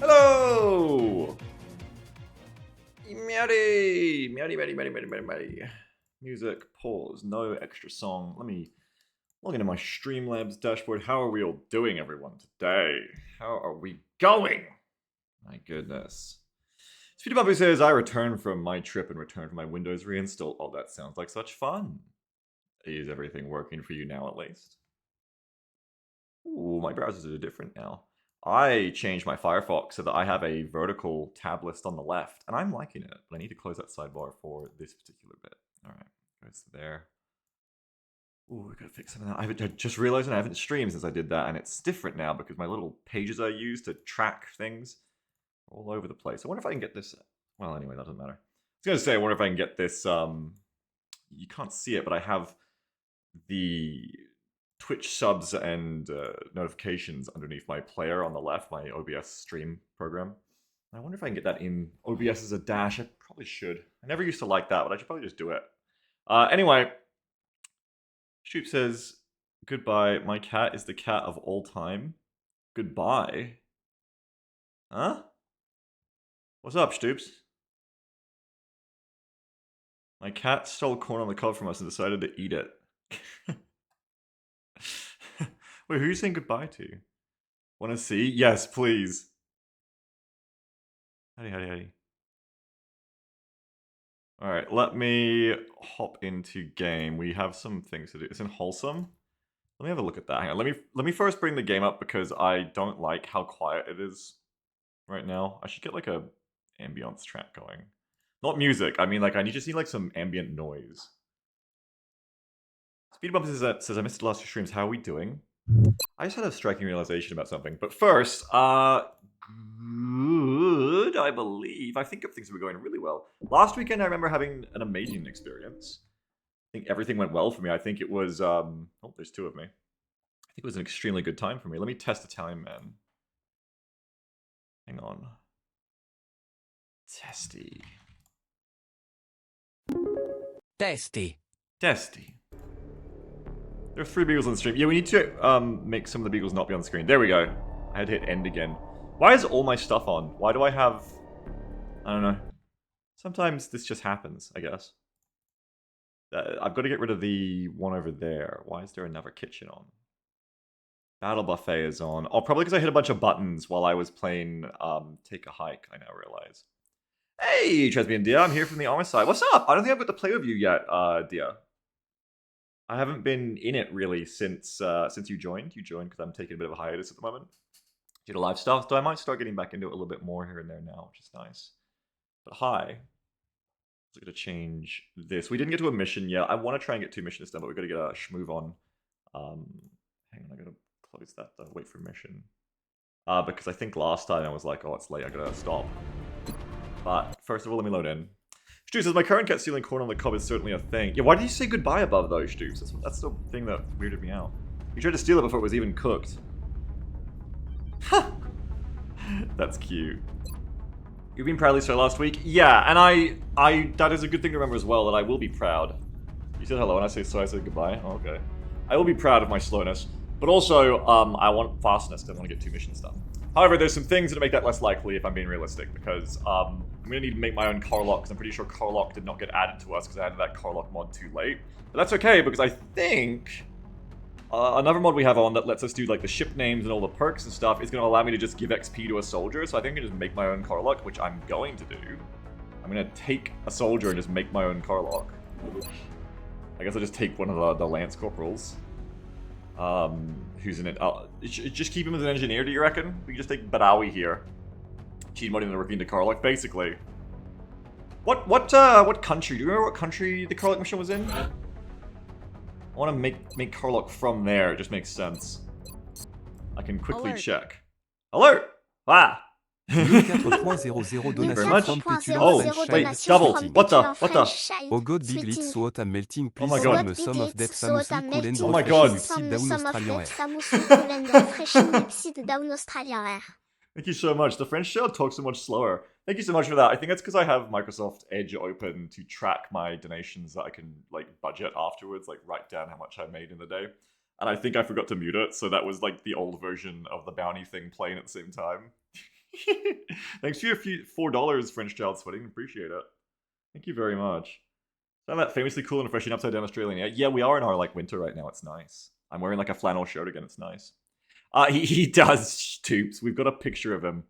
Hello! Meowdy! Meowdy, meowdy, meowdy, meowdy, meowdy, meowdy. Music, pause, no extra song. Let me log into my Streamlabs dashboard. How are we all doing, everyone, today? How are we going? My goodness. Speedy Puppy says, I returned from my trip and returned from my Windows reinstall. Oh, that sounds like such fun. Is everything working for you now, at least? Ooh, my browsers are different now. I changed my Firefox so that I have a vertical tab list on the left, and I'm liking it, but I need to close that sidebar for this particular bit. All right, goes there. Ooh, we gotta fix some of that. I just realized I haven't streamed since I did that, and it's different now because my little pages I use to track things are all over the place. I wonder if I can get this. Well, anyway, that doesn't matter. I was gonna say, I wonder if I can get this. You can't see it, but I have the Twitch subs and notifications underneath my player on the left, my OBS stream program. I wonder if I can get that in OBS as a dash. I probably should. I never used to like that, but I should probably just do it. Anyway, Shoop says, goodbye, my cat is the cat of all time. Goodbye? Huh? What's up, Stoops? My cat stole corn on the cob from us and decided to eat it. Wait, who are you saying goodbye to? Want to see? Yes, please. Howdy. Alright, let me hop into game. We have some things to do. It's in Wholesome. Let me have a look at that. Hang on. Let me first bring the game up because I don't like how quiet it is right now. I should get like a ambience track going. Not music. I mean, like, I just need like some ambient noise. Speedy Bump says I missed the last two streams. How are we doing? I just had a striking realization about something. But first, good, I believe. I think things were going really well. Last weekend, I remember having an amazing experience. I think everything went well for me. I think it was, oh, there's two of me. I think it was an extremely good time for me. Let me test Italian Man. Hang on. Testy. There are 3 beagles on the stream. Yeah, we need to make some of the beagles not be on the screen. There we go. I had to hit end again. Why is all my stuff on? Why do I have... I don't know. Sometimes this just happens, I guess. I've got to get rid of the one over there. Why is there another kitchen on? Battle Buffet is on. Oh, probably because I hit a bunch of buttons while I was playing Take a Hike, I now realize. Hey, Tresbian Dia, I'm here from the Amish side. What's up? I don't think I've got to play with you yet, Dia. I haven't been in it really since you joined. You joined because I'm taking a bit of a hiatus at the moment due to live stuff, so I might start getting back into it a little bit more here and there now, which is nice. But hi. I'm going to change this. We didn't get to a mission yet. I want to try and get 2 missions done, but we've got to get a schmoove on. Hang on, I got to close that though. Wait for mission. Because I think last time I was like, oh, it's late, I gotta stop. But first of all, let me load in. Stu says, my current cat stealing corn on the cob is certainly a thing. Yeah, why did you say goodbye above though, Stu? That's the thing that weirded me out. You tried to steal it before it was even cooked. That's cute. You've been proudly so last week? Yeah, and I that is a good thing to remember as well, that I will be proud. You said hello and I said goodbye. Oh, okay. I will be proud of my slowness. But also, I want fastness, because I want to get 2 missions done. However, there's some things that make that less likely if I'm being realistic, because I'm going to need to make my own car lock, because I'm pretty sure car lock did not get added to us, because I added that car lock mod too late. But that's okay, because I think another mod we have on that lets us do like the ship names and all the perks and stuff is going to allow me to just give XP to a soldier, so I think I can just make my own car lock, which I'm going to do. I'm going to take a soldier and just make my own car lock. I guess I'll just take one of the Lance Corporals. Who's in it? Just keep him as an engineer, do you reckon? We can just take Badawi here. Cheat modding the rookie into Karlach, basically. What country? Do you remember what country the Karlach mission was in? I want to make Karlach from there, it just makes sense. I can quickly check. Alert! Ah! Thank you very much. Oh, wait, double. What the? Oh god, Big Lit so hot I'm melting, please my god. me some of that samousli coolant Oh my god. Thank you so much. The French shell talks so much slower. Thank you so much for that. I think it's because I have Microsoft Edge open to track my donations that I can like budget afterwards, like write down how much I made in the day. And I think I forgot to mute it, so that was like the old version of the bounty thing playing at the same time. Thanks for your $4, French Child Sweating. Appreciate it. Thank you very much. Isn't that famously cool and refreshing upside down Australian? Yeah, we are in our like winter right now. It's nice. I'm wearing like a flannel shirt again. It's nice. He does, Toops. We've got a picture of him.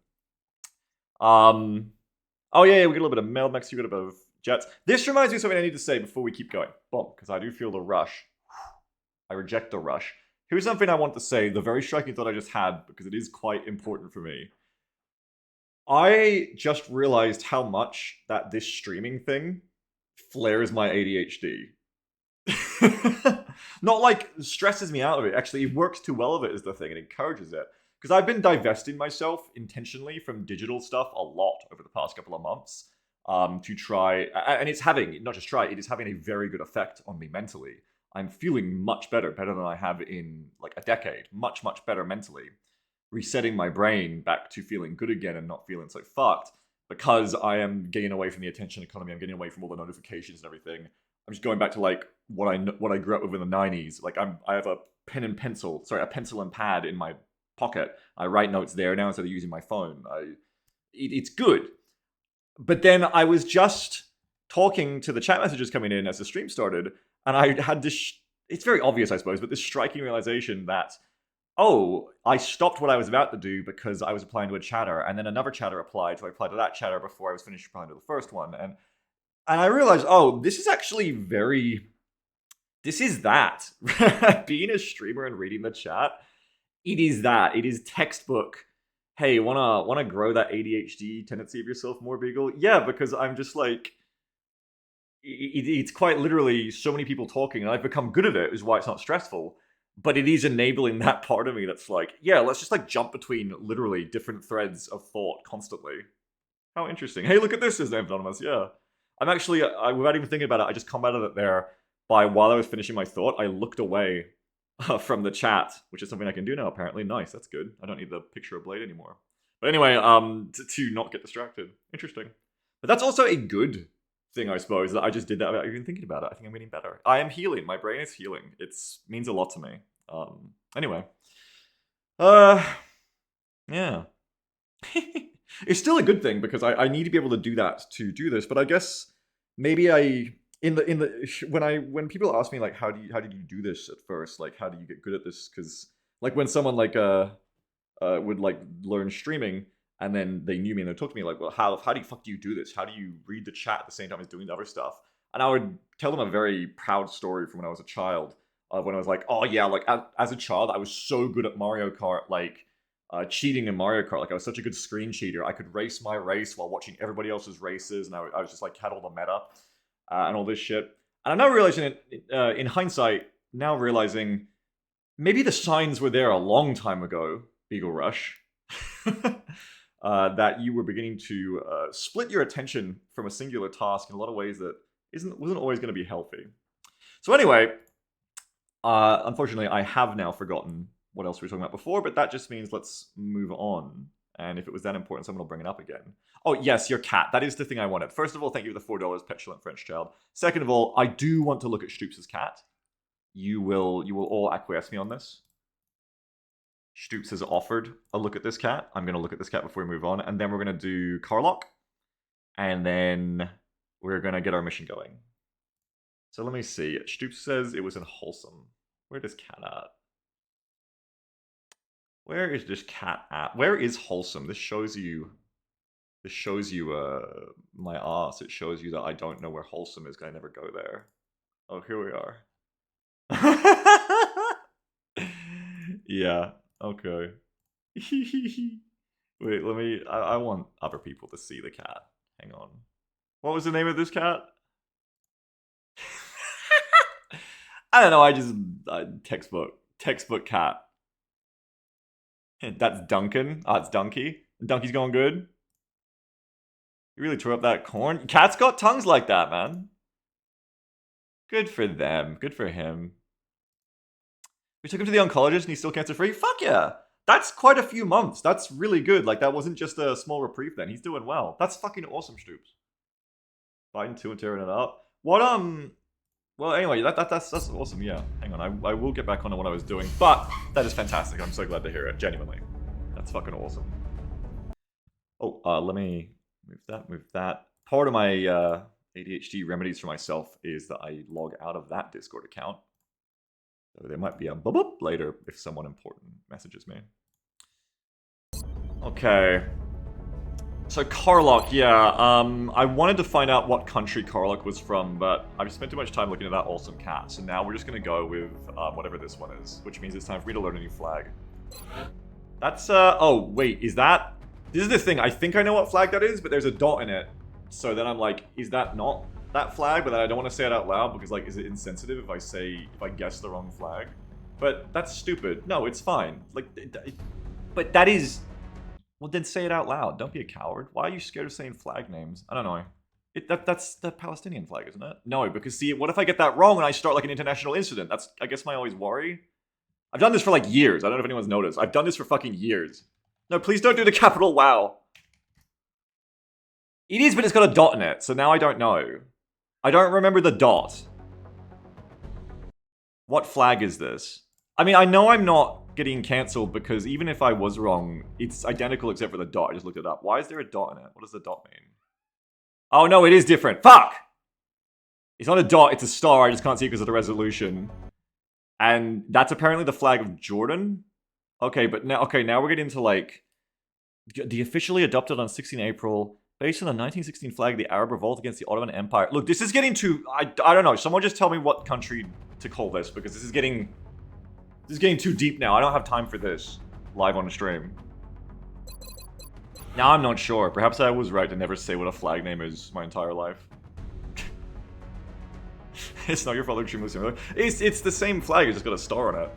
Oh yeah, we got a little bit of Melmax, we got a bit of Jets. This reminds me of something I need to say before we keep going. Boom, because I do feel the rush. I reject the rush. Here's something I want to say, the very striking thought I just had, because it is quite important for me. I just realized how much that this streaming thing flares my ADHD. Not like stresses me out of it. Actually, it works too well of it is the thing. It encourages it. Because I've been divesting myself intentionally from digital stuff a lot over the past couple of months to try, and it's having, not just try, it is having a very good effect on me mentally. I'm feeling much better than I have in like a decade. Much, much better mentally. Resetting my brain back to feeling good again and not feeling so fucked because I am getting away from the attention economy. I'm getting away from all the notifications and everything. I'm just going back to like what I grew up with in the 90s. Like I have a a pencil and pad in my pocket. I write notes there now instead of using my phone. It's good. But then I was just talking to the chat messages coming in as the stream started, and I had this. It's very obvious, I suppose, but this striking realization that, oh, I stopped what I was about to do because I was applying to a chatter, and then another chatter applied, so I applied to that chatter before I was finished applying to the first one, and I realized, oh, this is actually this is that. Being a streamer and reading the chat, it is that. It is textbook. Hey, wanna grow that ADHD tendency of yourself more, Beagle? Yeah, because I'm just like, it's quite literally so many people talking, and I've become good at it, is why it's not stressful. But it is enabling that part of me that's like, yeah, let's just like jump between literally different threads of thought constantly. How interesting. Hey, look at this, says Anonymous. Yeah. I'm actually, without even thinking about it, I just commented it there by while I was finishing my thought, I looked away from the chat, which is something I can do now, apparently. Nice, that's good. I don't need the picture of Blade anymore. But anyway, to not get distracted. Interesting. But that's also a good thing, I suppose, that I just did that without even thinking about it. I think I'm getting better. I am healing. My brain is healing. It means a lot to me. Anyway. Yeah. It's still a good thing because I need to be able to do that to do this, but I guess maybe when people ask me like how did you do this at first, like how do you get good at this, because like when someone like would like learn streaming and then they knew me and they talked to me like, well, how do you do this, how do you read the chat at the same time as doing the other stuff, and I would tell them a very proud story from when I was a child, when I was like, oh yeah, like as a child I was so good at Mario Kart, like cheating in Mario Kart. Like I was such a good screen cheater. I could race my race while watching everybody else's races, and I was just like had all the meta and all this shit. And I'm now realizing it in hindsight. Now realizing maybe the signs were there a long time ago, Beagle Rush, that you were beginning to split your attention from a singular task in a lot of ways that wasn't always going to be healthy. So anyway, unfortunately, I have now forgotten what else we were talking about before, but that just means let's move on. And if it was that important, someone will bring it up again. Oh, yes, your cat. That is the thing I wanted. First of all, thank you for the $4, petulant French child. Second of all, I do want to look at Stoops' cat. You will all acquiesce me on this. Stoops has offered a look at this cat. I'm going to look at this cat before we move on. And then we're going to do Carlock. And then we're going to get our mission going. So let me see. Stoops says it was in Wholesome. Where is cat at? Where is this cat at? Where is Wholesome? This shows you my ass. It shows you that I don't know where Wholesome is, because I never go there. Oh, here we are. Yeah, okay. Wait, let me... I want other people to see the cat. Hang on. What was the name of this cat? I don't know, I just... textbook cat. That's Duncan. It's Dunky. Dunky's going good. You really tore up that corn. Cats got tongues like that, man. Good for them. Good for him. We took him to the oncologist and he's still cancer-free? Fuck yeah! That's quite a few months. That's really good. Like, that wasn't just a small reprieve then. He's doing well. That's fucking awesome, Stoops. Fighting 2 and tearing it up. What, well, anyway, that's awesome, yeah. Hang on, I will get back on to what I was doing, but that is fantastic. I'm so glad to hear it, genuinely. That's fucking awesome. Oh, let me move that. Part of my ADHD remedies for myself is that I log out of that Discord account. So there might be a boop later if someone important messages me. Okay. So Karlok, yeah, I wanted to find out what country Karlok was from, but I've spent too much time looking at that awesome cat, so now we're just gonna go with whatever this one is, which means it's time for me to learn a new flag. That's, oh, wait, is that... This is the thing, I think I know what flag that is, but there's a dot in it. So then I'm like, is that not that flag? But then I don't want to say it out loud, because, like, is it insensitive if I guess the wrong flag? But that's stupid. No, it's fine. Like, but that is... Well, then say it out loud. Don't be a coward. Why are you scared of saying flag names? I don't know. That's the Palestinian flag, isn't it? No, because see, what if I get that wrong and I start like an international incident? That's, I guess, my always worry. I've done this for like years. I don't know if anyone's noticed. I've done this for fucking years. No, please don't do the capital WoW. It is, but it's got a dot in it, so now I don't know. I don't remember the dot. What flag is this? I mean, I know I'm not getting cancelled because even if I was wrong, it's identical except for the dot. I just looked it up. Why is there a dot in it? What does the dot mean? Oh no, it is different. Fuck! It's not a dot, it's a star. I just can't see it because of the resolution. And that's apparently the flag of Jordan? Okay, but now, now we're getting into like... The officially adopted on 16 April, based on the 1916 flag, the Arab revolt against the Ottoman Empire. Look, this is getting too... I don't know. Someone just tell me what country to call this, because this is getting too deep now. I don't have time for this live on stream. Now I'm not sure. Perhaps I was right to never say what a flag name is my entire life. It's not your fault, extremely similar. It's the same flag, it's just got a star on it.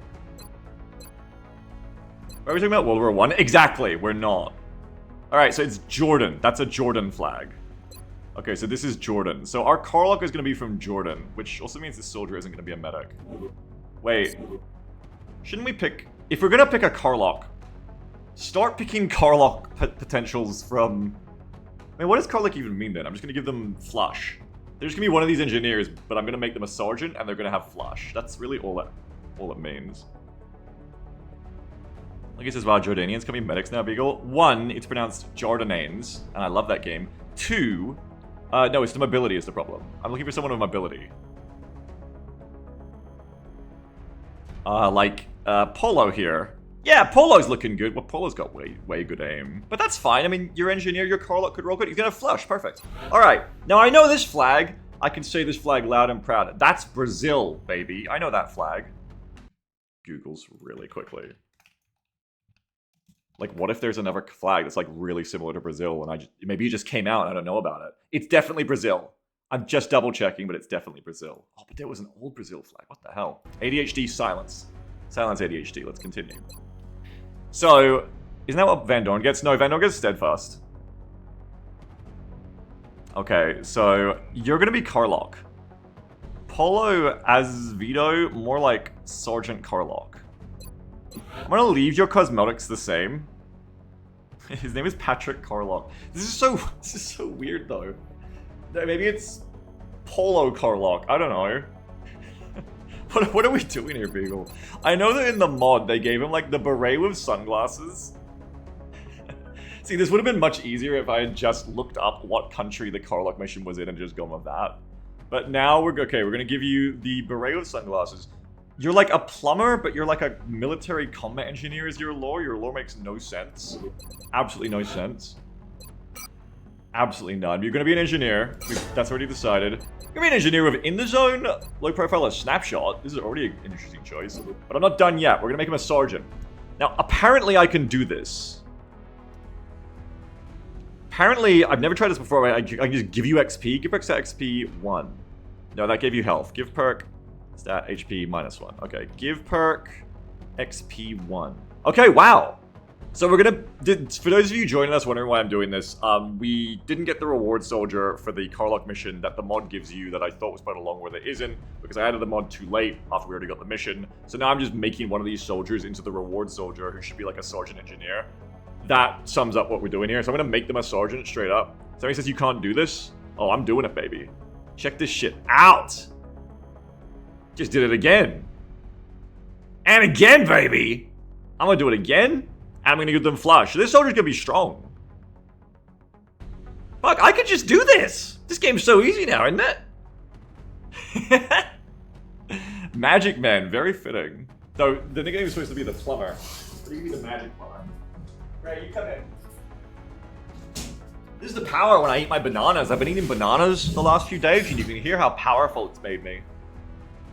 Are we talking about World War I? Exactly, we're not. Alright, so it's Jordan. That's a Jordan flag. Okay, so this is Jordan. So our Karlok is going to be from Jordan, which also means this soldier isn't going to be a medic. Wait. Shouldn't we pick... If we're going to pick a Karlok, start picking Karlok potentials from... I mean, what does Karlok even mean then? I'm just going to give them flush. They're just going to be one of these engineers, but I'm going to make them a sergeant, and they're going to have flush. That's really all it means. Like it says, wow, Jordanians can be medics now, Beagle. 1, it's pronounced Jordananes, and I love that game. 2, no, it's the mobility is the problem. I'm looking for someone with mobility. Polo here. Yeah, Polo's looking good. Well, Polo's got way good aim. But that's fine. I mean, your engineer, your Karlok could roll good. He's gonna flush. Perfect. Alright. Now, I know this flag. I can say this flag loud and proud. That's Brazil, baby. I know that flag. Googles really quickly. Like, what if there's another flag that's, like, really similar to Brazil and maybe it just came out and I don't know about it. It's definitely Brazil. I'm just double checking, but it's definitely Brazil. Oh, but there was an old Brazil flag. What the hell? ADHD, silence. Silence ADHD. Let's continue. So, isn't that what Van Dorn gets? No, Van Dorn gets Steadfast. Okay, so you're gonna be Karlok. Polo as Vito, more like Sergeant Karlok. I'm gonna leave your cosmetics the same. His name is Patrick Karlok. This is so weird though. Maybe it's Polo Karlok. I don't know. What are we doing here, Beagle? I know that in the mod they gave him like the beret with sunglasses. See, this would have been much easier if I had just looked up what country the Karlok mission was in and just gone with that. But now we're gonna give you the beret with sunglasses. You're like a plumber, but you're like a military combat engineer is your lore. Your lore makes no sense. Absolutely no sense. Absolutely none. You're gonna be an engineer. That's already decided. You're gonna be an engineer with in the zone, low profile, a snapshot. This is already an interesting choice. But I'm not done yet. We're gonna make him a sergeant. Now, apparently I can do this. Apparently, I've never tried this before. I can just give you XP. Give perk stat XP 1. No, that gave you health. Give perk stat HP -1. Okay, give perk XP 1. Okay, wow. So we're gonna, for those of you joining us wondering why I'm doing this, we didn't get the reward soldier for the Karlok mission that the mod gives you that I thought was quite along where there isn't, because I added the mod too late after we already got the mission. So now I'm just making one of these soldiers into the reward soldier who should be like a sergeant engineer. That sums up what we're doing here. So I'm gonna make them a sergeant straight up. Somebody says you can't do this? Oh, I'm doing it, baby. Check this shit out. Just did it again. And again, baby. I'm gonna do it again. And I'm gonna give them flush. This soldier's gonna be strong. Fuck, I could just do this! This game's so easy now, isn't it? Magic Man, very fitting. Though, the nickname is supposed to be the plumber. But you can be the magic plumber. Ray, you come in. This is the power when I eat my bananas. I've been eating bananas the last few days, and you can hear how powerful it's made me.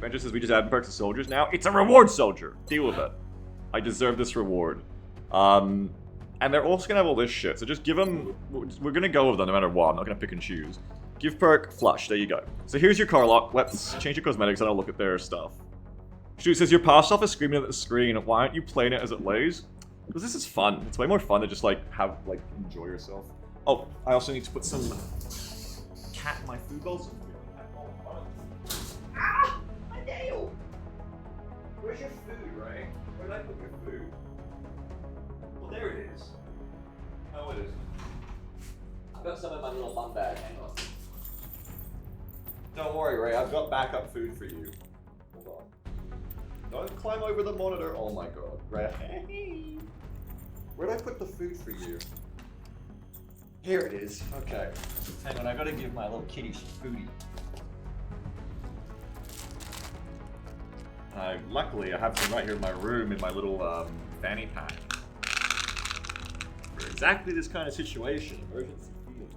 Venture says we just add perks to soldiers now. It's a reward soldier. Deal with it. I deserve this reward. And they're also gonna have all this shit, so just give them... We're gonna go with them no matter what. I'm not gonna pick and choose. Give perk, flush. There you go. So here's your car lock. Let's change your cosmetics and I'll look at their stuff. Stu says, your past self is screaming at the screen. Why aren't you playing it as it lays? Because this is fun. It's way more fun to just, like, enjoy yourself. Oh, I also need to put some cat in my food bowl. Ah! My nail! Where's your food, Ray? Where did I put your food? Well, there it is. Oh, it is. I've got some in my little bum bag. Hang on. Don't worry, Ray. I've got backup food for you. Hold on. Don't climb over the monitor. Oh my god. Ray. Where'd I put the food for you? Here it is. Okay. Hang on. I gotta give my little kitty some foodie. Luckily, I have some right here in my room in my little fanny pack. For exactly this kind of situation. Emergency feeding.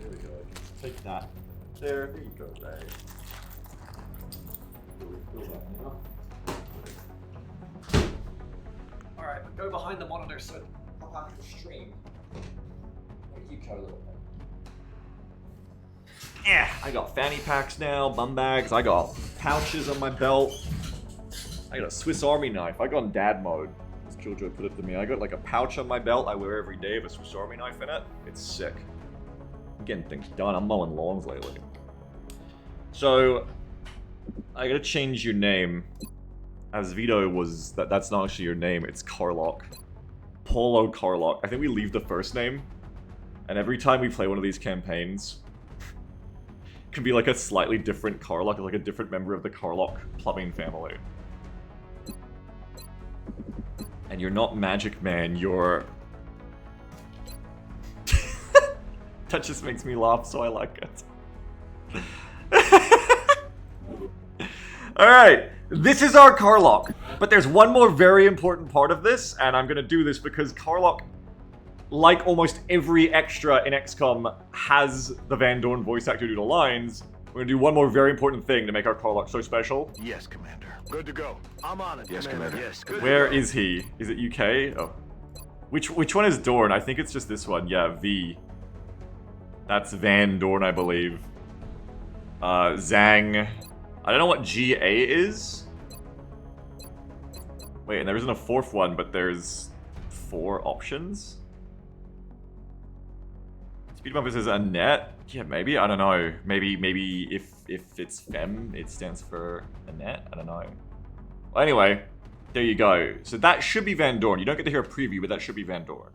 There we go. I can take that. There you go, Ray. Alright, but go behind the monitor so it pop out the stream. Make you go a little bit. Yeah, I got fanny packs now, bum bags, I got pouches on my belt. I got a Swiss Army knife. I got on dad mode. As Killjoy put it to me. I got like a pouch on my belt I wear every day with a Swiss Army knife in it. It's sick. I'm getting things done. I'm mowing lawns lately. So, I gotta change your name. As Vito was, that's not actually your name, it's Carlock. Polo Carlock. I think we leave the first name. And every time we play one of these campaigns, it can be like a slightly different Carlock, like a different member of the Carlock plumbing family. And you're not Magic Man, you're... That just makes me laugh, so I like it. Alright, this is our Carlock. But there's one more very important part of this, and I'm gonna do this because Carlock, like almost every extra in XCOM, has the Van Dorn voice actor do the lines. We're gonna do one more very important thing to make our Carlock so special. Yes, Commander. Good to go. I'm on it, yes, Commander. Yes, good. Where is he? Is it UK? Oh. Which one is Dorn? I think it's just this one. Yeah, V. That's Van Dorn, I believe. Zhang. I don't know what GA is. Wait, and there isn't a fourth one, but there's 4 options? Speed bump is Annette? Yeah, maybe? I don't know. Maybe if it's Fem, it stands for Annette? I don't know. Well, anyway, there you go. So that should be Van Dorn. You don't get to hear a preview, but that should be Van Dorn.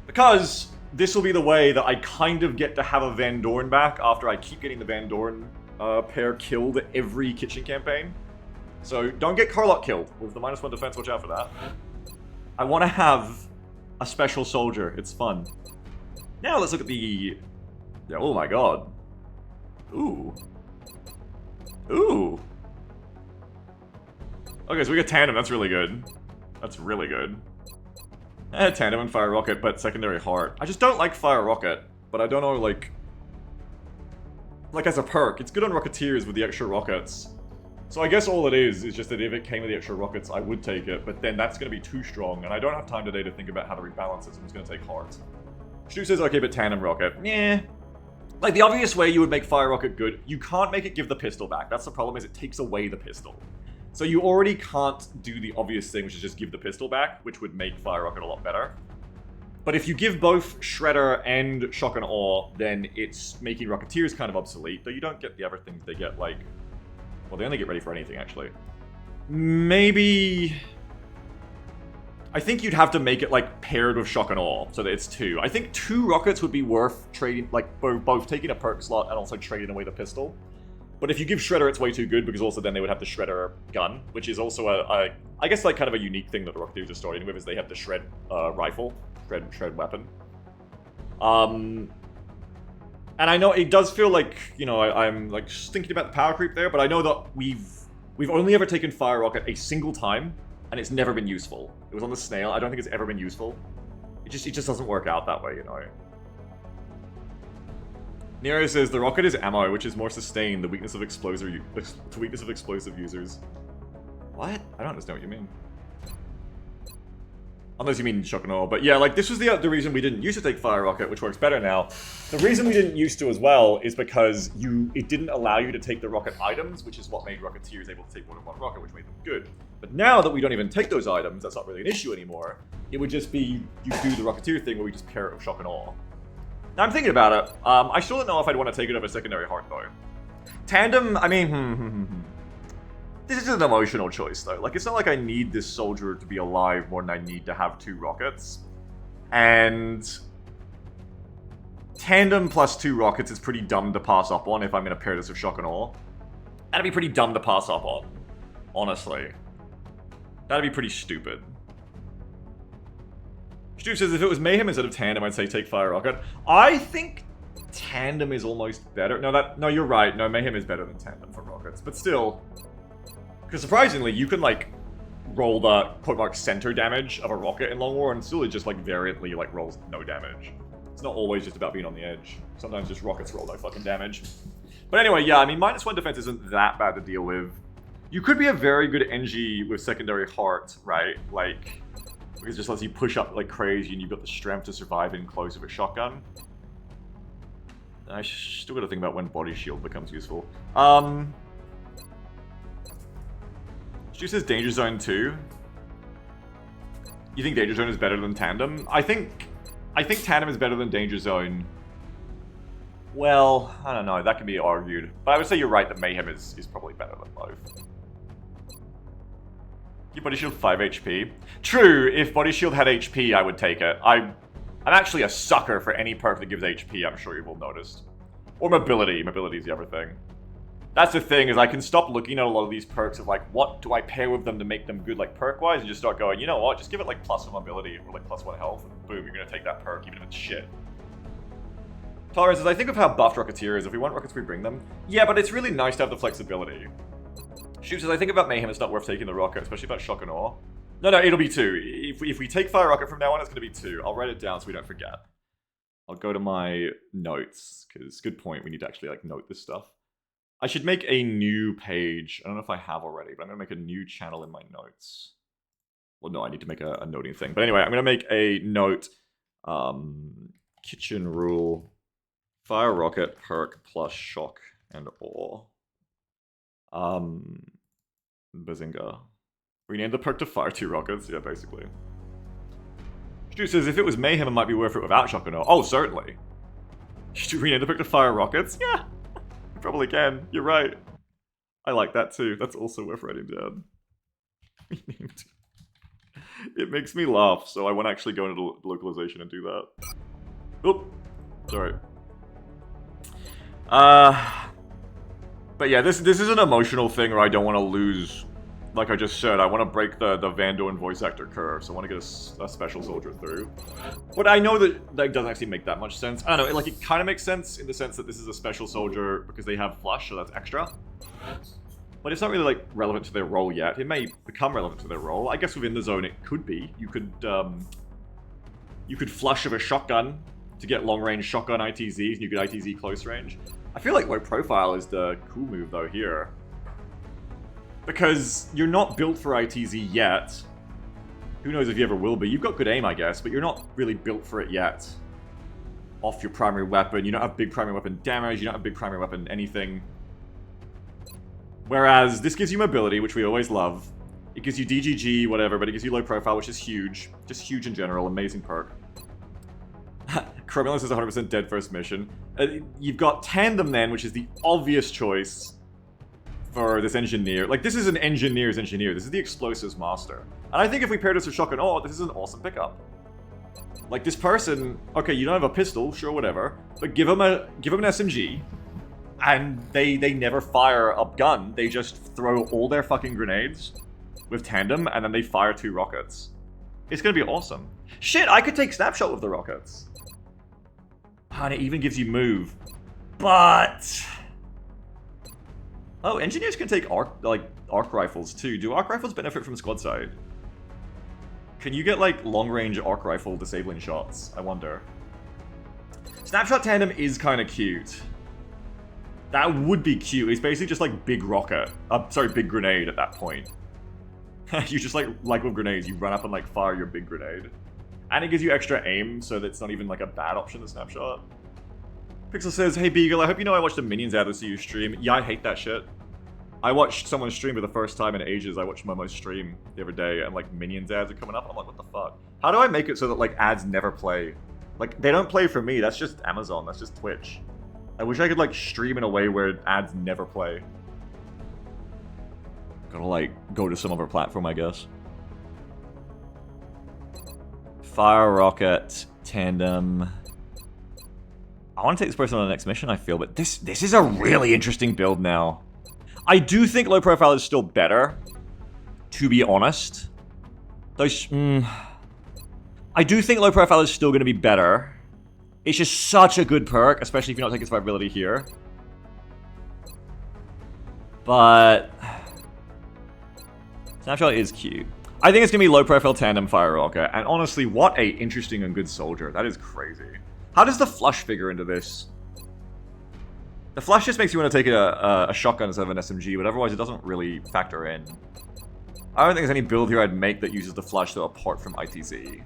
Because this will be the way that I kind of get to have a Van Dorn back after I keep getting the Van Dorn pair killed every kitchen campaign. So don't get Carlock killed with the -1 defense, watch out for that. I want to have a special soldier, it's fun. Now let's look at the... Yeah, oh my god. Ooh. Ooh. Okay, so we got Tandem, that's really good. That's really good. Tandem and Fire Rocket, but secondary heart. I just don't like Fire Rocket, but I don't know, like as a perk. It's good on Rocketeers with the extra rockets. So I guess all it is just that if it came with the extra rockets, I would take it, but then that's going to be too strong, and I don't have time today to think about how to rebalance it, so I'm just going to take heart. Stu says, okay, but Tandem Rocket. Yeah. Like, the obvious way you would make Fire Rocket good, you can't make it give the pistol back. That's the problem, is it takes away the pistol. So you already can't do the obvious thing, which is just give the pistol back, which would make Fire Rocket a lot better. But if you give both Shredder and Shock and Awe, then it's making Rocketeers kind of obsolete, though you don't get the other things they get, like... Well, they only get ready for anything, actually. Maybe... I think you'd have to make it, like, paired with Shock and Awe, so that it's 2. I think 2 rockets would be worth trading, like, both taking a perk slot and also trading away the pistol. But if you give Shredder, it's way too good, because also then they would have the Shredder gun, which is also I guess, like, kind of a unique thing that the Rocketeers are starting with, is they have the Shred rifle, Shred weapon. And I know it does feel like, you know, I'm like just thinking about the power creep there, but I know that we've only ever taken Fire Rocket a single time, and it's never been useful. It was on the snail. I don't think it's ever been useful. It just doesn't work out that way, you know. Nero says the rocket is ammo, which is more sustained. The weakness of explosive users. What? I don't understand what you mean. Unless you mean shock and awe. But yeah, like, this was the reason we didn't used to take Fire Rocket, which works better now. The reason we didn't used to as well is because it didn't allow you to take the rocket items, which is what made Rocketeers able to take more than one rocket, which made them good. But now that we don't even take those items, that's not really an issue anymore. It would just be, you do the Rocketeer thing where we just pair it with shock and awe. Now I'm thinking about it. I still don't know if I'd want to take it over secondary heart, though. Tandem, I mean, this is an emotional choice, though. Like, it's not like I need this soldier to be alive more than I need to have 2 rockets. And Tandem plus 2 rockets is pretty dumb to pass up on if I'm going to pair this with shock and awe. That'd be pretty dumb to pass up on, honestly. That'd be pretty stupid. Stu says, if it was Mayhem instead of Tandem, I'd say take Fire Rocket. I think Tandem is almost better. No, you're right. No, Mayhem is better than Tandem for rockets. But still... Because surprisingly, you can, like, roll the, quote-mark, center damage of a rocket in Long War, and still it just, like, variantly, like, rolls no damage. It's not always just about being on the edge. Sometimes just rockets roll no fucking damage. But anyway, yeah, I mean, -1 defense isn't that bad to deal with. You could be a very good NG with secondary heart, right? Like, because it just lets you push up like crazy, and you've got the strength to survive in close with a shotgun. I still gotta think about when Body Shield becomes useful. Stu says Danger Zone 2. You think Danger Zone is better than Tandem? I think Tandem is better than Danger Zone. Well, I don't know. That can be argued. But I would say you're right that Mayhem is probably better than both. Give Body Shield 5 HP. True, if Body Shield had HP, I would take it. I'm actually a sucker for any perk that gives HP, I'm sure you've all noticed. Or Mobility. Mobility is the other thing. That's the thing, is I can stop looking at a lot of these perks of like, what do I pair with them to make them good, like, perk-wise, and just start going, you know what, just give it like +1 mobility or like +1 health, and boom, you're gonna take that perk, even if it's shit. Torres says, I think of how buffed Rocketeer is. If we want rockets, we bring them. Yeah, but it's really nice to have the flexibility. Shoot says, I think about Mayhem, it's not worth taking the rocket, especially about shock and awe. No, it'll be 2. If we take Fire Rocket from now on, it's gonna be 2. I'll write it down so we don't forget. I'll go to my notes, because good point, we need to actually like note this stuff. I should make a new page. I don't know if I have already, but I'm going to make a new channel in my notes. Well, no, I need to make a noting thing. But anyway, I'm going to make a note. Kitchen rule. Fire Rocket, perk, plus shock and awe. Bazinga. Rename the perk to Fire 2 Rockets. Yeah, basically. Stu says, if it was Mayhem, it might be worth it without shock and awe. Oh, certainly. Should you rename the perk to Fire Rockets? Yeah. Probably can. You're right. I like that too. That's also worth writing down. It makes me laugh, so I want to actually go into localization and do that. Oop. Sorry. But yeah, this is an emotional thing where I don't want to lose. Like I just said, I want to break the Vando and voice actor curve, so I want to get a special soldier through. But I know that doesn't actually make that much sense. I don't know, like it kind of makes sense in the sense that this is a special soldier because they have flush, so that's extra. But it's not really like relevant to their role yet. It may become relevant to their role. I guess within the zone it could be. You could flush with a shotgun to get long-range shotgun ITZs, and you could ITZ close range. I feel like low profile is the cool move though here. Because you're not built for ITZ yet. Who knows if you ever will be. You've got good aim, I guess, but you're not really built for it yet. Off your primary weapon, you don't have big primary weapon damage, you don't have big primary weapon anything. Whereas this gives you mobility, which we always love. It gives you DGG, whatever, but it gives you low profile, which is huge. Just huge in general, amazing perk. Cromulus is 100% dead first mission. You've got Tandem then, which is the obvious choice for this engineer. Like, this is an engineer's engineer. This is the explosives master. And I think if we paired this with shock and awe, this is an awesome pickup. Like, this person, okay, you don't have a pistol, sure, whatever, but give them an SMG, and they never fire a gun. They just throw all their fucking grenades with Tandem, and then they fire 2 rockets. It's gonna be awesome. Shit, I could take Snapshot with the rockets. And it even gives you move. But... Oh, engineers can take arc rifles too. Do arc rifles benefit from squad side? Can you get like long-range arc rifle disabling shots? I wonder. Snapshot tandem is kind of cute. That would be cute. It's basically just like big rocket. Sorry, big grenade at that point. You just like with grenades, you run up and like fire your big grenade. And it gives you extra aim, so that's not even like a bad option, the snapshot. Pixel says, hey Beagle, I hope you know I watched the Minions ad to see you stream. Yeah, I hate that shit. I watched someone stream for the first time in ages. I watched Momo's stream the other day, and like Minions ads are coming up, and I'm like, what the fuck? How do I make it so that like ads never play? Like, they don't play for me, that's just Amazon, that's just Twitch. I wish I could like stream in a way where ads never play. Gotta like, go to some other platform, I guess. Fire Rocket, Tandem. I want to take this person on the next mission, I feel, but this is a really interesting build now. I do think low profile is still better, to be honest. I do think low profile is still going to be better. It's just such a good perk, especially if you're not taking survivability here. But Snapshot is cute. I think it's going to be low profile tandem fire rocket, and honestly, what a interesting and good soldier. That is crazy. How does the flush figure into this? The flush just makes you want to take a shotgun instead of an SMG, but otherwise it doesn't really factor in. I don't think there's any build here I'd make that uses the flush though apart from ITZ.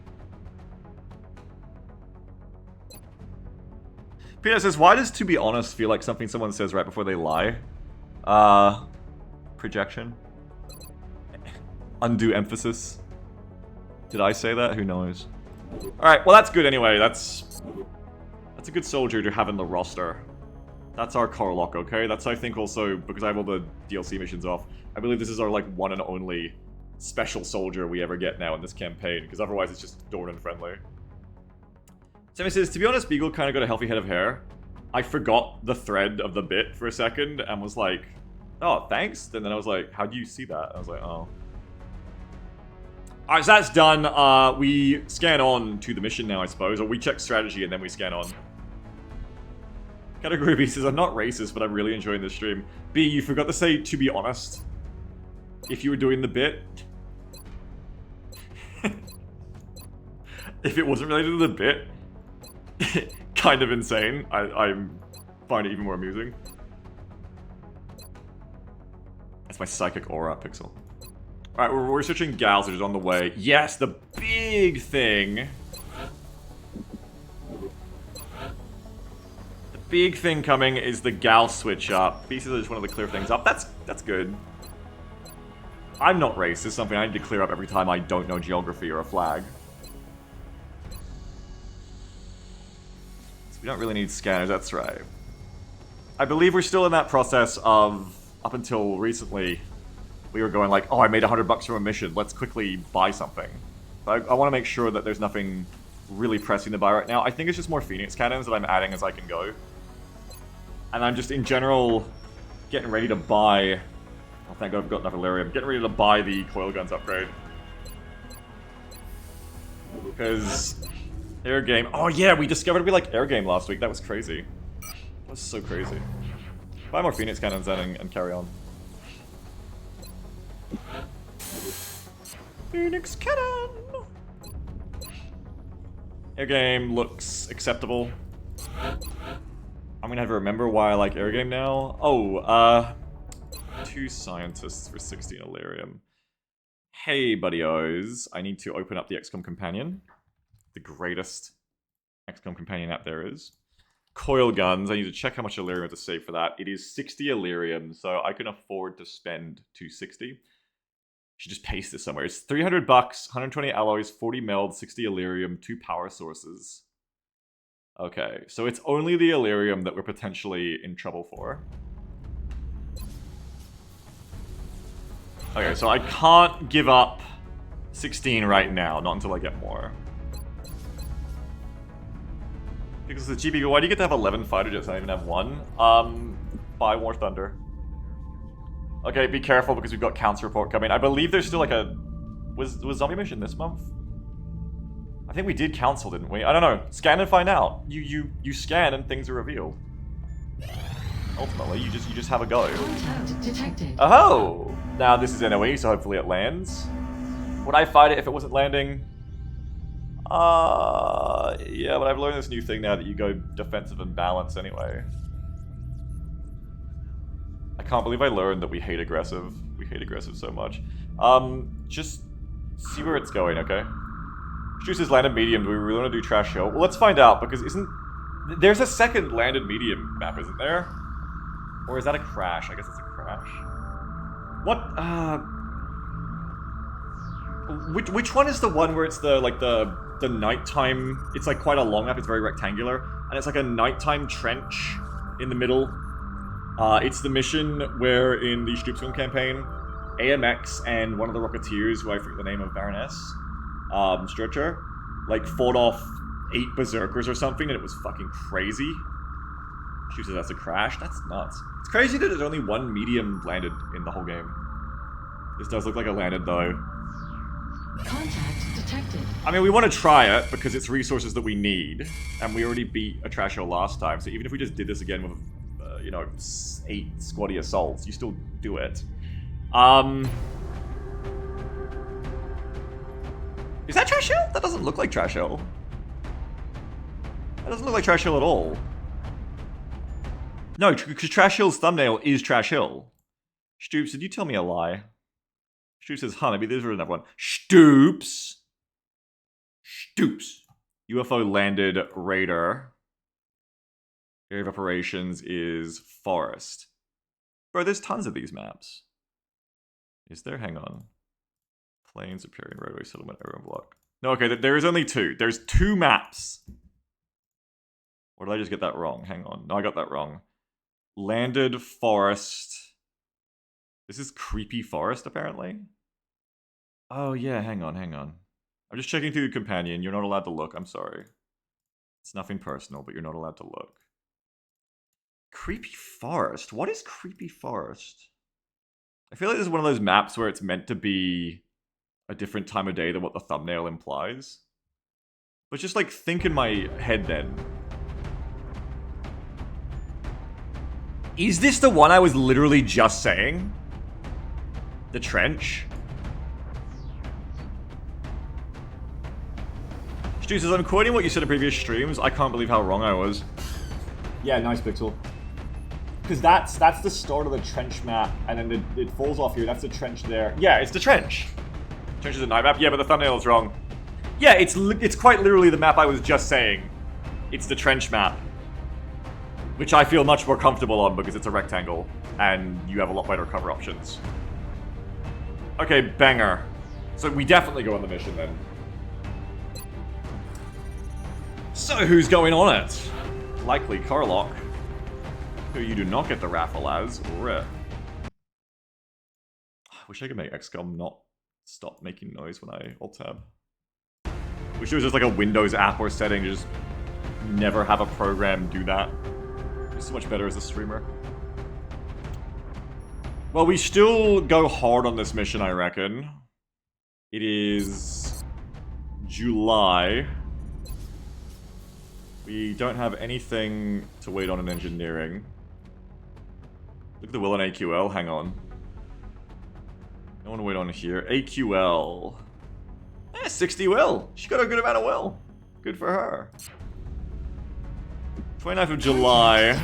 Peanut says, why does to be honest feel like something someone says right before they lie? Projection? Undue emphasis? Did I say that? Who knows? Alright, well that's good anyway. That's a good soldier to have in the roster. That's our Carlock, okay? That's, I think, also, because I have all the DLC missions off, I believe this is our, like, one and only special soldier we ever get now in this campaign, because otherwise it's just Dornan friendly. Sammy says, to be honest, Beagle kind of got a healthy head of hair. I forgot the thread of the bit for a second, and was like, oh, thanks? And then I was like, how do you see that? I was like, oh. Alright, so that's done. We scan on to the mission now, I suppose, or we check strategy and then we scan on. Category B says, I'm not racist, but I'm really enjoying this stream. B, you forgot to say, to be honest. If you were doing the bit. If it wasn't related to the bit. Kind of insane. I find it even more amusing. That's my psychic aura, Pixel. Alright, we're switching gals, which is on the way. Yes, the big thing. Big thing coming is the gal switch up. Pieces are just one of the clear things up. That's good. I'm not racist, something I need to clear up every time I don't know geography or a flag. So we don't really need scanners, that's right. I believe we're still in that process of, up until recently, we were going like, oh, I made $100 from a mission, let's quickly buy something. But I want to make sure that there's nothing really pressing to buy right now. I think it's just more Phoenix cannons that I'm adding as I can go. And I'm just, in general, getting ready to buy... Oh, thank God I've got enough Illyrium. Getting ready to buy the coil guns upgrade. Because... air game... Oh yeah, we discovered we like air game last week. That was crazy. That was so crazy. Buy more Phoenix cannons then and carry on. Phoenix cannon! Air game looks acceptable. I'm gonna have to remember why I like air game now. Oh, 2 scientists for 16 Illyrium. Hey, buddy-os. I need to open up the XCOM companion. The greatest XCOM companion app there is. Coil guns. I need to check how much Illyrium to save for that. It is 60 Illyrium, so I can afford to spend 260. Should just paste this somewhere. It's $300, 120 alloys, 40 meld, 60 Illyrium, 2 power sources. Okay, so it's only the Illyrium that we're potentially in trouble for. Okay, so I can't give up 16 right now, not until I get more. Because the GB, why do you get to have 11 fighter jets and I even have 1? Buy War Thunder. Okay, be careful because we've got counts report coming. I believe there's still like a... Was Zombie Mission this month? I I think we did council, didn't we? I don't know. Scan and find out. You scan and things are revealed. Ultimately, you just have a go. Contact detected. Oh! Now this is NOE, so hopefully it lands. Would I fight it if it wasn't landing? Yeah, but I've learned this new thing now that you go defensive and balance anyway. I can't believe I learned that we hate aggressive. We hate aggressive so much. Just see where it's going, okay? Juice has landed medium. Do we really want to do Trash Hill? Well, let's find out, because there's a second landed medium map, isn't there? Or is that a crash? I guess it's a crash. What, Which one is the one where it's the nighttime... It's like quite a long map, it's very rectangular, and it's like a nighttime trench in the middle. It's the mission where in the XCOM campaign, AMX and one of the Rocketeers, who I forget the name of, Baroness, Stretcher, like fought off 8 berserkers or something, and it was fucking crazy. She says that's a crash. That's nuts. It's crazy that there's only one medium landed in the whole game. This does look like it landed though. Contact detected. I mean, we want to try it because it's resources that we need, and we already beat a trash hill last time. So even if we just did this again with, you know, 8 squaddy assaults, you still do it. Is that trash hill? That doesn't look like trash hill. That doesn't look like trash hill at all. No, because Trash Hill's thumbnail is Trash Hill. Stoops, did you tell me a lie? Stoops says, huh, maybe there's another one. Stoops! Stoops. UFO landed Raider. Area of operations is Forest. Bro, there's tons of these maps. Is there? Hang on. Plains, Appearing Roadway, Settlement, Urban Block. No, okay, there is only 2. There's 2 maps. Or did I just get that wrong? Hang on. No, I got that wrong. Landed Forest. This is Creepy Forest, apparently. Oh, yeah, hang on. I'm just checking through the companion. You're not allowed to look. I'm sorry. It's nothing personal, but you're not allowed to look. Creepy Forest? What is Creepy Forest? I feel like this is one of those maps where it's meant to be a different time of day than what the thumbnail implies. But just, like, think in my head then. Is this the one I was literally just saying? The trench? Stu says, I'm quoting what you said in previous streams. I can't believe how wrong I was. Yeah, nice pixel. Because that's the start of the trench map, and then it falls off here. That's the trench there. Yeah, it's the trench. Trench is a night map. Yeah, but the thumbnail is wrong. Yeah, it's quite literally the map I was just saying. It's the trench map. Which I feel much more comfortable on because it's a rectangle, and you have a lot better cover options. Okay, banger. So we definitely go on the mission then. So who's going on it? Likely Carlock, who you do not get the raffle as. Rip. I wish I could make XCOM not stop making noise when I alt-tab. Wish it was just like a Windows app or setting to just never have a program do that. So much better as a streamer. Well, we still go hard on this mission, I reckon. It is July. We don't have anything to wait on in engineering. Look at the will in AQL, hang on. I want to wait on here. AQL. 60 will. She got a good amount of will. Good for her. 29th of July.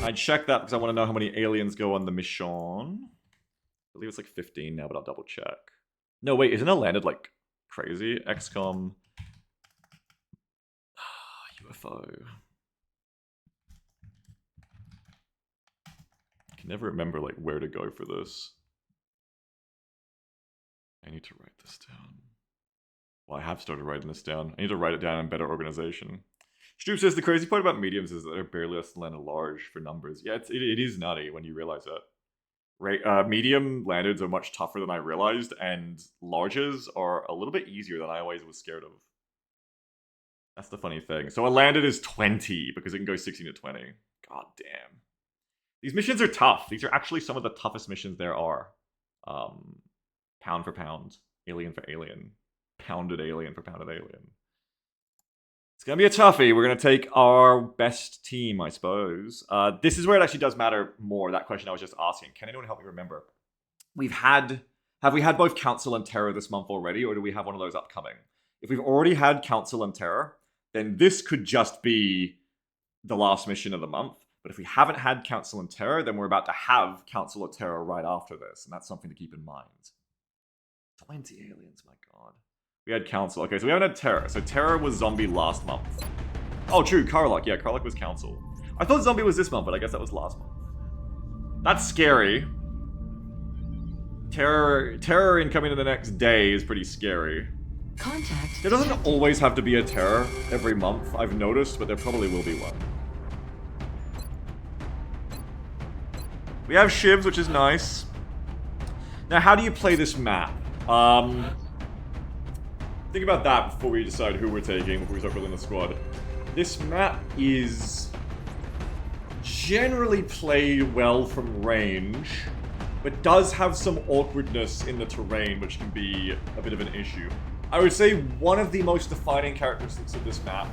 I checked that because I want to know how many aliens go on the mission. I believe it's like 15 now, but I'll double check. No, wait, isn't it landed like crazy? XCOM. UFO. I can never remember like where to go for this. I need to write this down. Well, I have started writing this down. I need to write it down in better organization. Stroop says the crazy part about mediums is that they're barely less than landed large for numbers. Yeah, it is nutty when you realize that. Right, medium landeds are much tougher than I realized, and larges are a little bit easier than I always was scared of. That's the funny thing. So a landed is 20 because it can go 16 to 20. God damn. These missions are tough. These are actually some of the toughest missions there are. Pound for pound, alien for alien. pounded alien for pounded alien. It's gonna be a toughie. We're gonna take our best team, I suppose. This is where it actually does matter more, that question I was just asking. Can anyone help me remember? Have we had both Council and Terror this month already, or do we have one of those upcoming? If we've already had Council and Terror, then this could just be the last mission of the month. But if we haven't had Council and Terror, then we're about to have Council of Terror right after this, and that's something to keep in mind. 20 aliens, my god. We had Council. Okay, so we haven't had Terror. So Terror was Zombie last month. Oh, true, Karlach. Yeah, Karlach was Council. I thought Zombie was this month, but I guess that was last month. That's scary. Terror incoming in the next day is pretty scary. Contact. There doesn't always have to be a Terror every month, I've noticed, but there probably will be one. We have shivs, which is nice. Now, how do you play this map? Think about that before we decide who we're taking, before we start building the squad. This map is generally played well from range, but does have some awkwardness in the terrain, which can be a bit of an issue. I would say one of the most defining characteristics of this map,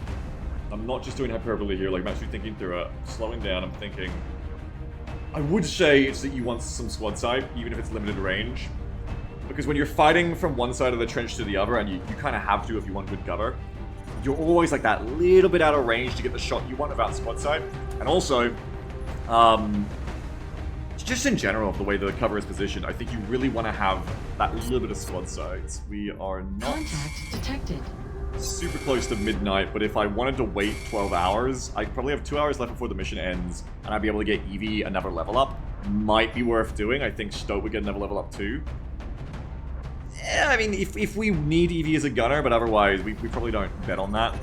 I'm not just doing hyperbole here, like I'm actually thinking through it, slowing down, I'm thinking, I would say it's that you want some squad sight, even if it's limited range. Because when you're fighting from one side of the trench to the other, and you kind of have to if you want good cover, you're always like that little bit out of range to get the shot you want without squad sight. And also, just in general, the way the cover is positioned, I think you really want to have that little bit of squad sight. We are not Contact detected. super close to midnight, but if I wanted to wait 12 hours, I'd probably have 2 hours left before the mission ends, and I'd be able to get Evie another level up. Might be worth doing. I think Stowe would get another level up too. Yeah, I mean, if we need Evie as a gunner, but otherwise, we probably don't bet on that.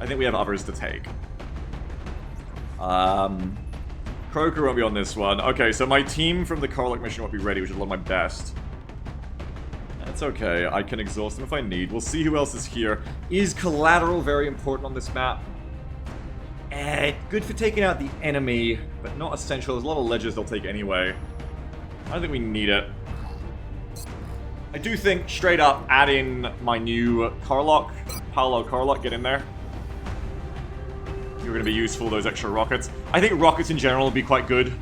I think we have others to take. Croker won't be on this one. Okay, so my team from the Karlach mission won't be ready, which is a lot of my best. That's okay, I can exhaust them if I need. We'll see who else is here. Is collateral very important on this map? Good for taking out the enemy, but not essential. There's a lot of ledges they'll take anyway. I don't think we need it. I do think, straight up, add in my new Karlach. Paolo Karlach, get in there. You're going to be useful, those extra rockets. I think rockets in general would be quite good.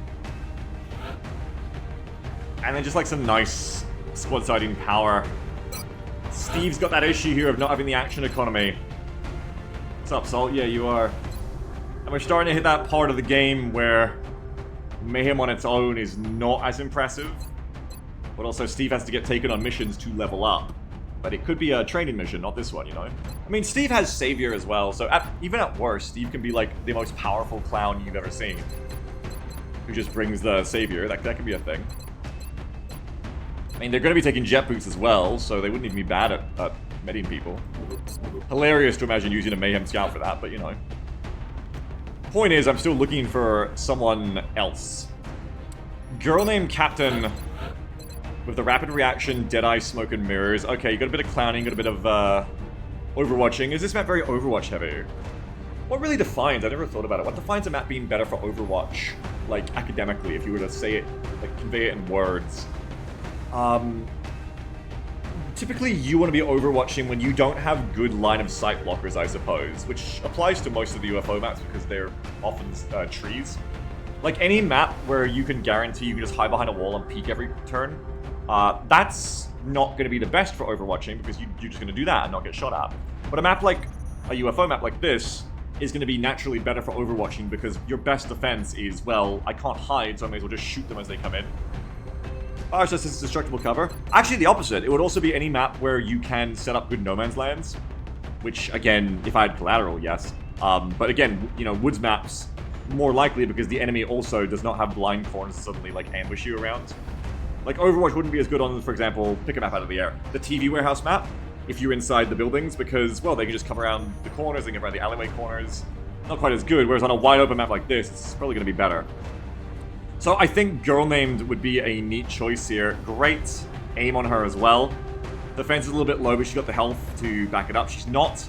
And then just like some nice squad siding power. Steve's got that issue here of not having the action economy. What's up, Salt? Yeah, you are. And we're starting to hit that part of the game where Mayhem on its own is not as impressive. But also Steve has to get taken on missions to level up. But it could be a training mission, not this one, you know? I mean, Steve has Savior as well, so even at worst, Steve can be like the most powerful clown you've ever seen. Who just brings the Savior, that could be a thing. I mean, they're going to be taking jet boots as well, so they wouldn't even be bad at medding people. Hilarious to imagine using a Mayhem Scout for that, but you know. Point is, I'm still looking for someone else. Girl named Captain with the rapid reaction, Deadeye, Smoke, and Mirrors. Okay, you got a bit of clowning, got a bit of overwatching. Is this map very Overwatch heavy? What really defines? I never thought about it. What defines a map being better for Overwatch, like academically, if you were to say it, like convey it in words? Typically you want to be overwatching when you don't have good line of sight blockers, I suppose, which applies to most of the UFO maps because they're often trees. Like any map where you can guarantee you can just hide behind a wall and peek every turn, that's not going to be the best for overwatching because you're just going to do that and not get shot at. But a map like a UFO map like this is going to be naturally better for overwatching because your best defense is, well, I can't hide, so I may as well just shoot them as they come in. Fire Justice is destructible cover. Actually, the opposite. It would also be any map where you can set up good no man's lands. Which, again, if I had collateral, yes. But again, you know, woods maps, more likely because the enemy also does not have blind corners to suddenly, like, ambush you around. Like, Overwatch wouldn't be as good on, for example, pick a map out of the air. The TV warehouse map, if you're inside the buildings, because, well, they can just come around the corners, they can get around the alleyway corners. Not quite as good, whereas on a wide open map like this, it's probably going to be better. So I think Girl Named would be a neat choice here. Great aim on her as well. Defense is a little bit low, but she's got the health to back it up. She's not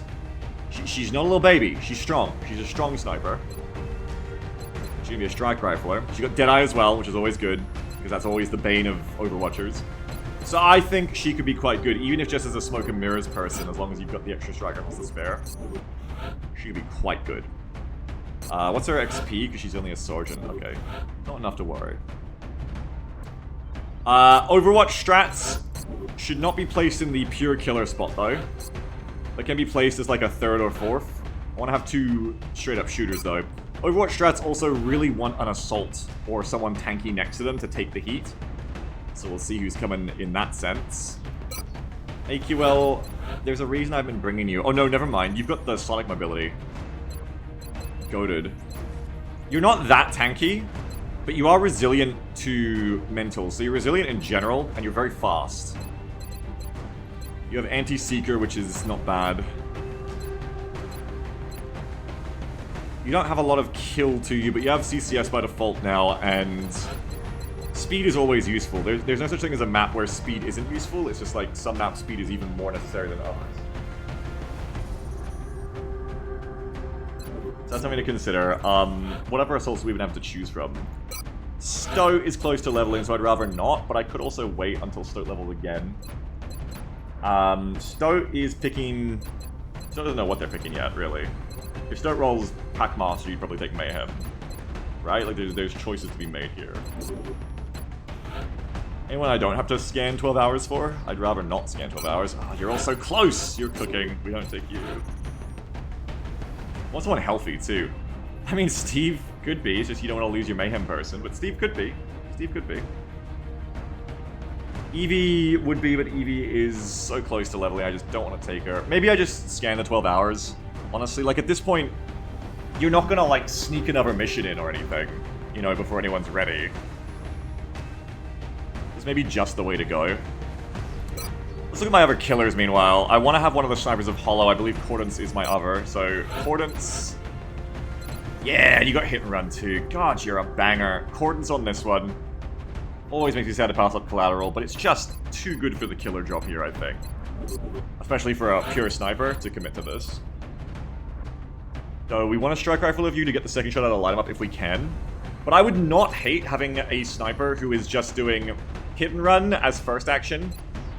a little baby. She's strong. She's a strong sniper. She's gonna be a strike rifler. She's got Deadeye as well, which is always good, because that's always the bane of Overwatchers. So I think she could be quite good, even if just as a smoke and mirrors person, as long as you've got the extra strike rifles to spare. She could be quite good. What's her XP? Because she's only a sergeant. Okay. Not enough to worry. Overwatch strats should not be placed in the pure killer spot, though. They can be placed as like a third or fourth. I want to have 2 straight-up shooters, though. Overwatch strats also really want an assault or someone tanky next to them to take the heat. So we'll see who's coming in that sense. AQL, there's a reason I've been bringing you. Oh no, never mind. You've got the sonic mobility. Goated. You're not that tanky, but you are resilient to mental. So you're resilient in general, and you're very fast. You have anti-seeker, which is not bad. You don't have a lot of kill to you, but you have CCS by default now, and speed is always useful. There's no such thing as a map where speed isn't useful. It's just like some map speed is even more necessary than others. So that's something to consider. Whatever assaults we even have to choose from. Stoat is close to leveling, so I'd rather not, but I could also wait until Stoat levels again. Stoat is picking... Stoat doesn't know what they're picking yet, really. If Stoat rolls Packmaster, you'd probably take Mayhem. Right? Like, there's choices to be made here. Anyone I don't have to scan 12 hours for? I'd rather not scan 12 hours. Oh, you're all so close! You're cooking. We don't take you. I want someone healthy, too. I mean, Steve could be. It's just you don't want to lose your Mayhem person. But Steve could be. Steve could be. Evie would be, but Evie is so close to leveling, I just don't want to take her. Maybe I just scan the 12 hours. Honestly, like, at this point, you're not gonna, like, sneak another mission in or anything, you know, before anyone's ready. This may be just the way to go. Let's look at my other killers, meanwhile. I want to have one of the snipers of Hollow. I believe Cordance is my other, so Cordance... Yeah, you got hit and run too. God, you're a banger. Cordance on this one. Always makes me sad to pass up collateral, but it's just too good for the killer job here, I think. Especially for a pure sniper to commit to this. So we want a strike rifle of you to get the second shot out of light him up if we can. But I would not hate having a sniper who is just doing hit and run as first action,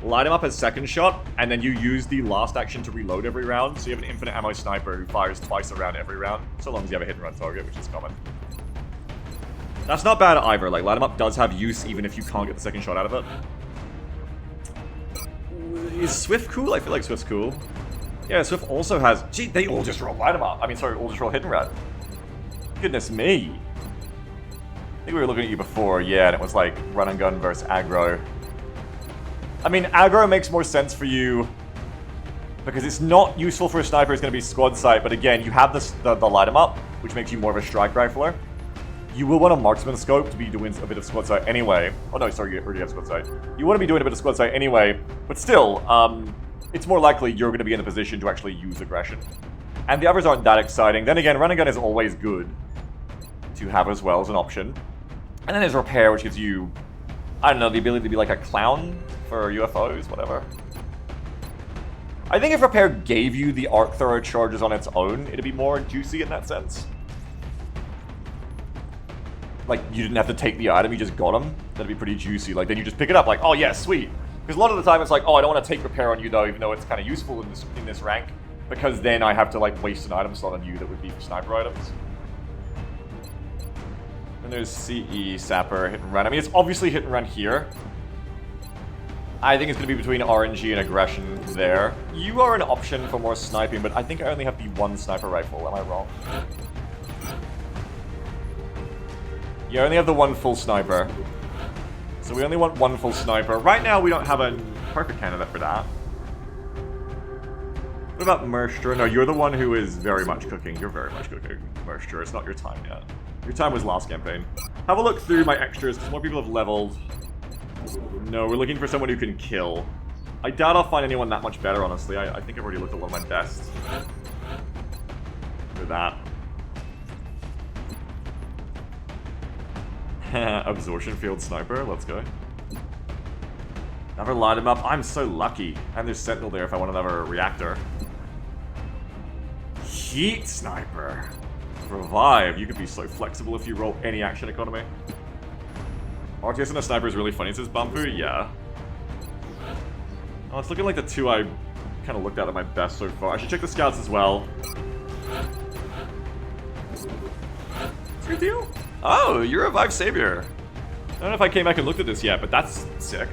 light him up as second shot, and then you use the last action to reload every round. So you have an infinite ammo sniper who fires twice around every round, so long as you have a hit and run target, which is common. That's not bad either. Like, light him up does have use even if you can't get the second shot out of it. Is Swift cool? I feel like Swift's cool. Yeah, Swift also has... Gee, they all just roll light him up. I mean, sorry, all just roll hit and run. Goodness me. I think we were looking at you before, yeah, and it was like run and gun versus aggro. I mean, aggro makes more sense for you because it's not useful for a sniper. It's going to be squad sight, but again, you have the light him up, which makes you more of a strike rifler. You will want a marksman scope to be doing a bit of squad sight anyway. Oh no, sorry, you already have squad sight. You want to be doing a bit of squad sight anyway, but still, it's more likely you're going to be in a position to actually use aggression. And the others aren't that exciting. Then again, run and gun is always good to have as well as an option. And then there's repair, which gives you, I don't know, the ability to be like a clown for UFOs, whatever. I think if repair gave you the arc thrower charges on its own, it'd be more juicy in that sense. Like, you didn't have to take the item, you just got them. That'd be pretty juicy. Like, then you just pick it up, like, oh yeah, sweet. Because a lot of the time it's like, oh, I don't want to take repair on you though, even though it's kind of useful in this rank. Because then I have to, like, waste an item slot on you that would be for sniper items. And there's CE, Sapper, hit and run. I mean, it's obviously hit and run here. I think it's going to be between RNG and aggression there. You are an option for more sniping, but I think I only have the one sniper rifle. Am I wrong? You only have the one full sniper. So we only want one full sniper. Right now, we don't have a perfect candidate for that. What about Merster? No, you're the one who is very much cooking. You're very much cooking, Merster. It's not your time yet. Your time was last campaign. Have a look through my extras, because more people have leveled. No, we're looking for someone who can kill. I doubt I'll find anyone that much better, honestly. I think I've already looked at one of my best. For that. Absorption field sniper, let's go. Never light him up. I'm so lucky. And there's Sentinel there if I want another reactor. Heat sniper. Revive. You could be so flexible if you roll any action economy. RTS and a sniper is really funny, says Bumpu. Yeah. Oh, it's looking like the two I kind of looked at my best so far. I should check the scouts as well. What's your deal? Oh, you're a Revive Savior. I don't know if I came back and looked at this yet, but that's sick.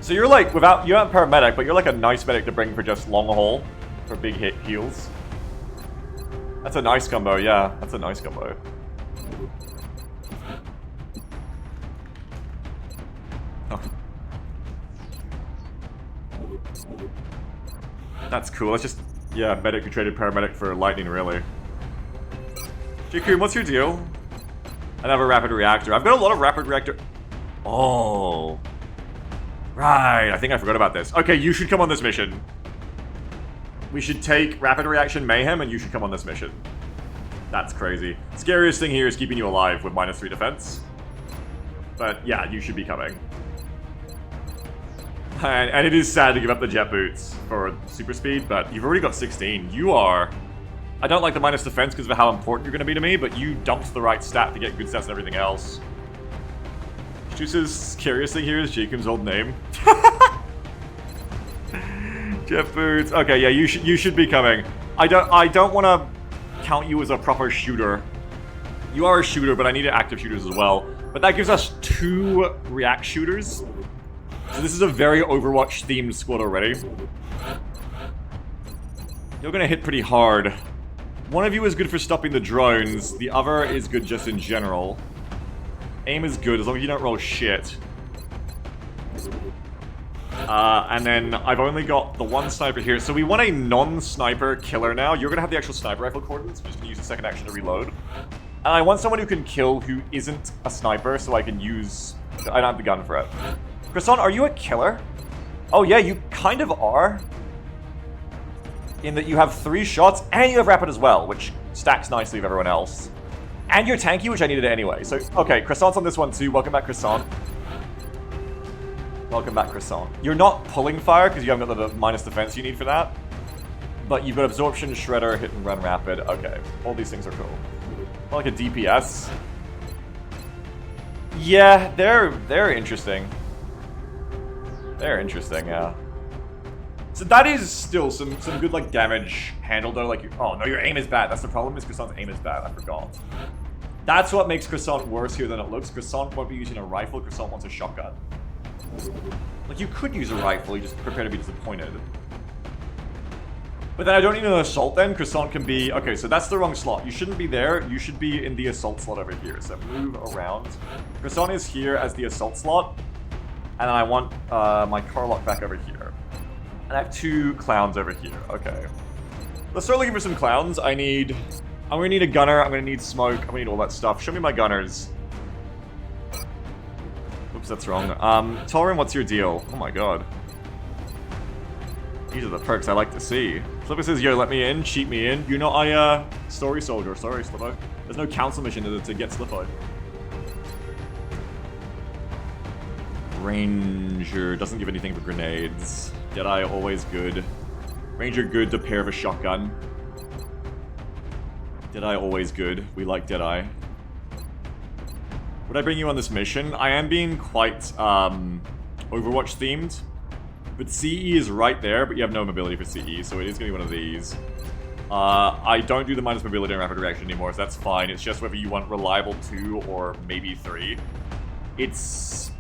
So you're like, you're not paramedic, but you're like a nice medic to bring for just long haul, for big hit heals. That's a nice combo, yeah. That's a nice combo. Oh. That's cool. It's just, yeah, medic who traded paramedic for lightning, really. Jakun, what's your deal? I have a rapid reactor. I've got a lot of rapid reactor. Oh. Right, I think I forgot about this. Okay, you should come on this mission. We should take Rapid Reaction Mayhem and you should come on this mission. That's crazy. Scariest thing here is keeping you alive with -3 defense. But yeah, you should be coming. And it is sad to give up the jet boots for super speed, but you've already got 16. You are... I don't like the minus defense because of how important you're going to be to me, but you dumped the right stat to get good stats and everything else. Juice's scariest thing here is Jacob's old name. Jet boots. Okay, yeah, you should be coming. I don't want to count you as a proper shooter. You are a shooter, but I need active shooters as well. But that gives us 2 react shooters. So this is a very Overwatch themed squad already. You're gonna hit pretty hard. One of you is good for stopping the drones. The other is good just in general. Aim is good as long as you don't roll shit. And then I've only got the one sniper here. So we want a non-sniper killer now. You're gonna have the actual sniper rifle coordinates. I'm just gonna use the second action to reload. And I want someone who can kill who isn't a sniper so I can use... I don't have the gun for it. Croissant, are you a killer? Oh yeah, you kind of are. In that you have 3 shots and you have rapid as well, which stacks nicely with everyone else. And you're tanky, which I needed anyway. So, okay, Croissant's on this one too. Welcome back, Croissant. Welcome back, Croissant. You're not pulling fire because you haven't got the minus defense you need for that. But you've got absorption, shredder, hit and run rapid. Okay, all these things are cool. More like a DPS. Yeah, they're interesting. They're interesting, yeah. So that is still some good like damage handle though. Like, oh no, your aim is bad. That's the problem. Is Croissant's aim is bad. I forgot. That's what makes Croissant worse here than it looks. Croissant won't be using a rifle. Croissant wants a shotgun. Like, you could use a rifle. You just prepare to be disappointed. But then I don't need an assault then. Croissant can be... Okay, so that's the wrong slot. You shouldn't be there. You should be in the assault slot over here. So move around. Croissant is here as the assault slot. And I want my Carlock back over here. And I have 2 clowns over here. Okay. Let's start looking for some clowns. I'm gonna need a gunner. I'm gonna need smoke. I'm gonna need all that stuff. Show me my gunners. Oops, that's wrong. Torin, what's your deal? Oh my god. These are the perks I like to see. Flipper says, yo, let me in, cheat me in. You're not a story soldier. Sorry, Slippo. There's no council mission to get Slippo. Ranger doesn't give anything for grenades. Deadeye always good. Ranger good to pair of a shotgun. Deadeye always good. We like Deadeye. Would I bring you on this mission? I am being quite Overwatch themed. But CE is right there, but you have no mobility for CE, so it is going to be one of these. I don't do the minus mobility and rapid reaction anymore, so that's fine. It's just whether you want reliable 2 or maybe 3. It's...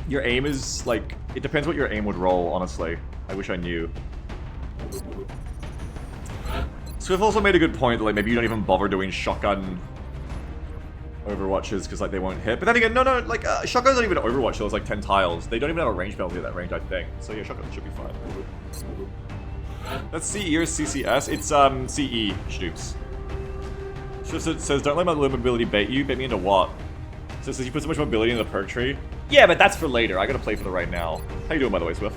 Your aim is, like... It depends what your aim would roll, honestly. I wish I knew. Swift also made a good point that, like, maybe you don't even bother doing shotgun Overwatches because, like, they won't hit. But then again, no, like, shotguns don't even Overwatch, so it's like 10 tiles. They don't even have a range penalty at that range, I think. So yeah, shotguns should be fine. That's CE or CCS? It's, CE, Stoops. It says, don't let my low mobility bait you. Bait me into what? So it says you put so much mobility in the perk tree. Yeah, but that's for later. I gotta play for the right now. How you doing, by the way, Swift?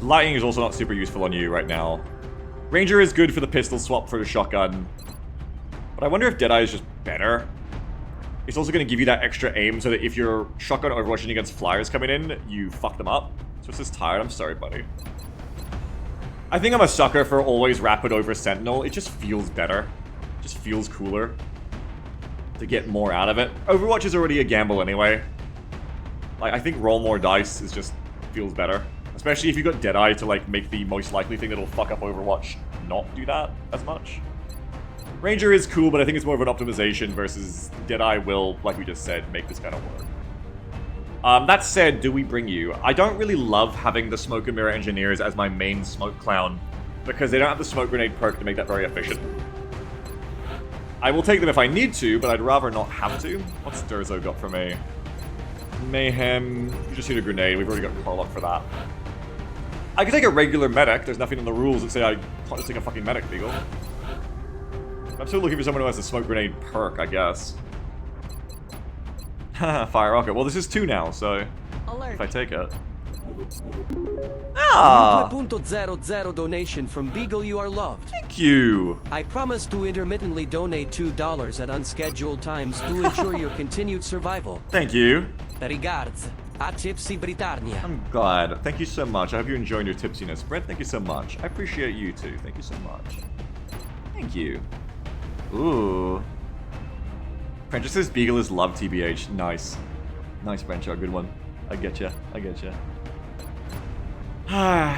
Lightning is also not super useful on you right now. Ranger is good for the pistol swap for the shotgun. But I wonder if Deadeye is just better. It's also going to give you that extra aim so that if you're shotgun overwatching against flyers coming in, you fuck them up. So it's just tired. I'm sorry, buddy. I think I'm a sucker for always rapid over Sentinel. It just feels better. It just feels cooler. to get more out of it. Overwatch is already a gamble anyway. Like, I think roll more dice is just feels better. Especially if you've got Deadeye to, like, make the most likely thing that'll fuck up Overwatch not do that as much. Ranger is cool, but I think it's more of an optimization versus Deadeye will, like we just said, make this kind of work. That said, do we bring you? I don't really love having the Smoke and Mirror Engineers as my main smoke clown, because they don't have the smoke grenade perk to make that very efficient. I will take them if I need to, but I'd rather not have to. What's Durzo got for me? Mayhem. You just need a grenade. We've already got Carlock for that. I could take a regular medic. There's nothing in the rules that say I can't just take a fucking medic, Beagle. I'm still looking for someone who has a smoke grenade perk, I guess. Fire rocket. Well, this is 2 now, so Alert. if I take it. Ah! 2.00 donation from Beagle, you are loved. Thank you! I promise to intermittently donate $2 at unscheduled times to ensure your continued survival. Thank you. Regards, a Tipsy Britannia. I'm glad. Thank you so much. I hope you're enjoying your tipsiness. Brett, thank you so much. I appreciate you too. Thank you so much. Thank you. Ooh. French says Beagle is love TBH. Nice. Nice, French. Good one. I get ya. I get ya.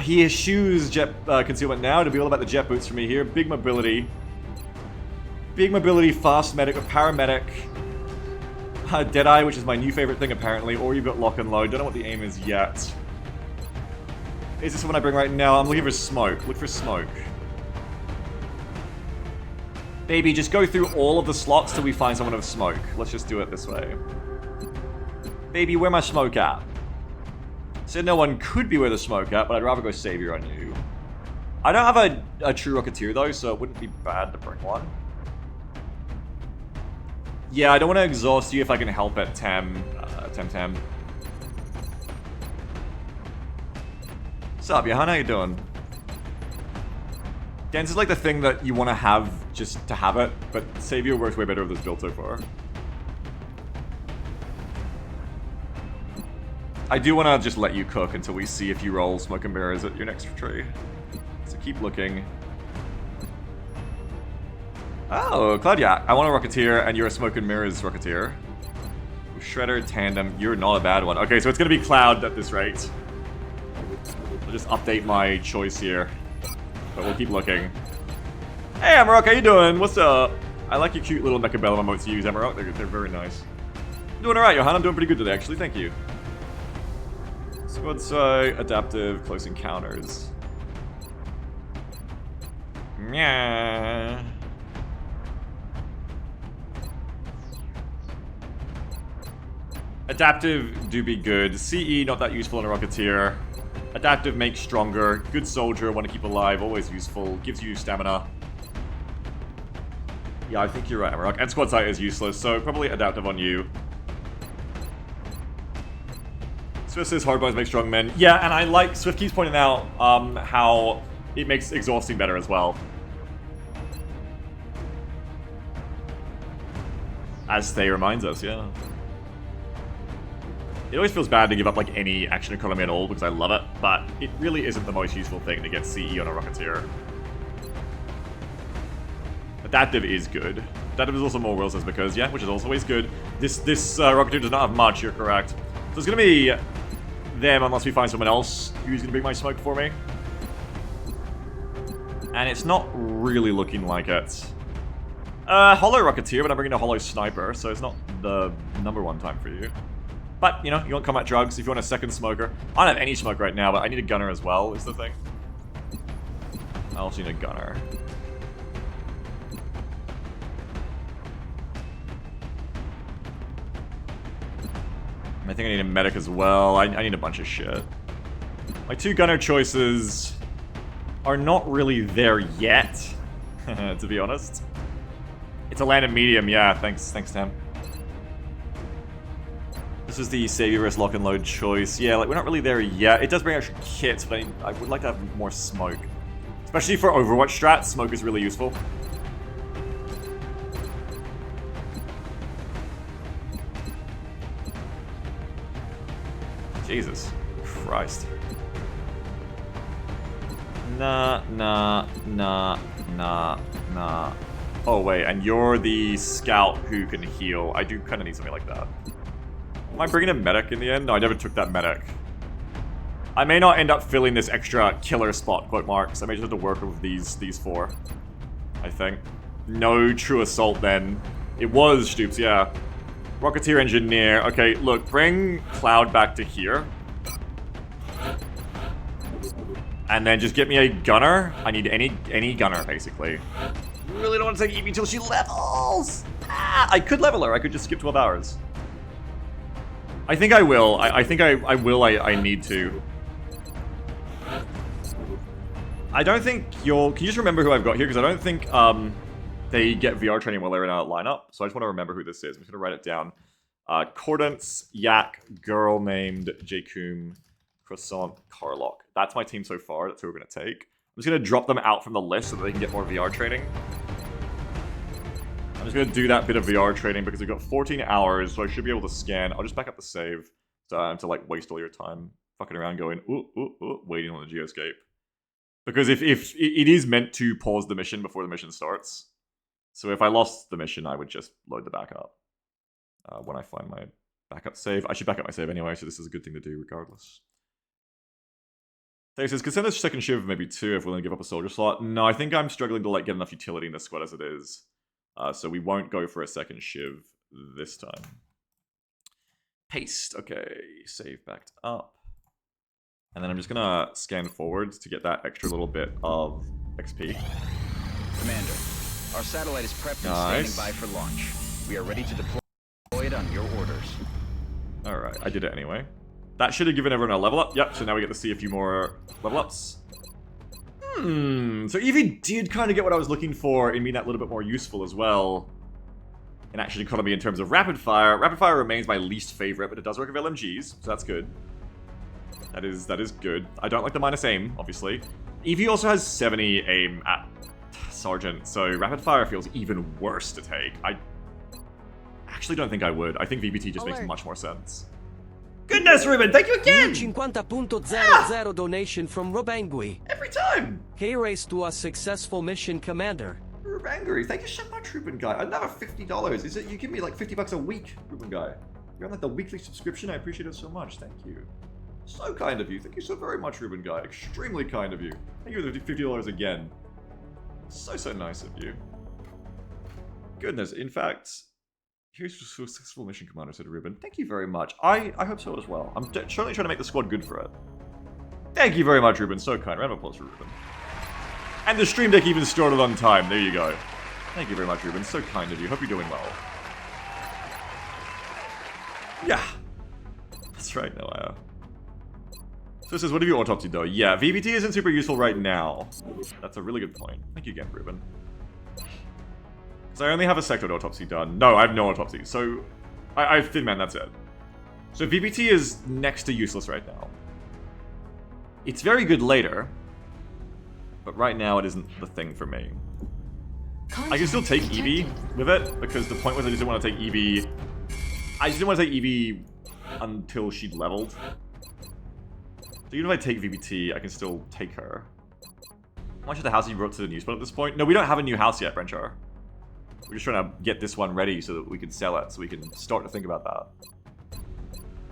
He eschews jet concealment now to be all about the jet boots for me here. Big mobility. Big mobility, fast medic, or paramedic. Deadeye, which is my new favorite thing apparently. Or you've got lock and load. Don't know what the aim is yet. Is this the one I bring right now? I'm looking for smoke. Look for smoke. Baby, just go through all of the slots till we find someone with smoke. Let's just do it this way. Baby, where my smoke at? Said no one could be where the smoke at, but I'd rather go Savior on you. I don't have a true Rocketeer though, so it wouldn't be bad to bring one. Yeah, I don't want to exhaust you if I can help it, Tem. What's up, Johan? How you doing? Gens is like the thing that you want to have just to have it, but Savior works way better with this build so far. I do want to just let you cook until we see if you roll Smoke and Mirrors at your next tree. So keep looking. Oh, Claudia, I want a Rocketeer, and you're a Smoke and Mirrors Rocketeer. Shredder, Tandem, you're not a bad one. Okay, so it's going to be Cloud at this rate. I'll just update my choice here. But we'll keep looking. Hey, Amarok, how you doing? What's up? I like your cute little Mechabellum emotes you use, Amarok. They're very nice. Doing alright, Johan. I'm doing pretty good today, actually. Thank you. Squad sight, adaptive, close encounters. Yeah. Adaptive do be good. CE not that useful in a Rocketeer. Adaptive makes stronger. Good soldier, want to keep alive, always useful. Gives you stamina. Yeah, I think you're right, Amarok. And squad sight is useless, so probably adaptive on you. Swift says hard bones make strong men. Yeah, and I like Swift keeps pointing out how it makes exhausting better as well. As Thay reminds us, yeah. It always feels bad to give up like any action economy at all because I love it, but it really isn't the most useful thing to get CE on a Rocketeer. Adaptive is good. Adaptive is also more will says because, yeah, which is also always good. This Rocketeer does not have much, you're correct. So it's gonna be them unless we find someone else who's gonna bring my smoke for me. And it's not really looking like it. Hollow Rocketeer, but I'm bringing a Hollow Sniper, so it's not the #1 time for you. But, you know, you want combat drugs if you want a second smoker. I don't have any smoke right now, but I need a gunner as well, is the thing. I also need a gunner. I think I need a medic as well. I need a bunch of shit. My 2 gunner choices are not really there yet, to be honest. It's a landed medium, yeah, thanks Tam. This is the Savior vs. Lock and Load choice. Yeah, like, we're not really there yet. It does bring extra kits, but I would like to have more smoke. Especially for Overwatch strats, smoke is really useful. Jesus Christ. Nah. Oh, wait, and you're the scout who can heal. I do kind of need something like that. Am I bringing a medic in the end? No, I never took that medic. I may not end up filling this extra killer spot, quote marks. I may just have to work with these four, I think. No true assault then. It was Stoops, yeah. Rocketeer engineer. Okay, look, bring Cloud back to here. And then just get me a gunner. I need any gunner, basically. Really don't want to take Evie until she levels. Ah, I could level her. I could just skip 12 hours. I think I will. I think I will. I need to. I don't think you'll... Can you just remember who I've got here? Because I don't think they get VR training while they're in our lineup. So I just want to remember who this is. I'm just going to write it down. Cordance, Yak, girl named Jacoom, Croissant, Carlock. That's my team so far. That's who we're going to take. I'm just going to drop them out from the list so that they can get more VR training. I'm just going to do that bit of VR training because we've got 14 hours, so I should be able to scan. I'll just back up the save to like waste all your time fucking around going, waiting on the geoscape. Because if it is meant to pause the mission before the mission starts. So if I lost the mission, I would just load the backup. When I find my backup save. I should back up my save anyway, so this is a good thing to do regardless. He says, consider this second shiv maybe 2 if we're going to give up a soldier slot. No, I think I'm struggling to like get enough utility in this squad as it is. So we won't go for a second shiv this time. Paste. Okay, save backed up. And then I'm just going to scan forwards to get that extra little bit of XP. Commander, our satellite is prepped and standing by for launch. We are ready to deploy it on your orders. Alright, I did it anyway. That should have given everyone a level up. Yep, so now we get to see a few more level ups. So Evie did kind of get what I was looking for in being that little bit more useful as well. In action economy in terms of rapid fire. Rapid fire remains my least favorite, but it does work with LMGs, so that's good. That is good. I don't like the minus aim, obviously. Evie also has 70 aim at Sergeant, so rapid fire feels even worse to take. I actually don't think I would. I think VBT just makes much more sense. Goodness, Ruben, thank you again! 50.00 donation from Robangui. Every time! K-Race to a successful mission, Commander. Rubangui, thank you so much, Ruben Guy. Another $50. Is it you give me like $50 a week, Ruben Guy? You're on like the weekly subscription. I appreciate it so much. Thank you. So kind of you. Thank you so very much, Ruben Guy. Extremely kind of you. Thank you for the $50 again. So nice of you. Goodness, in fact, here's a successful mission, Commander, said Ruben. Thank you very much. I hope so as well. I'm certainly trying to make the squad good for it. Thank you very much, Ruben. So kind. Round of applause for Ruben. And the stream deck even started on time. There you go. Thank you very much, Ruben. So kind of you. Hope you're doing well. Yeah. That's right, Noah. So it says, what have you autopsied though? Yeah, VBT isn't super useful right now. That's a really good point. Thank you again, Ruben. Because I only have a sectoid autopsy done. No, I have no autopsy. So, I have Thin Man, that's it. So VBT is next to useless right now. It's very good later. But right now it isn't the thing for me. I can still take Evie with it, because the point was I just didn't want to take Evie... I just didn't want to take Evie until she'd leveled. So even if I take VBT, I can still take her. How much of the house you brought to the new spot at this point? No, we don't have a new house yet, Brenchar. We're just trying to get this one ready so that we can sell it, so we can start to think about that.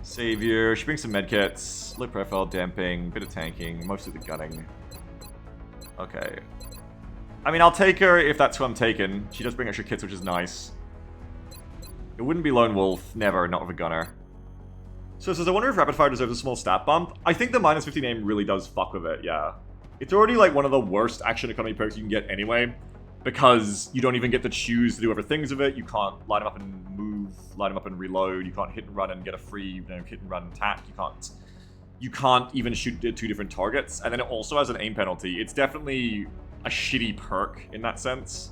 Savior, she brings some medkits, low profile, damping, bit of tanking, mostly the gunning. Okay. I mean, I'll take her if that's who I'm taking. She does bring extra kits, which is nice. It wouldn't be Lone Wolf, never, not with a gunner. So it says, I wonder if Rapid Fire deserves a small stat bump. I think the minus 50 name really does fuck with it, yeah. It's already like one of the worst action economy perks you can get anyway, because you don't even get to choose to do other things with it. You can't light them up and move, light them up and reload. You can't hit and run and get a free, hit and run attack. You can't even shoot 2 different targets. And then it also has an aim penalty. It's definitely a shitty perk in that sense.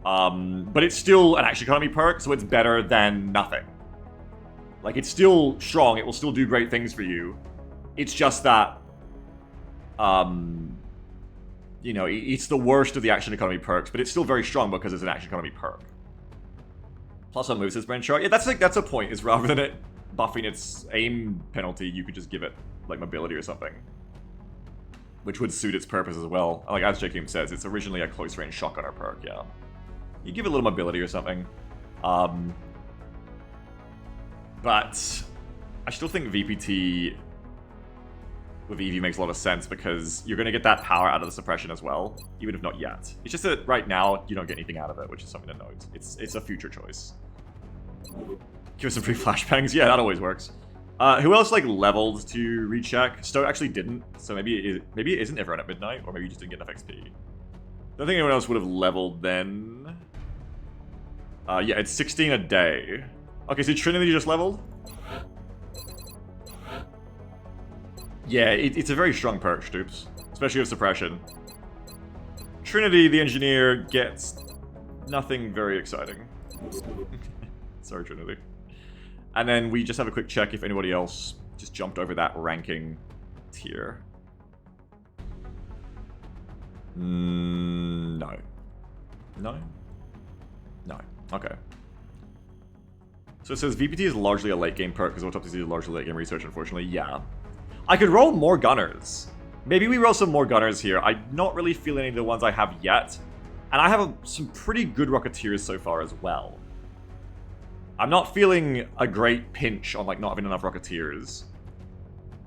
But it's still an action economy perk, so it's better than nothing. Like, it's still strong, it will still do great things for you. It's just that, you know, it's the worst of the action economy perks, but it's still very strong because it's an action economy perk. Plus on moves, says Brenchar. Yeah, that's a point, is rather than it buffing its aim penalty, you could just give it, like, mobility or something. Which would suit its purpose as well. Like, as Jacob says, it's originally a close-range shotgunner perk, yeah. You give it a little mobility or something. But I still think VPT with EV makes a lot of sense because you're going to get that power out of the suppression as well, even if not yet. It's just that right now you don't get anything out of it, which is something to note. It's a future choice. Give us some free flashbangs. Yeah, that always works. Who else like leveled to recheck? Stowe actually didn't, so maybe it isn't everyone at midnight, or maybe you just didn't get enough XP. Don't think anyone else would have leveled then. Yeah, it's 16 a day. Okay, so Trinity just leveled? Yeah, it's a very strong perk, Stoops. Especially with suppression. Trinity, the engineer, gets nothing very exciting. Sorry, Trinity. And then we just have a quick check if anybody else just jumped over that ranking tier. No. No? No. Okay. So it says VPT is largely a late game perk because autopsy is largely late game research, unfortunately. Yeah. I could roll more gunners. Maybe we roll some more gunners here. I'm not really feeling any of the ones I have yet. And I have some pretty good Rocketeers so far as well. I'm not feeling a great pinch on like not having enough Rocketeers.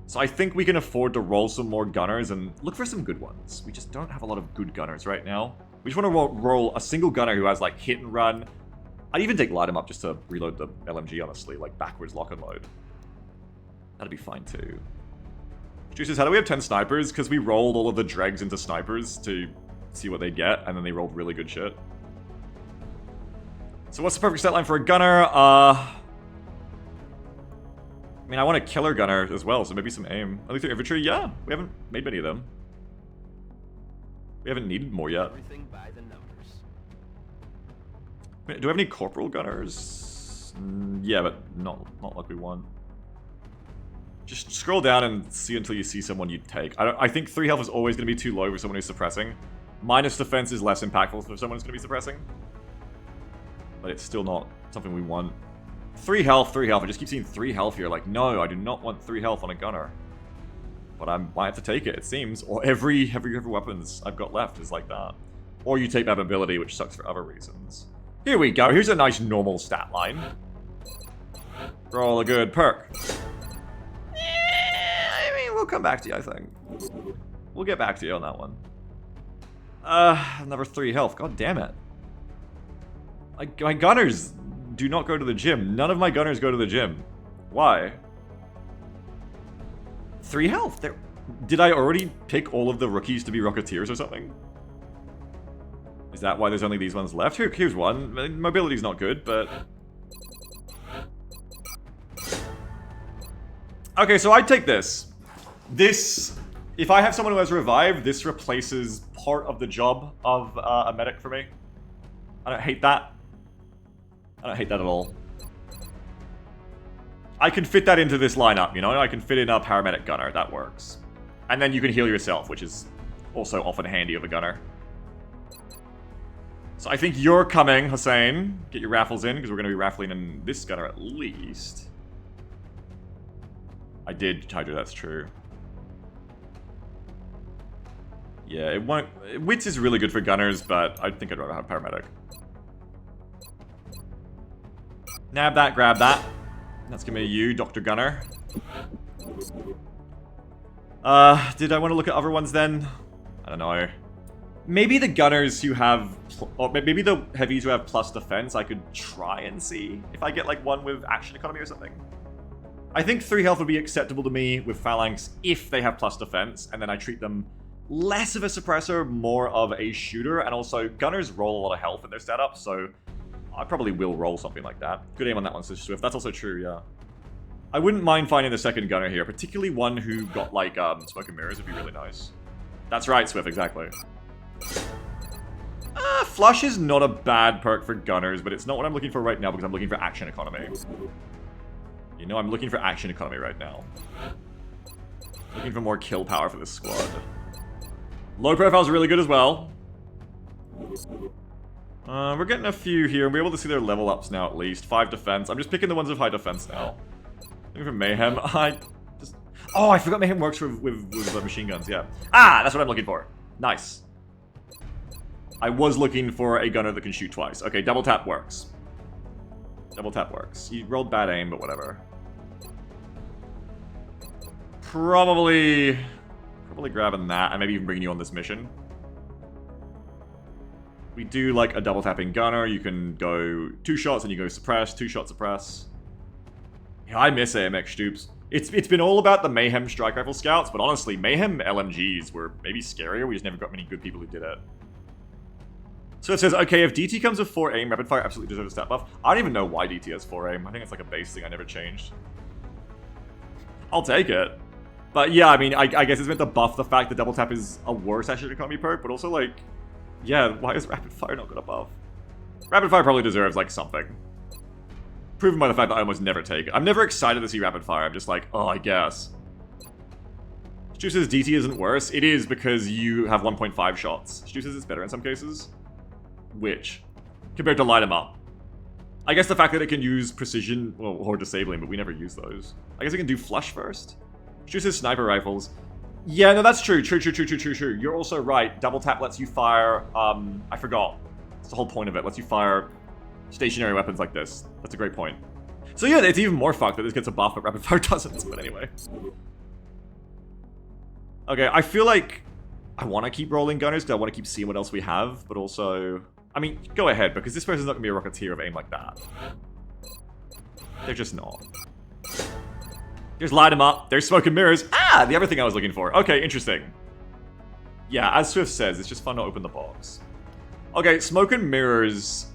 So I think we can afford to roll some more gunners and look for some good ones. We just don't have a lot of good gunners right now. We just want to roll a single gunner who has like hit and run. I'd even take Light 'em Up just to reload the LMG, honestly, like backwards lock and load. That'd be fine too. Juices, how do we have 10 snipers? Because we rolled all of the dregs into snipers to see what they get, and then they rolled really good shit. So what's the perfect stat line for a gunner? I mean, I want a killer gunner as well, so maybe some aim. Only 3 infantry? Yeah, we haven't made many of them. We haven't needed more yet. Everything by the numbers. Do we have any corporal gunners? Yeah, but not like we want. Just scroll down and see until you see someone you'd take. I think 3 health is always going to be too low for someone who's suppressing. Minus defense is less impactful for someone who's going to be suppressing. But it's still not something we want. 3 health. I just keep seeing 3 health here. Like, no, I do not want 3 health on a gunner. But I might have to take it, it seems. Or every weapons I've got left is like that. Or you take that ability, which sucks for other reasons. Here we go. Here's a nice normal stat line. Roll a good perk. I mean, we'll come back to you, I think. We'll get back to you on that one. Another 3 health. God damn it. My gunners do not go to the gym. None of my gunners go to the gym. Why? 3 health. Did I already pick all of the rookies to be Rocketeers or something? Is that why there's only these ones left? Here's one. Mobility's not good, but... Okay, so I'd take this. This... If I have someone who has revived, this replaces part of the job of a medic for me. I don't hate that. I don't hate that at all. I can fit that into this lineup, you know? I can fit in a paramedic gunner, that works. And then you can heal yourself, which is also often handy of a gunner. So I think you're coming, Hussein. Get your raffles in, because we're going to be raffling in this gunner at least. I did, Hydra, that's true. Yeah, it won't... Wits is really good for gunners, but I think I'd rather have paramedic. Nab that, grab that. That's gonna be you, Dr. Gunner. Did I want to look at other ones then? I don't know. Maybe the gunners who have... Or maybe the heavies who have plus defense, I could try and see if I get like one with action economy or something. I think 3 health would be acceptable to me with phalanx if they have plus defense, and then I treat them less of a suppressor, more of a shooter, and also gunners roll a lot of health in their setup, so I probably will roll something like that. Good aim on that one, so Swift. That's also true, yeah. I wouldn't mind finding the second gunner here, particularly one who got like smoke and mirrors would be really nice. That's right, Swift, exactly. Flush is not a bad perk for gunners, but it's not what I'm looking for right now because I'm looking for action economy. You know, I'm looking for action economy right now. Looking for more kill power for this squad. Low profile's really good as well. We're getting a few here, and we're able to see their level ups now at least. 5 defense. I'm just picking the ones with high defense now. Looking for Mayhem. Oh, I forgot Mayhem works with machine guns, yeah. Ah, that's what I'm looking for. Nice. I was looking for a gunner that can shoot twice. Okay, double tap works. Double tap works. You rolled bad aim, but whatever. Probably grabbing that, and maybe even bringing you on this mission. We do like a double tapping gunner. You can go 2 shots and you go suppress, 2 shot suppress. Yeah, I miss AMX Stoops. It's been all about the Mayhem strike rifle scouts, but honestly, Mayhem LMGs were maybe scarier. We just never got many good people who did it. So it says, okay, if DT comes with 4 aim, rapid fire absolutely deserves a stat buff. I don't even know why DT has 4 aim. I think it's like a base thing I never changed. I'll take it. But yeah, I mean, I guess it's meant to buff the fact that double tap is a worse action economy perk, but also like, yeah, why is rapid fire not good at buff? Rapid fire probably deserves like something. Proven by the fact that I almost never take it. I'm never excited to see rapid fire. I'm just like, oh, I guess. Stu says DT isn't worse. It is because you have 1.5 shots. Stu says it's better in some cases. Which? Compared to light 'em up. I guess the fact that it can use precision, well, or disabling, but we never use those. I guess it can do flush first. Stu says sniper rifles. Yeah, no, that's true. True. You're also right. Double tap lets you fire, I forgot. That's the whole point of it. Lets you fire stationary weapons like this. That's a great point. So yeah, it's even more fucked that this gets a buff, but rapid fire doesn't. But anyway. Okay, I feel like I want to keep rolling gunners because I want to keep seeing what else we have, but also... I mean, go ahead, because this person's not going to be a Rocketeer of aim like that. They're just not. Just light them up. There's smoke and mirrors. Ah, the other thing I was looking for. Okay, interesting. Yeah, as Swift says, it's just fun to open the box. Okay, smoke and mirrors...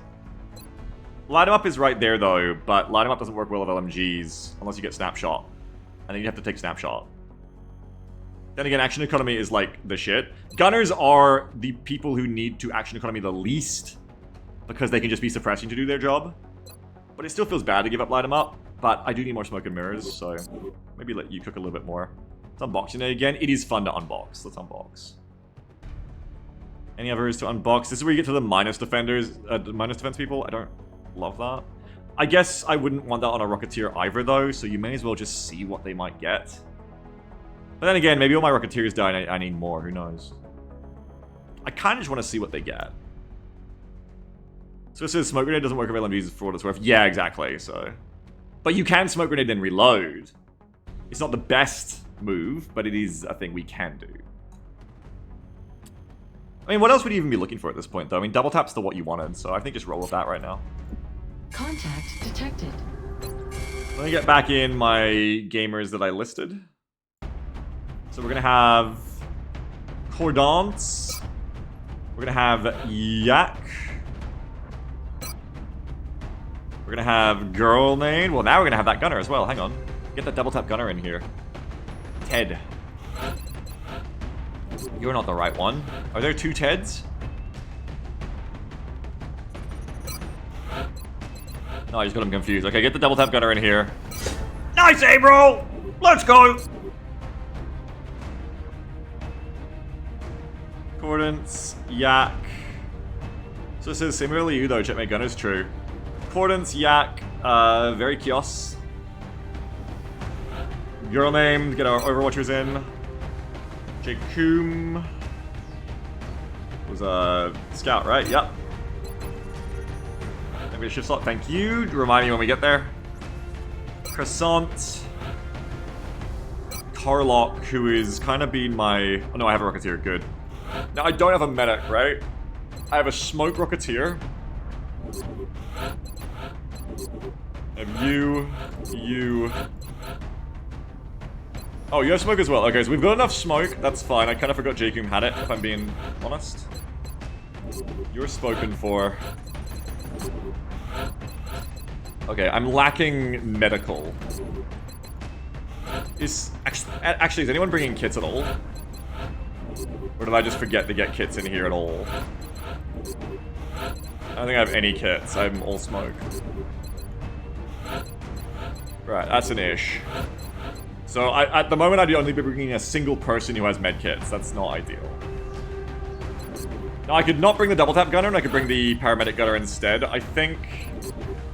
Light 'em up is right there, though, but light 'em up doesn't work well with LMGs unless you get snapshot. And then you have to take snapshot. Then again, action economy is like the shit. Gunners are the people who need to action economy the least because they can just be suppressing to do their job. But it still feels bad to give up light 'em up. But I do need more smoke and mirrors, so maybe let you cook a little bit more. Let's unbox it again. It is fun to unbox. Let's unbox. Any others to unbox? This is where you get to the minus defenders, minus defense people. I don't love that. I guess I wouldn't want that on a Rocketeer either, though, so you may as well just see what they might get. But then again, maybe all my Rocketeers die and I need more. Who knows? I kind of just want to see what they get. So it says smoke grenade doesn't work with LMGs for what it's worth. Yeah, exactly, so... But you can smoke grenade then reload. It's not the best move, but it is a thing we can do. I mean, what else would you even be looking for at this point, though? I mean, double tap's the what you wanted, so I think just roll with that right now. Contact detected. Let me get back in my gamers that I listed. So we're gonna have Cordance. We're gonna have Yak. We're gonna have Girl Name. Well, now we're gonna have that gunner as well. Hang on. Get that double tap gunner in here. Ted. You're not the right one. Are there 2 Teds? No, I just got him confused. Okay, get the double tap gunner in here. Nice aim roll! Let's go! Cordance, Yak. So it says similarly you though, checkmate gunner's true. Cordance, Yak, very Kios. Girl name, get our Overwatchers in. Jacoom was a scout, right? Yep. Maybe a shift slot, thank you. Remind me when we get there. Croissant. Carlock, who is kind of been my... Oh no, I have a Rocketeer, good. Now I don't have a medic, right? I have a smoke Rocketeer. I have you. Oh, you have smoke as well. Okay, so we've got enough smoke. That's fine. I kind of forgot Jacoom had it, if I'm being honest. You're spoken for. Okay, I'm lacking medical. Actually, is anyone bringing kits at all? Or did I just forget to get kits in here at all? I don't think I have any kits. I'm all smoke. Right, that's an ish. So at the moment I'd only be bringing a single person who has medkits. That's not ideal. Now I could not bring the double tap gunner and I could bring the paramedic gunner instead. I think,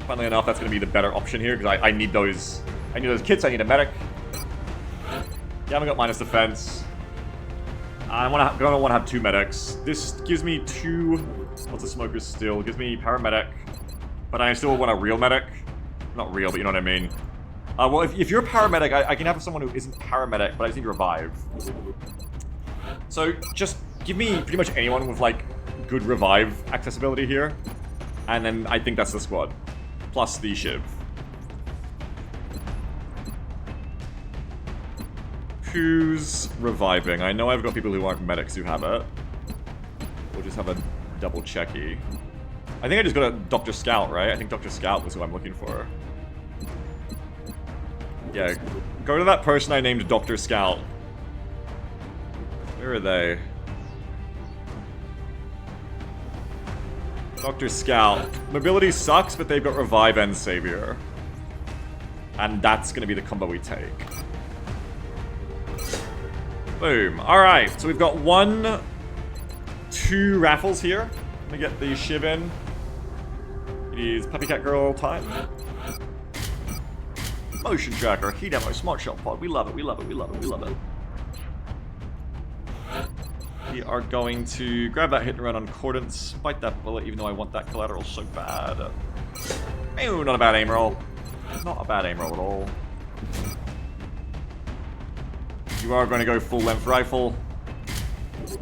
funnily enough, that's going to be the better option here because I need those. I need those kits. I need a medic. Yeah, I haven't got minus defense. gonna want to have 2 medics. This gives me 2... Lots of smokers still. Gives me paramedic. But I still want a real medic. Not real, but you know what I mean. Well, if you're a paramedic, I can have someone who isn't paramedic, but I just need to revive. So, just give me pretty much anyone with, like, good revive accessibility here. And then I think that's the squad. Plus the Shiv. Who's reviving? I know I've got people who aren't medics who have it. We'll just have a double checky. I think I just got a Dr. Scout, right? I think Dr. Scout was who I'm looking for. Yeah, go to that person I named Dr. Scout. Where are they? Dr. Scout. Mobility sucks, but they've got Revive and Savior. And that's gonna be the combo we take. Boom. Alright, so we've got 2 raffles here. Let me get the Shiv in. It is Puppy Cat Girl time. Motion tracker, heat ammo, smart shell pod. We love it, we love it, we love it, we love it. We are going to grab that hit and run on Cordance, bite that bullet, even though I want that collateral so bad. Ew, not a bad aim roll. Not a bad aim roll at all. You are going to go full length rifle.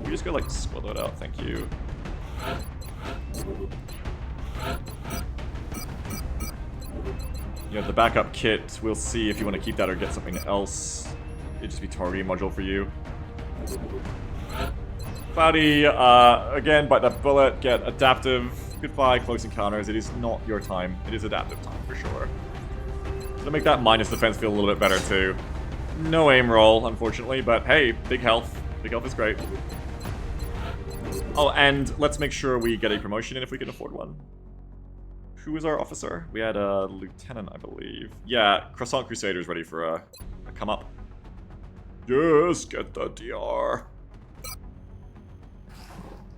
We just go like squad load out, thank you. You have the backup kit. We'll see if you want to keep that or get something else. It'd just be targeting module for you. Cloudy, again, bite that bullet, get adaptive. Goodbye, close encounters. It is not your time. It is adaptive time for sure. Gonna make that minus defense feel a little bit better too. No aim roll, unfortunately, but hey, big health. Big health is great. Oh, and let's make sure we get a promotion in if we can afford one. Who is our officer? We had a lieutenant, I believe. Yeah, Croissant Crusader's ready for a come up. Yes, get the DR.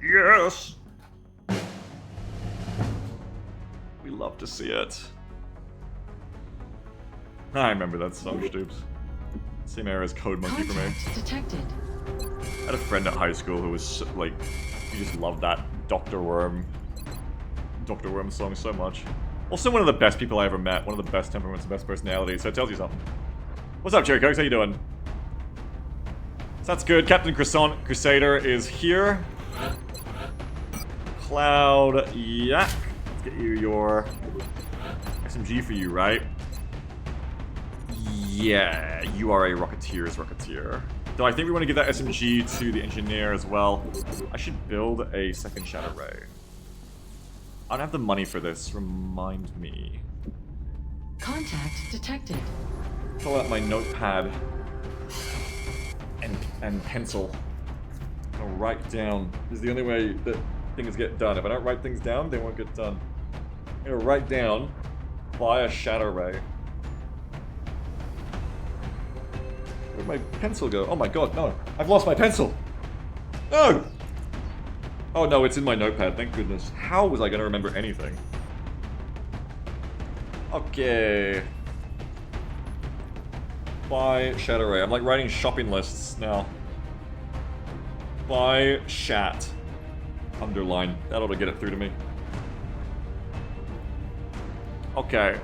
Yes! We love to see it. I remember that song, Stoops. Same era as Code Monkey for me. Detected. I had a friend at high school who was like, he just loved that Dr. Worm song so much. Also one of the best people I ever met, one of the best temperaments and best personalities, so it tells you something. What's up, Cherry Cokes? How you doing? So that's good. Captain Croissant Crusader is here. Cloud Yak. Let's get you your SMG for you, right? Yeah, you are a Rocketeer's Rocketeer. Though I think we want to give that SMG to the engineer as well. I should build a second Shadow Ray. I don't have the money for this, remind me. Contact detected. Pull out my notepad and pencil. I'll write down. This is the only way that things get done. If I don't write things down, they won't get done. I'm gonna write down, buy a Shadow Ray. Where'd my pencil go? Oh my god, no. I've lost my pencil! No! Oh no, it's in my notepad, thank goodness. How was I gonna remember anything? Okay. Buy Shadow Ray. I'm like writing shopping lists now. Buy Shat. Underline. That ought to get it through to me. Okay.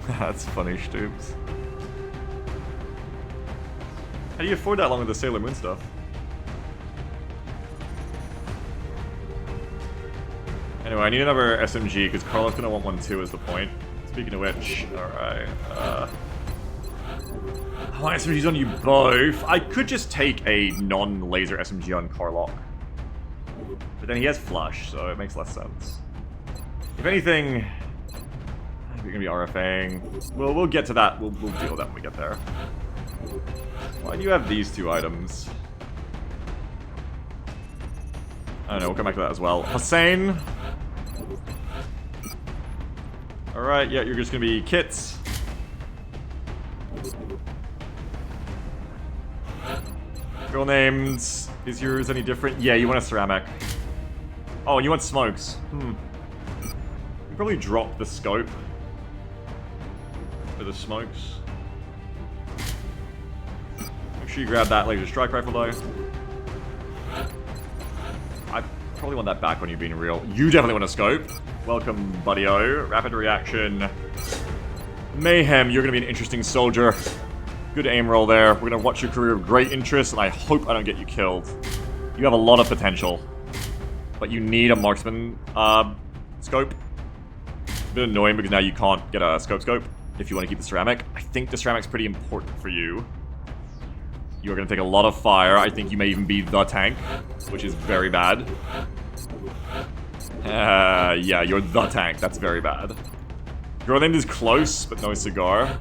That's funny, Stoops. How do you afford that long with the Sailor Moon stuff? Anyway, I need another SMG, because Carlos gonna want one too, is the point. Speaking of which, alright, I want SMGs on you both. I could just take a non-laser SMG on Carlock. But then he has Flush, so it makes less sense. If anything, you're gonna be RFing. Well, we'll get to that. We'll deal with that when we get there. Why do you have these 2 items? I don't know, we'll come back to that as well. Hussein! Alright, yeah, you're just gonna be kits. Girl names. Is yours any different? Yeah, you want a ceramic. Oh, and you want smokes. You probably drop the scope for the smokes. sure you grab that laser strike rifle though. I probably want that back when you're being real. You definitely want a scope. Welcome, buddy-o. Rapid reaction. Mayhem, you're gonna be an interesting soldier. Good aim roll there. We're gonna watch your career of great interest, and I hope I don't get you killed. You have a lot of potential. But you need a marksman scope. It's a bit annoying because now you can't get a scope if you want to keep the ceramic. I think the ceramic's pretty important for you. You're going to take a lot of fire. I think you may even be the tank, which is very bad. Yeah, you're the tank. That's very bad. Your name is close, but no cigar.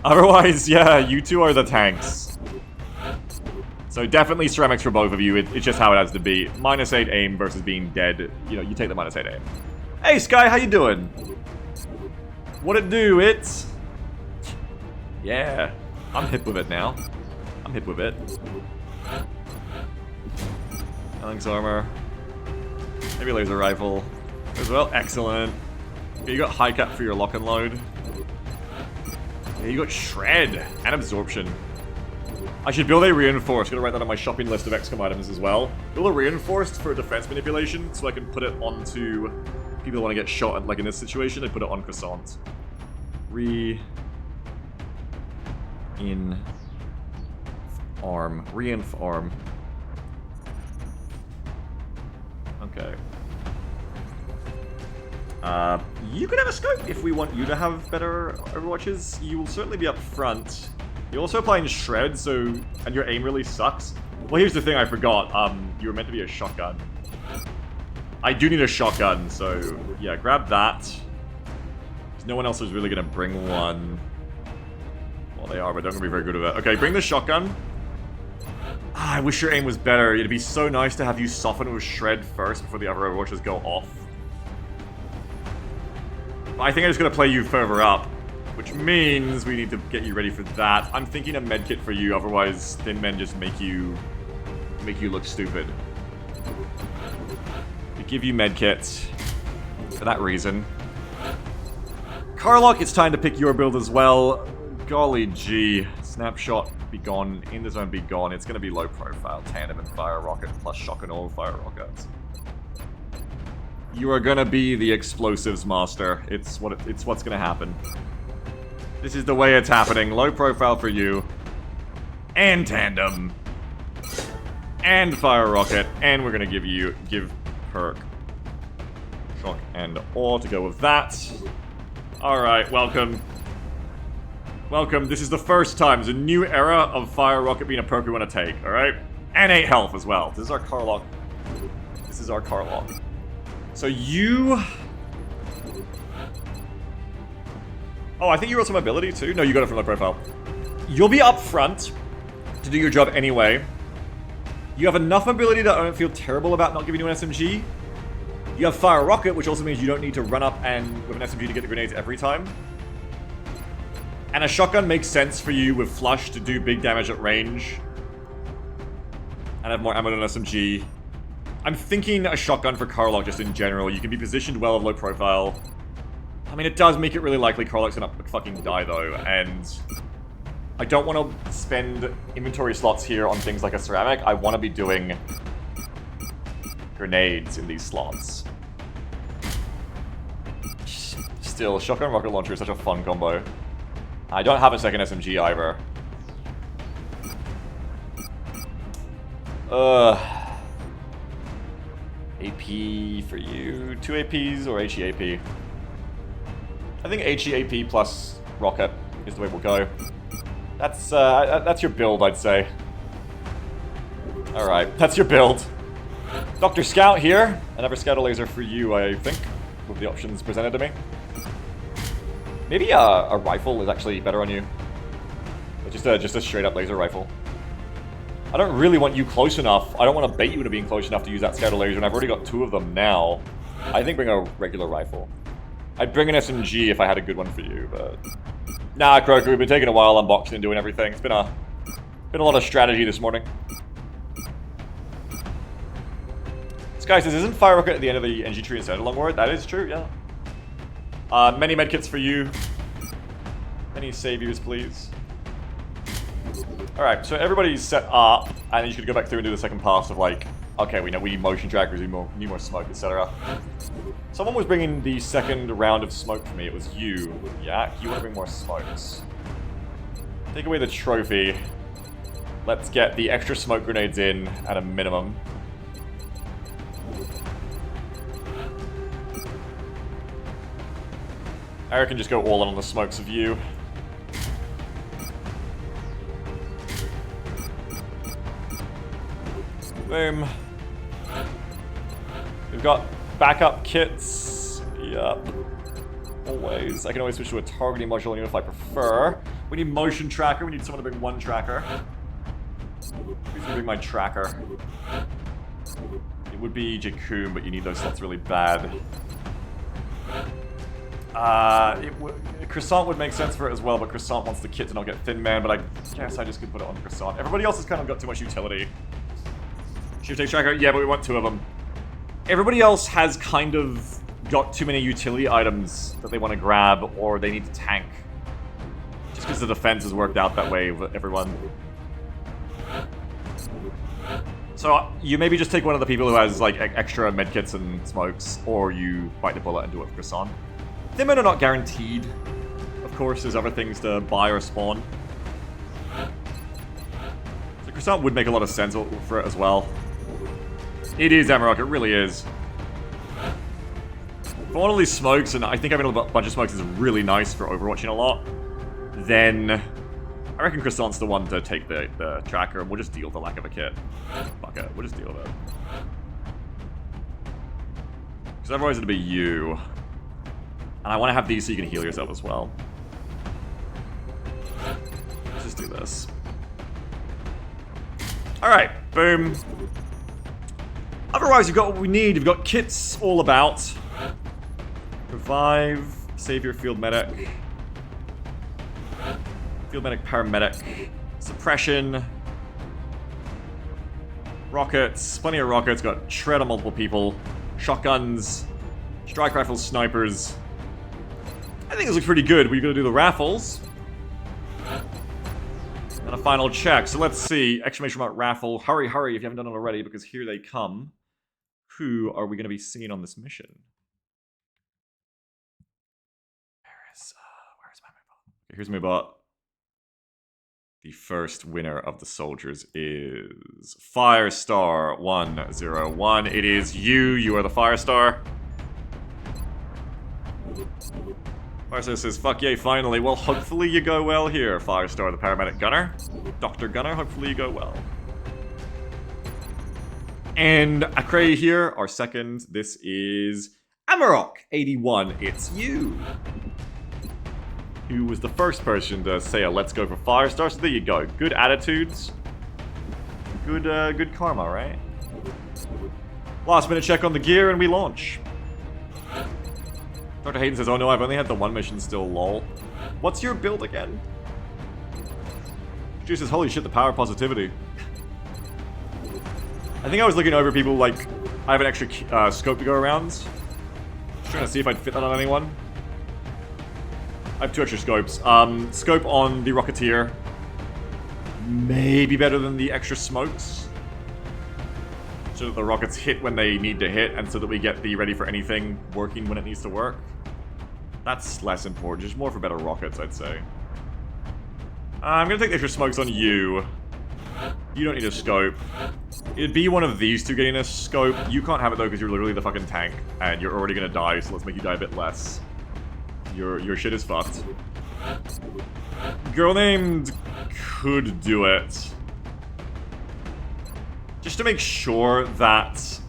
Otherwise, yeah, you two are the tanks. So definitely ceramics for both of you. It's just how it has to be. -8 aim versus being dead. You know, you take the -8 aim. Hey, Sky, how you doing? What it do? It's... Yeah, I'm hip with it now. I'm hip with it. Alex armor. Maybe a laser rifle as well. Excellent. Okay, you got high cap for your lock and load. Yeah, you got shred and absorption. I should build a reinforced. Gonna write that on my shopping list of XCOM items as well. Build a reinforced for defense manipulation, so I can put it onto people who want to get shot. Like in this situation, I put it on croissant. Reinf arm. Okay. You could have a scope if we want you to have better overwatches. You will certainly be up front. You're also playing shred, so and your aim really sucks. Well, here's the thing I forgot. You were meant to be a shotgun. I do need a shotgun, so yeah, grab that. No one else is really gonna bring one. Well, they are, but they're gonna be very good at it. Okay, bring the shotgun. I wish your aim was better. It'd be so nice to have you soften with shred first before the other overwatches go off. I think I'm just gonna play you further up, which means we need to get you ready for that. I'm thinking a medkit for you, otherwise thin men just make you look stupid. We give you medkits for that reason. Carlock, it's time to pick your build as well. Golly gee. Snapshot, be gone. In the zone, be gone. It's gonna be low profile. Tandem and fire rocket plus shock and all fire rockets. You are gonna be the explosives master. It's what's gonna happen. This is the way it's happening. Low profile for you. And tandem. And fire rocket. And we're gonna give perk. Shock and awe to go with that. Alright, welcome. Welcome. This is the first time. There's a new era of fire rocket being a perk we want to take, alright? And 8 health as well. This is our Carlock. This is our Carlock. So you... Oh, I think you rolled some ability too? No, you got it from low profile. You'll be up front to do your job anyway. You have enough ability that I don't feel terrible about not giving you an SMG. You have fire rocket, which also means you don't need to run up and with an SMG to get the grenades every time. And a shotgun makes sense for you with flush to do big damage at range. And have more ammo than an SMG. I'm thinking a shotgun for Carlock just in general. You can be positioned well at low profile. I mean, it does make it really likely Carlock's gonna fucking die though, and I don't want to spend inventory slots here on things like a ceramic. I want to be doing grenades in these slots. Still, shotgun rocket launcher is such a fun combo. I don't have a second SMG either. AP for you. 2 APs or HEAP? I think HEAP plus rocket is the way we'll go. That's your build, I'd say. Alright, that's your build. Dr. Scout here. Another scatter laser for you, I think, with the options presented to me. Maybe a rifle is actually better on you. Just a straight up laser rifle. I don't really want you close enough. I don't want to bait you into being close enough to use that scatter laser, and I've already got 2 of them now. I think bring a regular rifle. I'd bring an SMG if I had a good one for you, but... Nah, Croker, we've been taking a while unboxing and doing everything. It's been a lot of strategy this morning. Sky says, isn't fire rocket at the end of the NG tree instead of long word? That is true, yeah. Many medkits for you. Many saviors, please. Alright, so everybody's set up, and you should go back through and do the second pass of like, okay, we know we need motion trackers, we need more smoke, etc. Someone was bringing the second round of smoke for me. It was you, Yak. You want to bring more smokes. Take away the trophy. Let's get the extra smoke grenades in at a minimum. I reckon just go all in on the smokes of you. Boom. We've got backup kits. Yup. Always. I can always switch to a targeting module if I prefer. We need motion tracker. We need someone to bring one tracker. Who's gonna bring my tracker? It would be Jakun, but you need those slots really bad. Croissant would make sense for it as well, but Croissant wants the kit to not get Thin Man, but I guess I just could put it on Croissant. Everybody else has kind of got too much utility. Shift X tracker? Yeah, but we want 2 of them. Everybody else has kind of got too many utility items that they want to grab, or they need to tank. Just because the defense has worked out that way with everyone. So, you maybe just take one of the people who has, like, extra medkits and smokes, or you bite the bullet and do it with Croissant. Thin Men are not guaranteed. Of course, there's other things to buy or spawn. So Croissant would make a lot of sense for it as well. It is Amarok, it really is. For all of these smokes, and I think having a bunch of smokes is really nice for overwatching a lot, then I reckon Croissant's the one to take the tracker, and we'll just deal with the lack of a kit. Fuck it, we'll just deal with it. Because otherwise it'll be you. And I want to have these so you can heal yourself as well. Let's just do this. Alright, boom. Otherwise, you've got what we need. You've got kits all about. Revive, Savior, Field Medic. Field Medic, Paramedic. Suppression. Rockets. Plenty of rockets. Got Shred on multiple people. Shotguns. Strike rifles, snipers. I think this looks pretty good. We're going to do the raffles. And a final check. So let's see. Exclamation mark raffle. Hurry, hurry if you haven't done it already, because here they come. Who are we going to be seeing on this mission? Where's my Moobot? Okay, here's Moobot. The first winner of the soldiers is Firestar 101. It is you. You are the Firestar. Firestar says, fuck yay, finally. Well, hopefully you go well here, Firestar, the paramedic gunner. Dr. Gunner, hopefully you go well. And Akre here, our second. This is Amarok 81. It's you. Who was the first person to say a let's go for Firestar. So there you go. Good attitudes. Good karma, right? Last minute check on the gear and we launch. Dr. Hayden says, oh no, I've only had the one mission still, lol. What's your build again? Stu says, holy shit, the power of positivity. I think I was looking over people like, I have an extra scope to go around. Just trying to see if I'd fit that on anyone. I have 2 extra scopes. Scope on the Rocketeer. Maybe better than the extra smokes. So that the rockets hit when they need to hit, and so that we get the ready for anything working when it needs to work. That's less important, just more for better rockets, I'd say. I'm gonna take the extra smokes on you. You don't need a scope. It'd be one of these two getting a scope. You can't have it though, because you're literally the fucking tank, and you're already gonna die, so let's make you die a bit less. Your shit is fucked. Girl named could do it. Just to make sure that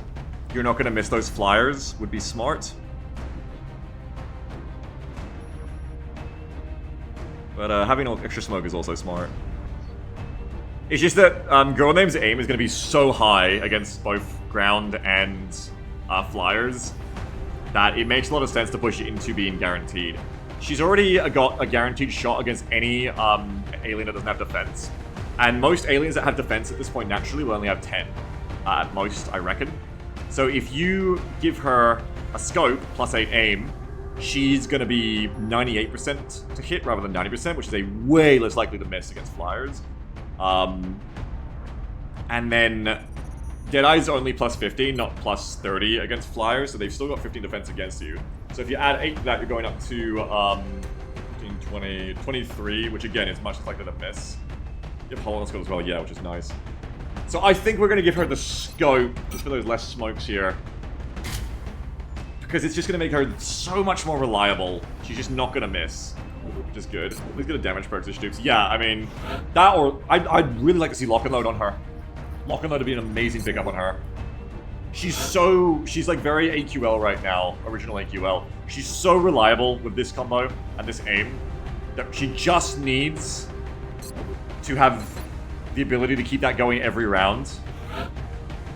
you're not gonna miss those flyers would be smart. But having extra smoke is also smart. It's just that Girl Name's aim is gonna be so high against both ground and flyers that it makes a lot of sense to push it into being guaranteed. She's already got a guaranteed shot against any alien that doesn't have defense. And most aliens that have defense at this point naturally will only have 10. At most, I reckon. So if you give her a scope plus 8 aim, she's going to be 98% to hit rather than 90%, which is a way less likely to miss against flyers. And then Deadeye's only plus 15, not plus 30 against flyers, so they've still got 15 defense against you. So if you add 8 to that, you're going up to 15, 20, 23, which again is much likely to miss. You have Hollow Skull as well, yeah, which is nice. So I think we're going to give her the scope, just for those less smokes here. Because it's just going to make her so much more reliable. She's just not going to miss. Which is good. Let's get a damage perk to Stoops. Yeah, I mean, that or... I'd really like to see Lock and Load on her. Lock and Load would be an amazing pickup on her. She's like very AQL right now. Original AQL. She's so reliable with this combo and this aim that she just needs to have the ability to keep that going every round.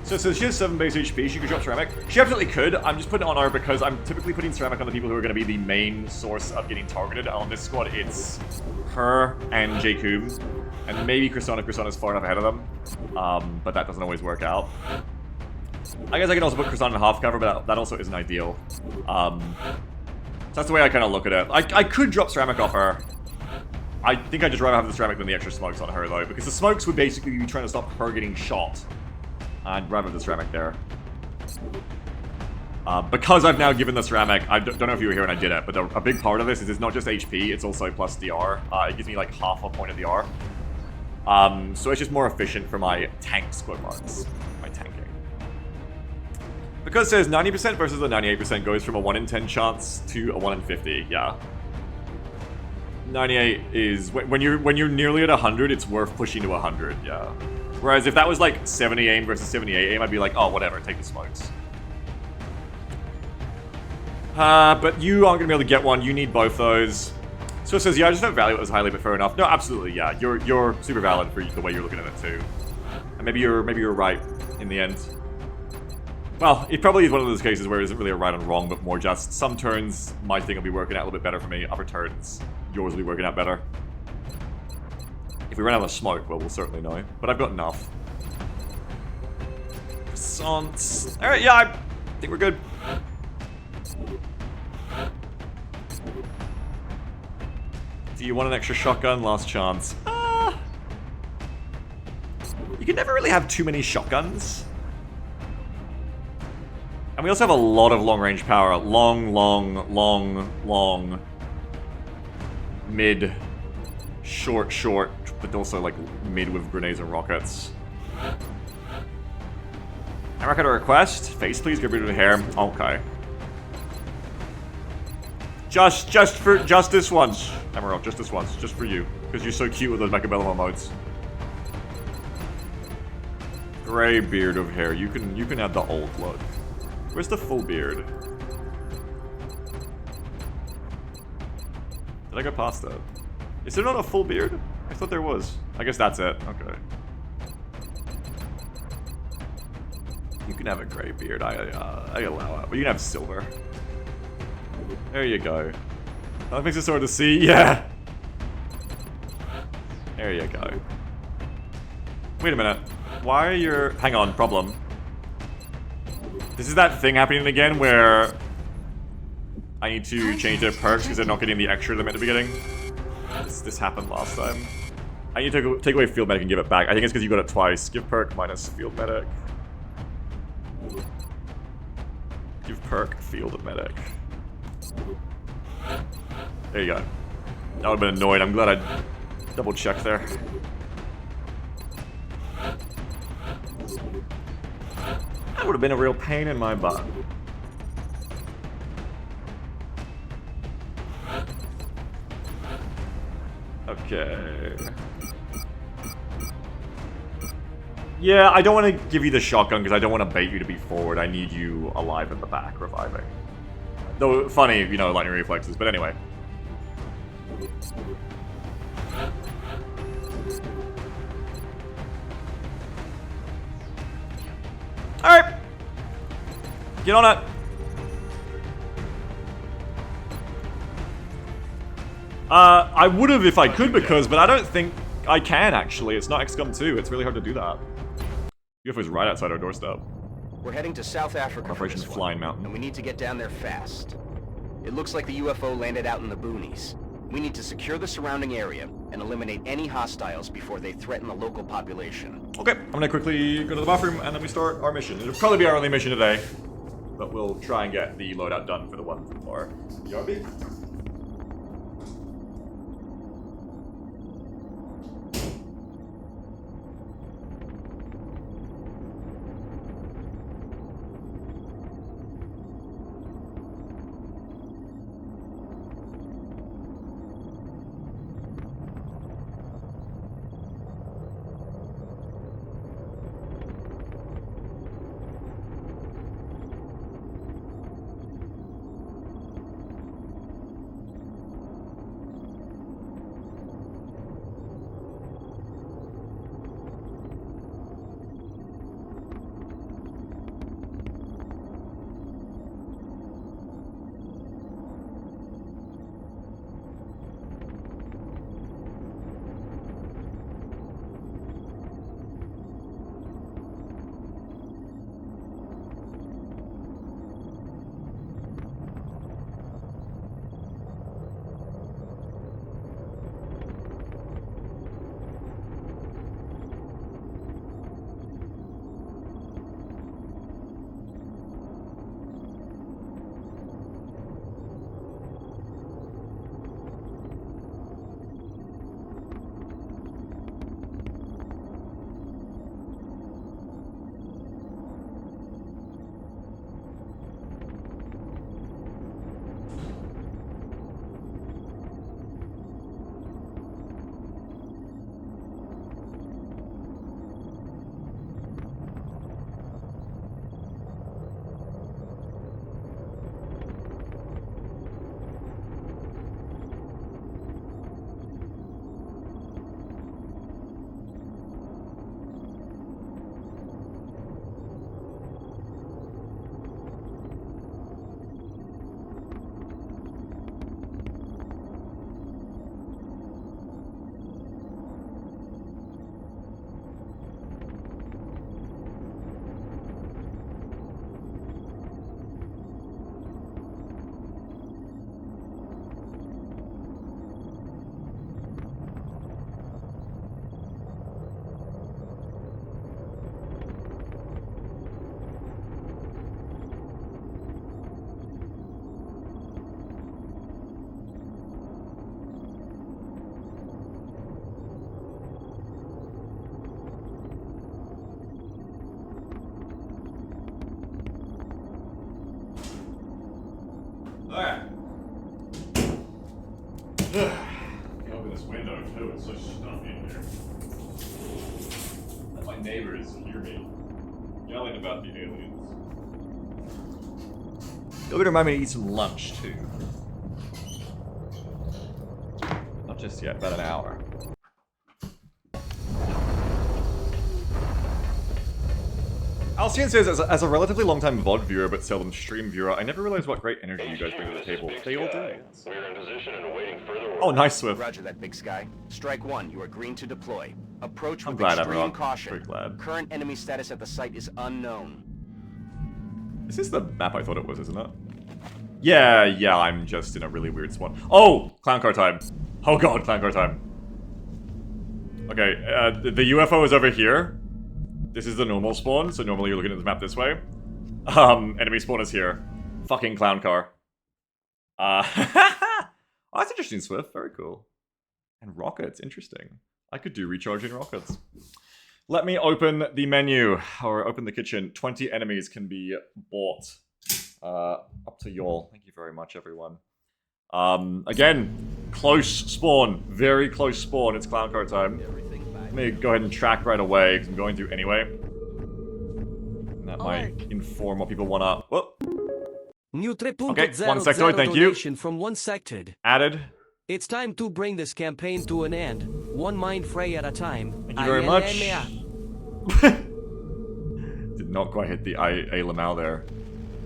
So she has 7 base HP, she could drop Ceramic. She absolutely could. I'm just putting it on her because I'm typically putting Ceramic on the people who are going to be the main source of getting targeted. And on this squad, it's her and Jakub. And maybe Chrisana. Chrisana's far enough ahead of them. But that doesn't always work out. I guess I can also put Chrisana in half cover, but that also isn't ideal. So that's the way I kind of look at it. I could drop Ceramic off her. I think I'd just rather have the Ceramic than the extra smokes on her, though. Because the smokes would basically be trying to stop her getting shot. I'd rather have the Ceramic there. Because I've now given the Ceramic, I don't know if you were here when I did it, but a big part of this is it's not just HP, it's also plus DR. It gives me like half a point of DR. So it's just more efficient for my tank squad marks, my tanking. Because it says 90% versus a 98% goes from a 1 in 10 chance to a 1 in 50, yeah. 98 is, when you're nearly at 100, it's worth pushing to 100, yeah. Whereas if that was like 70 aim versus 78 aim, I'd be like, oh, whatever, take the smokes. But you aren't going to be able to get one. You need both those. So it says, yeah, I just don't value it as highly, but fair enough. No, absolutely, yeah. You're super valid for the way you're looking at it too. And maybe you're right in the end. Well, it probably is one of those cases where it isn't really a right and wrong, but more just some turns my thing will be working out a little bit better for me. Other turns, yours will be working out better. If we run out of smoke, well, we'll certainly know. But I've got enough. Croissants. Alright, yeah, I think we're good. Do you want an extra shotgun? Last chance. You can never really have too many shotguns. And we also have a lot of long-range power. Long. Mid. Short. But also, like, mid with grenades and rockets. I'm not gonna request. Face, please. Get rid of the hair. Okay. Just this once. Emerald, just this once. Just for you. Because you're so cute with those Mechabellum emotes. Gray beard of hair. You can add the old look. Where's the full beard? Did I go past that? Is there not a full beard? I thought there was. I guess that's it. Okay. You can have a gray beard. I allow it. But you can have silver. There you go. That makes it sort of see. Yeah. There you go. Wait a minute. Why are your... Hang on. Problem. This is that thing happening again where I need to change their perks because they're not getting the extra they're meant to be getting. This happened last time. I need to take away Field Medic and give it back. I think it's because you got it twice. Give perk minus Field Medic. Give perk Field Medic. There you go. That would have been annoying. I'm glad I double checked there. That would have been a real pain in my butt. Okay. Yeah, I don't want to give you the shotgun because I don't want to bait you to be forward. I need you alive at the back, reviving. Though, funny, you know, lightning reflexes, but anyway. Alright! Get on it! I would have if I could but I don't think I can actually. It's not XCOM 2. It's really hard to do that. UFO's right outside our doorstep. We're heading to South Africa. Operation Flying Mountain. And we need to get down there fast. It looks like the UFO landed out in the boonies. We need to secure the surrounding area and eliminate any hostiles before they threaten the local population. Okay, I'm gonna quickly go to the bathroom and then we start our mission. It'll probably be our only mission today, but we'll try and get the loadout done for the one from our BRB. Alright. Open this window too, it's so stuffy in here. Let my neighbors hear me yelling about the aliens. You're gonna remind me to eat some lunch too. Not just yet, about an hour. Alcian says, as a relatively long-time VOD viewer but seldom stream viewer, I never realized what great energy you guys bring to the table. They all do. We're in position and awaiting further Oh, nice, Swift. Roger that, Big Sky. Strike one, you are green to deploy. Approach I'm with glad, extreme everyone. caution. Very glad. Current enemy status at the site is unknown. Is this the map I thought it was, isn't it? Yeah, I'm just in a really weird spot. Oh! Clown car time. Oh god, clown car time. Okay, the UFO is over here. This is the normal spawn, so normally you're looking at the map this way. Enemy spawn is here. Fucking clown car. Oh, that's interesting, Swift. Very cool. And rockets, interesting. I could do recharging rockets. Let me open the menu, or open the kitchen. 20 enemies can be bought. Up to y'all. Thank you very much, everyone. Again, close spawn. Very close spawn. It's clown car time. Let me go ahead and track right away, because I'm going to anyway. And that might inform what people want to... Whoop. New Okay, 1 sectoid, thank you. From 1 sectoid. Added. It's time to bring this campaign to an end, one mind fray at a time. Thank you very much. Did not quite hit the A Lamal there,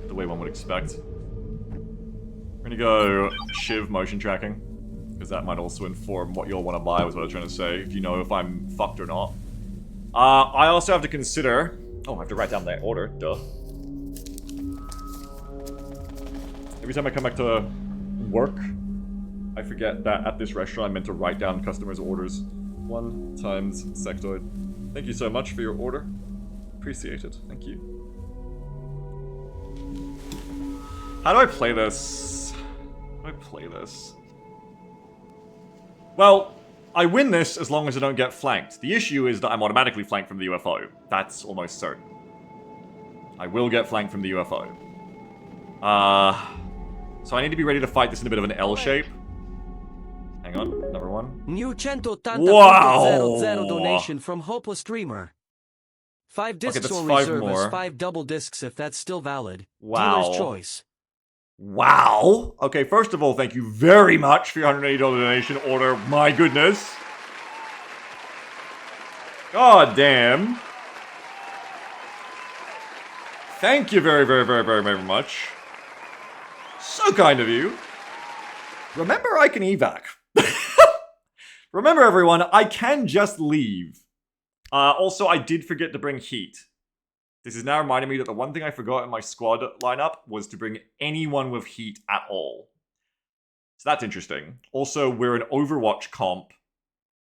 the way one would expect. We're gonna go Shiv motion tracking, because that might also inform what you'll want to buy, was what I was trying to say, if you know if I'm fucked or not. I also have to consider... Oh, I have to write down that order, duh. Every time I come back to work, I forget that at this restaurant I meant to write down customers' orders. 1 times sectoid. Thank you so much for your order. Appreciate it. Thank you. How do I play this? How do I play this? Well, I win this as long as I don't get flanked. The issue is that I'm automatically flanked from the UFO. That's almost certain. I will get flanked from the UFO. So I need to be ready to fight this in a bit of an L shape. Hang on, number 1. New 180.00 Wow! donation from Hopeless Streamer. 5 discs that's on 5 reserve more. as 5 double discs if that's still valid. Wow. Dealer's choice. Wow! Okay, first of all, thank you very much for your $180 donation order. My goodness. God damn. Thank you very, very, very, very, very much. So kind of you. Remember, I can evac. Remember, everyone, I can just leave. Also, I did forget to bring heat. This is now reminding me that the one thing I forgot in my squad lineup was to bring anyone with heat at all. So that's interesting. Also, we're an Overwatch comp,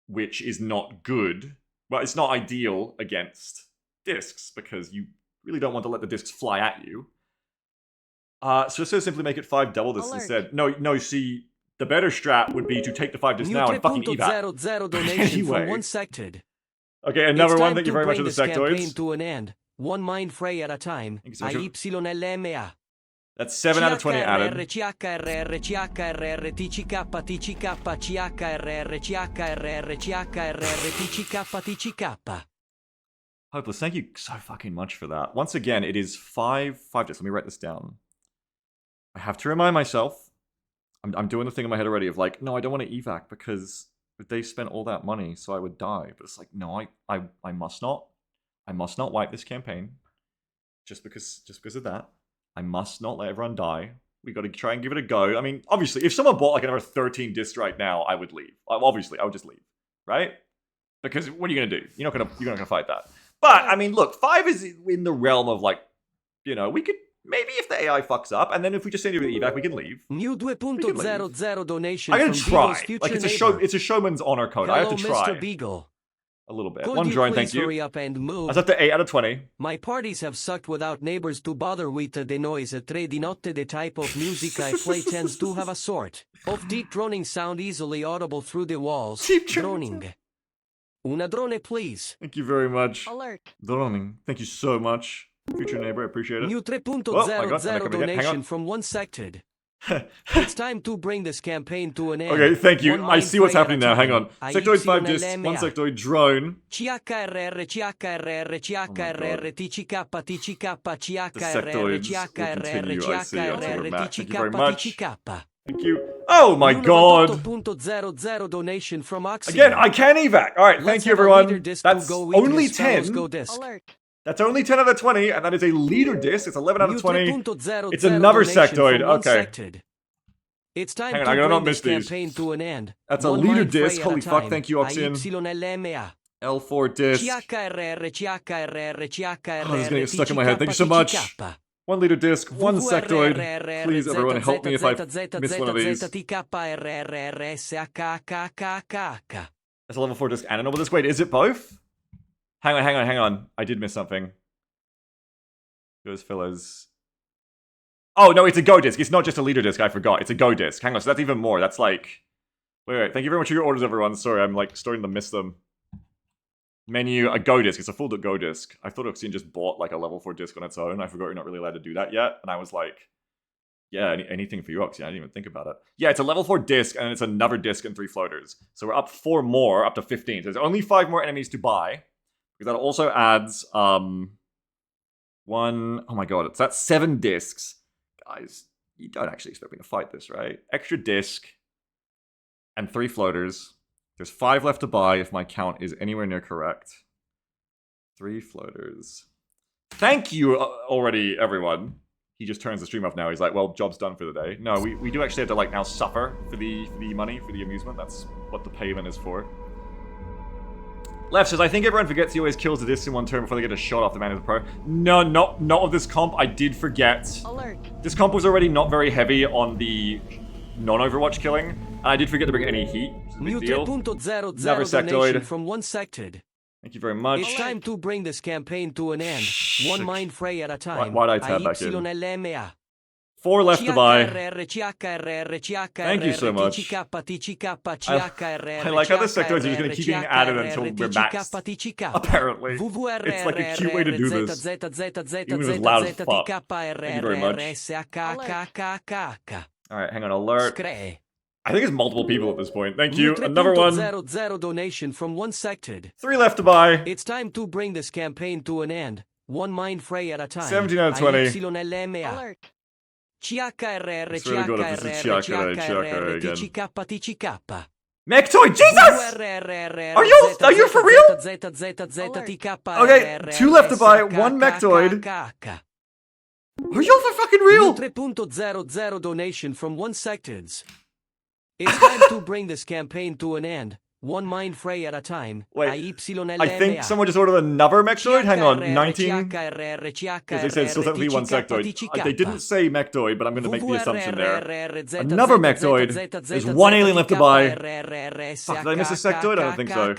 which is not good. Well, it's not ideal against discs, because you really don't want to let the discs fly at you. So just simply make it 5 double discs instead. No, see, the better strat would be to take the 5 discs now and fucking evac. 0.00 donation Anyway. from 1 sected. Okay, another It's one. time Thank you to very much bring for the this campaign sectoids. to an end. 1 mind fray at a time. Thank you so much. IYLMA. That's 7 out of 20 added. CHRR, CHRR, TCK, TCK, CHRR, CHRR, CHRR, TCK, TCK. Hopeless, thank you so fucking much for that. Once again, it is 5 discs. Let me write this down. I have to remind myself. I'm doing the thing in my head already of like, no, I don't want to evac because they spent all that money, so I would die. But it's like, no, I must not. I must not wipe this campaign. Just because of that. I must not let everyone die. We got to try and give it a go. I mean, obviously, if someone bought like another 13 discs right now, I would leave. Obviously, I would just leave, right? Because what are you gonna do? You're not gonna fight that. But I mean, look, 5 is in the realm of like, you know, we could maybe if the AI fucks up, and then if we just send you the evac, we can leave. New 2.00 donation I'm gonna from try. Beagle's future Like it's a neighbor. it's a showman's honor code. I have to Hello, try Mr. Beagle. a little bit. Could 1 you join, please thank you. hurry up and move? I was up to 8 out of 20. My parties have sucked without neighbors to bother with the noise. Tre di notte, the type of music I play tends to have a sort of deep droning sound easily audible through the walls. Deep droning. Una drone, please. Thank you very much. Alert. Droning. Thank you so much. Future neighbor, I appreciate it. New Oh, my God, 3.00 I'm not gonna get- hang donation on. from 1 sected. It's time to bring this campaign to an end. Okay, thank you. One I mind see what's fray at happening a now. Hang time. on. Sectoid 5 discs, IYLMA. 1 sectoid drone. CHRR, CHRR, CHRR, TCK, TCK, CHRR, sectoids will CHRR, continue, I see. I'll take CHRR, it back. Thank you TCK, very much. TCK. Thank you. Oh my God. 98.00 donation from Oxy. Again, I can evac. All right, Let's thank you, have a leader everyone. disc That's to go with only his fellows 10. Go disc. Alert. That's only 10 out of 20, and that is a leader disc. It's 11 out New of 20. 3.00 It's another donation sectoid. from 1 Okay. sected. It's time Hang on, to I gotta bring not miss this these. campaign to an end. That's a One leader mind fray disc. at a Holy fuck, time. thank you, Oxian. IYLMA. L4 disc. CHRR, CHRR, CHRR, Oh, this is gonna get stuck in my head. Thank you so much. TCK. 1 leader disc, 1 sectoid. Please, everyone, help me if I miss one of these. That's a level 4 disc and a noble disc. Wait, is it both? Hang on. I did miss something. Those fellas. Oh, no, it's a go disc. It's not just a leader disc. I forgot. It's a go disc. Hang on, so that's even more. That's like... Wait. Thank you very much for your orders, everyone. Sorry, I'm like starting to miss them. Menu, a go disc. It's a full go disc. I thought Oxian just bought like a level 4 disc on its own. I forgot you're not really allowed to do that yet. And I was like, yeah, anything for you, Oxian. I didn't even think about it. Yeah, it's a level 4 disc, and it's another disc and 3 floaters. So we're up 4 more, up to 15. So there's only 5 more enemies to buy. Because that also adds, one... Oh my god, that's 7 discs. Guys, you don't actually expect me to fight this, right? Extra disc and 3 floaters. There's 5 left to buy if my count is anywhere near correct. 3 floaters. Thank you already, everyone. He just turns the stream off now. He's like, well, job's done for the day. No, we do actually have to like now suffer for the money, for the amusement. That's what the payment is for. Left says, I think everyone forgets he always kills the discs in 1 turn before they get a shot off the man as a pro. No, not of this comp. I did forget. Alert. This comp was already not very heavy on the non-Overwatch killing. I did forget to bring any heat, which is a New big deal. 3.00 Another donation sectoid. from one sected. Thank you very much. It's time to bring this campaign to an end. One mind fray at a time. Why'd I tab back in? YLMA. 4 left to buy. Thank you so much. I like how the sectoids are just going to keep getting added until we're maxed. Apparently. It's like a cute way to do this. Even if it's loud as fuck. Thank you very much. Alright, hang on. Alert. I think it's multiple people at this point. Thank you. Another one. 3.00 donation from one sected. 3 left to buy. It's time to bring this campaign to an end. One mind fray at a time. 17 out of 20. YLMA. Alert. It's really good if this is Chiakare again. TCK. Mectoid, Jesus! Are you for real? Okay, 2 left to buy, 1 Mectoid. Are you for fucking real? 3.00 donation from one secteds. It's time to bring this campaign to an end. One mind fray at a time. Wait, I think someone just ordered another Mectoid? Hang on, 19? Because they said still technically 1 sectoid. They didn't say Mectoid, but I'm going to make the assumption there. Another Mectoid. There's 1 alien left to buy. Fuck, did I miss a sectoid? I don't think so. I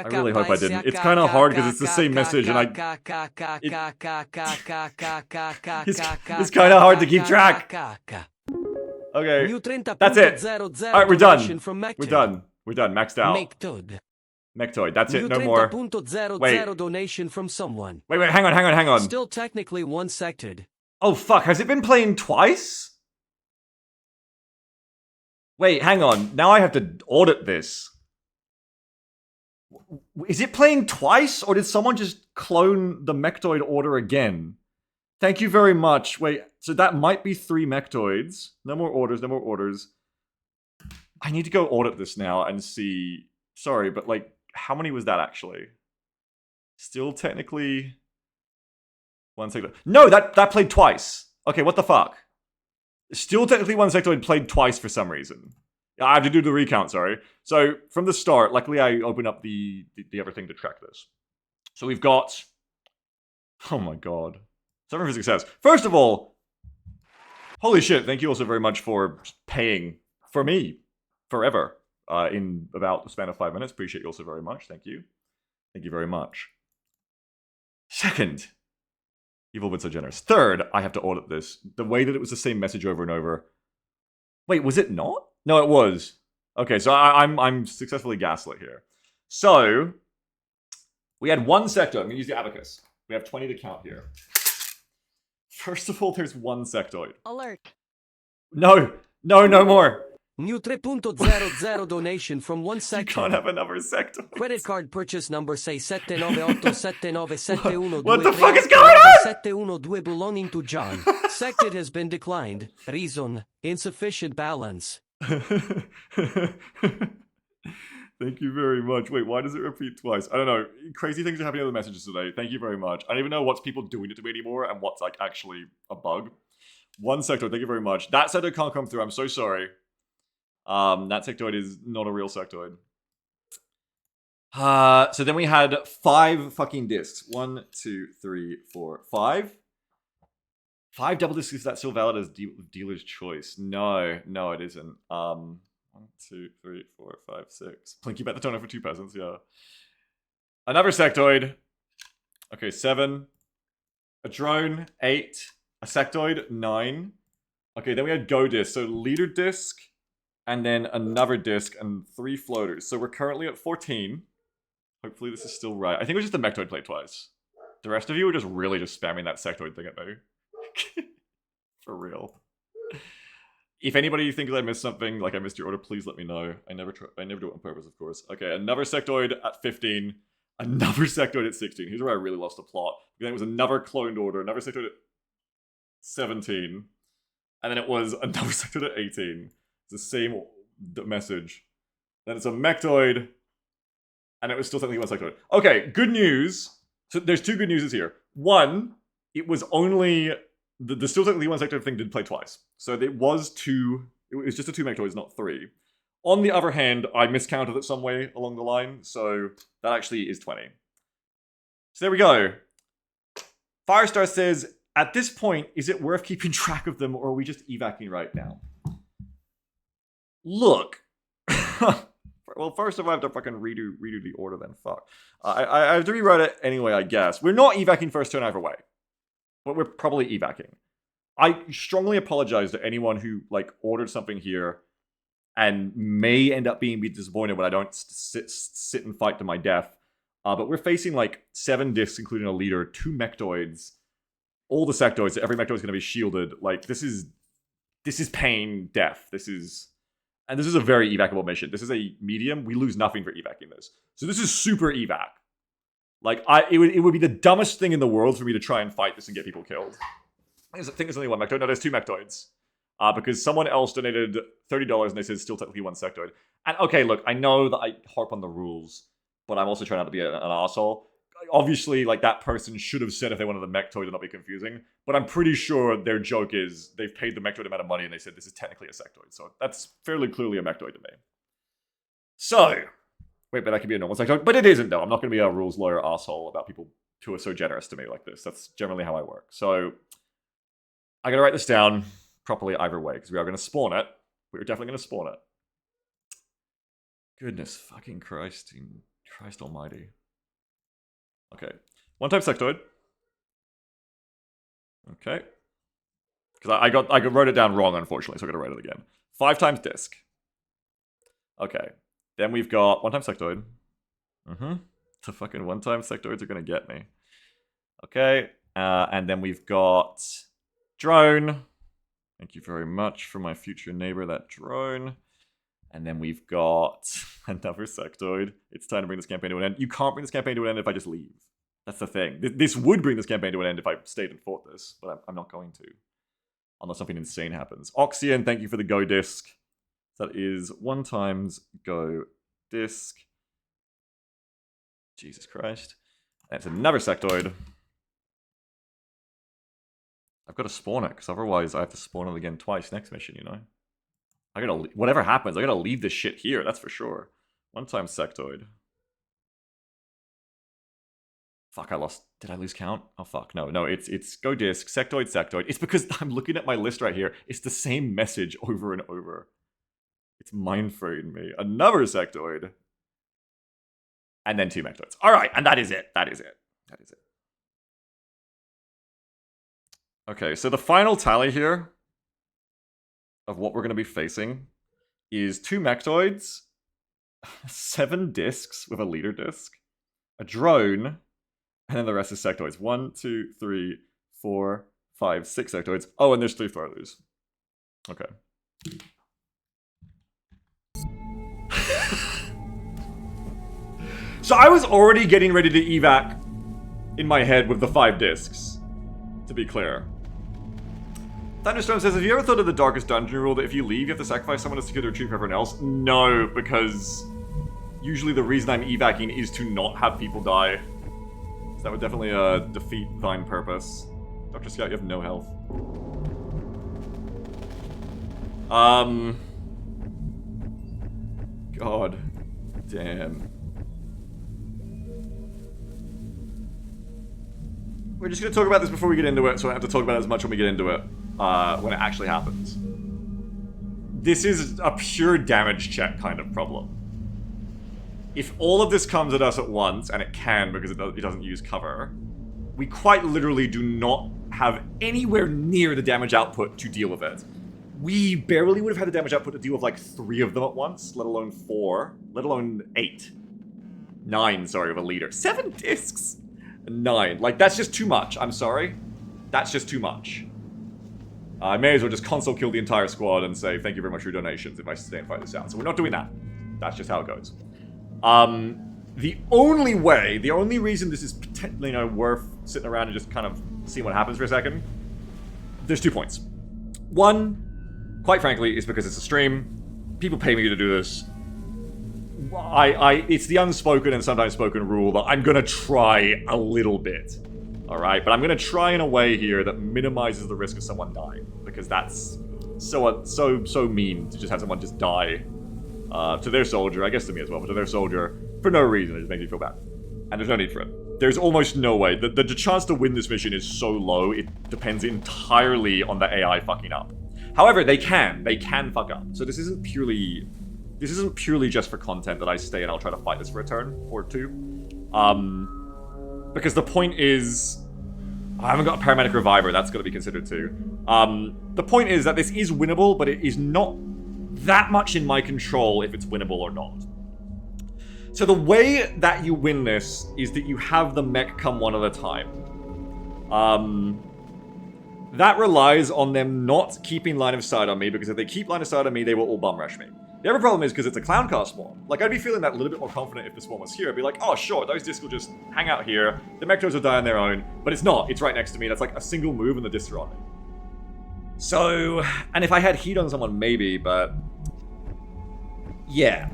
really hope I didn't. It's kind of hard because it's the same message and it's kind of hard to keep track. Okay, that's it. Alright, we're done. We're done. We're done. Maxed out. Mectoid. That's it. No more. Wait. Donation from someone. Wait, hang on. Still technically one sected. Oh, fuck. Has it been playing twice? Wait, hang on. Now I have to audit this. Is it playing twice, or did someone just clone the Mectoid order again? Thank you very much. Wait, so that might be 3 Mectoids. No more orders, no more orders. I need to go audit this now and see... Sorry, but like, how many was that actually? Still technically... 1 sectoid. No, that played twice. Okay, what the fuck? Still technically 1 sectoid played twice for some reason. I have to do the recount, sorry. So, from the start, luckily I opened up the other thing to track this. So we've got... Oh my god. 7 for success. First of all, holy shit, thank you also very much for paying for me forever in about the span of 5 minutes. Appreciate you also very much. Thank you. Thank you very much. Second, you've all been so generous. Third, I have to audit this. The way that it was the same message over and over. Wait, was it not? No, it was. Okay, so I'm successfully gaslit here. So, we had 1 sector. I'm going to use the abacus. We have 20 to count here. First of all, there's 1 sectoid. Alert. No more. New 3.00 donation from one sector. You can't have another sectoid. Credit card purchase number say 7987971. What the fuck is going on? 712 belonging to John. Sected has been declined. Reason: insufficient balance. Thank you very much. Wait, why does it repeat twice? I don't know. Crazy things are happening with the messages today. Thank you very much. I don't even know what's people doing it to me anymore and what's like actually a bug. 1 sectoid, thank you very much. That sectoid can't come through. I'm so sorry. That sectoid is not a real sectoid. So then we had 5 fucking discs. 1, 2, 3, 4, 5. 5 double discs, is that still valid as dealer's choice? No, it isn't. 1, 2, 3, 4, 5, 6. Plinky bet the toner for 2 peasants, yeah. Another sectoid. Okay, 7. A drone, 8. A sectoid, 9. Okay, then we had go disc. So leader disc, and then another disc, and 3 floaters. So we're currently at 14. Hopefully this is still right. I think it was just the Mectoid played twice. The rest of you were just really just spamming that sectoid thing at me. For real. If anybody thinks I missed something, like I missed your order, please let me know. I never do it on purpose, of course. Okay, another sectoid at 15. Another sectoid at 16. Here's where I really lost the plot. Then it was another cloned order. Another sectoid at 17. And then it was another sectoid at 18. It's the same message. Then it's a Mectoid. And it was still technically 1 sectoid. Okay, good news. So there's 2 good newses here. 1, it was only... The still technically 1 sectoid thing did play twice. So it was 2... It was just a 2 Mectoids, not 3. On the other hand, I miscounted it some way along the line, so that actually is 20. So there we go. Firestar says, at this point, is it worth keeping track of them, or are we just evacing right now? Look. Well, first of all, I have to fucking redo the order then. Fuck. I have to rewrite it anyway, I guess. We're not evacing first turn either way. But we're probably evacing. I strongly apologize to anyone who, like, ordered something here and may end up being disappointed when I don't sit and fight to my death. But we're facing, like, 7 discs, including a leader, 2 mechtoids, all the sectoids. Every mechtoid is going to be shielded. Like, this is pain, death. This is a very evacable mission. This is a medium. We lose nothing for evacing this. So this is super evac. Like, it would be the dumbest thing in the world for me to try and fight this and get people killed. I think there's only 1 mechtoid. No, there's 2 mechtoids. Because someone else donated $30 and they said it's still technically 1 sectoid. And okay, look, I know that I harp on the rules, but I'm also trying not to be an asshole. Obviously, like, that person should have said if they wanted the mechtoid to not be confusing, but I'm pretty sure their joke is they've paid the mechtoid amount of money and they said this is technically a sectoid. So that's fairly clearly a mechtoid to me. So, wait, but that could be a normal sectoid. But it isn't, though. I'm not going to be a rules lawyer asshole about people who are so generous to me like this. That's generally how I work. So, I gotta write this down properly either way, because we are going to spawn it. We're definitely going to spawn it. Goodness fucking Christ. Christ almighty. Okay. 1 time sectoid. Okay. Because I wrote it down wrong, unfortunately, so I gotta write it again. 5 times disc. Okay. Then we've got 1 time sectoid. The fucking 1 time sectoids are gonna get me. Okay. And then we've got drone. Thank you very much for my future neighbor, that drone. And then we've got another sectoid. It's time to bring this campaign to an end. You can't bring this campaign to an end if I just leave. That's the thing. This would bring this campaign to an end if I stayed and fought this, but I'm not going to. Unless something insane happens. Oxian, thank you for the go disc. That is 1 times go disc. Jesus Christ. That's another sectoid. I've got to spawn it, because otherwise I have to spawn it again twice next mission, you know? I gotta, whatever happens, I gotta leave this shit here, that's for sure. 1 time sectoid. Fuck, I lost. Did I lose count? Oh fuck, no, it's go disc, sectoid, sectoid. It's because I'm looking at my list right here. It's the same message over and over. It's mind-freeing me. Another sectoid. And then 2 mechtoids. Alright, and that is it. That is it. Okay, so the final tally here of what we're going to be facing is 2 mechtoids, 7 discs with a leader disc, a drone, and then the rest is sectoids. 1, 2, 3, 4, 5, 6 sectoids. Oh, and there's 3 Tharlus. Okay. So I was already getting ready to evac in my head with the 5 discs, to be clear. Thunderstorm says, have you ever thought of the darkest dungeon rule that if you leave, you have to sacrifice someone to secure the retreat for everyone else? No, because usually the reason I'm evacing is to not have people die. So that would definitely defeat thine purpose. Dr. Scout, you have no health. God damn. We're just going to talk about this before we get into it, so I don't have to talk about it as much when we get into it. When it actually happens. This is a pure damage check kind of problem. If all of this comes at us at once, and it can because it doesn't use cover, we quite literally do not have anywhere near the damage output to deal with it. We barely would have had the damage output to deal with like 3 of them at once, let alone 4, let alone 8. 9, sorry, of a leader. 7 discs! 9. Like, that's just too much, I'm sorry. That's just too much. I may as well just console kill the entire squad and say thank you very much for your donations if I stay and fight this out. So we're not doing that. That's just how it goes. The only reason this is potentially, worth sitting around and just kind of seeing what happens for a second, there's 2 points. 1, quite frankly, is because it's a stream. People pay me to do this. It's the unspoken and sometimes spoken rule that I'm gonna try a little bit. Alright, but I'm gonna try in a way here that minimizes the risk of someone dying. Because that's so mean to just have someone just die to their soldier, I guess to me as well, but to their soldier, for no reason. It just makes me feel bad. And there's no need for it. There's almost no way. The chance to win this mission is so low, it depends entirely on the AI fucking up. However, they can fuck up. So this isn't purely just for content that I stay and I'll try to fight this for a turn or two. Because the point is, I haven't got a paramedic reviver, that's got to be considered too. The point is that this is winnable, but it is not that much in my control if it's winnable or not. So the way that you win this is that you have the mech come one at a time. That relies on them not keeping line of sight on me, because if they keep line of sight on me, they will all bum rush me. The other problem is because it's a clown car spawn. Like, I'd be feeling that a little bit more confident if the spawn was here. I'd be like, oh, sure, those discs will just hang out here. The mechtos will die on their own. But it's not. It's right next to me. That's like a single move and the discs are on me. So, and if I had heat on someone, maybe, but... yeah.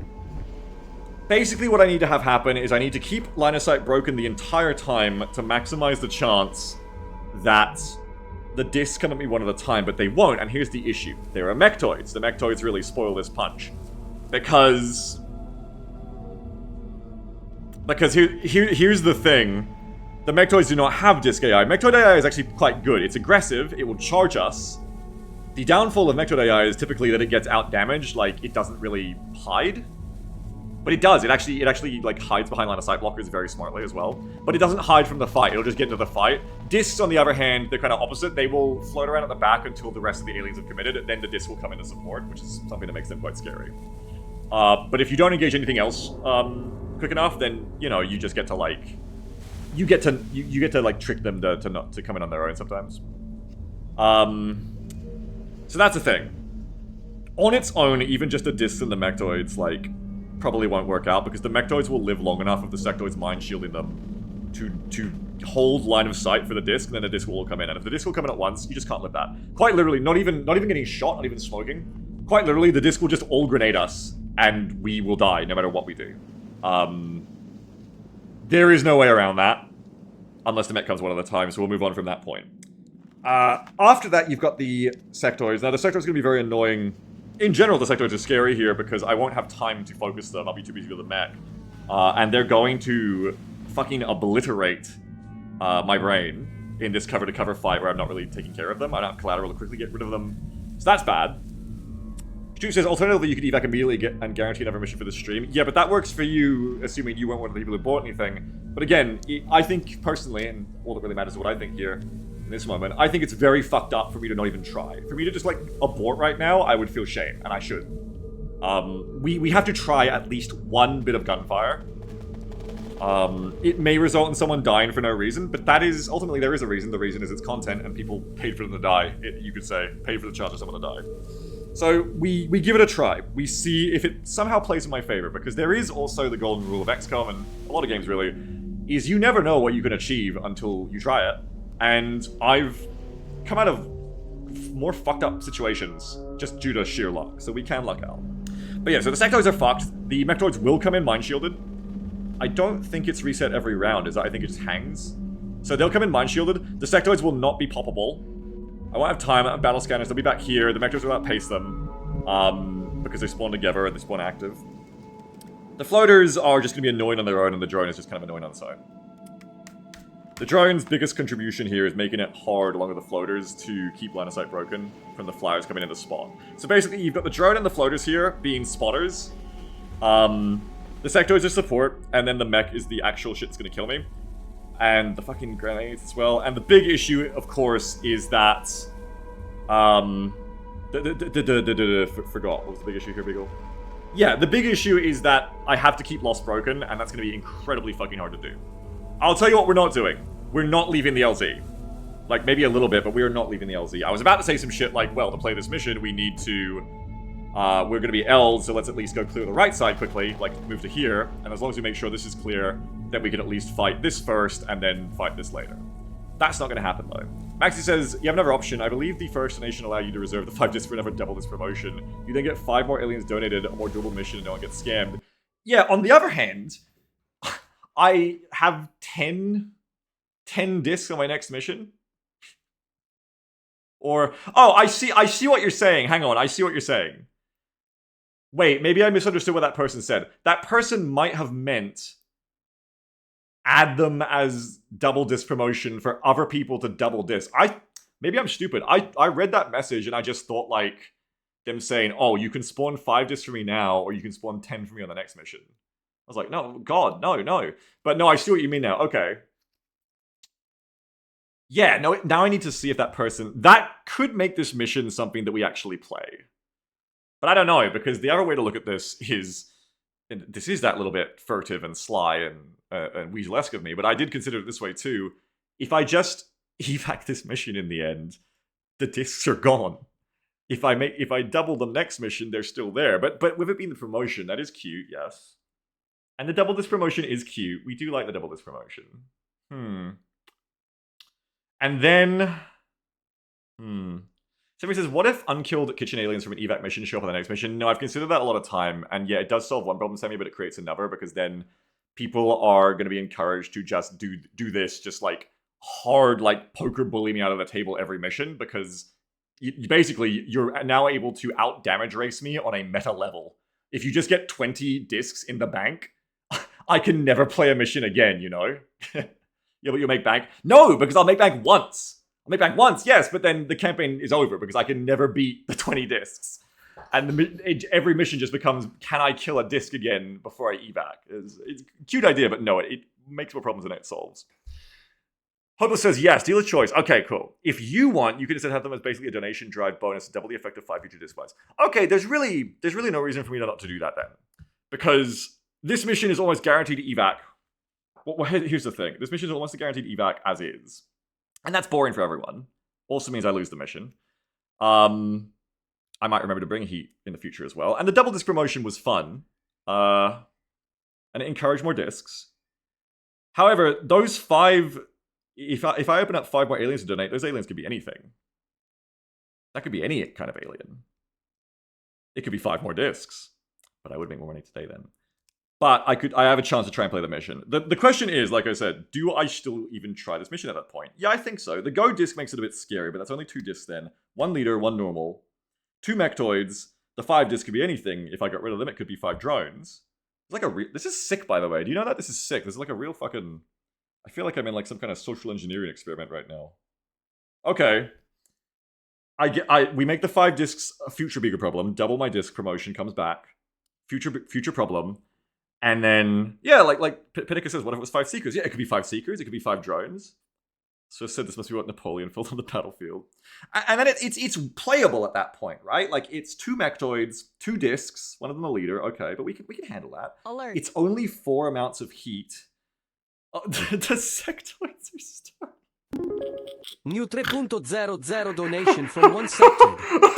Basically what I need to have happen is I need to keep line of sight broken the entire time to maximize the chance that the discs come at me one at a time, but they won't, and here's the issue. There are mechtoids. The mechtoids really spoil this punch. Because here's the thing. The mechtoids do not have disc AI. Mechtoid AI is actually quite good. It's aggressive, it will charge us. The downfall of mechtoid AI is typically that it gets out-damaged, like, it doesn't really hide. But it does. It actually like hides behind line of sight blockers very smartly as well. But it doesn't hide from the fight. It'll just get into the fight. Discs, on the other hand, they're kind of opposite. They will float around at the back until the rest of the aliens have committed. Then the discs will come in to support, which is something that makes them quite scary. But if you don't engage anything else quick enough, then you know you just get to like you get to like trick them to come in on their own sometimes. So that's the thing. On its own, even just the discs and the mechtoids like probably won't work out, because the mechtoids will live long enough of the sectoids mind shielding them to hold line of sight for the disc, and then the disc will all come in. And if the disc will come in at once, you just can't live that. Quite literally, not even getting shot, not even smoking. Quite literally, the disc will just all grenade us, and we will die no matter what we do. There is no way around that, unless the mech comes one at a time, so we'll move on from that point. After that, you've got the sectoids. Now, the sectoids are going to be very annoying. In general, the sectoids are scary here because I won't have time to focus them. I'll be too busy with the mech. And they're going to fucking obliterate my brain in this cover-to-cover fight where I'm not really taking care of them. I don't have collateral to quickly get rid of them. So that's bad. Stu says, alternatively, you could evac immediately and guarantee another mission for the stream. Yeah, but that works for you, assuming you weren't one of the people who bought anything. But again, I think, personally, and all that really matters is what I think here, in this moment, I think it's very fucked up for me to not even try. For me to just, like, abort right now, I would feel shame, and I should. We have to try at least one bit of gunfire. It may result in someone dying for no reason, but that is, ultimately, there is a reason. The reason is it's content, and people paid for them to die. You could say, paid for the chance of someone to die. So, we give it a try. We see if it somehow plays in my favor, because there is also the golden rule of XCOM, and a lot of games really, is you never know what you can achieve until you try it. And I've come out of more fucked up situations just due to sheer luck, so we can luck out. But yeah, so the sectoids are fucked. The mechtoids will come in mind shielded. I don't think it's reset every round, I think it just hangs. So they'll come in mind shielded. The sectoids will not be poppable. I won't have time. Battle scanners, they'll be back here. The mechtoids will outpace them because they spawn together and they spawn active. The floaters are just going to be annoying on their own, and the drone is just kind of annoying on its own. The drone's biggest contribution here is making it hard along with the floaters to keep line of sight broken from the flyers coming in to spot. So basically, you've got the drone and the floaters here being spotters. The sectoids are support, and then the mech is the actual shit that's going to kill me. And the fucking grenades as well. And the big issue, of course, is that... forgot. What was the big issue here, Beagle? Yeah, the big issue is that I have to keep Lost broken, and that's going to be incredibly fucking hard to do. I'll tell you what we're not doing. We're not leaving the LZ. Like, maybe a little bit, but we are not leaving the LZ. I was about to say some shit like, well, to play this mission, we need to... we're going to be L'd, so let's at least go clear the right side quickly, like, move to here. And as long as we make sure this is clear, then we can at least fight this first, and then fight this later. That's not going to happen, though. Maxi says, you have another option. I believe the First Nation allow you to reserve the 5 discs for another double this promotion. You then get 5 more aliens donated, a more doable mission, and no one gets scammed. Yeah, on the other hand... I have 10 discs on my next mission. Or, oh, I see what you're saying. Hang on, I see what you're saying. Wait, maybe I misunderstood what that person said. That person might have meant add them as double disc promotion for other people to double disc. maybe I'm stupid. I read that message and I just thought like them saying, oh, you can spawn 5 discs for me now, or you can spawn 10 for me on the next mission. I was like, no, God, no. But no, I see what you mean now. Okay. Yeah, no, now I need to see if that person... That could make this mission something that we actually play. But I don't know, because the other way to look at this is... This is that little bit furtive and sly and Weaselesque of me, but I did consider it this way too. If I just evac this mission in the end, the discs are gone. If I double the next mission, they're still there. But with it being the promotion, that is cute, yes. And the double disc promotion is cute. We do like the double disc promotion. And then... Somebody says, what if unkilled kitchen aliens from an evac mission show up on the next mission? No, I've considered that a lot of time. And yeah, it does solve one problem, Sammy, but it creates another, because then people are going to be encouraged to just do this, just like hard, like poker bully me out of the table every mission, because basically you're now able to out damage race me on a meta level. If you just get 20 discs in the bank, I can never play a mission again, you know? Yeah, but you'll make bank? No, because I'll make bank once. I'll make bank once, yes, but then the campaign is over because I can never beat the 20 discs. And every mission just becomes, can I kill a disc again before I evac? It's a cute idea, but no, it makes more problems than it solves. Hopeless says, yes, dealer's choice. Okay, cool. If you want, you can instead have them as basically a donation drive bonus to double the effect of 5 future disc buys. Okay, there's really no reason for me not to do that then. Because this mission is almost guaranteed evac. Well, here's the thing. This mission is almost a guaranteed evac as is. And that's boring for everyone. Also means I lose the mission. I might remember to bring heat in the future as well. And the double disc promotion was fun. And it encouraged more discs. However, those 5... If I open up 5 more aliens to donate, those aliens could be anything. That could be any kind of alien. It could be 5 more discs. But I would make more money today then. But I have a chance to try and play the mission. The question is, like I said, do I still even try this mission at that point? Yeah, I think so. The Go disc makes it a bit scary, but that's only 2 discs then. 1 leader, 1 normal. 2 mechtoids. The 5 discs could be anything. If I got rid of them, it could be 5 drones. It's like this is sick, by the way. Do you know that? This is sick. This is like a real fucking... I feel like I'm in like some kind of social engineering experiment right now. Okay. We make the 5 discs a future bigger problem. Double my disc promotion comes back. Future problem. And then, yeah, like Pinnacle says, what if it was 5 Seekers? Yeah, it could be 5 Seekers, it could be 5 drones. So I said this must be what Napoleon filled on the battlefield. And then it's playable at that point, right? Like, it's 2 mechtoids, 2 discs, one of them a leader, okay, but we can handle that. Alert. It's only 4 amounts of heat. Oh, the sectoids are starting. New 3.00 donation from 1 sectoid.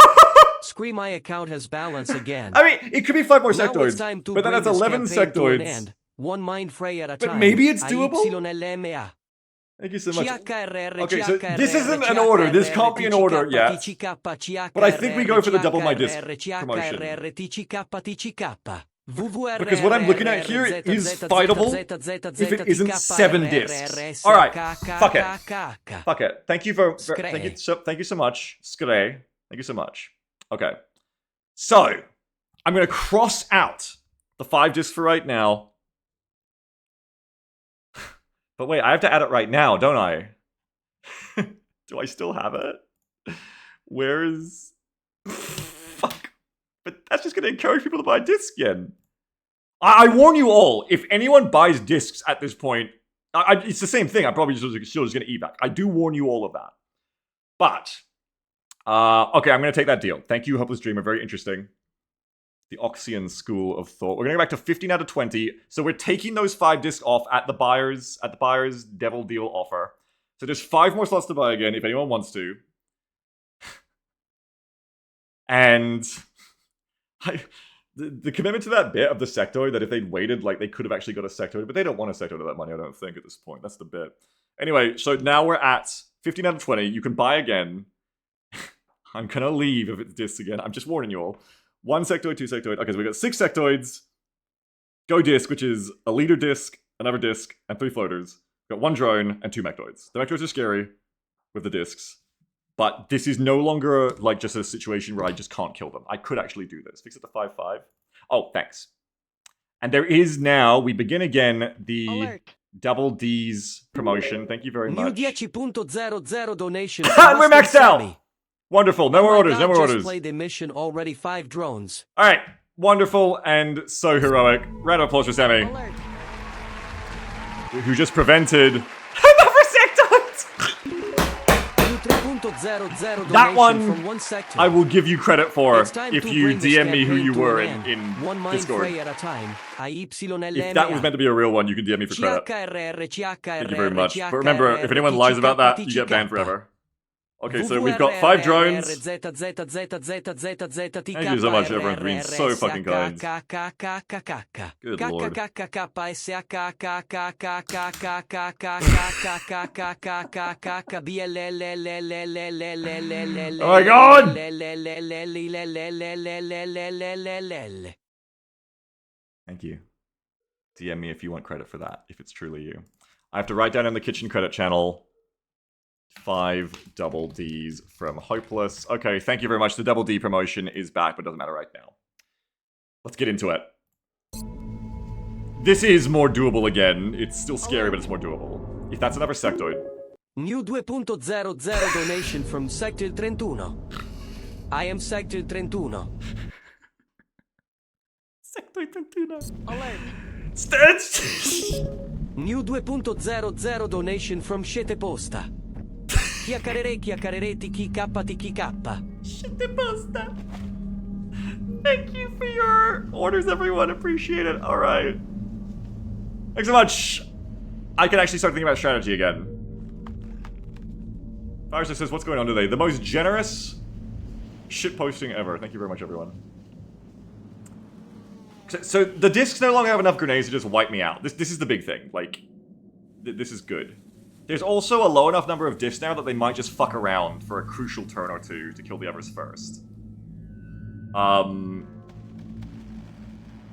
Scream, my account has balance again. I mean, it could be 5 more Now sectoids, it's time to but then bring that's this 11 campaign to an sectoids. end. 1 mind fray at a But time. maybe it's doable? YLMA. Thank you so much. CHRR, Okay, so this isn't an order. This can't be an order yet. But I think we go for the double my disc promotion. Because what I'm looking at here is fightable if it isn't 7 discs. Alright, fuck it. Fuck it. Thank you so much, Skre. Thank you so much. Okay. So, I'm going to cross out the 5 discs for right now. But wait, I have to add it right now, don't I? Do I still have it? Where's... Fuck. But that's just going to encourage people to buy discs again. I warn you all, if anyone buys discs at this point, it's the same thing. I'm probably still just going to evac. I do warn you all of that. But, okay, I'm going to take that deal. Thank you, Hopeless Dreamer. Very interesting. The Oxian school of thought. We're going to go back to 15 out of 20. So we're taking those 5 discs off at the buyer's devil deal offer. So there's 5 more slots to buy again if anyone wants to. And the commitment to that bit of the sectoid, that if they'd waited, like, they could have actually got a sectoid, but they don't want a sectoid of that money, I don't think, at this point. That's the bit. Anyway, so now we're at 15 out of 20. You can buy again. I'm going to leave if it's discs again. I'm just warning you all. 1 sectoid, 2 sectoid. Okay, so we got 6 sectoids. Go disc, which is a leader disc, another disc, and 3 floaters. We've got 1 drone and 2 mechtoids. The mechtoids are scary with the discs. But this is no longer like just a situation where I just can't kill them. I could actually do this. Fix it to 5-5. Oh, thanks. And there is now, we begin again, the... Alert. Double D's promotion. Thank you very New much. 10.00 donation. And we're maxed out! Sammy. Wonderful. No Oh more my orders, God, no more just orders. played a mission already 5 drones. Alright. Wonderful and so heroic. Round of applause for Sammy. Alert. Who just prevented another sectant! New 3.00 That donation one from one sector. I will give you credit for It's time if to you bring this DM me who campaign you to were an in end. One mind Discord. fray at a time. If that was meant to be a real one, you can DM me for credit. Thank you very much. But remember, if anyone lies about that, you get banned forever. Okay, so we've got 5 drones. Thank you so much, everyone, for being so fucking kind. Good lord. Oh my god! Thank you. DM me if you want credit for that, if it's truly you. I have to write down in the kitchen credit channel 5 double D's from Hopeless. Okay, thank you very much. The double D promotion is back, but doesn't matter right now. Let's get into it. This is more doable again. It's still scary, but it's more doable. If that's another sectoid. New 2.00 donation from Sector 31. I am Sector 31. Sectoid 31. Alert. Stitch! New 2.00 donation from Scete Posta. Chiacchierereti chi kappa ti chi kappa. Scete Posta. Thank you for your orders, everyone. Appreciate it. Alright. Thanks so much. I can actually start thinking about strategy again. Firesight says, what's going on today? The most generous shitposting ever. Thank you very much, everyone. So the discs no longer have enough grenades to just wipe me out. This is the big thing. Like, this is good. There's also a low enough number of discs now that they might just fuck around for a crucial turn or two to kill the others first.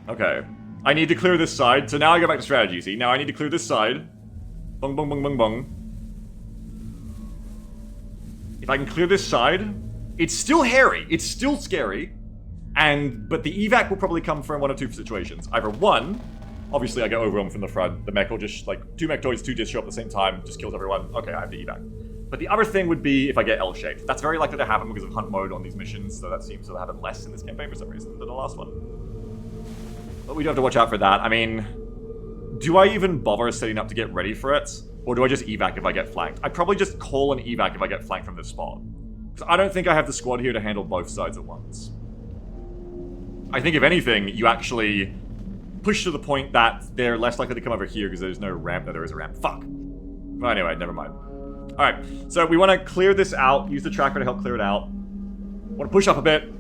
Okay. I need to clear this side, so now I go back to strategy, see? Now I need to clear this side. Bung, bung, bung, bung, bung. If I can clear this side, it's still hairy, it's still scary, but the evac will probably come from one of 2 situations. Either one, obviously I get overwhelmed from the front, the mech will just, like, 2 mechtoids, 2 discs show up at the same time, just kills everyone, okay, I have the evac. But the other thing would be if I get L-shaped. That's very likely to happen because of hunt mode on these missions, so that seems to happen less in this campaign for some reason than the last one. But we do have to watch out for that. I mean, do I even bother setting up to get ready for it? Or do I just evac if I get flanked? I'd probably just call an evac if I get flanked from this spot. Because I don't think I have the squad here to handle both sides at once. I think if anything, you actually push to the point that they're less likely to come over here because there's no ramp. No, there is a ramp. Fuck. Well, anyway, never mind. Alright, so we want to clear this out. Use the tracker to help clear it out. Want to push up a bit.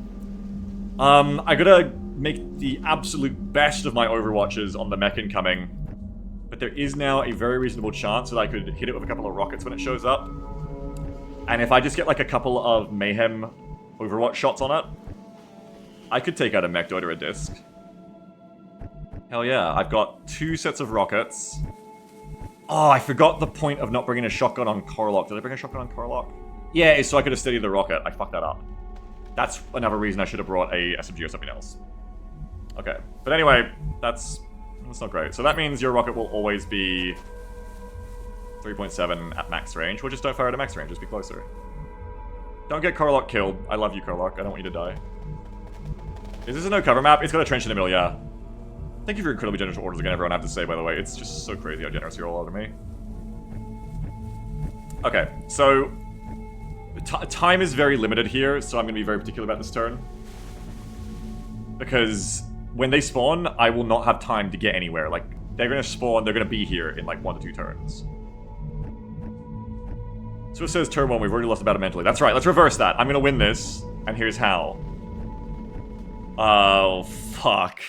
I gotta make the absolute best of my overwatches on the mech incoming. But there is now a very reasonable chance that I could hit it with a couple of rockets when it shows up. And if I just get like a couple of mayhem overwatch shots on it, I could take out a mechtoid or a disc. Hell yeah, I've got 2 sets of rockets. Oh, I forgot the point of not bringing a shotgun on Corlock. Did I bring a shotgun on Corlock? Yeah, it's so I could have steadied the rocket. I fucked that up. That's another reason I should have brought a SMG or something else. Okay, but anyway, that's not great. So that means your rocket will always be 3.7 at max range. Well, just don't fire at max range, just be closer. Don't get Corlock killed. I love you, Corlock. I don't want you to die. Is this a no cover map? It's got a trench in the middle, yeah. Thank you for your incredibly generous orders again, everyone, I have to say, by the way. It's just so crazy how generous you're all over me. Okay, so time is very limited here, so I'm going to be very particular about this turn. Because when they spawn, I will not have time to get anywhere. Like, they're going to spawn, they're going to be here in like 1 to 2 turns. So it says turn 1, we've already lost the battle mentally. That's right, let's reverse that. I'm going to win this, and here's how. Oh, fuck.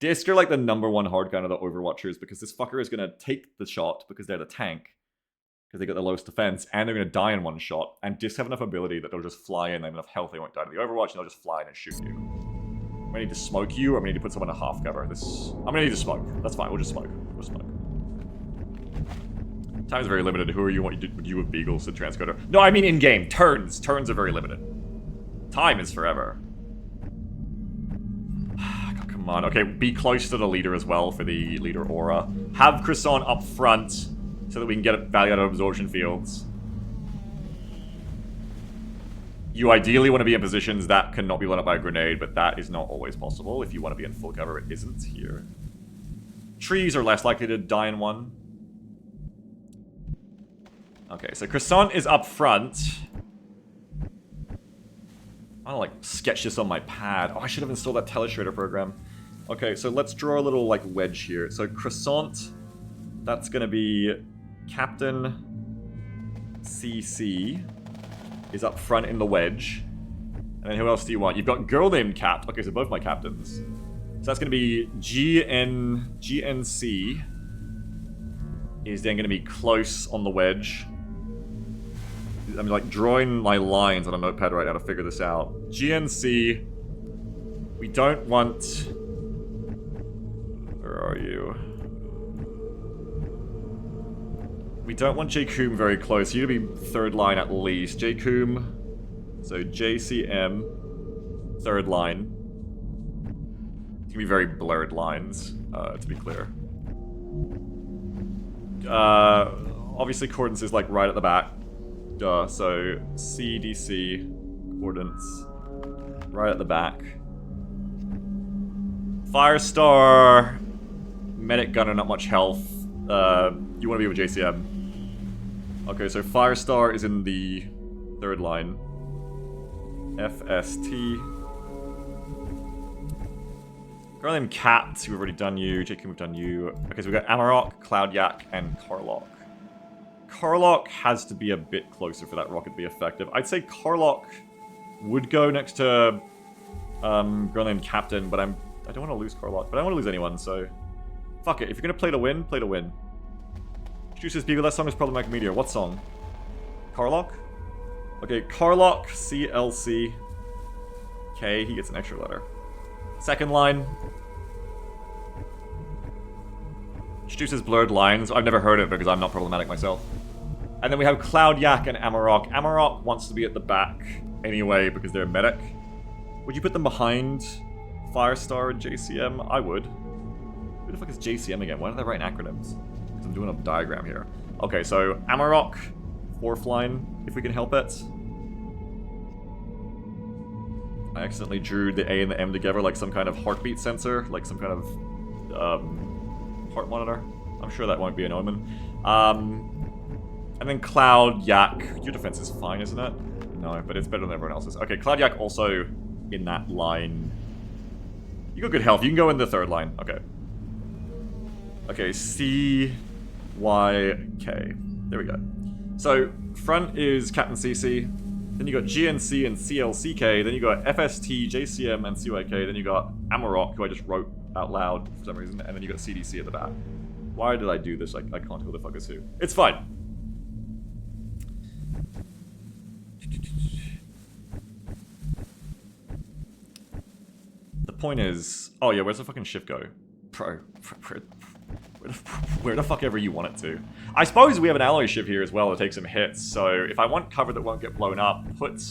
Disc are like the #1 hard gun of the Overwatchers because this fucker is going to take the shot because they're the tank. Because they got the lowest defense, and they're going to die in 1 shot. And discs have enough ability that they'll just fly in, they have enough health, they won't die to the Overwatch, and they'll just fly in and shoot you. I need to smoke you, or I need to put someone in a half cover. I'm going to need to smoke. That's fine, we'll just smoke. We'll smoke. Time is very limited. Who are you? What would you with Beagle, said Transcoder? No, I mean in-game. Turns. Turns are very limited. Time is forever. Come on. Okay, be close to the leader as well for the leader aura. Have Croissant up front so that we can get value out of absorption fields. You ideally want to be in positions that cannot be blown up by a grenade, but that is not always possible. If you want to be in full cover, it isn't here. Trees are less likely to die in one. Okay, so Croissant is up front. I want to, like, sketch this on my pad. Oh, I should have installed that Telestrator program. Okay, so let's draw a little, like, wedge here. So Croissant, that's going to be Captain CC is up front in the wedge. And then who else do you want? You've got girl named Cap. Okay, so both my captains. So that's going to be GNC is then going to be close on the wedge. I'm like drawing my lines on a notepad right now to figure this out. GNC, we don't want... Where are you? We don't want JCOM very close. You need to be third line at least. JCOM, so JCM, third line. It's gonna be very blurred lines, to be clear. Obviously coordinates is like right at the back. So CDC coordinates right at the back. Firestar, medic gunner, not much health. You want to be with JCM. Okay, so Firestar is in the third line. FST. Girl named Cat, we've already done you. JK, we've done you. Okay, so we've got Amarok, Cloudyak, and Karlok. Karlok has to be a bit closer for that rocket to be effective. I'd say Karlok would go next to girl named Captain, but I don't want to lose Karlok, but I don't want to lose anyone, so fuck it. If you're gonna play to win, play to win. Juices Beagle, that song is Problematic Meteor. What song? Karlok? Okay, Karlok, CLC. K, he gets an extra letter. Second line. Juices Blurred Lines. I've never heard it because I'm not problematic myself. And then we have Cloudyak and Amarok. Amarok wants to be at the back anyway because they're a medic. Would you put them behind Firestar and JCM? I would. Who the fuck is JCM again? Why do they write in acronyms? Because I'm doing a diagram here. Okay, so Amarok, fourth line, if we can help it. I accidentally drew the A and the M together like some kind of heartbeat sensor, like some kind of heart monitor. I'm sure that won't be an omen. And then Cloudyak. Your defense is fine, isn't it? No, but it's better than everyone else's. Okay, Cloudyak also in that line. You got good health. You can go in the third line. Okay. Okay, CYK. There we go. So, front is Captain CC. Then you got GNC and CLCK. Then you got FST, JCM, and CYK. Then you got Amarok, who I just wrote out loud for some reason. And then you got CDC at the back. Why did I do this? I can't tell who the fuck is who. It's fine. The point is... Oh yeah, where's the fucking shift go? Bro, where the fuck ever you want it to. I suppose we have an alloy shiv here as well to take some hits, so if I want cover that won't get blown up, put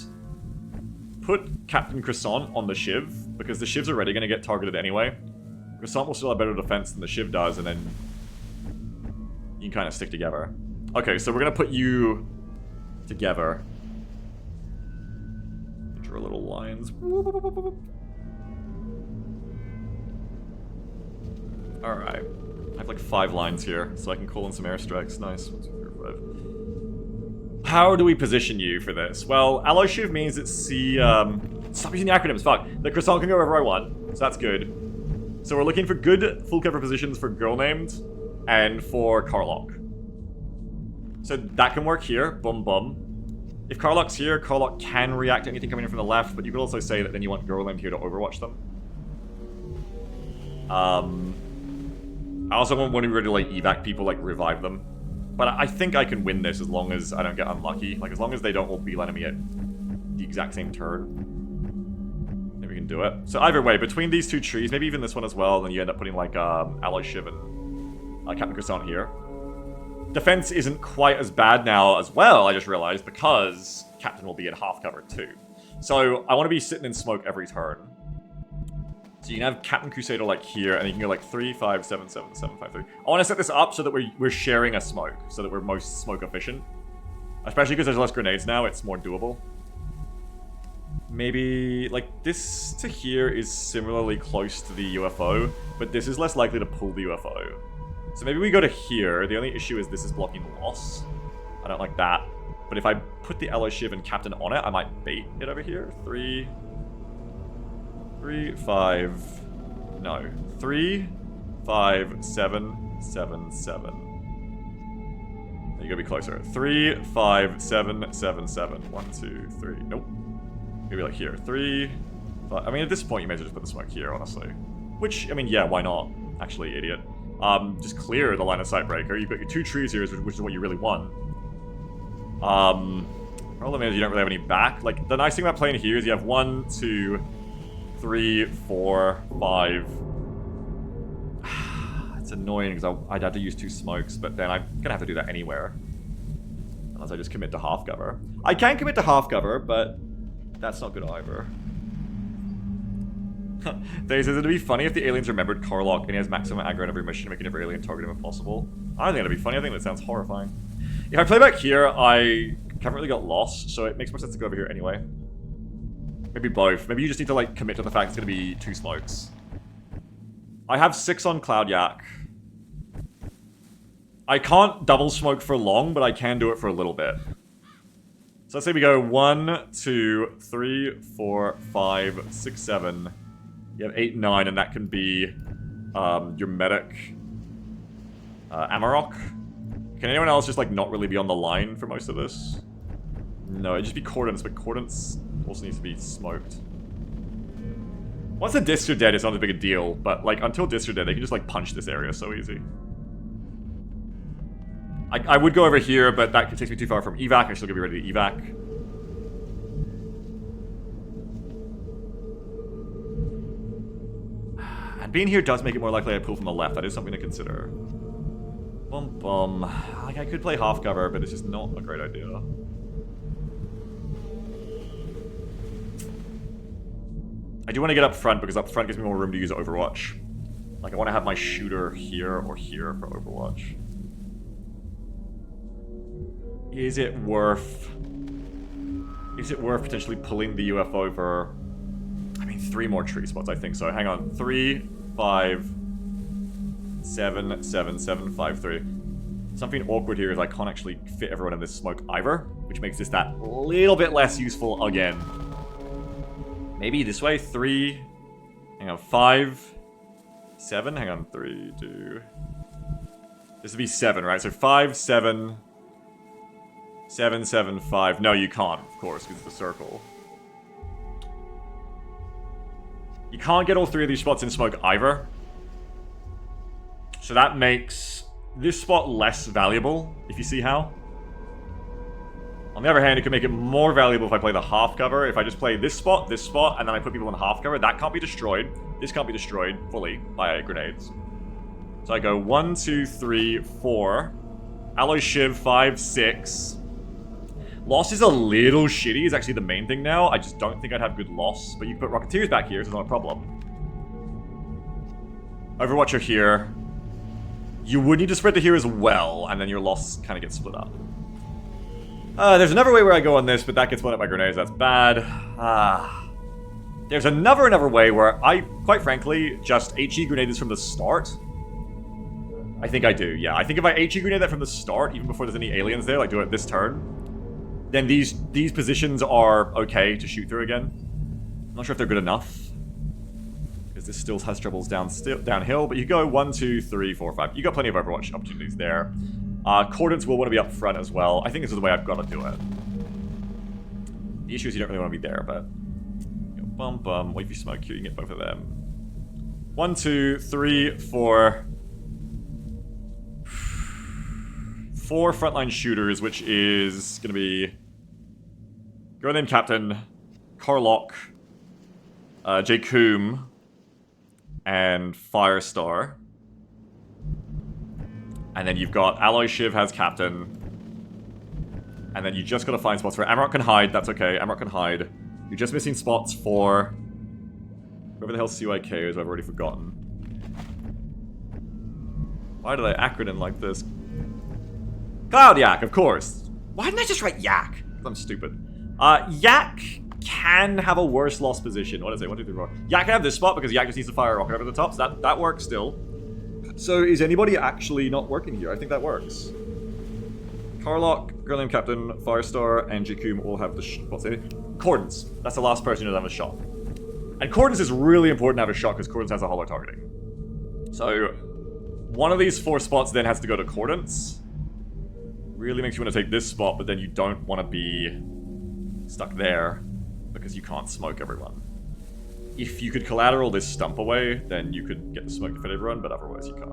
Captain Croissant on the shiv, because the shiv's already going to get targeted anyway. Croissant will still have better defense than the shiv does, and then you can kind of stick together. Okay, so we're going to put you together. Draw little lines. Alright. I have like 5 lines here, so I can call in some airstrikes. Nice. 1, 2, 3, 5. How do we position you for this? Well, alloy shiv means it's stop using the acronyms, fuck. The Croissant can go wherever I want, so that's good. So we're looking for good full cover positions for girl named and for Karlok. So that can work here. Boom, boom. If Karlok's here, Karlok can react to anything coming in from the left, but you could also say that then you want girl named here to overwatch them. I also want when we're ready to like evac people, like revive them. But I think I can win this as long as I don't get unlucky. Like as long as they don't all beeline me at the exact same turn. Then we can do it. So either way, between these two trees, maybe even this one as well, then you end up putting like Alloy Shiv and Captain Croissant here. Defense isn't quite as bad now as well, I just realized, because Captain will be in half cover too. So I want to be sitting in smoke every turn. So you can have Captain Crusader like here, and you can go like 3, 5, 7, 7, 7, 5, 3. I want to set this up so that we're sharing a smoke, so that we're most smoke efficient. Especially because there's less grenades now, it's more doable. Maybe, like, this to here is similarly close to the UFO, but this is less likely to pull the UFO. So maybe we go to here. The only issue is this is blocking loss. I don't like that. But if I put the Alloy Shiv and Captain on it, I might bait it over here. 3, 5, no. 3, 5, 7, 7, 7. You gotta be closer. 3, 5, 7, 7, 7. 1, 2, 3. Nope. Maybe like here. 3, 5. I mean, at this point, you may as well just put the smoke here, honestly. Which, I mean, yeah, why not? Actually, idiot. Just clear the line of sight breaker. You've got your 2 trees here, which is what you really want. Problem is you don't really have any back. Like, the nice thing about playing here is you have 1, 2, 3, 4, 5. It's annoying because I'd have to use 2 smokes, but then I'm gonna have to do that anywhere. Unless I just commit to half cover. I can commit to half cover, but that's not good either. They says it'd be funny if the aliens remembered Carlock and he has maximum aggro in every mission, making every alien target him if possible. I don't think that'd be funny. I think that sounds horrifying. If I play back here, I haven't really got lost, so it makes more sense to go over here anyway. Maybe both. Maybe you just need to like commit to the fact it's gonna be 2 smokes. I have 6 on Cloud Yak. I can't double smoke for long, but I can do it for a little bit. So let's say we go 1, 2, 3, 4, 5, 6, 7. You have 8, 9, and that can be your medic, Amarok. Can anyone else just like not really be on the line for most of this? No, it'd just be Cordance, but Cordance also needs to be smoked. Once the discs are dead, it's not as big a deal, but like until discs are dead, they can just like punch this area so easy. I would go over here, but that takes me too far from evac. I'm still gonna be ready to evac. And being here does make it more likely I pull from the left. That is something to consider. Bum bum. Like I could play half cover, but it's just not a great idea. I do want to get up front because up front gives me more room to use Overwatch. Like I want to have my shooter here or here for Overwatch. Is it worth potentially pulling the UFO over? I mean, 3 more tree spots, I think so. Hang on. 3, 5, 7, 7, 7, 5, 3. Something awkward here is I can't actually fit everyone in this smoke either, which makes this that little bit less useful again. Maybe this way. 3. Hang on. 5, 7. Hang on. 3, 2. This would be 7, right? So 5, 7, 7, 7, 5. No, you can't, of course, because it's a circle. You can't get all 3 of these spots in smoke either. So that makes this spot less valuable, if you see how. On the other hand, it could make it more valuable if I play the half cover. If I just play this spot, and then I put people in half cover, that can't be destroyed. This can't be destroyed fully by grenades. So I go 1, 2, 3, 4. Alloy Shiv, 5, 6. Loss is a little shitty, is actually the main thing now. I just don't think I'd have good loss. But you can put Rocketeers back here, so it's not a problem. Overwatcher here. You would need to spread to here as well, and then your loss kind of gets split up. There's another way where I go on this, but that gets blown up by grenades. That's bad. There's another way where I, quite frankly, just HE grenade this from the start. I think I do, yeah. I think if I HE grenade that from the start, even before there's any aliens there, like do it this turn, then these positions are okay to shoot through again. I'm not sure if they're good enough, because this still has troubles downhill, but you go 1, 2, 3, 4, 5. You got plenty of Overwatch opportunities there. Cordance will want to be up front as well. I think this is the way I've got to do it. The issue is you don't really want to be there, but... You know, bum, wait for smoke here, you can get both of them. 1, 2, 3, 4... 4 frontline shooters, which is going to be... Girl named Captain, Carlock, Jaycoom, and Firestar. And then you've got Alloy Shiv has Captain. And then you just gotta find spots for Amarok can hide, that's okay, Amarok can hide. You're just missing spots for... Whoever the hell CYK is, I've already forgotten. Why did I acronym like this? Cloud Yak, of course. Why didn't I just write Yak? I'm stupid. Yak can have a worse lost position. What did I say? 1, 2, 3, 4. Yak can have this spot because Yak just needs to fire a rocket over the top, so that works still. So is anybody actually not working here? I think that works. Carlock, Girl Named Captain, Firestar, and Jakkum all have the what's it? Cordons. That's the last person who doesn't have a shot. And Cordons is really important to have a shot because Cordons has a hollow targeting. So one of these 4 spots then has to go to Cordons. Really makes you want to take this spot, but then you don't want to be stuck there because you can't smoke everyone. If you could collateral this stump away, then you could get the smoke to fit everyone, but otherwise you can't.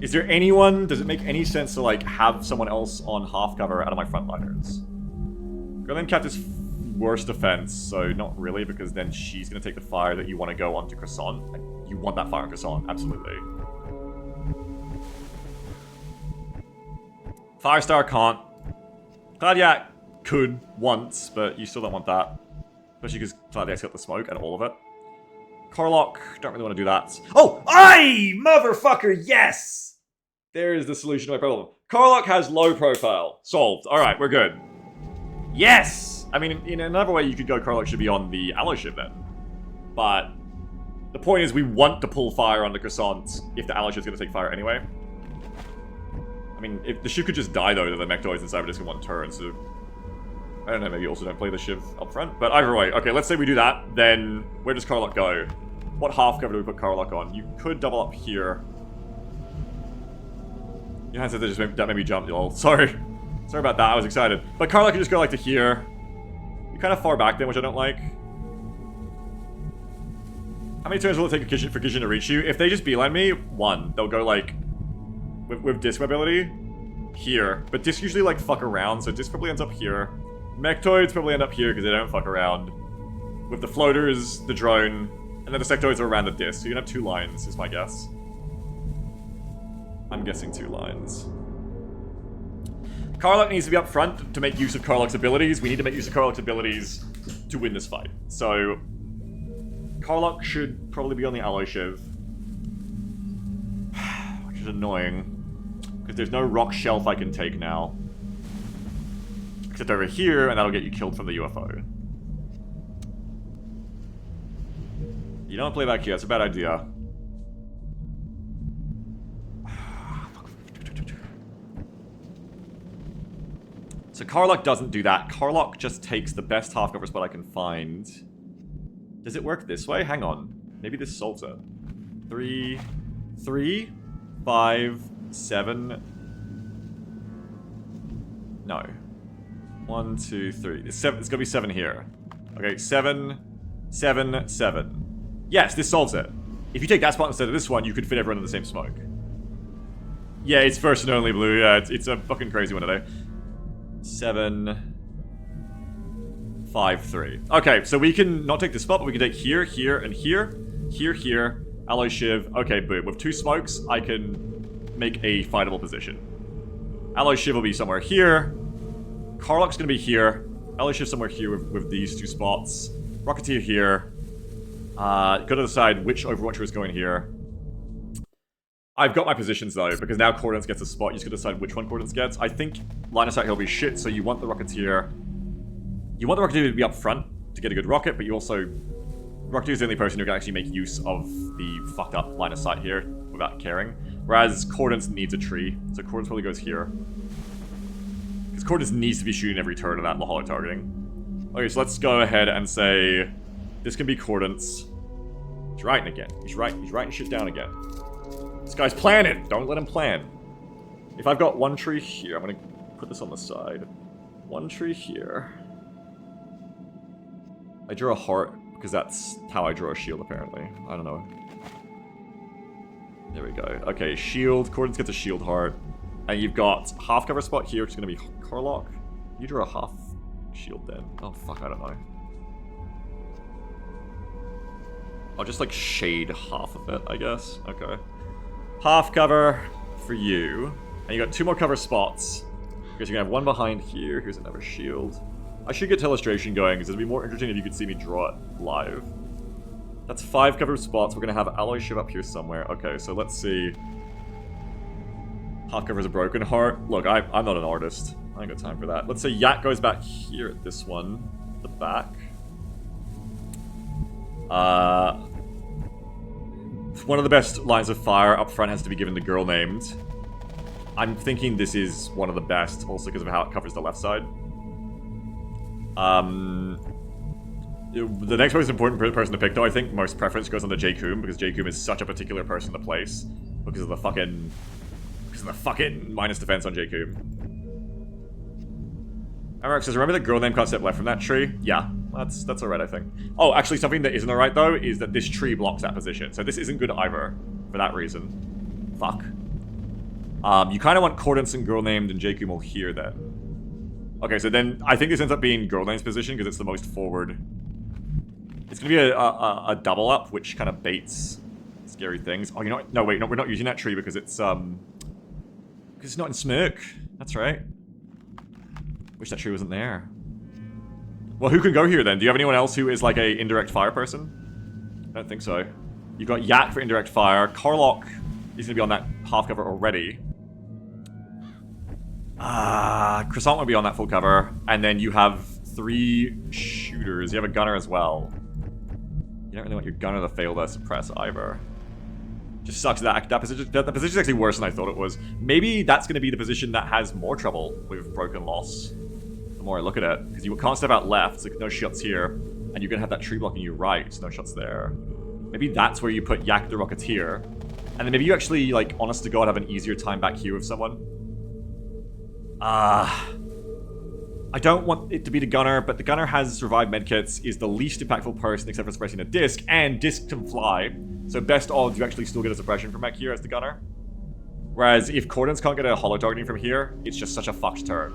Is there anyone, does it make any sense to like have someone else on half cover out of my frontliners? Girl Named Cat is worse defense, so not really, because then she's going to take the fire that you want to go onto Croissant. You want that fire on Croissant, absolutely. Firestar can't. Claudiac could once, but you still don't want that. Especially because Claudiac's got the smoke and all of it. Carlock, don't really want to do that. Oh, aye, motherfucker, yes! There's the solution to my problem. Carlock has low profile. Solved. Alright, we're good. Yes! I mean, in another way, you could go Carlock should be on the Allo ship then. But the point is we want to pull fire on the Croissant if the Allo ship's going to take fire anyway. I mean, if the ship could just die though, to the Mechtoids and Cyberdisk in 1 turn, so I don't know, maybe you also don't play the Shiv up front. But either way, okay, let's say we do that, then where does Carlock go? What half cover do we put Carlock on? You could double up here. Your hand said that made me jump, y'all. Sorry. Sorry about that, I was excited. But Carlock could just go like to here. You're kind of far back then, which I don't like. How many turns will it take for Kishin to reach you? If they just beeline me, 1. They'll go like with disc mobility here. But disc usually like fuck around, so disc probably ends up here. Mechtoids probably end up here because they don't fuck around. With the floaters, the drone, and then the sectoids are around the disc. So you're gonna have 2 lines, is my guess. I'm guessing 2 lines. Carlock needs to be up front to make use of Carlock's abilities. We need to make use of Carlock's abilities to win this fight. So Carlock should probably be on the Alloy Shiv. Which is annoying. Because there's no rock shelf I can take now. Except over here, and that'll get you killed from the UFO. You don't play back here, that's a bad idea. So Carlock doesn't do that. Carlock just takes the best half cover spot I can find. Does it work this way? Hang on. Maybe this solves it. 3, 5, 7. No. 1, 2, 3. It's gonna be 7 here. Okay, 7, 7, 7. Yes, this solves it. If you take that spot instead of this one, you could fit everyone in the same smoke. Yeah, it's first and only blue. Yeah, it's a fucking crazy one today. 7, 5, 3. Okay, so we can not take this spot, but we can take here, here, and here. Here, here. Alloy Shiv. Okay, boom. With 2 smokes, I can make a fightable position. Alloy Shiv will be somewhere here. Carlock's gonna be here. Alloy Shiv somewhere here with these 2 spots. Rocketeer here. Gotta decide which Overwatcher is going here. I've got my positions though, because now Cordons gets a spot. You just gotta decide which one Cordons gets. I think line of sight he'll be shit, so you want the Rocketeer. You want the Rocketeer to be up front to get a good rocket, but you also... Rocketeer is the only person who can actually make use of the fucked up line of sight here without caring. Whereas Cordons needs a tree, so Cordons probably goes here. Because Cordons needs to be shooting every turn of that hollow targeting. Okay, so let's go ahead and say... This can be Cordons. He's writing again. He's writing shit down again. This guy's planning! Don't let him plan. If I've got 1 tree here, I'm gonna put this on the side. 1 tree here. I drew a heart, because that's how I draw a shield, apparently. I don't know. There we go. Okay, shield. Cordons gets a shield heart. And you've got half cover spot here, which is gonna be Carlock. You draw a half shield then. Oh, fuck, I don't know. I'll just, like, shade half of it, I guess. Okay. Half cover for you. And you got 2 more cover spots. Because you're gonna have 1 behind here. Here's another shield. I should get Telestration going, because it'd be more interesting if you could see me draw it live. That's 5 covered spots. We're gonna have Alloy Shiv up here somewhere. Okay, so let's see. Half covers a broken heart. Look, I'm not an artist. I ain't got time for that. Let's say Yak goes back here at this one. The back. One of the best lines of fire up front has to be given the girl named. I'm thinking this is one of the best, also because of how it covers the left side. The next most important person to pick, though, I think most preference goes on to J-Coom, because J-Coom is such a particular person to place because of the fucking minus defense on J-Coom. Amarok says, remember the girl name can't step left from that tree? Yeah, that's alright, I think. Oh, actually, something that isn't alright, though, is that this tree blocks that position. So this isn't good either, for that reason. Fuck. You kind of want Cordance and girl named and J-Coom all here, then. Okay, so then I think this ends up being girl name's position, because it's the most forward. It's going to be a double up, which kind of baits scary things. Oh, you know what? No, wait, no, we're not using that tree because it's not in smoke. That's right. Wish that tree wasn't there. Well, who can go here then? Do you have anyone else who is like a indirect fire person? I don't think so. You've got Yak for indirect fire. Carlock is going to be on that half cover already. Croissant will be on that full cover. And then you have 3 shooters. You have a gunner as well. You don't really want your gunner to fail to suppress either. Just sucks that that position's actually worse than I thought it was. Maybe that's going to be the position that has more trouble with broken loss. The more I look at it, because you can't step out left, so no shots here, and you're going to have that tree blocking you right, so no shots there. Maybe that's where you put Yak the Rocketeer, and then maybe you actually, like, honest to God, have an easier time back here with someone. I don't want it to be the gunner, but the gunner has survived medkits, is the least impactful person except for suppressing a disc, and disc can fly. So best odds you actually still get a suppression from back here as the gunner. Whereas if Cordance can't get a holo targeting from here, it's just such a fucked turn.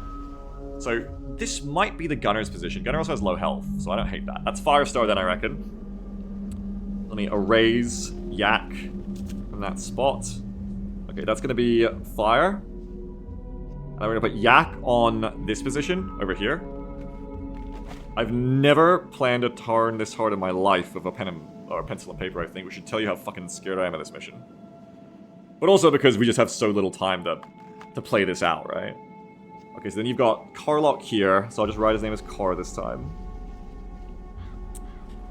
So this might be the gunner's position. Gunner also has low health, so I don't hate that. That's Firestar then, I reckon. Let me erase Yak from that spot. Okay, that's going to be fire. And I'm going to put Yak on this position, over here. I've never planned a turn this hard in my life with a pen or pencil and paper, I think, which should tell you how fucking scared I am of this mission. But also because we just have so little time to play this out, right? Okay, so then you've got Carlock here, so I'll just write his name as Car this time.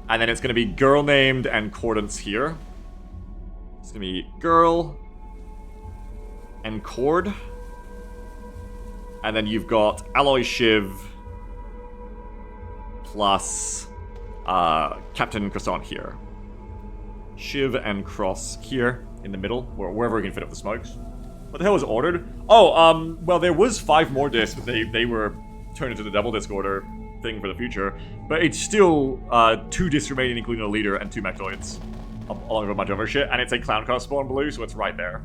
And then it's going to be girl named and Cordance here. It's going to be girl and Cord. And then you've got Alloy Shiv plus Captain Croissant here. Shiv and Cross here in the middle, or wherever we can fit up the smokes. What the hell was ordered? Oh, well, there was 5 more discs, but they were turned into the double disc order thing for the future. But it's still 2 discs remaining, including a leader and 2 mechtoids, along with a bunch of other shit. And it's a clown car spawn blue, so it's right there.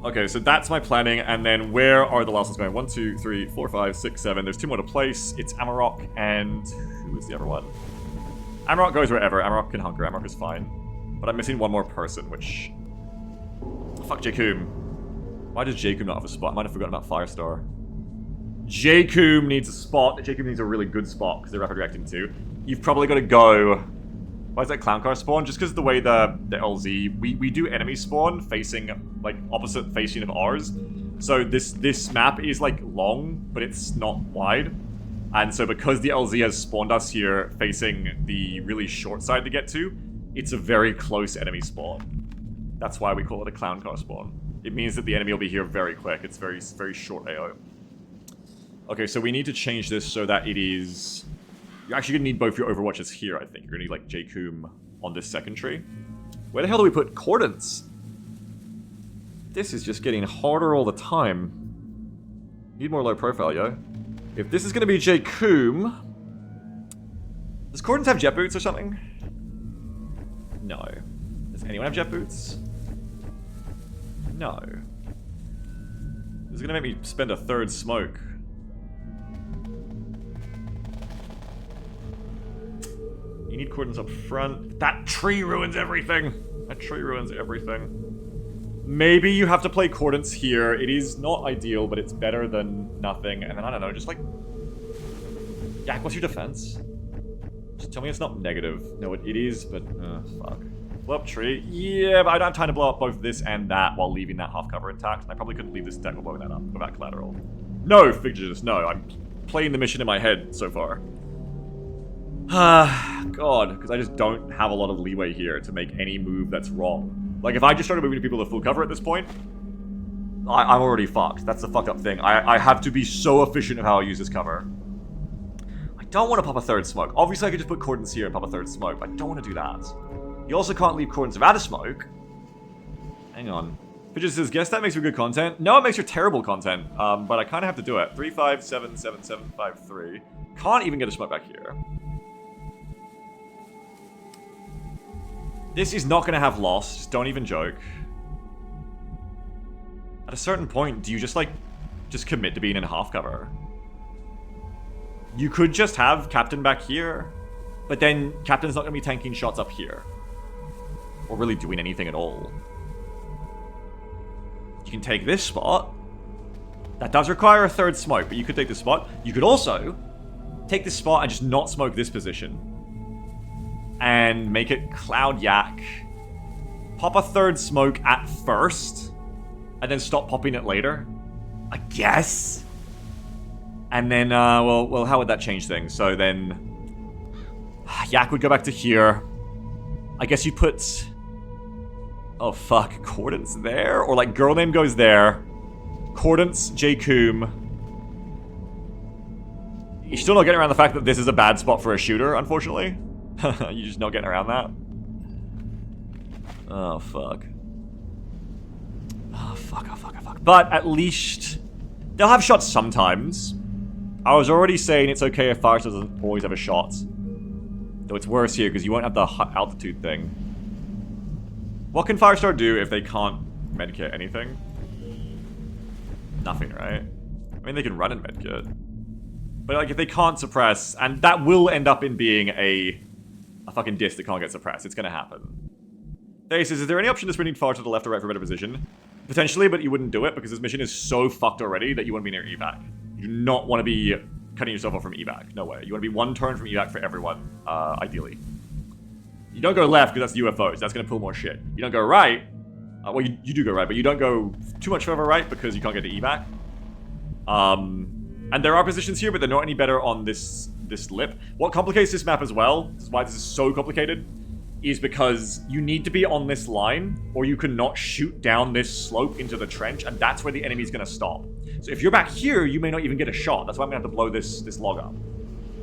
Okay, so that's my planning, and then where are the last ones going? 1, 2, 3, 4, 5, 6, 7. There's 2 more to place. It's Amarok and... who is the other one? Amarok goes wherever. Amarok can hunker. Amarok is fine. But I'm missing 1 more person, which... fuck J-Coom. Why does J-Coom not have a spot? I might have forgotten about Firestar. J-Coom needs a spot. J-Coom needs a really good spot, because they're rapid reacting too. You've probably got to go... why is that clown car spawn? Just because the way the LZ... We do enemy spawn facing, like, opposite facing of ours. So this map is, like, long, but it's not wide. And so because the LZ has spawned us here facing the really short side to get to, it's a very close enemy spawn. That's why we call it a clown car spawn. It means that the enemy will be here very quick. It's very, very short AO. Okay, so we need to change this so that it is... you're actually going to need both your Overwatches here, I think. You're going to need, like, J-Coom on this second tree. Where the hell do we put Cordance? This is just getting harder all the time. Need more low profile, yo. If this is going to be J-Coom... does Cordance have jet boots or something? No. Does anyone have jet boots? No. This is going to make me spend a 3rd smoke. You need Cordance up front. That tree ruins everything. That tree ruins everything. Maybe you have to play Cordance here. It is not ideal, but it's better than nothing. And then, I don't know, just like... Yak, what's your defense? Just tell me it's not negative. No, it is, but fuck. Blow up tree. Yeah, but I don't have time to blow up both this and that while leaving that half cover intact. And I probably couldn't leave this deck while blowing that up without collateral. No, Figures, no. I'm playing the mission in my head so far. God, because I just don't have a lot of leeway here to make any move that's wrong. Like, if I just started moving people to full cover at this point, I'm already fucked. That's the fucked up thing. I have to be so efficient of how I use this cover. I don't want to pop a third smoke. Obviously, I could just put Cordons here and pop a third smoke, but I don't want to do that. You also can't leave Cordons without a smoke. Hang on. Fidget says, guess that makes for good content. No, it makes for terrible content, but I kind of have to do it. 3, 5, 7, 7, 7, 5, 3. Can't even get a smoke back here. This is not going to have loss. Just don't even joke. At a certain point, do you just commit to being in half cover? You could just have Captain back here, but then Captain's not going to be tanking shots up here. Or really doing anything at all. You can take this spot. That does require a third smoke, but you could take this spot. You could also take this spot and just not smoke this position. And make it Cloud Yak. Pop a third smoke at first. And then stop popping it later. I guess. And then, well, how would that change things? So then... Yak would go back to here. I guess you'd put... Oh, fuck. Cordance there? Or, like, Girl Name goes there. Cordance, J-Coom. You're still not getting around the fact that this is a bad spot for a shooter, unfortunately. You're just not getting around that. Oh, fuck. Oh, fuck, oh, fuck, oh, fuck. But at least... They'll have shots sometimes. I was already saying it's okay if Firestar doesn't always have a shot. Though it's worse here because you won't have the altitude thing. What can Firestar do if they can't medkit anything? Nothing, right? I mean, they can run and medkit. But, like, if they can't suppress... And that will end up in being a fucking disc that can't get suppressed. It's gonna happen. They says, is there any option to sprinting far to the left or right for better position? Potentially, but you wouldn't do it because this mission is so fucked already that you want to be near evac. You do not want to be cutting yourself off from evac. No way. You want to be one turn from evac for everyone, ideally. You don't go left because that's UFOs. That's going to pull more shit. You don't go right. Well, you do go right, but you don't go too much further right because you can't get to evac. And there are positions here, but they're not any better on this lip. What complicates this map as well, this is why this is so complicated, is because you need to be on this line, or you cannot shoot down this slope into the trench, and that's where the enemy's gonna stop. So if you're back here, you may not even get a shot. That's why I'm gonna have to blow this log up.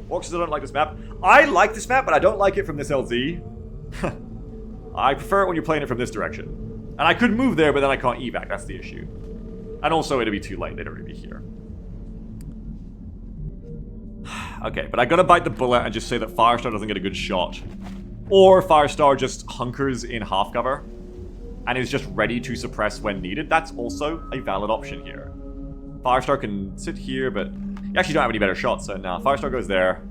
Orcs still don't like this map. I like this map, but I don't like it from this LZ. I prefer it when you're playing it from this direction. And I could move there, but then I can't evac, that's the issue. And also, it'd be too late, they'd already be here. Okay, but I gotta bite the bullet and just say that Firestar doesn't get a good shot. Or Firestar just hunkers in half cover and is just ready to suppress when needed. That's also a valid option here. Firestar can sit here, but you actually don't have any better shots, so now Firestar goes there.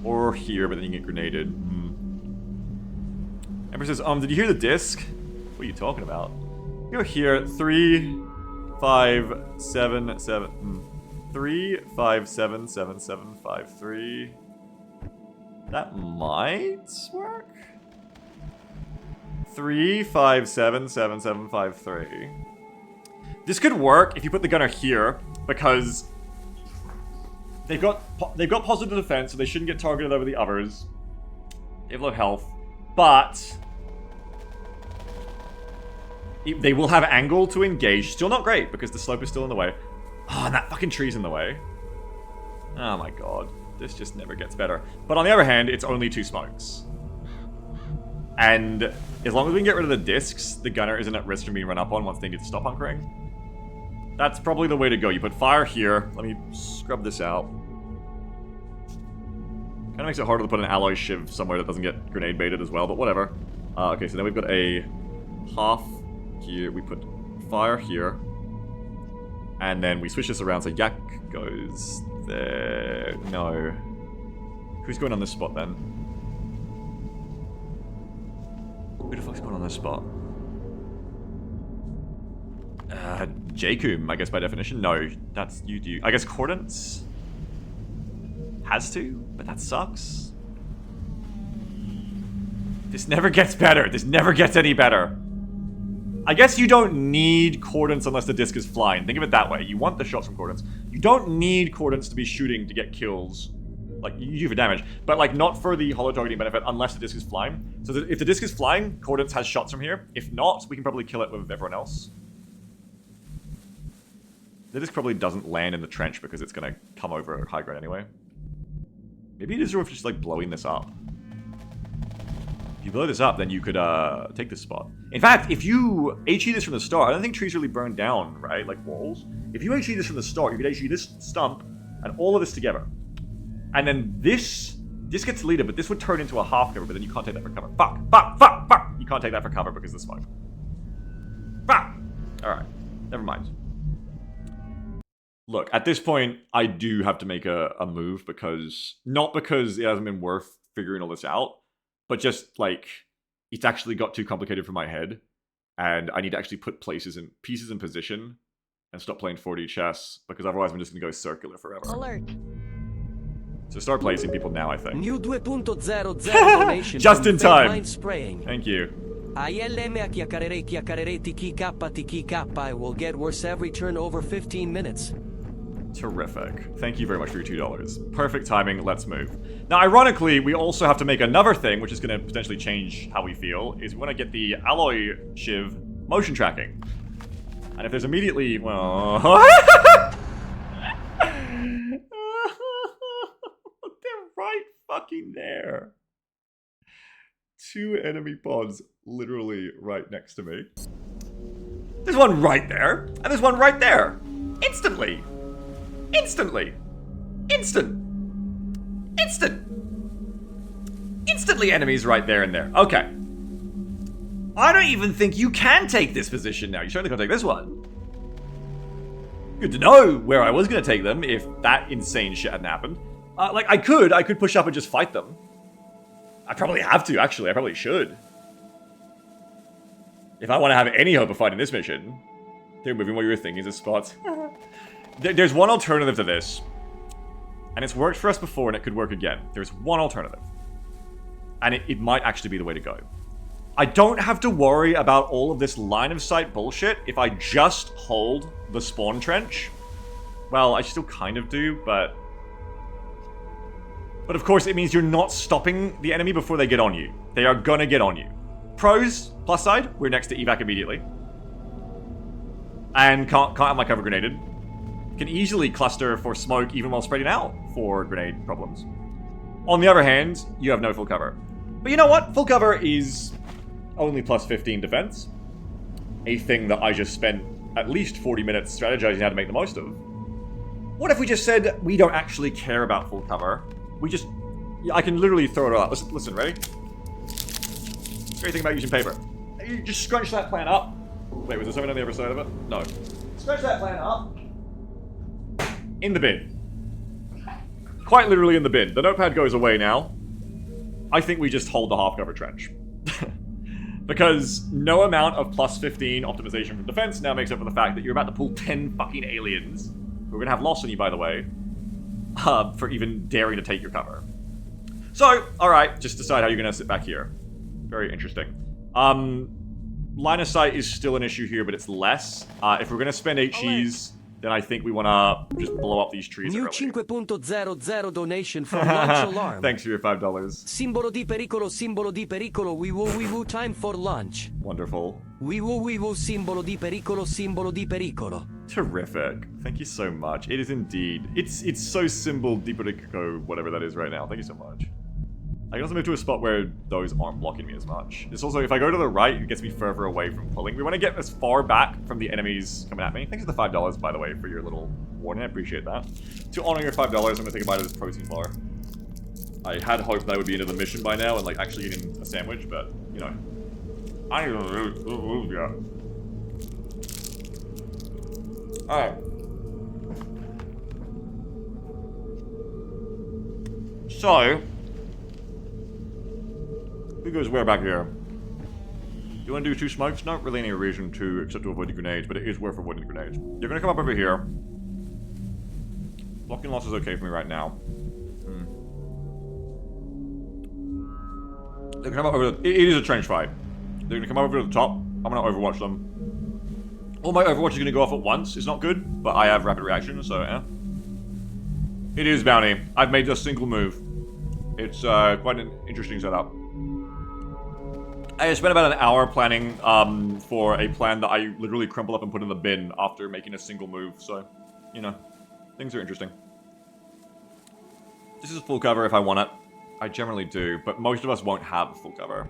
Or here, but then you get grenaded. Ember says, did you hear the disc? What are you talking about? Go here, 3, 5, 7, 7, 3, 5, 7, 7, 7, 5, 3. That might work. 3, 5, 7, 7, 7, 5, 3. This could work if you put the gunner here, because they've got positive defense, so they shouldn't get targeted over the others. They have low health, but they will have angle to engage. Still not great because the slope is still in the way. Oh, and that fucking tree's in the way. Oh my god. This just never gets better. But on the other hand, it's only 2 smokes. And as long as we can get rid of the discs, the gunner isn't at risk from being run up on once they need to stop hunkering. That's probably the way to go. You put fire here. Let me scrub this out. Kind of makes it harder to put an alloy shiv somewhere that doesn't get grenade baited as well, but whatever. Okay, so then we've got a half here. We put fire here. And then we switch this around so Yak goes there. No. Who's going on this spot then? Who the fuck's going on this spot? J-Coom, I guess by definition. No, that's you. I guess Cordance? has to, but that sucks. This never gets better. This never gets any better. I guess you don't need cordons unless the disc is flying. Think of it that way. You want the shots from cordons. You don't need cordons to be shooting to get kills. Like, you do for damage, but like not for the holo targeting benefit unless the disc is flying. So if the disc is flying, cordons has shots from here. If not, we can probably kill it with everyone else. The disc probably doesn't land in the trench because it's going to come over high ground anyway. Maybe it is worth just like blowing this up. If you blow this up, then you could take this spot. In fact, if you HE this from the start, I don't think trees really burn down, right? Like walls. If you HE this from the start, you could HE this stump and all of this together. And then this gets leader, but this would turn into a half cover, but then you can't take that for cover. Fuck, fuck, fuck, fuck! You can't take that for cover because of the smoke. Fuck! Alright, never mind. Look, at this point, I do have to make a move because... Not because it hasn't been worth figuring all this out, but just, like, it's actually got too complicated for my head, and I need to actually put pieces in position and stop playing 4D chess, because otherwise I'm just going to go circular forever. Alert. So start placing people now, I think. New 2.00 donation just in time. Line spraying. Thank you. ILM a chiacchierere tiki kappa. It will get worse every turn over 15 minutes. Terrific. Thank you very much for your $2. Perfect timing, let's move. Now, ironically, we also have to make another thing, which is going to potentially change how we feel, is we want to get the alloy shiv motion tracking. And if there's immediately, well... They're right fucking there. 2 enemy pods literally right next to me. There's one right there, and there's one right there. Instantly. Instantly. Instant. Instantly enemies right there and there. Okay. I don't even think you can take this position now. You certainly can't take this one. Good to know where I was going to take them if that insane shit hadn't happened. Like, I could push up and just fight them. I probably have to, actually. I probably should. If I want to have any hope of fighting this mission. They're moving while you were thinking is a spot. There's one alternative to this. And it's worked for us before and it could work again. There's one alternative. And it might actually be the way to go. I don't have to worry about all of this line of sight bullshit if I just hold the spawn trench. Well, I still kind of do, but... But of course it means you're not stopping the enemy before they get on you. They are gonna get on you. Pros, plus side, we're next to evac immediately. And can't have my cover grenaded. Can easily cluster for smoke even while spreading out for grenade problems. On the other hand, you have no full cover. But you know what? Full cover is only plus 15 defense. A thing that I just spent at least 40 minutes strategizing how to make the most of. What if we just said we don't actually care about full cover? We just... I can literally throw it out. Listen, ready? Great thing about using paper. You just scrunch that plan up. Wait, was there something on the other side of it? No. Scrunch that plan up. In the bin. Quite literally in the bin. The notepad goes away now. I think we just hold the half cover trench. Because no amount of plus 15 optimization from defense now makes up for the fact that you're about to pull 10 fucking aliens, who are going to have loss on you, by the way, for even daring to take your cover. So, alright, just decide how you're going to sit back here. Very interesting. Line of sight is still an issue here, but it's less. If we're going to spend 8 cheese, then I think we want to just blow up these trees New early. 5.00 donation from Launch Alarm. Thanks for your $5. Simbolo di pericolo, we woo, time for lunch. Wonderful. We woo, simbolo di pericolo. Terrific. Thank you so much. It is indeed. It's so symbol di perico, whatever that is right now. Thank you so much. I can also move to a spot where those aren't blocking me as much. It's also, if I go to the right, it gets me further away from pulling. We want to get as far back from the enemies coming at me. Thanks for the $5, by the way, for your little warning. I appreciate that. To honor your $5, I'm going to take a bite of this protein bar. I had hoped that I would be into the mission by now and, like, actually eating a sandwich, but, you know. I need to yeah. Alright. So... who goes where back here? Do you want to do 2 smokes? Not really any reason to, except to avoid the grenades, but it is worth avoiding the grenades. You're going to come up over here. Blocking loss is okay for me right now. They're gonna come over it is a trench fight. They're gonna come over to the top. I'm gonna overwatch them. All my Overwatch is gonna go off at once. It's not good, but I have rapid reaction, so yeah. It is bounty. I've made a single move. It's quite an interesting setup. I spent about an hour planning for a plan that I literally crumple up and put in the bin after making a single move, so, you know, things are interesting. This is full cover if I want it. I generally do, but most of us won't have full cover.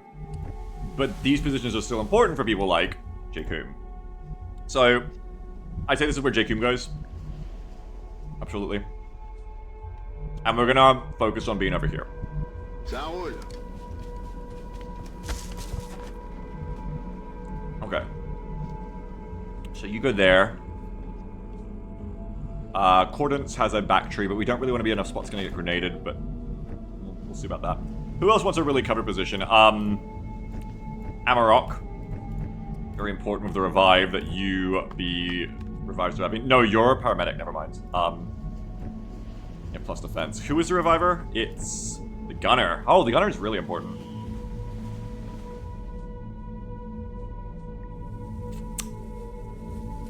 But these positions are still important for people like Jacoom. So, I'd say this is where Jacoom goes. Absolutely. And we're gonna focus on being over here. Okay. So you go there. Cordance has a back tree, but we don't really want to be enough spots gonna get grenaded, but we'll see about that. Who else wants a really covered position? Amarok. Very important with the revive that you be revived. I mean, no, you're a paramedic, never mind. Yeah, plus defense. Who is the reviver? It's the gunner. Oh, the gunner is really important.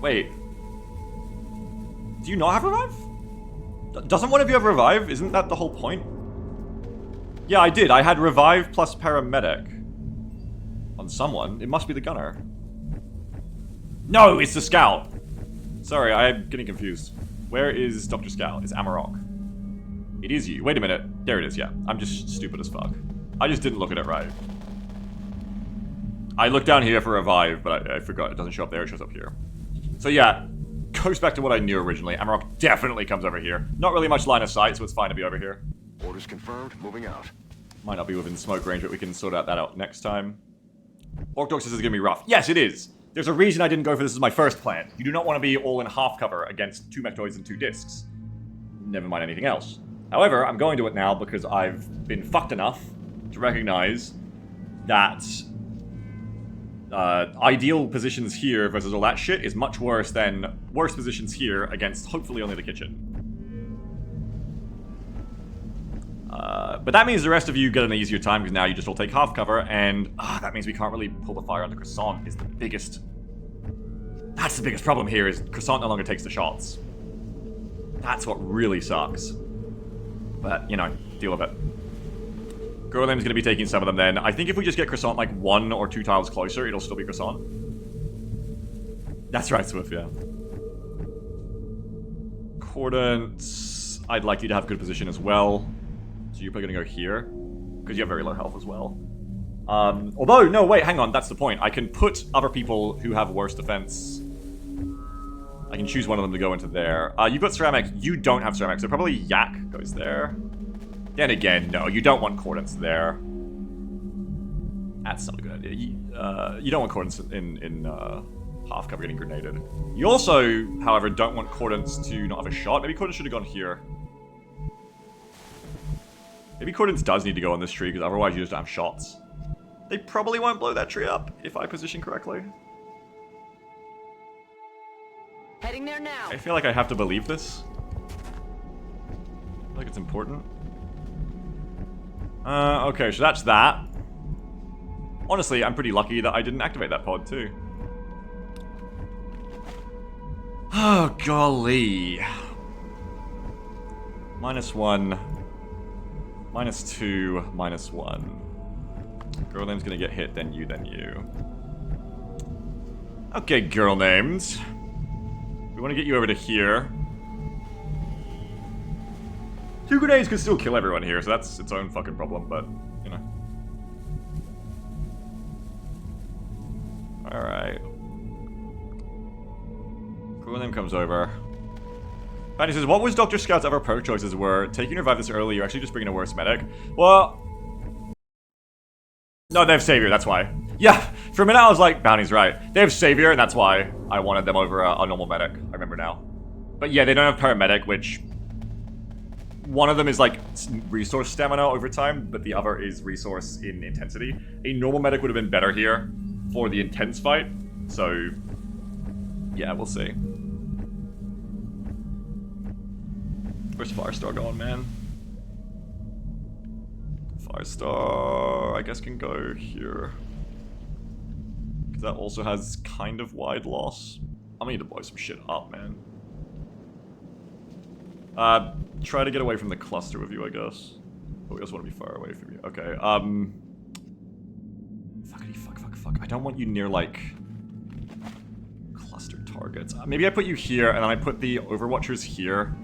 Wait. Do you not have revive? Doesn't one of you have revive? Isn't that the whole point? Yeah, I did. I had revive plus paramedic. On someone. It must be the gunner. No, it's the scout. Sorry, I'm getting confused. Where is Dr. Scout? It's Amarok. It is you. Wait a minute. There it is, yeah. I'm just stupid as fuck. I just didn't look at it right. I looked down here for revive, but I forgot. It doesn't show up there. It shows up here. So yeah, goes back to what I knew originally. Amarok definitely comes over here. Not really much line of sight, so it's fine to be over here. Orders confirmed. Moving out. Might not be within smoke range, but we can sort that out next time. Orthodox is gonna be rough. Yes, it is. There's a reason I didn't go for this as my first plan. You do not want to be all in half cover against 2 mechtoids and 2 discs. Never mind anything else. However, I'm going to it now because I've been fucked enough to recognize that ideal positions here versus all that shit is much worse than worse positions here against hopefully only the kitchen. But that means the rest of you get an easier time because now you just all take half cover, and that means we can't really pull the fire on the Croissant is the biggest... That's the biggest problem here, is Croissant no longer takes the shots. That's what really sucks. But, you know, deal with it. Gorlam's gonna be taking some of them then. I think if we just get Croissant like 1 or 2 tiles closer, it'll still be Croissant. That's right, Swift, yeah. Cordant, I'd like you to have good position as well. So you're probably gonna go here, because you have very low health as well. Although, no, wait, hang on, that's the point. I can put other people who have worse defense. I can choose one of them to go into there. You've got ceramic, you don't have ceramic, so probably Yak goes there. Then again, no, you don't want Cordance there. That's not a good idea. You don't want Cordance in half cover getting grenaded. You also, however, don't want Cordance to not have a shot. Maybe Cordance should have gone here. Maybe Cordance does need to go on this tree, because otherwise you just don't have shots. They probably won't blow that tree up, if I position correctly. Heading there now. I feel like I have to believe this. I feel like it's important. Okay, so that's that. Honestly, I'm pretty lucky that I didn't activate that pod, too. Oh, golly. -1. -2, -1. Girl name's gonna get hit, then you, then you. Okay, girl names. We want to get you over to here. 2 grenades could still kill everyone here, so that's its own fucking problem, but, you know. Alright. Girl name comes over. Fanny says, what was Dr. Scout's other perk choices were? Taking revive this early, you're actually just bringing a worse medic. Well... No, they have Savior, that's why. Yeah, for a minute I was like, Bounty's right. They have Savior, and that's why I wanted them over a normal medic. I remember now. But yeah, they don't have Paramedic, which... One of them is like resource stamina over time, but the other is resource in intensity. A normal medic would have been better here for the intense fight, so... Yeah, we'll see. Where's Firestar going, man? Firestar, I guess, can go here. Because that also has kind of wide loss. I'm gonna need to blow some shit up, man. Try to get away from the cluster with you, I guess. But we also want to be far away from you. Okay, fuck. I don't want you near, like, cluster targets. Maybe I put you here, and then I put the Overwatchers here.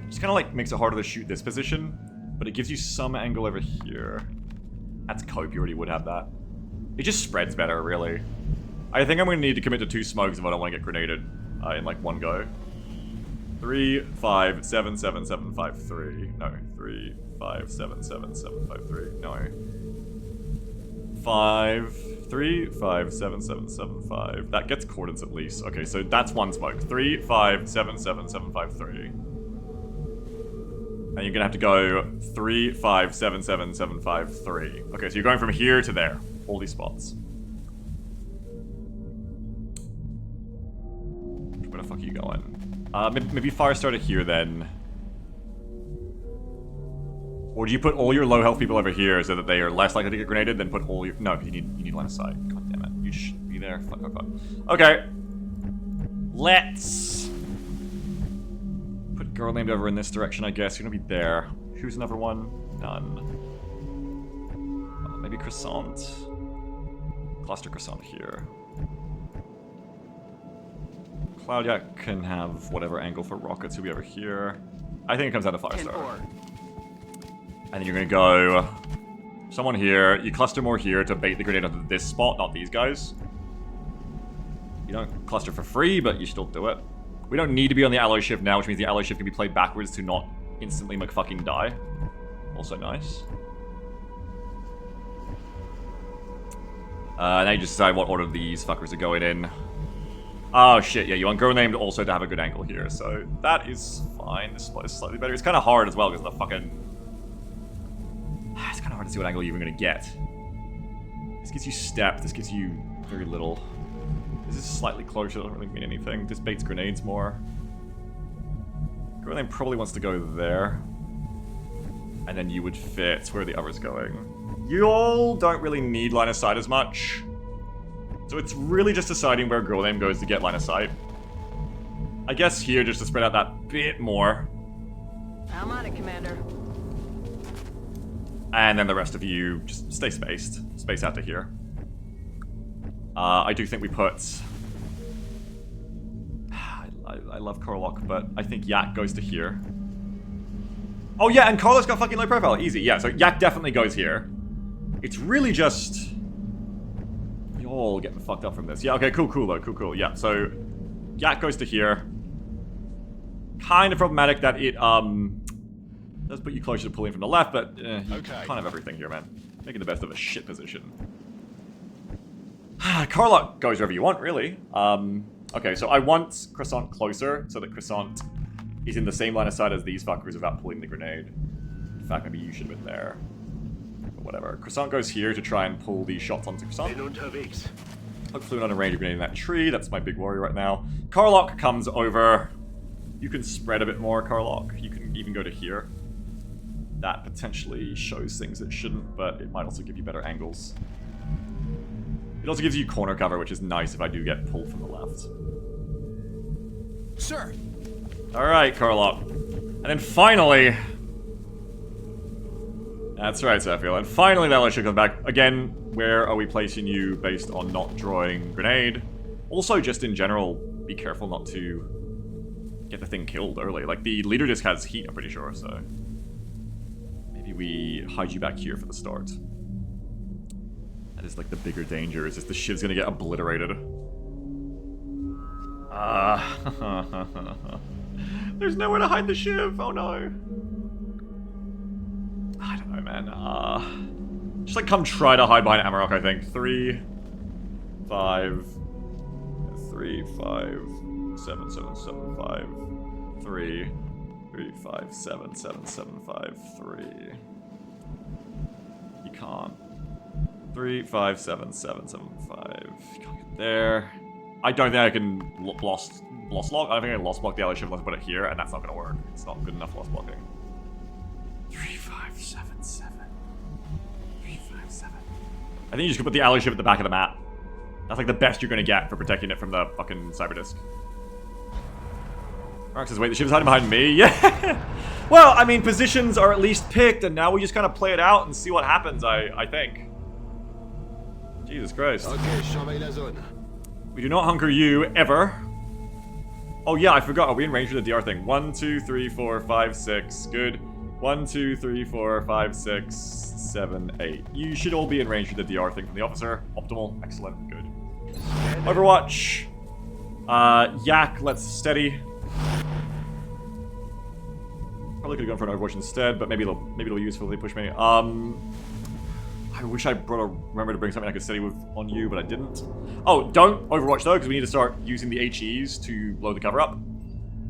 Just kind of, like, makes it harder to shoot this position. But it gives you some angle over here. That's cope, you already would have that. It just spreads better, really. I think I'm going to need to commit to 2 smokes if I don't want to get grenaded in, like, one go. 3, 5, 7, 7, 7, 5, 3. No. 3, 5, 7, 7, 7, 5, 3. No. 5, 3, 5, 7, 7, 7, 5. That gets coordinates at least. Okay, so that's 1 smoke. 3, 5, 7, 7, 7, 5, 3. And you're gonna have to go 3, 5, 7, 7, 7, 5, 3. Okay, so you're going from here to there. All these spots. Where the fuck are you going? Maybe Firestar to here then. Or do you put all your low health people over here so that they are less likely to get grenaded, then put all your... No, you need line of sight. God damn it. You should be there. Fuck. Okay. Let's... put girl named over in this direction, I guess. You're gonna be there. Who's another one? None. Maybe Croissant? Cluster Croissant here. Cloudyak can have whatever angle for rockets. He'll be over here. I think it comes down to Firestar. And then you're gonna go... someone here. You cluster more here to bait the grenade onto this spot, not these guys. You don't cluster for free, but you still do it. We don't need to be on the alloy shift now, which means the alloy shift can be played backwards to not instantly McFucking die. Also nice. Now you just decide what order these fuckers are going in. Oh shit, yeah, you want girl named also to have a good angle here, so that is fine. This spot is slightly better. It's kind of hard as well because of the fucking... It's kind of hard to see what angle you're even going to get. This gives you step, this gives you very little. This is slightly closer, doesn't really mean anything. This baits grenades more. Girl name probably wants to go there. And then you would fit where the other's going. You all don't really need line of sight as much. So it's really just deciding where girl name goes to get line of sight. I guess here, just to spread out that bit more. I'm on it, Commander. And then the rest of you just stay spaced. Space out to here. I do think we put... I love Korlok, but I think Yak goes to here. Oh yeah, and Carlos got fucking low profile. Easy, yeah, so Yak definitely goes here. It's really just... Y'all getting fucked up from this. Yeah, okay, cool, though, cool. Yeah, so Yak goes to here. Kind of problematic that it, does put you closer to pulling from the left, but you can't have everything here, man. Making the best of a shit position. Carlock goes wherever you want, really. Okay, so I want Croissant closer, so that Croissant is in the same line of sight as these fuckers without pulling the grenade. In fact, maybe you should have been there. But whatever. Croissant goes here to try and pull these shots onto Croissant. Hopefully we're not in range of grenading that tree. That's my big worry right now. Carlock comes over. You can spread a bit more, Carlock. You can even go to here. That potentially shows things it shouldn't, but it might also give you better angles. It also gives you corner cover, which is nice if I do get pulled from the left. Sir. Alright, Carlock. And then finally... That's right, Zephyr. And finally that should come back. Again, where are we placing you based on not drawing grenade? Also, just in general, be careful not to get the thing killed early. Like, the leader disc has heat, I'm pretty sure, so... Maybe we hide you back here for the start. That is, like, the bigger danger, is just the shiv's gonna get obliterated. There's nowhere to hide the shiv, oh no. I don't know, man. Just, like, come try to hide behind Amarok, I think. 3, 5... 3, 5... 7, 7, 7, 5... 3... 3, 5, 7, 7, 7, 5, 3... You can't. 3, 5, 7, 7, 7, 5... You can't get there. I don't think I can lost block. I don't think I can lost block the ally shift unless I put it here, and that's not gonna work. It's not good enough lost blocking. 3, 5, 7, 7... I think you just could put the ally ship at the back of the map. That's like the best you're gonna get for protecting it from the fucking cyber disc. Mark says, wait, the ship's hiding behind me? Yeah! Well, I mean, positions are at least picked, and now we just kind of play it out and see what happens, I think. Jesus Christ. Okay, surveille la zone. We do not hunker you, ever. Oh yeah, I forgot. Are we in range for the DR thing? 1, 2, 3, 4, 5, 6. Good. 1, 2, 3, 4, 5, 6, 7, 8. You should all be in range for the DR thing from the officer. Optimal. Excellent. Good. Overwatch. Yak, let's steady. Probably could have gone for an Overwatch instead, but maybe it'll be useful if they push me. I wish I remember to bring something I could steady with on you, but I didn't. Oh, don't Overwatch though, because we need to start using the HEs to blow the cover up.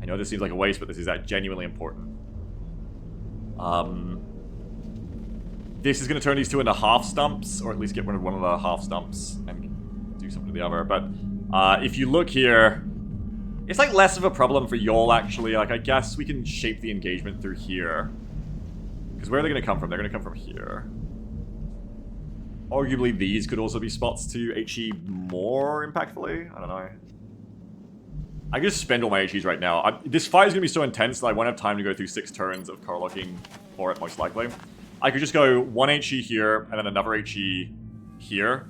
I know this seems like a waste, but this is genuinely important. This is going to turn these two into half stumps, or at least get rid of one of the half stumps and do something to the other. But if you look here, it's like less of a problem for y'all actually. Like I guess we can shape the engagement through here. Because where are they going to come from? They're going to come from here. Arguably these could also be spots to HE more impactfully. I don't know. I could just spend all my HEs right now. This fight is going to be so intense that I won't have time to go through 6 turns of car locking for it, most likely. I could just go 1 HE here, and then another HE here,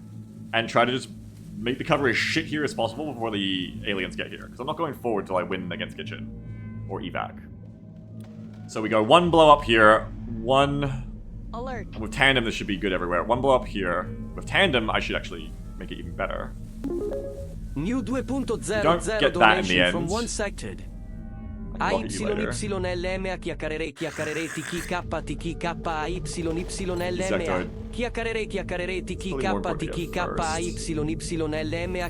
and try to just make the cover as shit here as possible before the aliens get here. Because I'm not going forward till I win against Kitchen. Or evac. So we go 1 blow up here, 1... Alert. And with tandem, this should be good everywhere. 1 blow up here. With tandem, I should actually make it even better. New Don't 2.00 get that in the donation end. from one sected. I can rocket you later. AYYLM chiacchierere tiki kappa tiki kappa AYYLM chiacchierere tiki kappa tiki kappa AYYLM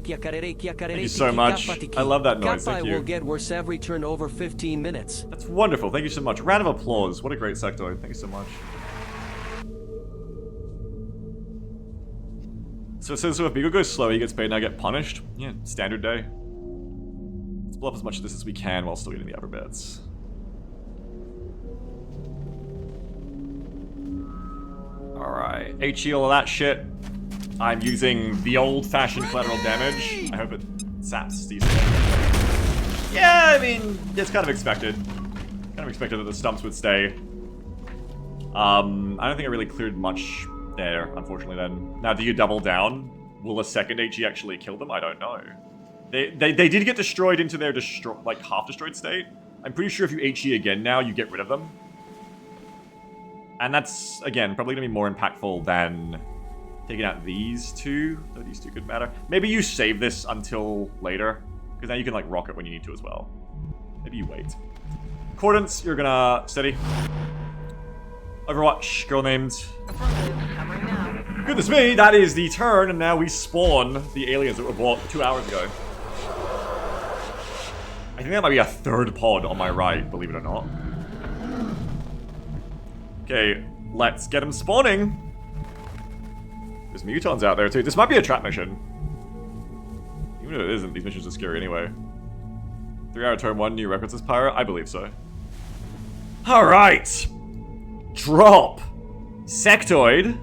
chiacchierere Thank you so much. I love that noise. Kappa Thank you. will get worse every turn over 15 minutes. That's wonderful. Thank you so much. Round of applause. What a great sectoid. Thank you so much. So it says, so if Beagle goes slow, he gets paid and I get punished? Yeah, standard day. Let's blow up as much of this as we can while still getting the upper bits. Alright, HE all of that shit. I'm using the old-fashioned collateral damage. I hope it saps decent. Yeah, I mean, it's kind of expected. Kind of expected that the stumps would stay. I don't think I really cleared much there, unfortunately, then. Now, do you double down? Will a second HE actually kill them? I don't know. They did get destroyed into their like half-destroyed state. I'm pretty sure if you HE again now, you get rid of them. And that's, again, probably going to be more impactful than taking out these two. Though these two could matter. Maybe you save this until later. Because now you can, like, rock it when you need to as well. Maybe you wait. Accordance, you're gonna steady. Overwatch, girl named... Covering now. Goodness me, that is the turn, and now we spawn the aliens that were bought 2 hours ago. I think that might be a 3rd pod on my right, believe it or not. Okay, let's get them spawning. There's mutons out there too. This might be a trap mission. Even if it isn't, these missions are scary anyway. 3-hour turn 1, new records as pirate? I believe so. Alright! Drop! Sectoid.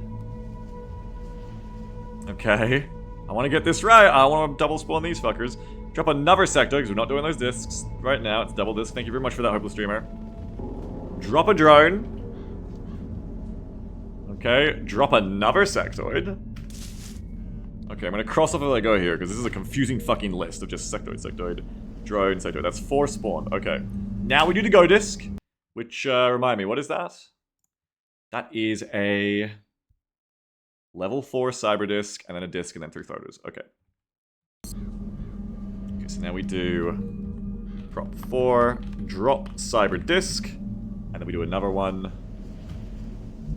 Okay. I want to get this right. I want to double spawn these fuckers. Drop another sectoid, because we're not doing those discs right now. It's double disc. Thank you very much for that, hopeless streamer. Drop a drone. Okay. Drop another sectoid. Okay, I'm going to cross off as I go here, because this is a confusing fucking list of just sectoid, sectoid, drone, sectoid. That's 4 spawn. Okay. Now we do the go disc, which, remind me, what is that? That is a level 4 cyber disc, and then a disc, and then 3 photos. Okay. Okay, so now we do prop 4, drop cyber disc, and then we do another one,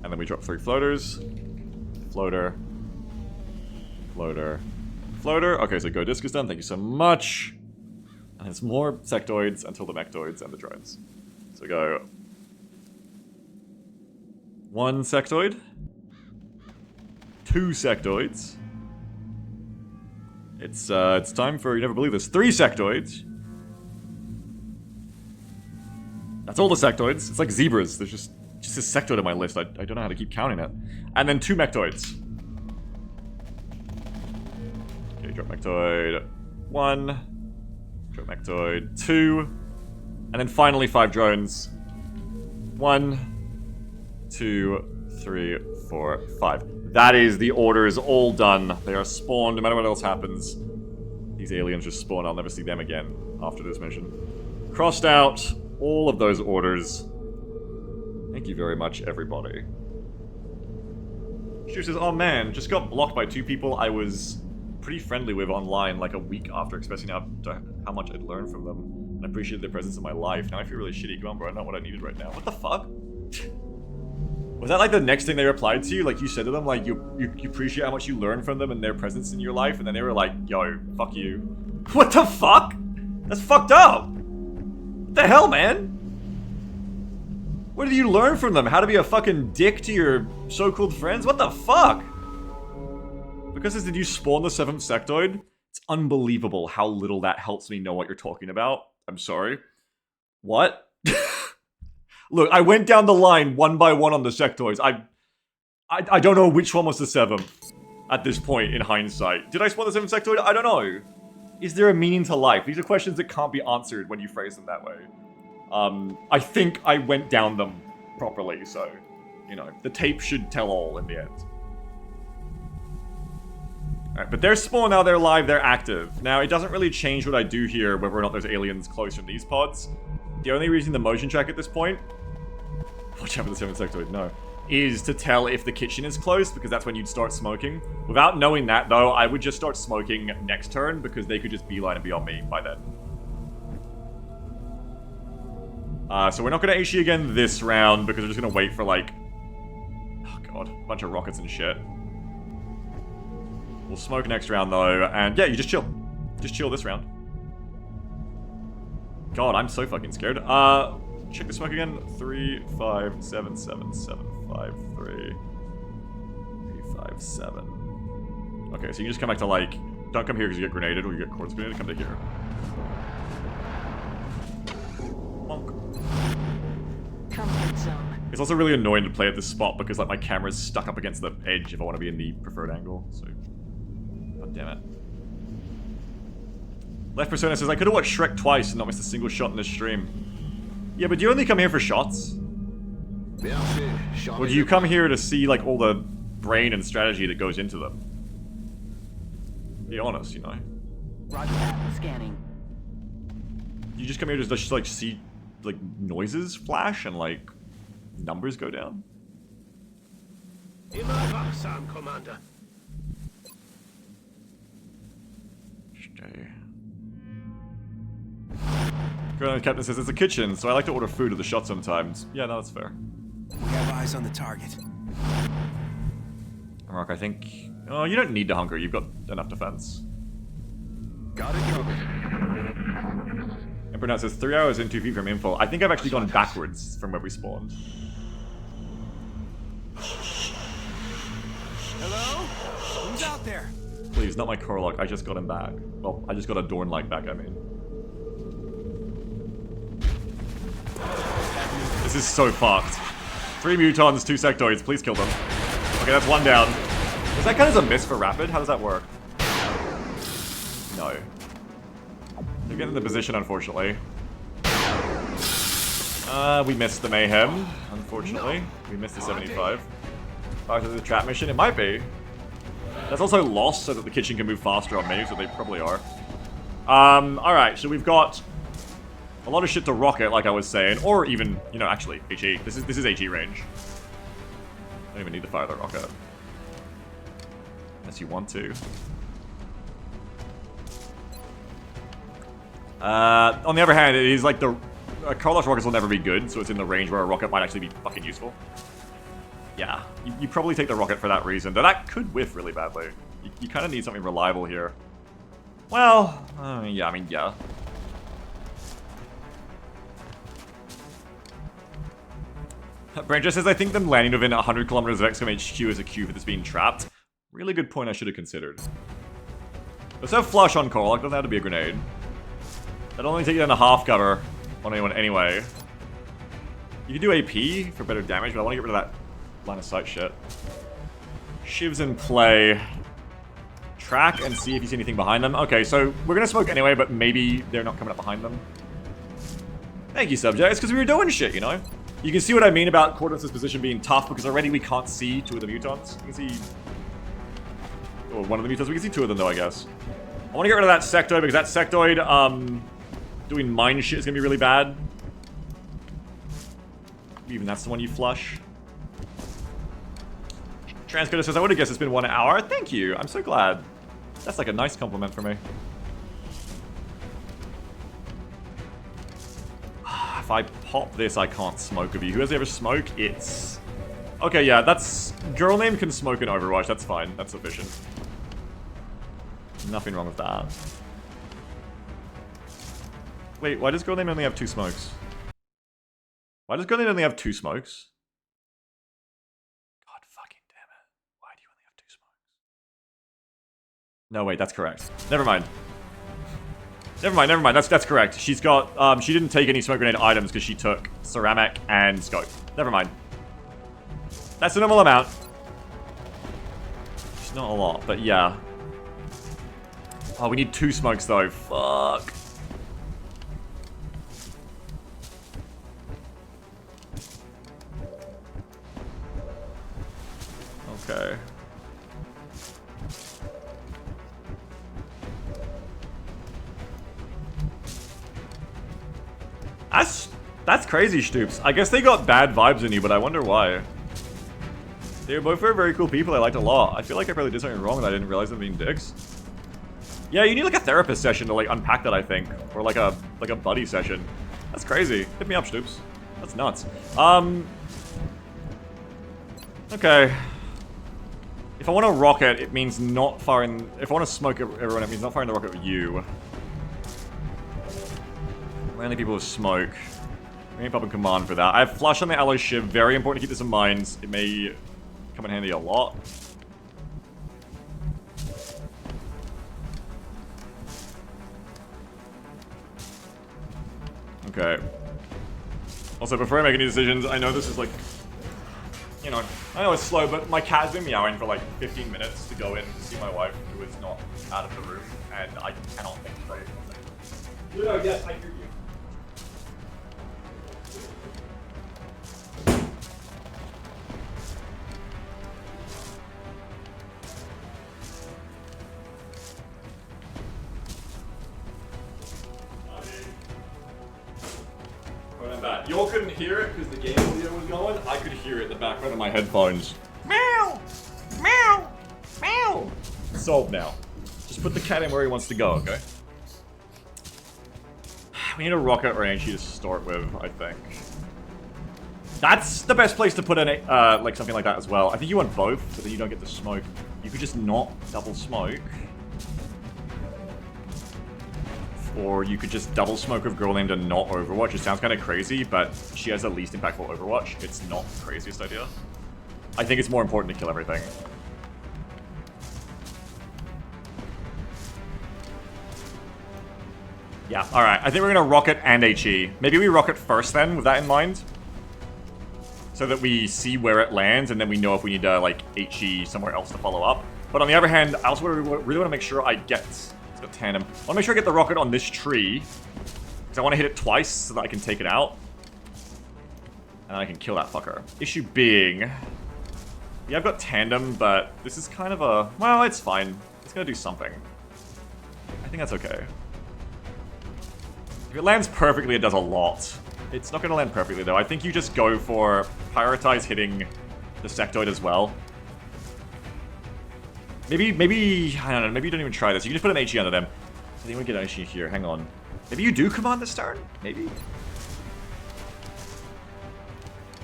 and then we drop 3 floaters, floater, floater, floater. Okay, so go disc is done. Thank you so much. And it's more sectoids until the mechtoids and the drones. So we go 1 sectoid, 2 sectoids. It's time for, you never believe this, 3 sectoids. That's all the sectoids. It's like zebras. There's just a sectoid on my list. I don't know how to keep counting it. And then 2 mechtoids. Dropmectoid 1. Dropmectoid 2. And then finally 5 drones. 1, 2, 3, 4, 5. That is the orders all done. They are spawned no matter what else happens. These aliens just spawn. I'll never see them again after this mission. Crossed out all of those orders. Thank you very much, everybody. Stu says, oh man, just got blocked by 2 people I was pretty friendly with online like a week after expressing how much I'd learned from them. And I appreciated their presence in my life. Now I feel really shitty. Come on, bro, not what I needed right now. What the fuck? Was that like the next thing they replied to you? Like you said to them, like you appreciate how much you learned from them and their presence in your life, and then they were like, yo, fuck you. What the fuck? That's fucked up. What the hell, man? What did you learn from them? How to be a fucking dick to your so-called friends? What the fuck? Because did you spawn the 7th sectoid? It's unbelievable how little that helps me know what you're talking about. I'm sorry. What? Look, I went down the line one by one on the sectoids. I don't know which one was the 7th at this point in hindsight. Did I spawn the 7th sectoid? I don't know. Is there a meaning to life? These are questions that can't be answered when you phrase them that way. I think I went down them properly, so, you know, the tape should tell all in the end. Alright, but they're spawned now, they're live, they're active. Now, it doesn't really change what I do here, whether or not there's aliens close from these pods. The only reason the motion track at this point, watch out for the 7th sectoid, no, is to tell if the kitchen is close, because that's when you'd start smoking. Without knowing that, though, I would just start smoking next turn, because they could just beeline and be on me by then. So we're not going to HE again this round, because we're just going to wait for, like, oh god, a bunch of rockets and shit. We'll smoke next round, though, and yeah, you just chill. Just chill this round. God, I'm so fucking scared. Check the smoke again. 3, 5, 7, 7, 7, 5, 3, 3, 5, 7. Okay, so you just come back to, like, don't come here because you get grenaded or you get quartz grenaded. Come to here. Bonk. Comfort zone. It's also really annoying to play at this spot because, like, my camera's stuck up against the edge if I want to be in the preferred angle. So, god damn it. Left Persona says, I could have watched Shrek twice and not missed a single shot in this stream. Yeah, but do you only come here for shots? Or do you come here to see, like, all the brain and strategy that goes into them? Be honest, you know? Roger that. Scanning. You just come here to just, like, see, like, noises flash and, like, numbers go down? Sam, Commander. Okay. Colonel Captain says it's a kitchen, so I like to order food at the shop sometimes. Yeah, no, that's fair. We have eyes on the target. Mark, I think... Oh, you don't need to hunger. You've got enough defense. Got it covered. Emperor Nut says 3 hours and 2 feet from info. I think I've actually gone backwards from where we spawned. Hello? Who's out there? Please, not my Corlock. I just got him back. Well, I just got a Dornlight back, I mean. This is so fucked. 3 mutons, 2 sectoids. Please kill them. Okay, that's 1 down. Does that count as a miss for rapid? How does that work? No. They're getting in the position, unfortunately. We missed the mayhem, unfortunately. We missed the 75. After the trap mission, it might be. That's also lost so that the kitchen can move faster on me, so they probably are. Alright, so we've got a lot of shit to rocket, like I was saying, or even, you know, actually, HE. This is HE range. Don't even need to fire the rocket. Unless you want to. On the other hand, it is like the... Carlos rockets will never be good, so it's in the range where a rocket might actually be fucking useful. Yeah, you probably take the rocket for that reason, though that could whiff really badly. You kind of need something reliable here. Well, yeah, I mean, yeah. Brancher says, I think them landing within 100 kilometers of XCOM HQ is a cue for this being trapped. Really good point I should have considered. Let's have flush on Corlock, doesn't have to be a grenade. That'll only take you down to half cover on anyone anyway. You can do AP for better damage, but I want to get rid of that line of sight shit. Shiv's in play. Track and see if you see anything behind them. Okay, so we're gonna smoke anyway, but maybe they're not coming up behind them. Thank you, subjects, because we were doing shit, you know? You can see what I mean about Coordinates' position being tough, because already we can't see two of the mutants. You can see... Or one of the mutants. We can see two of them, though, I guess. I want to get rid of that sectoid, because that sectoid, doing mine shit is gonna be really bad. Even that's the one you flush. Transcoder says, I would have guessed it's been 1 hour. Thank you. I'm so glad. That's like a nice compliment for me. If I pop this, I can't smoke of you. Who has ever smoke? It's... Okay, yeah, that's... Girl name can smoke in Overwatch. That's fine. That's sufficient. Nothing wrong with that. Wait, why does girl name only have 2 smokes? Why does girl name only have 2 smokes? God fucking damn it. Why do you only have 2 smokes? No, wait, that's correct. Never mind. Never mind. That's correct. She's got, she didn't take any smoke grenade items because she took ceramic and scope. Never mind. That's a normal amount. It's not a lot, but yeah. Oh, we need 2 smokes though. Fuck. Okay. That's crazy, Stoops. I guess they got bad vibes in you, but I wonder why. They were both very cool people I liked a lot. I feel like I probably did something wrong that I didn't realize them being dicks. Yeah, you need like a therapist session to like unpack that, I think. Or like a buddy session. That's crazy. Hit me up, Stoops. That's nuts. Okay. If I want to rocket, it means not firing... If I want to smoke everyone, it means not firing the rocket with you. Only people with smoke. I'm gonna pop in command for that. I have flush on the alloy shiv. Very important to keep this in mind. It may come in handy a lot. Okay. Also, before I make any decisions, I know this is like... You know, I know it's slow, but my cat's been meowing for like 15 minutes to go in to see my wife, who is not out of the room, and I cannot think straight. Ludo, yes, I hear you. Y'all couldn't hear it because the game audio was going. I could hear it in the background of my headphones. Meow! Meow! Meow! Solved now. Just put the cat in where he wants to go, okay? We need a rocket range to start with, I think. That's the best place to put in like something like that as well. I think you want both, but then you don't get the smoke. You could just not double smoke. Or you could just double smoke with girl named and not Overwatch. It sounds kind of crazy, but she has the least impactful Overwatch. It's not the craziest idea. I think it's more important to kill everything. Yeah, alright. I think we're gonna rocket and HE. Maybe we rocket first then, with that in mind. So that we see where it lands, and then we know if we need to, like, HE somewhere else to follow up. But on the other hand, I also really want to make sure I get... It's got tandem. I want to make sure I get the rocket on this tree. Because I want to hit it twice so that I can take it out. And I can kill that fucker. Issue being... Yeah, I've got tandem, but this is kind of a... Well, it's fine. It's going to do something. I think that's okay. If it lands perfectly, it does a lot. It's not going to land perfectly, though. I think you just go for prioritize hitting the sectoid as well. Maybe, I don't know, maybe you don't even try this. You can just put an HE under them. I think we get an HE here, hang on. Maybe you do command this turn? Maybe?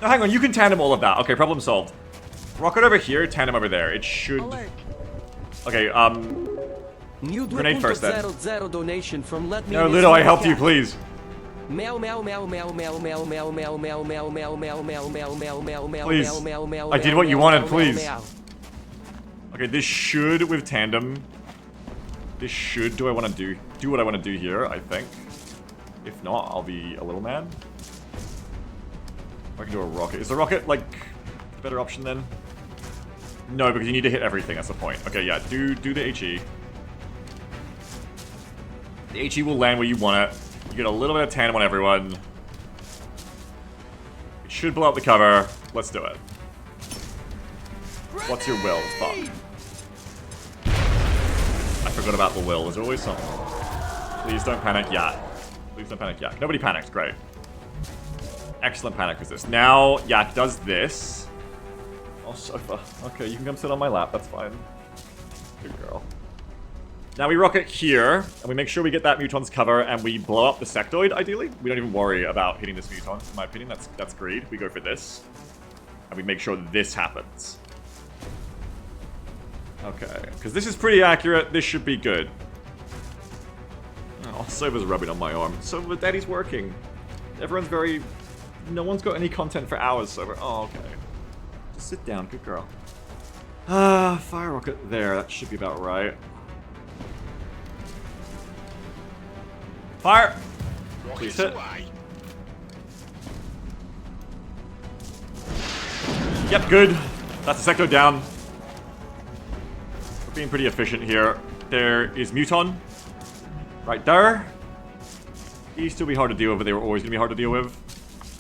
No, hang on, you can tandem all of that. Okay, problem solved. Rocket over here, tandem over there. It should... Alert. Okay, grenade first then. Donation from Let Me No, Ludo, I helped you, please. Meow meow meow meow meow meow meow meow meow meow meow meow meow meow meow meow meow Please. meow meow. I did what you wanted, meow, please. meow. Okay, this should, with tandem, this should do what I want to do here, I think. If not, I'll be a little mad. I can do a rocket. Is the rocket, like, a better option then? No, because you need to hit everything, that's the point. Okay, yeah, do the HE. The HE will land where you want it. You get a little bit of tandem on everyone. It should blow up the cover. Let's do it. What's your will? Fuck. I forgot about the will. There's always something. Please don't panic yet. Please don't panic yet. Nobody panicked. Great. Excellent panic resist. Now, Yak does this. Oh, sofa. Okay, you can come sit on my lap. That's fine. Good girl. Now we rocket here, and we make sure we get that Muton's cover, and we blow up the sectoid, ideally. We don't even worry about hitting this Muton, in my opinion. That's greed. We go for this. And we make sure this happens. Okay, because this is pretty accurate. This should be good. Oh, Sova's rubbing on my arm. Sova, Daddy's working. Everyone's very... No one's got any content for hours, Sova. Oh, okay. Just sit down. Good girl. Fire rocket there. That should be about right. Fire! Please hit. Yep, good. That's a sector down. We're being pretty efficient here. There is Muton. Right there. These still be hard to deal with, but they were always going to be hard to deal with.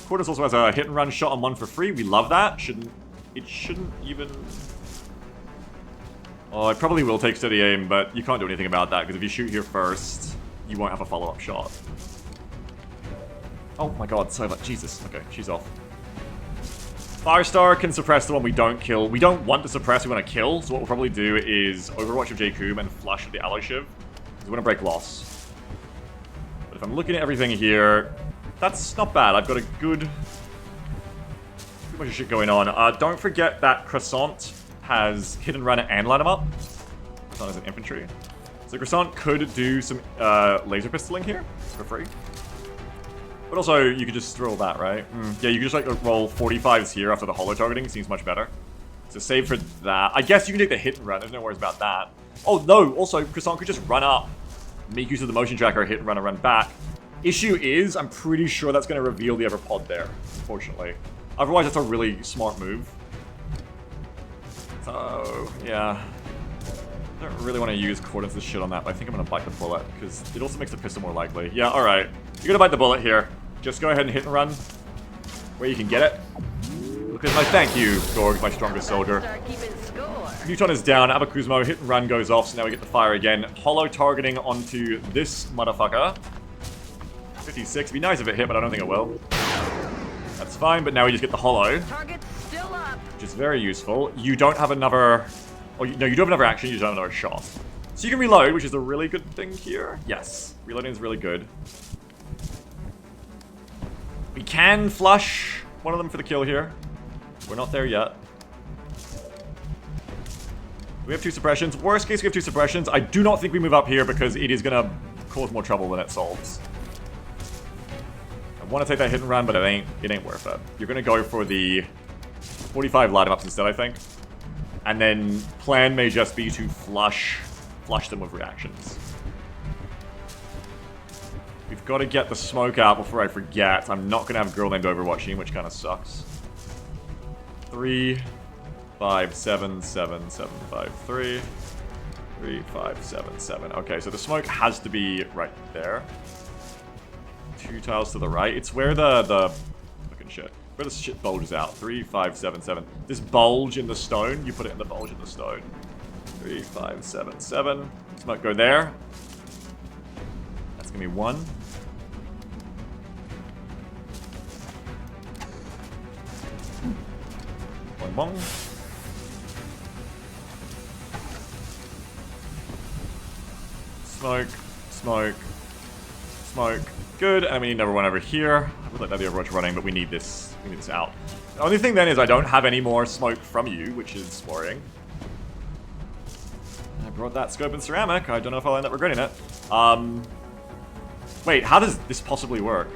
Quartus also has a hit and run shot on one for free. We love that. It shouldn't even... Oh, it probably will take steady aim, but you can't do anything about that, because if you shoot here first, you won't have a follow-up shot. Oh my god, Sova. Jesus. Okay, she's off. Firestar can suppress the one we don't kill. We don't want to suppress, we want to kill, so what we'll probably do is Overwatch of Jakub and flush with the Ally Shiv, because we want to break loss. But if I'm looking at everything here, that's not bad. I've got a good bunch of shit going on. Don't forget that Croissant has hit and run and line them up. Croissant is an infantry. So Croissant could do some laser pistoling here for free. But also, you could just roll that, right? Yeah, you could just like roll 45s here after the holo targeting. Seems much better. So save for that. I guess you can take the hit and run. There's no worries about that. Oh no, also Croissant could just run up, make use of the motion tracker, hit and run back. Issue is, I'm pretty sure that's going to reveal the other pod there, unfortunately. Otherwise, that's a really smart move. So, yeah. I don't really want to use coordinates this shit on that, but I think I'm going to bite the bullet, because it also makes the pistol more likely. Yeah, alright. You're going to bite the bullet here. Just go ahead and hit and run where you can get it. Look at my thank you, Gorg, my strongest soldier. Muton is down, Abakuzmo, hit and run goes off, so now we get the fire again. Holo targeting onto this motherfucker. 56. It'd be nice if it hit, but I don't think it will. That's fine, but now we just get the holo. Target's still up. Which is very useful. You don't have another... Oh, no, you do have another action, you just have another shot. So you can reload, which is a really good thing here. Yes, reloading is really good. We can flush one of them for the kill here. We're not there yet. We have 2 suppressions. Worst case, we have 2 suppressions. I do not think we move up here because it is going to cause more trouble than it solves. I want to take that hit and run, but it ain't worth it. You're going to go for the 45 light ups instead, I think. And then plan may just be to flush them with reactions. We've got to get the smoke out before I forget. I'm not going to have girl named Overwatching, which kind of sucks. 3, 5, 7, 7, 7, 5, 3. 3, 5, 7, 7. Okay, so the smoke has to be right there. 2 tiles to the right. It's where the fucking shit. Where the shit bulges out. 3, 5, 7, 7. This bulge in the stone, you put it in the bulge in the stone. 3, 5, 7, 7. Smoke go there. That's gonna be 1. Bong. Smoke, smoke, smoke. Good, and we need another one over here. I would like that the Overwatch running, but we need this. We need this out. The only thing then is I don't have any more smoke from you, which is worrying. I brought that scope and ceramic. I don't know if I'll end up regretting it. Wait, how does this possibly work?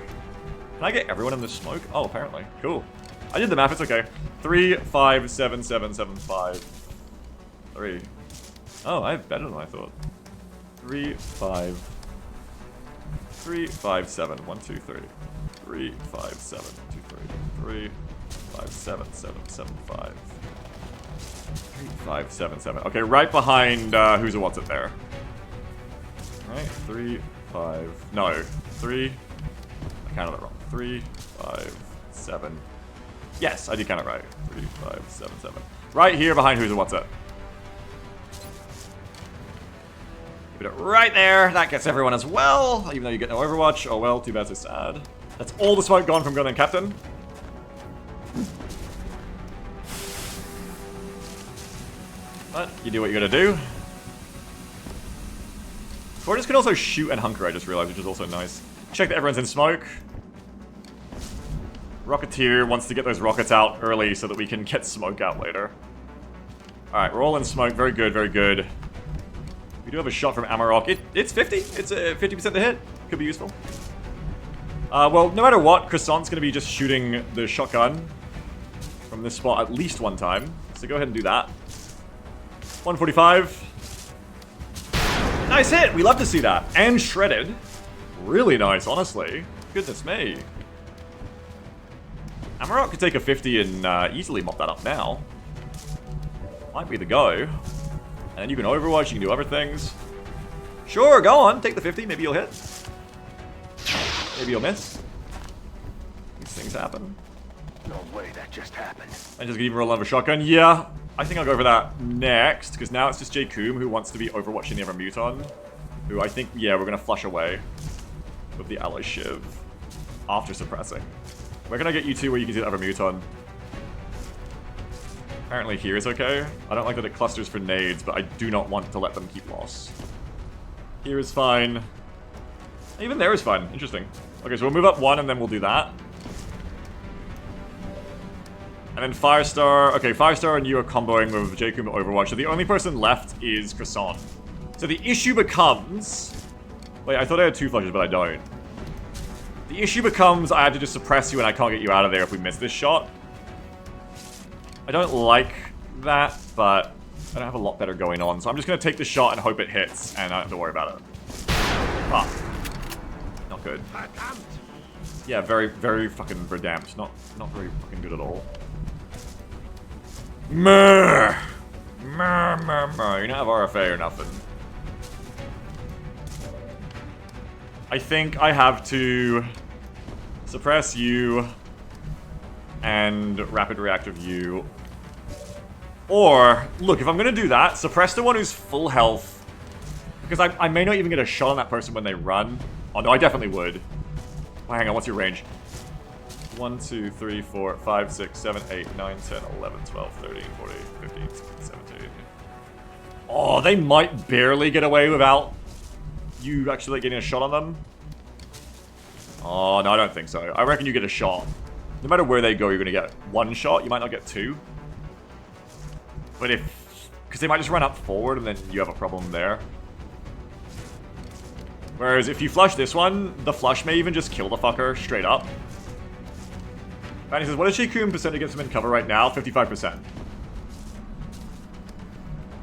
Can I get everyone in the smoke? Oh, apparently. Cool. I did the math, it's okay. 3, 5, 7, 7, 7, 5. 3. Oh, I have better than I thought. 3, 5. 3, 5, 7. 1, 2, 3. 3, 5, 7. 2, 3. 3, 5, 7, 7, 7, 5. 5, 7, 7. Okay, right behind who's or what's it there. Right, 3, 5. No, 3. I counted that wrong. 3, 5, 7. Yes, I did count it right. 3, 5, 7, 7. Right here behind who's or what's it. Keep it right there. That gets everyone as well, even though you get no Overwatch. Oh well, too bad, so sad. That's all the smoke gone from Gun and Captain. But you do what you gotta do. Fortis can also shoot and hunker, I just realized, which is also nice. Check that everyone's in smoke. Rocketeer wants to get those rockets out early so that we can get smoke out later. Alright, we're all in smoke. Very good, very good. We do have a shot from Amarok. It's 50. It's a 50% to hit. Could be useful. Well, no matter what, Croissant's going to be just shooting the shotgun from this spot at least one time. So go ahead and do that. 145. Nice hit! We love to see that. And shredded. Really nice, honestly. Goodness me. Amarok could take a 50 and easily mop that up now. Might be the go. And then you can Overwatch, you can do other things. Sure, go on, take the 50, maybe you'll hit. Maybe you'll miss. These things happen. No way that just happened. And just gonna even roll another shotgun. Yeah, I think I'll go for that next, because now it's just J-Coom who wants to be Overwatching the other Muton. Who I think, yeah, we're gonna flush away with the Ally Shiv after suppressing. Where can I get you to where you can see the other Muton? Apparently here is okay. I don't like that it clusters for nades, but I do not want to let them keep loss. Here is fine. Even there is fine. Interesting. Okay, so we'll move up one and then we'll do that. And then Firestar. Okay, Firestar and you are comboing with J-Coom Overwatch. So the only person left is Croissant. So the issue becomes... Wait, I thought I had 2 flushes, but I don't. The issue becomes I have to just suppress you and I can't get you out of there if we miss this shot. I don't like that, but I don't have a lot better going on. So I'm just going to take the shot and hope it hits, and I don't have to worry about it. Ah. Not good. Yeah, very, very fucking verdampt. Not very fucking good at all. Murr! Murr, murr, murr. You don't have RFA or nothing. I think I have to suppress you and rapid reactive you. Or, look, if I'm gonna do that, suppress the one who's full health. Because I may not even get a shot on that person when they run. Oh no, I definitely would. Oh, hang on, what's your range? 1, 2, 3, 4, 5, 6, 7, 8, 9, 10, 11, 12, 13, 14, 15, 16, 17. Oh, they might barely get away without you actually getting a shot on them. Oh, no, I don't think so. I reckon you get a shot. No matter where they go, you're going to get 1 shot. You might not get 2. But if... Because they might just run up forward and then you have a problem there. Whereas if you flush this one, the flush may even just kill the fucker straight up. And he says, what is J-Coom percent against him in cover right now? 55%.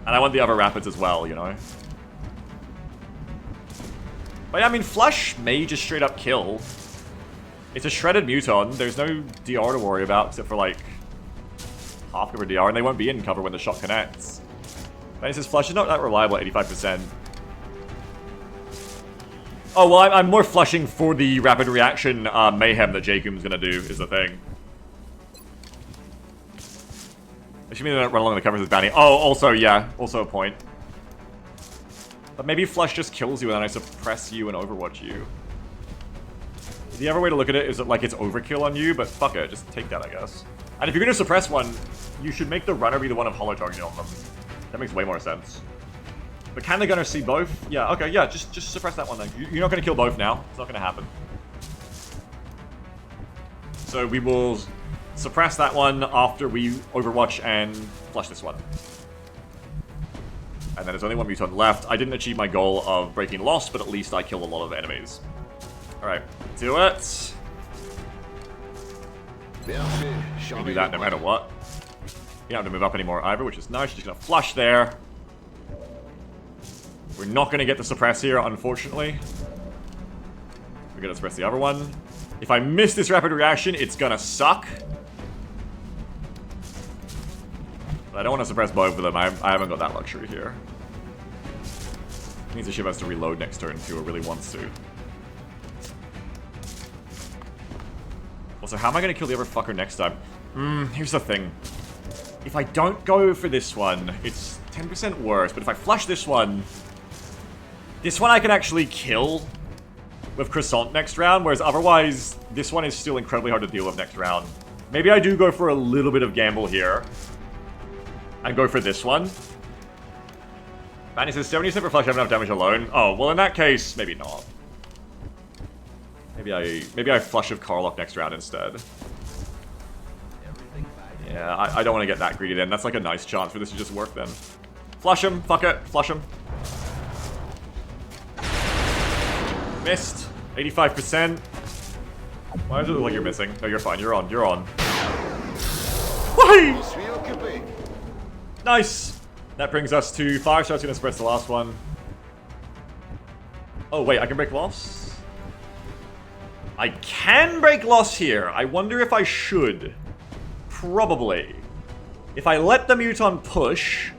And I want the other rapids as well, you know? But yeah, I mean, flush may just straight up kill. It's a shredded Muton. There's no DR to worry about, except for, like, half cover DR, and they won't be in cover when the shot connects. And he says, flush is not that reliable at 85%. Oh, well, I'm more flushing for the rapid reaction mayhem that J-Coom's gonna do, is the thing. Assuming they don't run along the covers with Bounty. Oh, also, yeah, also a point. But maybe flush just kills you and then I suppress you and Overwatch you. The other way to look at it is that, like, it's overkill on you, but fuck it, just take that, I guess. And if you're gonna suppress one, you should make the runner be the one of holo targeting on them. That makes way more sense. But can the gunner see both? Yeah, okay, yeah, just suppress that one then. You're not gonna kill both now. It's not gonna happen. So we will suppress that one after we Overwatch and flush this one. And then there's only one Mutant left. I didn't achieve my goal of breaking loss, but at least I killed a lot of enemies. Alright, do it. You can do that no matter what. You don't have to move up anymore either, which is nice. You're just gonna flush there. We're not gonna get the suppress here, unfortunately. We're gonna suppress the other one. If I miss this rapid reaction, it's gonna suck. But I don't want to suppress both of them. I haven't got that luxury here. Means the ship has to reload next turn too, or really wants to. Also, how am I going to kill the other fucker next time? Here's the thing. If I don't go for this one, it's 10% worse. But if I flush this one I can actually kill with Croissant next round, whereas otherwise, this one is still incredibly hard to deal with next round. Maybe I do go for a little bit of gamble here. And go for this one. Man, he says 70% for flush, I have enough damage alone. Oh, well in that case, maybe not. Maybe I flush with Karlach next round instead. Yeah, I don't want to get that greedy then. That's like a nice chance for this to just work then. Flush him, fuck it, flush him. Missed. 85%. Why does it look like you're missing? No, you're fine, you're on, you're on. Whee! Nice! That brings us to Firestar's gonna suppress the last one. Oh wait, I can break loss? I can break loss here. I wonder if I should. Probably. If I let the Muton push,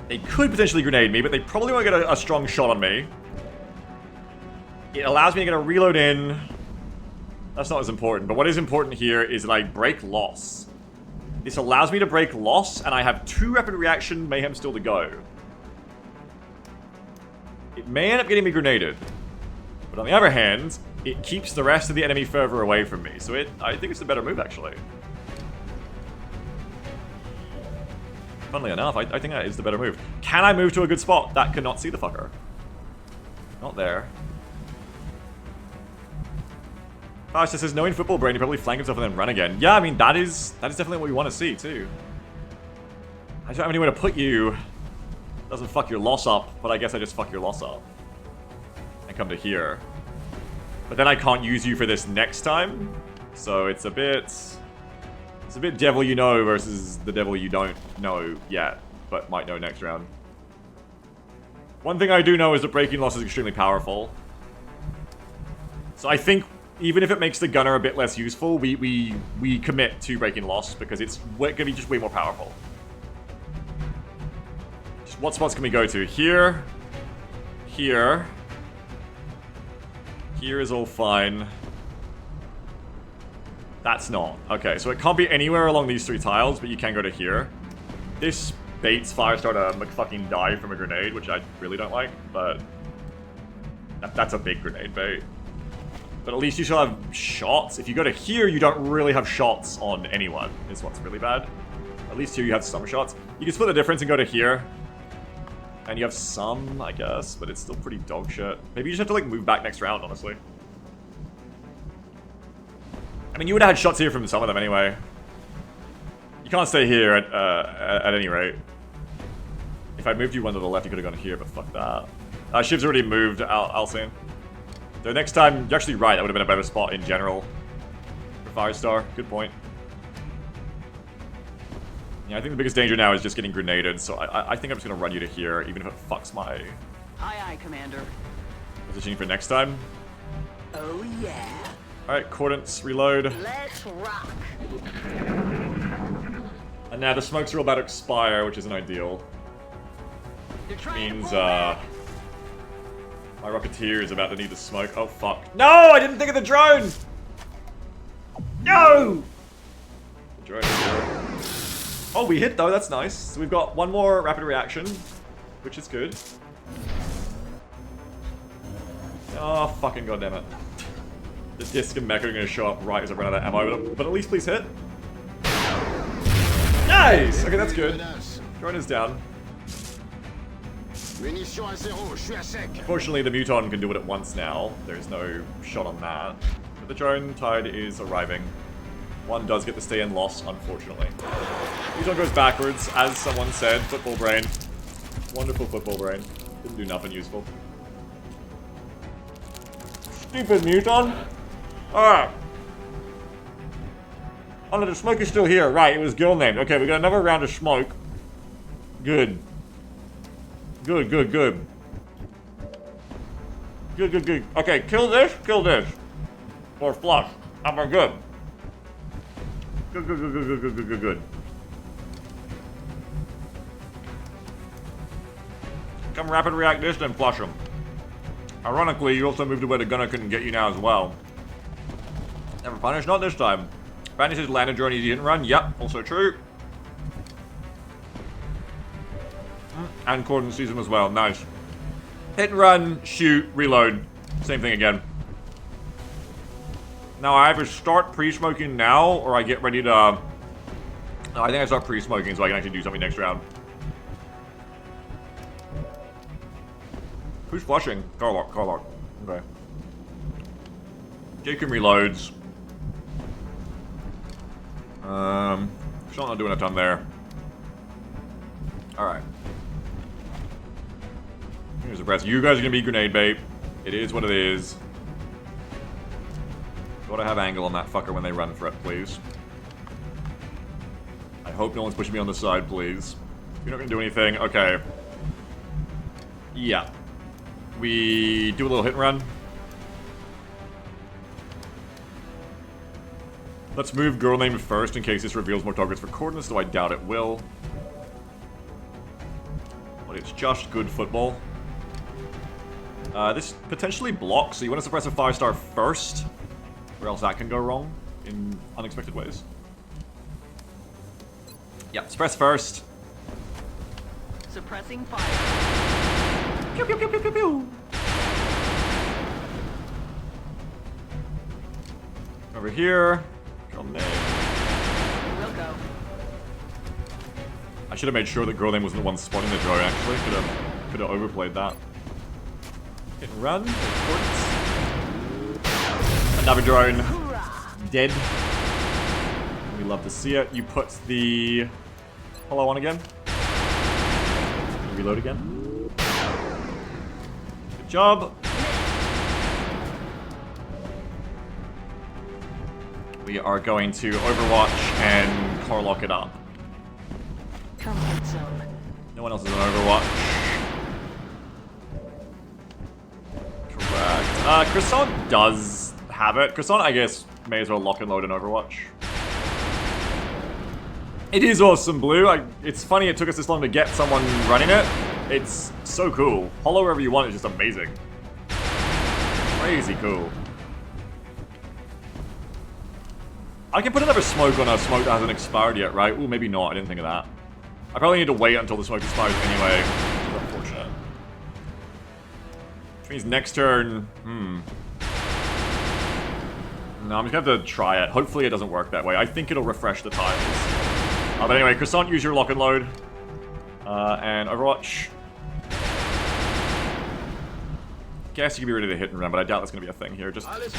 they could potentially grenade me, but they probably won't get a strong shot on me. It allows me to get a reload in. That's not as important, but what is important here is that I break loss. This allows me to break loss, and I have 2 rapid reaction mayhem still to go. It may end up getting me grenaded. But on the other hand, it keeps the rest of the enemy further away from me. So I think it's a better move, actually. Funnily enough, I think that is the better move. Can I move to a good spot that cannot see the fucker? Not there. Fausta says, knowing football brain, he probably flank himself and then run again. Yeah, I mean, that is definitely what we want to see, too. I don't have anywhere to put you. Doesn't fuck your loss up, but I guess I just fuck your loss up. And come to here. But then I can't use you for this next time. So it's a bit devil you know versus the devil you don't know yet, but might know next round. One thing I do know is that breaking loss is extremely powerful. So I think even if it makes the gunner a bit less useful, we commit to breaking loss because it's going to be just way more powerful. Just what spots can we go to? Here. Here. Here is all fine. That's not. Okay, so it can't be anywhere along these 3 tiles, but you can go to here. This baits Firestar to McFucking die from a grenade, which I really don't like, but that's a big grenade bait. But at least you still have shots. If you go to here, you don't really have shots on anyone, is what's really bad. At least here you have some shots. You can split the difference and go to here. And you have some, I guess, but it's still pretty dog shit. Maybe you just have to, like, move back next round, honestly. I mean, you would have had shots here from some of them anyway. You can't stay here at any rate. If I moved you one to the left, you could have gone here, but fuck that. Shiv's already moved, Alcine. So next time, you're actually right, that would have been a better spot in general. For Firestar, good point. Yeah, I think the biggest danger now is just getting grenaded, so I think I'm just going to run you to here, even if it fucks my... Aye, aye, Commander. Positioning for next time. Oh, yeah. Alright, Cordance, reload. Let's rock. And now the smokes are all about to expire, which isn't ideal. They're trying Means, to pull back. my Rocketeer is about to need the smoke. Oh, fuck. No! I didn't think of the drone! No! The drone is here. Oh, we hit, though. That's nice. So we've got one more rapid reaction, which is good. Oh, fucking goddammit. The disc and mecha are going to show up right as I run out of ammo, but at least please hit. Nice! Okay, that's good. Drone is down. Unfortunately, the Muton can do it at once now. There's no shot on that. But the drone tide is arriving. One does get to stay in loss, unfortunately. Muton goes backwards, as someone said. Football brain. Wonderful football brain. Didn't do nothing useful. Stupid Muton! Alright. Oh no, the smoke is still here. Right, it was girl named. Okay, we got another round of smoke. Good. Good, good, good. Good, good, good. Okay, kill this, or flush. And we're good. Good, good, good, good, good, good, good, good, good. Come rapid react this, then flush them. Ironically, you also moved to where the gunner couldn't get you now as well. Never punished, not this time. Bandy says landed during easy hit and run. Yep, also true. And Corden sees him as well. Nice. Hit and run, shoot, reload. Same thing again. Now I either start pre-smoking now, or I get ready to... No, I think I start pre-smoking so I can actually do something next round. Who's flushing? Carlock, Carlock. Okay. Jacob reloads. Still not doing a ton there. Alright. Here's the press. You guys are gonna be grenade bait. It is what it is. Gotta have angle on that fucker when they run for it, please. I hope no one's pushing me on the side, please. You're not gonna do anything. Okay. Yeah. We do a little hit and run. Let's move girl name first in case this reveals more targets for coordinates, though I doubt it will. But it's just good football. This potentially blocks, so you want to suppress a 5-star first, or else that can go wrong in unexpected ways. Yep, suppress first. Suppressing fire. Pew, pew, pew, pew, pew, pew. Over here. Girl name. We'll go. I should have made sure that girl name wasn't the one spotting the drone, actually. Could have overplayed that. Hit and run. Another drone. Dead. We love to see it. You put the hollow on again. You reload again. Good job. We are going to Overwatch and Carlock it up. Come get some. No one else is on Overwatch. Correct. Croissant does have it. Croissant, I guess, may as well lock and load in Overwatch. It is awesome, Blue. It's funny it took us this long to get someone running it. It's so cool. Hollow wherever you want is just amazing. Crazy cool. I can put another smoke on a smoke that hasn't expired yet, right? Ooh, maybe not. I didn't think of that. I probably need to wait until the smoke expires anyway. Which is unfortunate. Which means next turn... No, I'm just gonna have to try it. Hopefully it doesn't work that way. I think it'll refresh the tiles. But anyway, Croissant, use your lock and load. And Overwatch. Guess you can be ready to hit and run, but I doubt that's gonna be a thing here. Just get ready.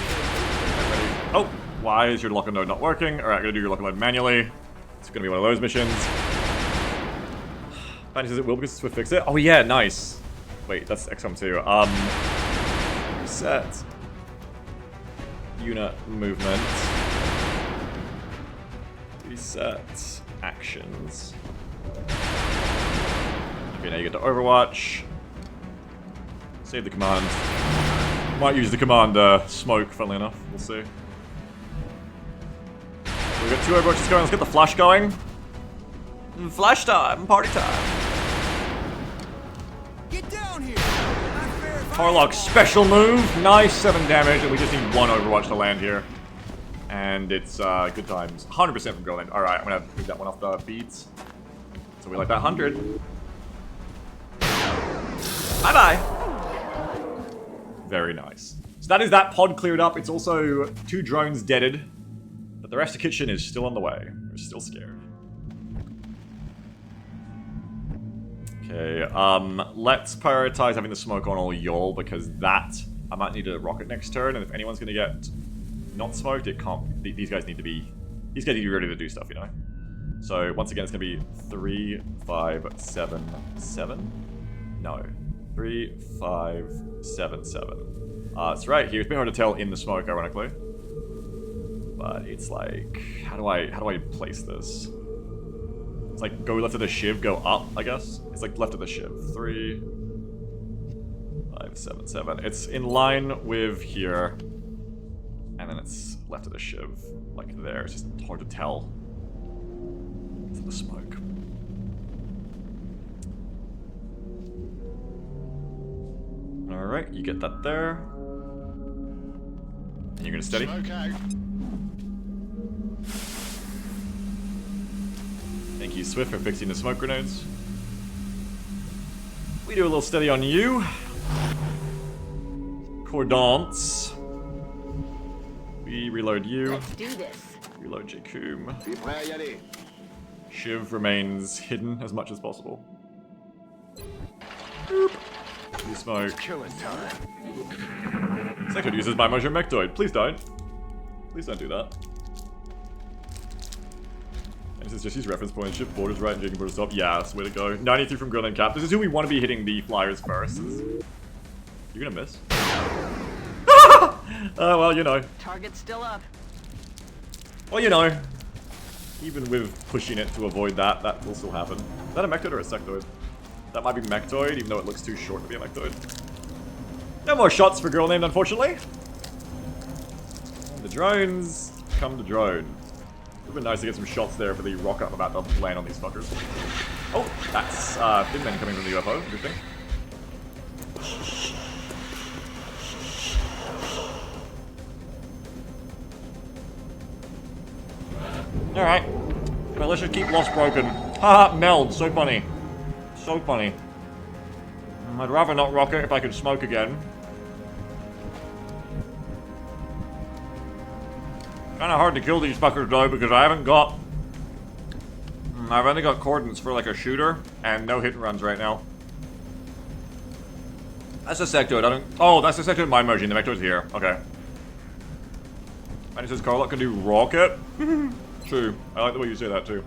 Oh! Why is your lock and load not working? Alright, I'm gonna do your lock and load manually. It's gonna be one of those missions. Fanny says it will because Swift fixed it. Oh yeah, nice. Wait, that's XCOM 2. Reset. Unit movement. Reset. Actions. Okay, now you get to Overwatch. Save the command. Might use the command smoke, funnily enough. We'll see. We've got 2 Overwatches going. Let's get the flash going. Flash time! Party time! Get down here! Carlock special move. Nice, 7 damage, and we just need 1 Overwatch to land here. And it's good times. 100% from Goland. Alright, I'm gonna move that one off the beats. So we like that 100. Bye-bye! Very nice. So that is that pod cleared up. It's also 2 drones deaded. But the rest of the kitchen is still on the way. We're still scared. Okay, let's prioritize having the smoke on all y'all, because that, I might need a rocket next turn, and if anyone's gonna get not smoked, it can't, these guys need to be ready to do stuff, you know? So, once again, it's gonna be 3, 5, 7, 7? No. 3, 5, 7, 7. It's right here. It's been hard to tell in the smoke, ironically. But it's like, how do I place this? It's like go left of the shiv, go up, I guess. It's like left of the shiv. 3, 5, 7, 7. It's in line with here. And then it's left of the shiv, like there. It's just hard to tell. It's in the smoke. Alright, you get that there. And you're gonna steady. Smoke out. Thank you, Swift, for fixing the smoke grenades. We do a little steady on you. Cordance. We reload you. Let's do this. Reload Jacoom. Be prêt à y aller. Shiv remains hidden as much as possible. Boop. You smoke. Killing time. Second uses my motion mectoid. Please don't. Please don't do that. And this is just his reference point. Shift borders right and Jacoom borders top. Yes, way to go. 93 from Girl and Cap. This is who we want to be hitting the flyers first. You're gonna miss. Well, you know. Target's still up. Well, you know. Even with pushing it to avoid that, that will still happen. Is that a mectoid or a sectoid? That might be mectoid, even though it looks too short to be a mectoid. No more shots for girl named, unfortunately. And the drones come to drone. It would've been nice to get some shots there for the rocket I'm about to land on these fuckers. Oh, that's Thin Men coming from the UFO. Good thing. Alright. Well, let's just keep Lost Broken. Haha, meld. So funny. So funny. I'd rather not rocket if I could smoke again. Kinda hard to kill these fuckers though, because I haven't got... I've only got coordinates for like a shooter, and no hit and runs right now. That's a sectoid, I don't... Oh, that's a sectoid in my emoji, the vector's here. Okay. And it says Carlock can do rocket? True. I like the way you say that too.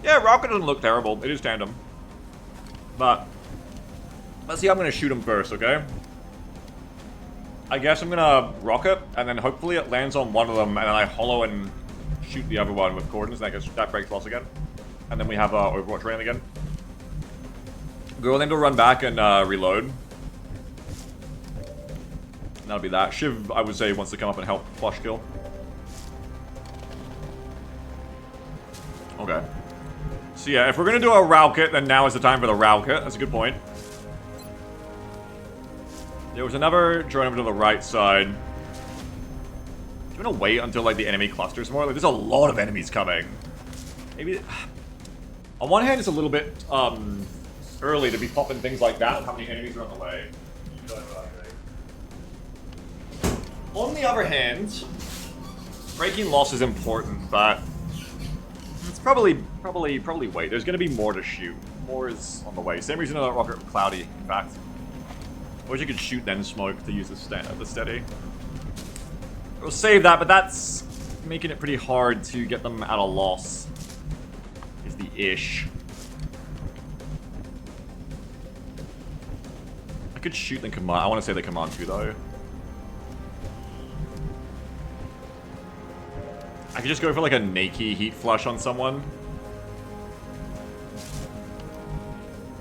Yeah, rocket doesn't look terrible. It is tandem. But let's see how I'm gonna shoot him first, okay? I guess I'm gonna rocket, and then hopefully it lands on one of them, and then I hollow and shoot the other one with coordinates, and I guess that breaks loss again. And then we have Overwatch rain again. Girl named will run back and reload. And that'll be that. Shiv, I would say, wants to come up and help flush kill. Okay. So yeah, if we're gonna do a rocket, then now is the time for the rocket. That's a good point. There was another drone over to the right side. Do you want to wait until like the enemy clusters more? Like, there's a lot of enemies coming. Maybe... On one hand, it's a little bit early to be popping things like that. How many enemies are on the way? On the other hand, breaking loss is important, but it's probably wait. There's going to be more to shoot. More is on the way. Same reason that rocket was cloudy, in fact. I wish you could shoot then smoke to use the steady. We'll save that, but that's making it pretty hard to get them at a loss. Is the ish. I could shoot the command. I want to say the command too, though. I could just go for like a Nakey heat flush on someone.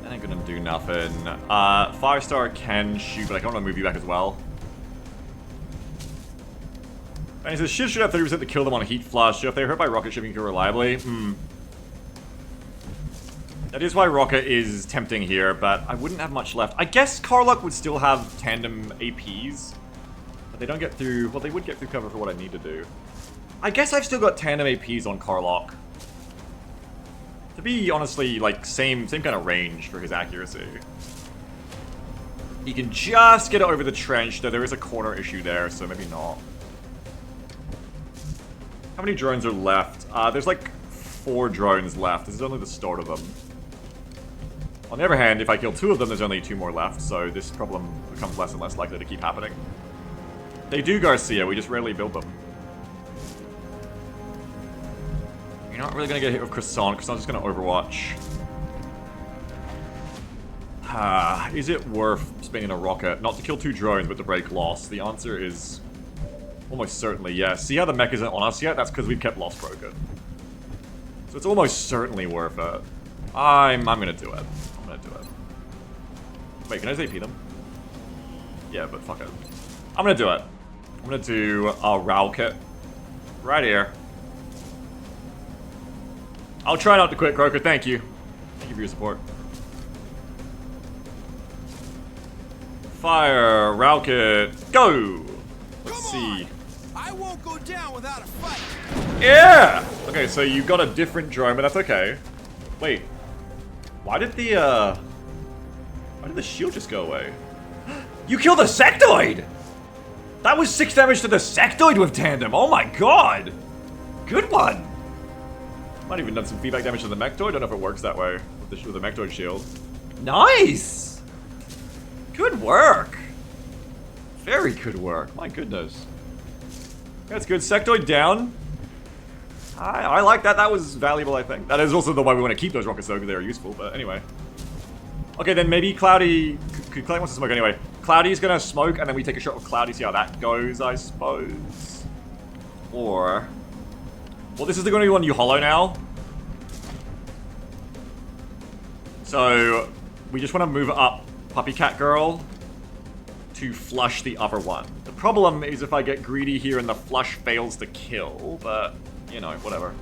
That ain't gonna do nothing. 5-star can shoot, but I want to move you back as well. And he says, Shiv should have 30% to kill them on a heat flush. If they're hurt by rocket, Shiv can kill reliably. That is why rocket is tempting here, but I wouldn't have much left. I guess Carlock would still have tandem APs. But they don't get through... Well, they would get through cover for what I need to do. I guess I've still got tandem APs on Carlock. To be, honestly, like, same kind of range for his accuracy. He can just get it over the trench, though there is a corner issue there, so maybe not. How many drones are left? There's like 4 drones left. This is only the start of them. On the other hand, if I kill 2 of them, there's only 2 more left, so this problem becomes less and less likely to keep happening. They do Garcia, we just rarely build them. You're not really going to get hit with Croissant, because I'm just going to Overwatch. Is it worth spinning a rocket? Not to kill 2 drones, but to break loss? The answer is almost certainly yes. See how the mech isn't on us yet? That's because we've kept loss broken. So it's almost certainly worth it. I'm going to do it. I'm going to do it. Wait, can I AP them? Yeah, but fuck it. I'm going to do it. I'm going to do a rocket right here. I'll try not to quit, Croker. Thank you. Thank you for your support. Fire, rocket, go! Let's see. I won't go down without a fight. Yeah! Okay, so you got a different drone, but that's okay. Wait. Why did the shield just go away? You killed the sectoid! That was 6 damage to the sectoid with tandem. Oh my god! Good one! Might even done some feedback damage to the mechtoid. Don't know if it works that way with the mechtoid shield. Nice! Good work! Very good work. My goodness. That's good. Sectoid down. I like that. That was valuable, I think. That is also the why we want to keep those rockets, though, because they are useful. But anyway. Okay, then maybe Cloudy... Cloudy wants to smoke anyway. Cloudy's gonna smoke, and then we take a shot with Cloudy, see how that goes, I suppose. Or... Well, this is going to be one you hollow now. So, we just want to move up Puppy Cat Girl to flush the other one. The problem is if I get greedy here and the flush fails to kill, but, you know, whatever.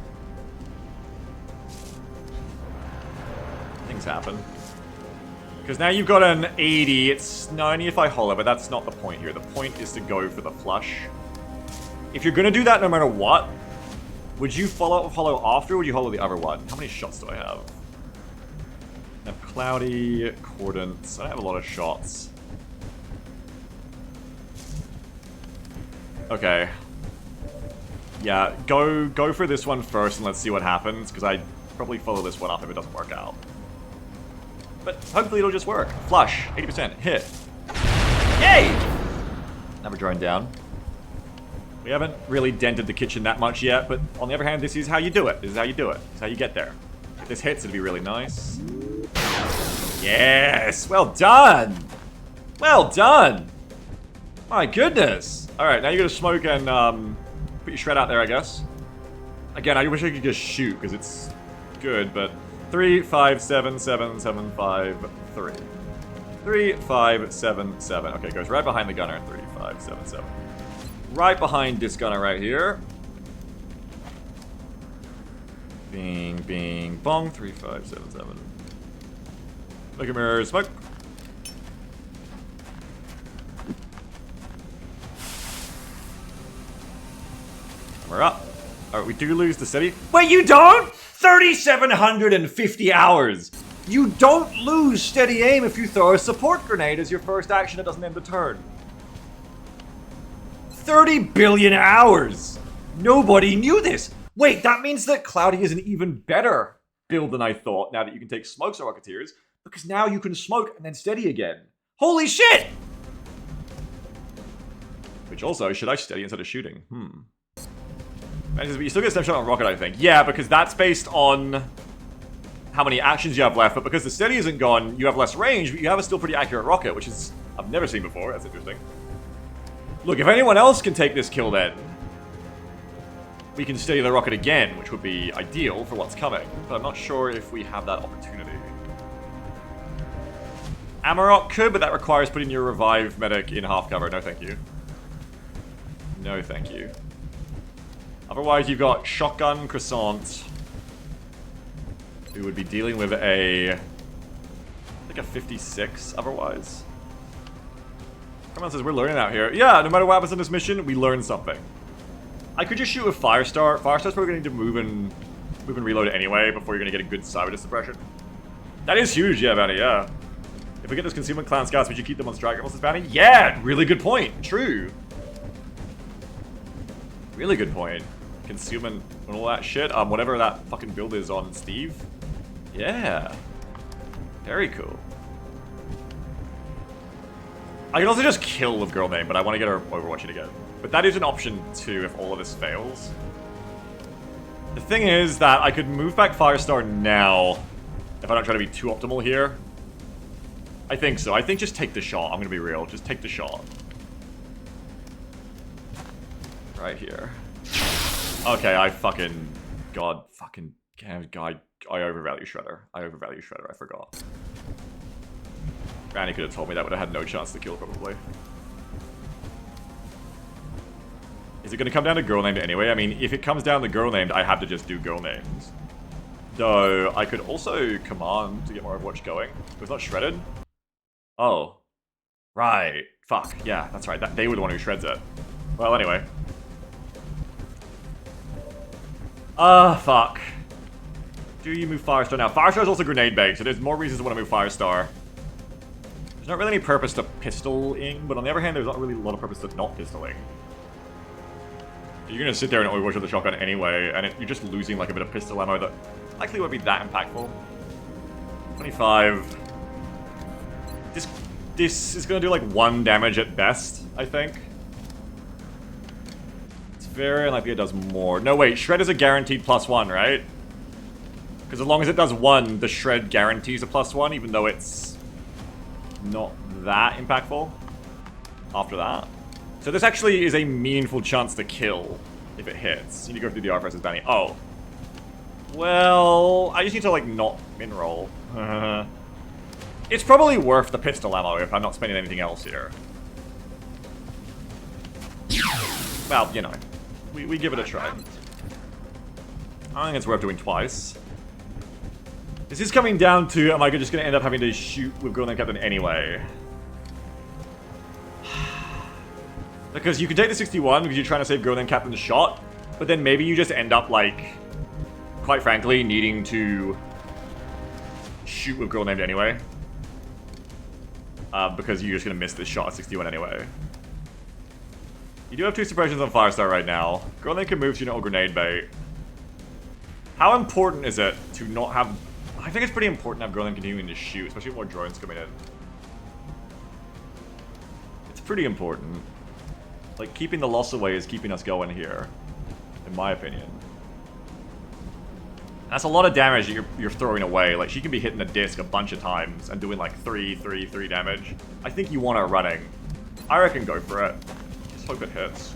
Things happen. Because now you've got an 80, it's 90 if I hollow, but that's not the point here. The point is to go for the flush. If you're going to do that no matter what, would you follow up hollow after, or would you hollow the other one? How many shots do I have? I have Cloudy, Cordance. I don't have a lot of shots. Okay. Yeah, go for this one first and let's see what happens, because I'd probably follow this one up if it doesn't work out. But hopefully it'll just work. Flush, 80%, hit. Yay! Another drone down. We haven't really dented the kitchen that much yet, but on the other hand, this is how you do it. This is how you do it. This is how you get there. If this hits, it'd be really nice. Yes! Well done! Well done! My goodness! Alright, now you're gonna smoke and put your shred out there, I guess. Again, I wish I could just shoot, because it's good, but 3, 5, 7, 7, 7, 5, 3. 3, 5, 7, 7. Okay, it goes right behind the gunner. 3, 5, 7, 7. Right behind this gunner right here. Bing, bing, bong. 3, 5, 7, 7. Look at mirror, smoke. We're up. Alright, we do lose the city. Wait, you don't? 3,750 hours! You don't lose steady aim if you throw a support grenade as your first action that doesn't end the turn. 30 billion hours! Nobody knew this! Wait, that means that Cloudy is an even better build than I thought now that you can take smokes or Rocketeers, because now you can smoke and then steady again. Holy shit! Which also, should I steady instead of shooting? But you still get snapshot on rocket, I think. Yeah, because that's based on how many actions you have left, but because the steady isn't gone, you have less range, but you have a still pretty accurate rocket, which is I've never seen before. That's interesting. Look, if anyone else can take this kill then, we can steady the rocket again, which would be ideal for what's coming, but I'm not sure if we have that opportunity. Amarok could, but that requires putting your revive medic in half cover. No thank you. No thank you. Otherwise, you've got Shotgun Croissant, who would be dealing with I think a 56 otherwise. Come on, says we're learning out here. Yeah, no matter what happens in this mission, we learn something. I could just shoot with Firestar. Firestar's probably going to need to move and reload anyway before you're going to get a good cyber suppression. That is huge, yeah, Bounty, yeah. If we get those Concealment Clown Scouts, would you keep them on strike against this Bounty? Yeah, really good point. True. Really good point. Concealment and all that shit. Whatever that fucking build is on Steve. Yeah. Very cool. I can also just kill with girl name, but I want to get her Overwatching again. But that is an option too if all of this fails. The thing is that I could move back Firestar now if I don't try to be too optimal here. I think so. I think just take the shot. I'm going to be real. Just take the shot. Right here. Okay, I fucking... God, fucking... God, I overvalue Shredder. I forgot. Randy could have told me that, would have had no chance to kill, probably. Is it going to come down to girl named anyway? I mean, if it comes down to girl named, I have to just do girl names. Though, I could also command to get more Overwatch going. It was not shredded. Oh. Right. Fuck. Yeah, that's right. They were the one who shreds it. Well, anyway. Fuck. Do you move Firestar now? Firestar is also grenade bait, so there's more reasons to want to move Firestar. There's not really any purpose to pistoling, but on the other hand, there's not really a lot of purpose to not pistoling. You're gonna sit there and overwatch with the shotgun anyway, and you're just losing like a bit of pistol ammo that likely won't be that impactful. 25. This is gonna do like 1 damage at best, I think. It's very unlikely it does more. No, wait, Shred is a guaranteed +1, right? Because as long as it does 1, the Shred guarantees a +1, even though it's not that impactful after that. So this actually is a meaningful chance to kill if it hits. You need to go through the R versus bounty. Oh. Well, I just need to, like, not min-roll. It's probably worth the pistol ammo if I'm not spending anything else here. Well, you know. We give it a try. I think it's worth doing twice. This is coming down to, am I just going to end up having to shoot with Girl Named Captain anyway? Because you can take the 61 because you're trying to save Girl Named Captain's shot, but then maybe you just end up, like, quite frankly, needing to shoot with Girl Named anyway. Because you're just going to miss this shot at 61 anyway. You do have 2 suppressions on Firestar right now. Girl Named can move, so you know, grenade bait. How important is it to not have... I think it's pretty important to have Girl Named continuing to shoot, especially with more drones coming in. It's pretty important. Like, keeping the loss away is keeping us going here, in my opinion. That's a lot of damage that you're throwing away. Like, she can be hitting the disc a bunch of times and doing like 3 damage. I think you want her running. I reckon go for it. Just hope it hits.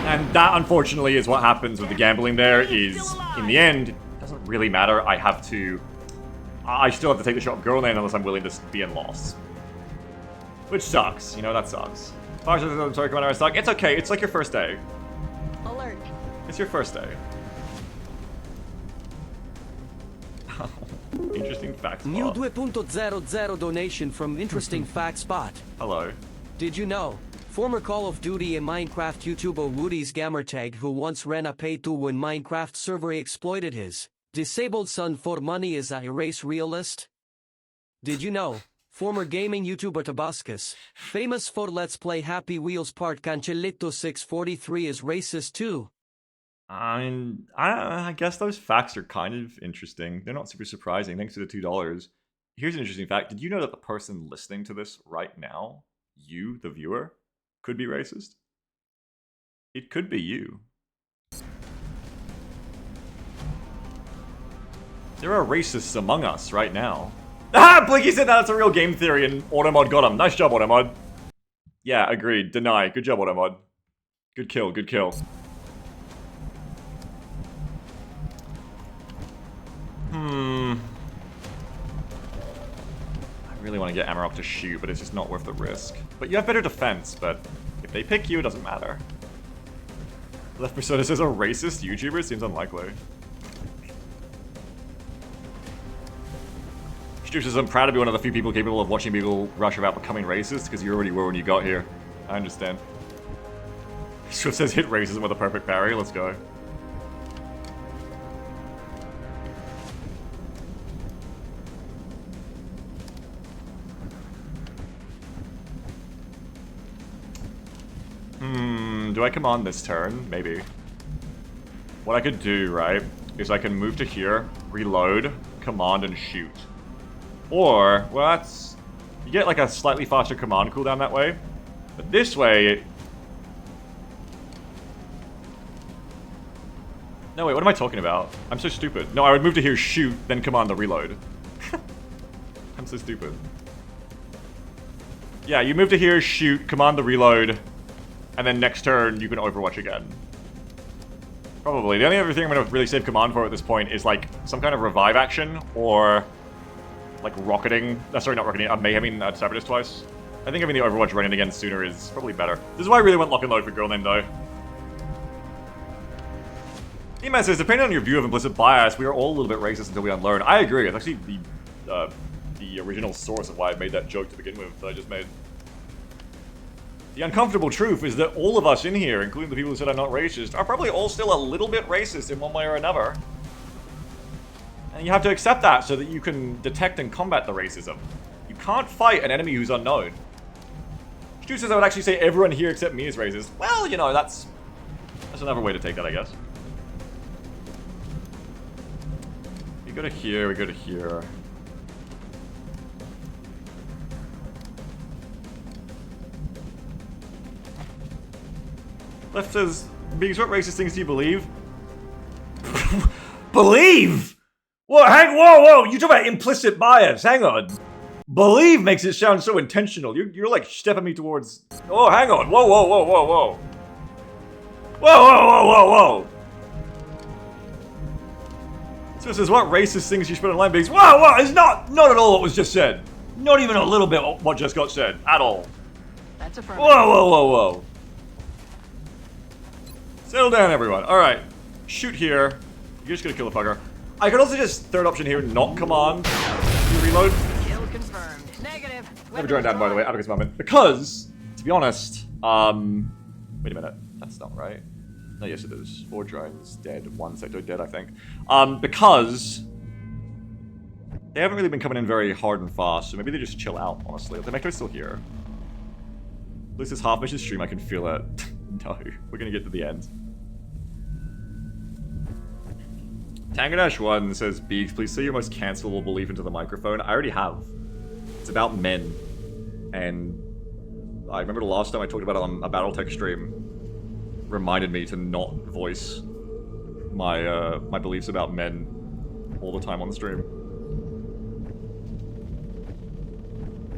And that, unfortunately, is what happens with the gambling there, is, in the end, it doesn't really matter. I still have to take the shot of Girl Named unless I'm willing to be in loss. Which sucks. You know, that sucks. Sorry, Commander, I suck. It's okay. It's like your first day. Alert. It's your first day. Interesting fact spot. New 2.00 donation from Interesting Fact Spot. Hello. Did you know? Former Call of Duty and Minecraft YouTuber Woody's gamertag, who once ran a pay-to-win Minecraft server, exploited his disabled son for money, is a race realist. Did you know? Former gaming YouTuber Tabascus, famous for Let's Play Happy Wheels part Cancelletto 643, is racist too. I mean, I guess those facts are kind of interesting. They're not super surprising, thanks to the $2. Here's an interesting fact. Did you know that the person listening to this right now, you, the viewer, could be racist? It could be you. There are racists among us right now. Ah! Blinky said that's a real game theory and Automod got him. Nice job, Automod. Yeah, agreed. Deny. Good job, Automod. Good kill, good kill. I really want to get Amarok to shoot, but it's just not worth the risk. But you have better defense, but if they pick you, it doesn't matter. Left Persona says a racist YouTuber seems unlikely. Stu says, I'm proud to be one of the few people capable of watching people rush about becoming racist, because you already were when you got here. I understand. Stu says hit racism with a perfect parry, let's go. Do I command this turn? Maybe. What I could do, right, is I can move to here, reload, command, and shoot. Or, well, that's... You get like a slightly faster command cooldown that way. But this way... No, wait, what am I talking about? I'm so stupid. No, I would move to here, shoot, then command the reload. I'm so stupid. Yeah, you move to here, shoot, command the reload, and then next turn, you can Overwatch again. Probably. The only other thing I'm going to really save command for at this point is, like, some kind of revive action, or, like, rocketing. Sorry, not rocketing. Mayheming Separatist twice. I think having the Overwatch running again sooner is probably better. This is why I really went lock and load for Girl Named, though. E-Man says, depending on your view of implicit bias, we are all a little bit racist until we unlearn. I agree. It's actually the the original source of why I made that joke to begin with that I just made. The uncomfortable truth is that all of us in here, including the people who said I'm not racist, are probably all still a little bit racist in one way or another. And you have to accept that so that you can detect and combat the racism. You can't fight an enemy who's unknown. Stu says I would actually say everyone here except me is racist. Well, you know, that's another way to take that, I guess. We go to here, we go to here. Left says, Biggs, what racist things do you believe? Believe? Whoa, you talk about implicit bias, hang on. Believe makes it sound so intentional. You're like stepping me towards... Oh, hang on, whoa. Whoa. So it says, what racist things you spit online, Biggs? Whoa, it's not at all what was just said. Not even a little bit what just got said, at all. That's a Whoa. Settle down, everyone. Alright. Shoot here. You're just gonna kill a fucker. I could also just, third option here, not command. You reload. Kill confirmed. Negative. Never joined down, by the way, Abacus moment. Because, to be honest, wait a minute. That's not right. No, yes it is. 4 drones dead, 1 sector dead, I think. Because they haven't really been coming in very hard and fast, so maybe they just chill out, honestly. The Mecto's still here. At least this half mission stream, I can feel it. No, we're gonna get to the end. Tangodash1 says, Beaks, please say your most cancelable belief into the microphone. I already have. It's about men. And I remember the last time I talked about it on a Battletech stream, reminded me to not voice my my beliefs about men all the time on the stream.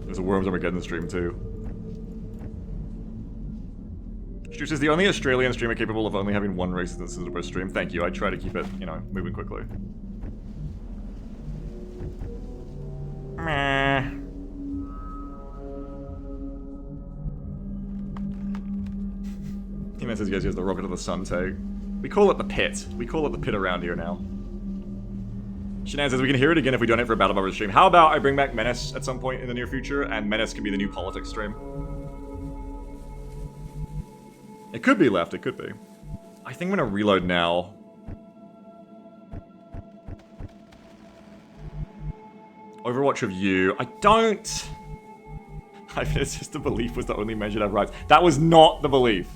There's a Worms Armageddon stream too. Stu says, the only Australian streamer capable of only having one racist instance per stream. Thank you, I try to keep it, you know, moving quickly. Meh. He says, yes, he has the rocket of the sun tag. We call it the pit. We call it the pit around here now. Shanann says, we can hear it again if we donate for a Battle Bubber stream. How about I bring back Menace at some point in the near future, and Menace can be the new politics stream? It could be left, it could be. I think I'm gonna reload now. Overwatch of you. I don't... I mean, it's just the belief was the only measure that arrived. That was not the belief.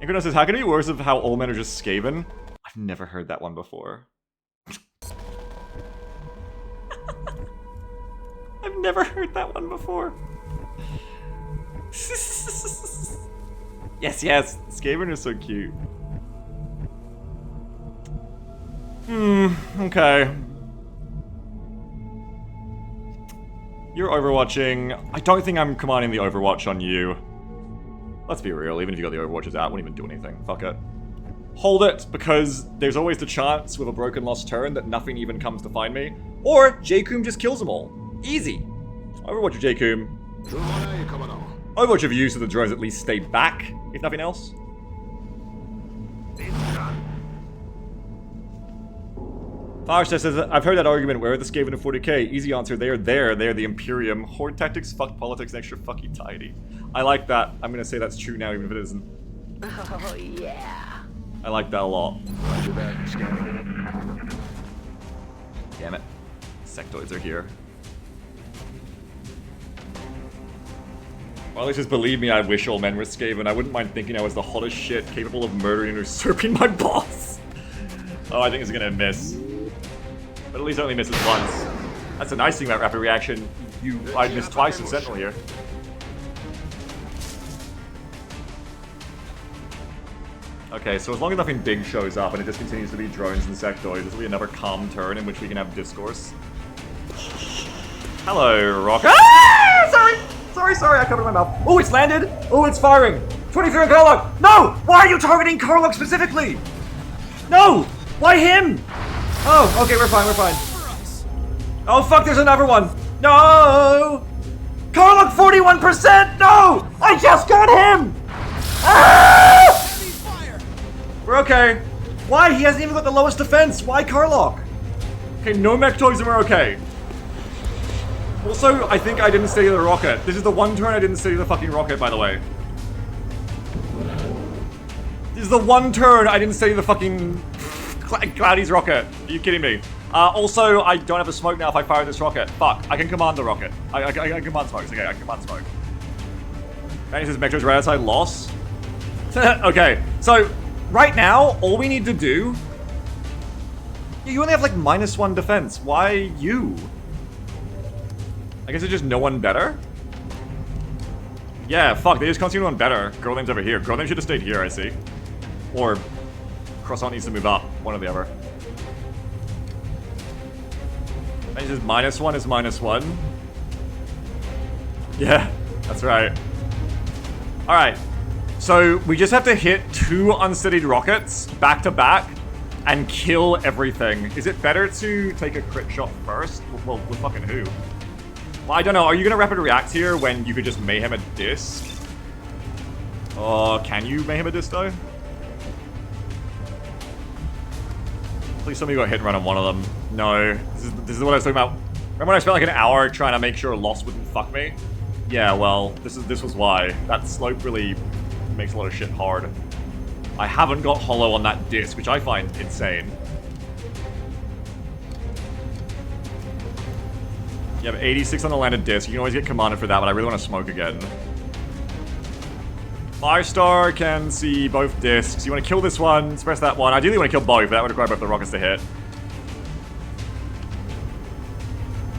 Incarnate says, how can it be worse of how all men are just Skaven? I've never heard that one before. I've never heard that one before. Yes, Skaven is so cute. Okay. You're overwatching. I don't think I'm commanding the Overwatch on you. Let's be real, even if you got the Overwatches out, I wouldn't even do anything. Fuck it. Hold it, because there's always the chance with a broken lost turn that nothing even comes to find me. Or J-Coom just kills them all. Easy. Overwatch of J-Coom. Overwatch of you so the drones at least stay back, if nothing else. Firestone says, I've heard that argument, where are the Skaven of 40k? Easy answer, they are there, they are the Imperium. Horde tactics, fuck politics, and extra fucky tidy. I like that. I'm gonna say that's true now, even if it isn't. Oh, yeah. I like that a lot. Roger that, Damn it. Sectoids are here. Well, at least just believe me, I wish all men were Skaven. I wouldn't mind thinking I was the hottest shit, capable of murdering and usurping my boss. Oh, I think it's gonna miss. But at least I only misses once. That's a nice thing about rapid reaction. I missed twice in Sentinel here. Okay, so as long as nothing big shows up and it just continues to be drones and sectoids, this will be another calm turn in which we can have discourse. Hello, Rock. Ah! Sorry, I covered my mouth. Oh, it's landed! Oh, it's firing! 23 on Karlok! No! Why are you targeting Karlok specifically? No! Why him? Oh, okay, we're fine. Oh, fuck, there's another one! No! Karlok 41%! No! I just got him! Ah! We're okay. Why? He hasn't even got the lowest defense. Why Carlock? Okay, no mechtoids and we're okay. Also, I think I didn't steady the rocket. This is the one turn I didn't steady the fucking rocket, by the way. This is the one turn I didn't steady the fucking Cloudy's rocket. Are you kidding me? Also, I don't have a smoke now if I fire this rocket. Fuck, I can command the rocket. I can command smokes. Okay, I can command smoke. And he says Mechtoid's right outside loss. Okay, so right now, all we need to do... You only have like -1 defense. Why you? I guess it's just no one better? Yeah, fuck, they just can't see anyone better. Girl name's over here. Girl name should have stayed here, I see. Or Croissant needs to move up. One or the other. And he says -1 is -1. Yeah, that's right. Alright. So we just have to hit 2 unsteadied rockets back to back and kill everything. Is it better to take a crit shot first? Well, with fucking who? Well, I don't know. Are you gonna rapid react here when you could just mayhem a disc? Can you mayhem a disc though? Please tell me you got hit and run on one of them. No. This is what I was talking about. Remember when I spent like an hour trying to make sure Lost wouldn't fuck me? Yeah, well, this was why. That slope really makes a lot of shit hard. I haven't got hollow on that disc, which I find insane. You have 86 on the landed disc. You can always get commanded for that, but I really want to smoke again. Firestar can see both discs. You want to kill this one, suppress that one. Ideally, you want to kill both, but that would require both the rockets to hit.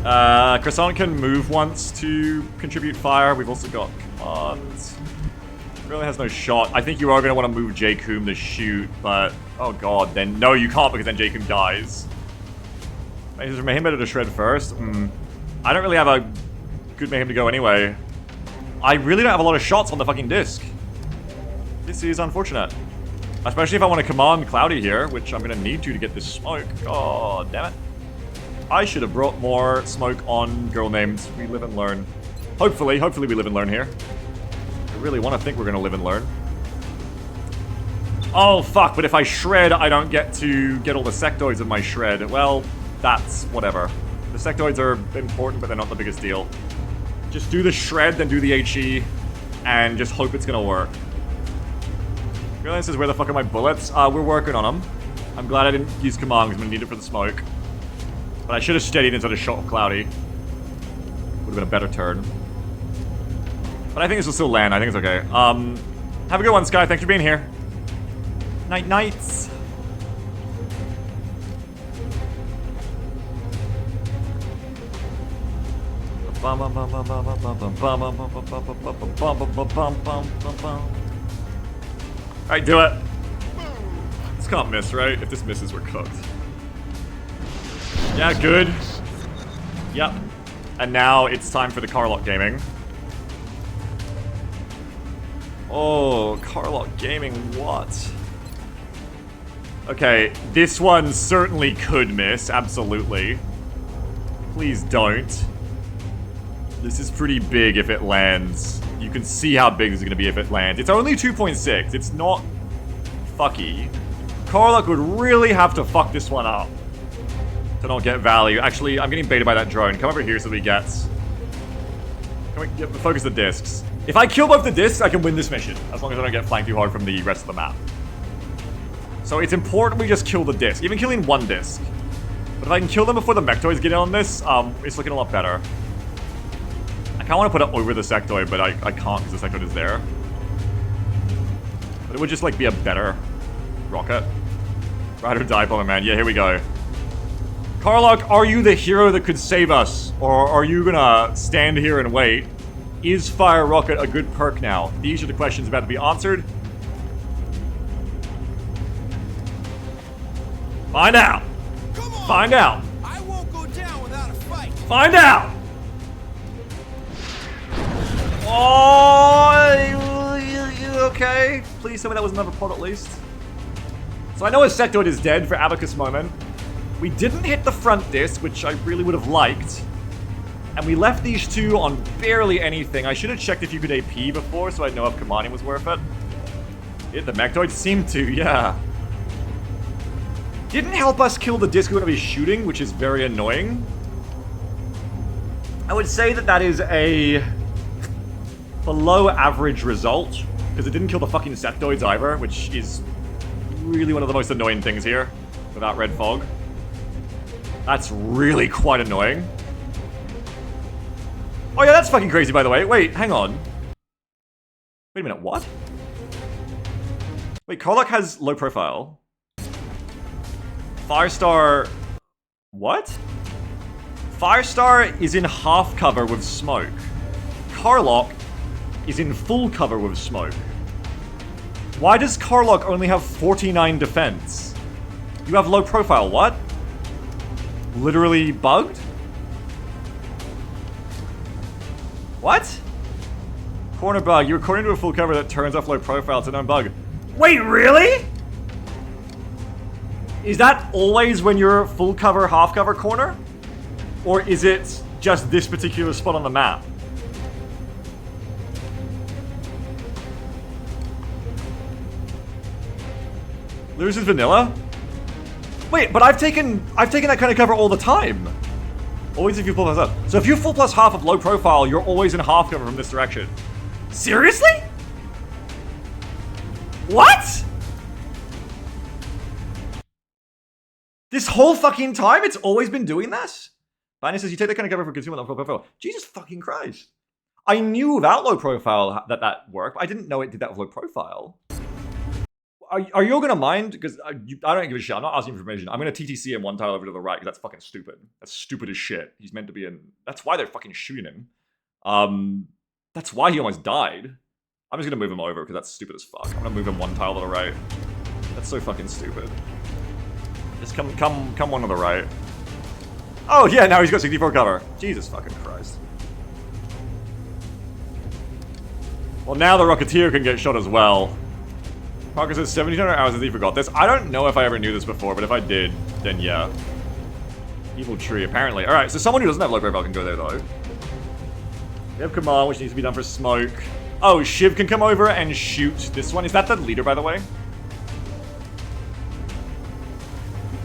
Croissant can move once to contribute fire. We've also got commands. Really has no shot. I think you are going to want to move Jacoom to shoot, but... Oh god, then... No, you can't, because then Jacoom dies. Is Mayhem better to shred first? I don't really have a good Mayhem to go anyway. I really don't have a lot of shots on the fucking disc. This is unfortunate. Especially if I want to command Cloudy here, which I'm going to need to get this smoke. God damn it. I should have brought more smoke on girl names. We live and learn. Hopefully we live and learn here. I really want to think we're going to live and learn. Oh, fuck, but if I shred, I don't get to get all the sectoids of my shred. Well, that's whatever. The sectoids are important, but they're not the biggest deal. Just do the shred, then do the HE, and just hope it's going to work. Girl says, where the fuck are my bullets? We're working on them. I'm glad I didn't use command, because I'm going to need it for the smoke. But I should have steadied instead of shot of Cloudy. Would have been a better turn. But I think this will still land. I think it's okay. Have a good one, Sky. Thanks for being here. Night nights. Alright, do it. This can't miss, right? If this misses, we're cooked. Yeah, good. Yep. And now it's time for the Carlock gaming. Oh, Carlock gaming, what? Okay, this one certainly could miss, absolutely. Please don't. This is pretty big if it lands. You can see how big this is going to be if it lands. It's only 2.6. It's not fucky. Carlock would really have to fuck this one up to not get value. Actually, I'm getting baited by that drone. Come over here so that he gets... Can we focus the discs? If I kill both the discs, I can win this mission. As long as I don't get flanked too hard from the rest of the map. So it's important we just kill the disc. Even killing one disc. But if I can kill them before the mechtoids get in on this, it's looking a lot better. I kind of want to put it over the sectoid, but I can't because the sectoid is there. But it would just like be a better rocket. Ride or die, Bomber Man. Yeah, here we go. Carlock, are you the hero that could save us? Or are you gonna stand here and wait? Is Fire Rocket a good perk now? These are the questions about to be answered. Find out! Come on. Find out! I won't go down without a fight. Find out! Oh, you okay? Please tell me that was another pot at least. So I know a sectoid is dead for Abacus moment. We didn't hit the front disc, which I really would have liked. And we left these two on barely anything. I should have checked if you could AP before, so I'd know if commanding was worth it. The mechtoids seemed to, yeah. Didn't help us kill the disc we're going to be shooting, which is very annoying. I would say that that is a below average result, because it didn't kill the fucking sectoids either, which is really one of the most annoying things here, without red fog. That's really quite annoying. Oh yeah, that's fucking crazy, by the way. Wait, hang on. Wait a minute, what? Wait, Karlach has low profile. Firestar... What? Firestar is in half cover with smoke. Karlach is in full cover with smoke. Why does Karlach only have 49 defense? You have low profile, what? Literally bugged? What? Corner bug. You're according to a full cover that turns off low profile to non bug. Wait, really? Is that always when you're full cover, half cover corner? Or is it just this particular spot on the map? Loses vanilla? Wait, but I've taken that kind of cover all the time. Always if you full plus up. So if you full plus half of low profile, you're always in half cover from this direction. Seriously? What? This whole fucking time, it's always been doing that? Fanny says you take that kind of cover for consumer low profile. Jesus fucking Christ. I knew without low profile that worked, but I didn't know it did that with low profile. Are you all gonna mind? Because I don't give a shit. I'm not asking for information. I'm gonna TTC him one tile over to the right because that's fucking stupid. That's stupid as shit. He's meant to be in. That's why they're fucking shooting him. That's why he almost died. I'm just gonna move him over because that's stupid as fuck. I'm gonna move him one tile to the right. That's so fucking stupid. Just come one to the right. Oh yeah, now he's got 64 cover. Jesus fucking Christ. Well, now the Rocketeer can get shot as well. Parker says 1,700 hours as he forgot this. I don't know if I ever knew this before, but if I did, then yeah. Evil tree, apparently. Alright, so someone who doesn't have low profile can go there, though. We have command, which needs to be done for smoke. Oh, Shiv can come over and shoot this one. Is that the leader, by the way?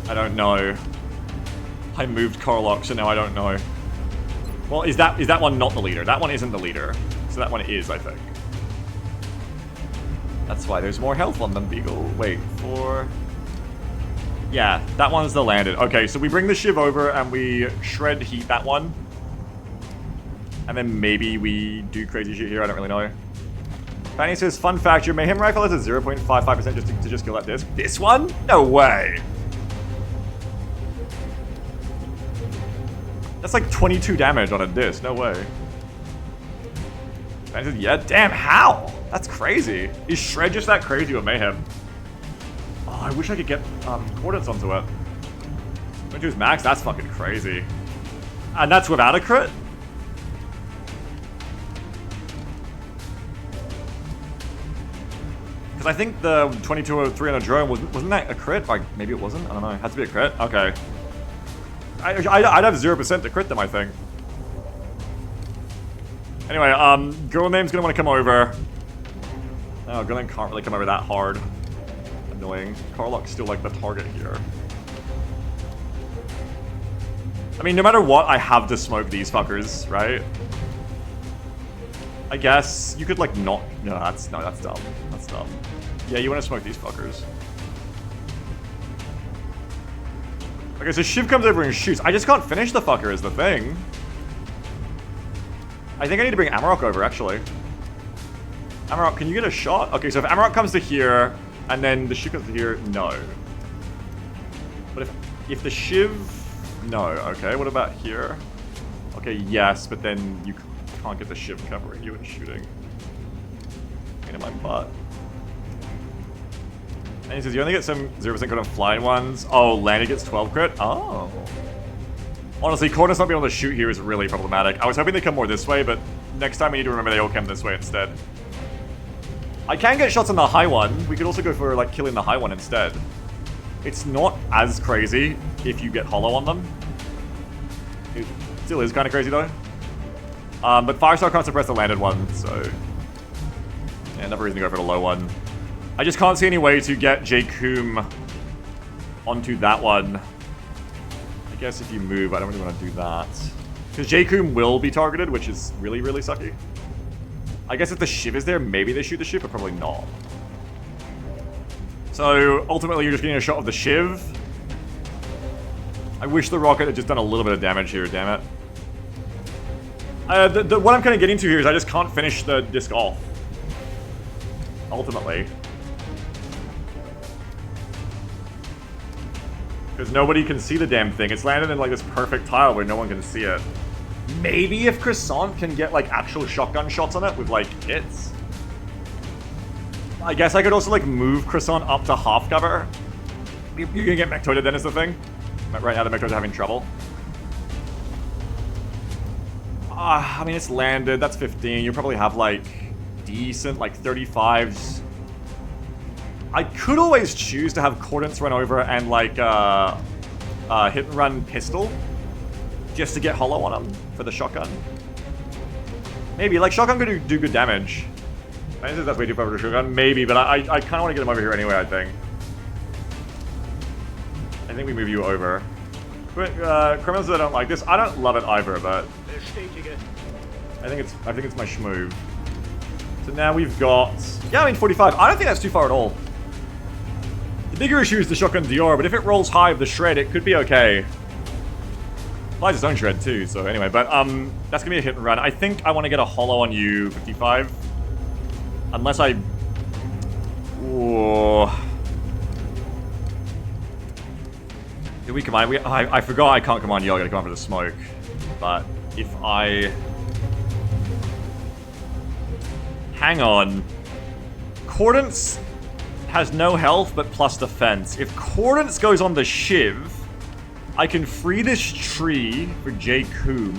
I don't know. I moved Karlach, so now I don't know. Well, is that one not the leader? That one isn't the leader. So that one is, I think. That's why there's more health on them, Beagle. Wait, for... Yeah, that one's the landed. Okay, so we bring the Shiv over and we shred heat that one. And then maybe we do crazy shit here, I don't really know. Fanny says, fun fact, your Mayhem Rifle has a 0.55% just to just kill that disc. This one? No way! That's like 22 damage on a disc, no way. Fanny says, yeah, damn, how? That's crazy. Is Shred just that crazy with Mayhem? Oh, I wish I could get coordinates onto it. 22 is max, that's fucking crazy. And that's without a crit? Because I think the 2203 on a drone, wasn't that a crit? Like, maybe it wasn't? I don't know. It had to be a crit? Okay. I'd have 0% to crit them, I think. Anyway, Girl Name's gonna want to come over. Oh, Girl Name can't really come over that hard. Annoying. Karlach's still like the target here. I mean, no matter what, I have to smoke these fuckers, right? I guess you could like not. No, that's dumb. That's dumb. Yeah, you want to smoke these fuckers. Okay, so Shiv comes over and shoots. I just can't finish the fucker is the thing. I think I need to bring Amarok over, actually. Amarok, can you get a shot? Okay, so if Amarok comes to here, and then the Shiv comes to here, no. But if the Shiv... No, okay, what about here? Okay, yes, but then you can't get the Shiv covering you and shooting. Pain in my butt. And he says, you only get some 0% crit on flying ones. Oh, landing gets 12 crit? Oh. Honestly, Cornus not being able to shoot here is really problematic. I was hoping they'd come more this way, but next time we need to remember they all come this way instead. I can get shots on the high one. We could also go for, like, killing the high one instead. It's not as crazy if you get hollow on them. It still is kind of crazy, though. But Firestar can't suppress the landed one, so... Yeah, another reason to go for the low one. I just can't see any way to get J. Coom onto that one. I guess if you move, I don't really want to do that. Because J-Coom will be targeted, which is really, really sucky. I guess if the Shiv is there, maybe they shoot the Shiv, but probably not. So, ultimately, you're just getting a shot of the Shiv. I wish the rocket had just done a little bit of damage here, damn it. What I'm kind of getting to here is I just can't finish the disc off. Ultimately. Because nobody can see the damn thing. It's landed in like this perfect tile where no one can see it. Maybe if Croissant can get like actual shotgun shots on it with like hits. I guess I could also like move Croissant up to half cover. You're gonna get mechtoided then is the thing. Right now the mechtoids are having trouble. I mean it's landed, that's 15. You probably have like decent like 35s. I could always choose to have Cordance run over and like hit and run pistol. Just to get hollow on him for the shotgun. Maybe, like shotgun could do good damage. I think that's way too far for a shotgun, maybe, but I kind of want to get him over here anyway, I think. I think we move you over. Criminals that don't like this, I don't love it either, but I think it's my schmove. So now we've got, yeah, I mean 45. I don't think that's too far at all. The bigger issue is the shotgun DR, but if it rolls high with the shred, it could be okay. Applies its own shred too, so anyway, but that's gonna be a hit and run. I think I want to get a hollow on you, 55. Unless I... Ooh. Did we command? I forgot I can't command you, I gotta come on for the smoke. But if I... Hang on. Cordance has no health, but plus defense. If Cordance goes on the Shiv, I can free this tree for J-Coom.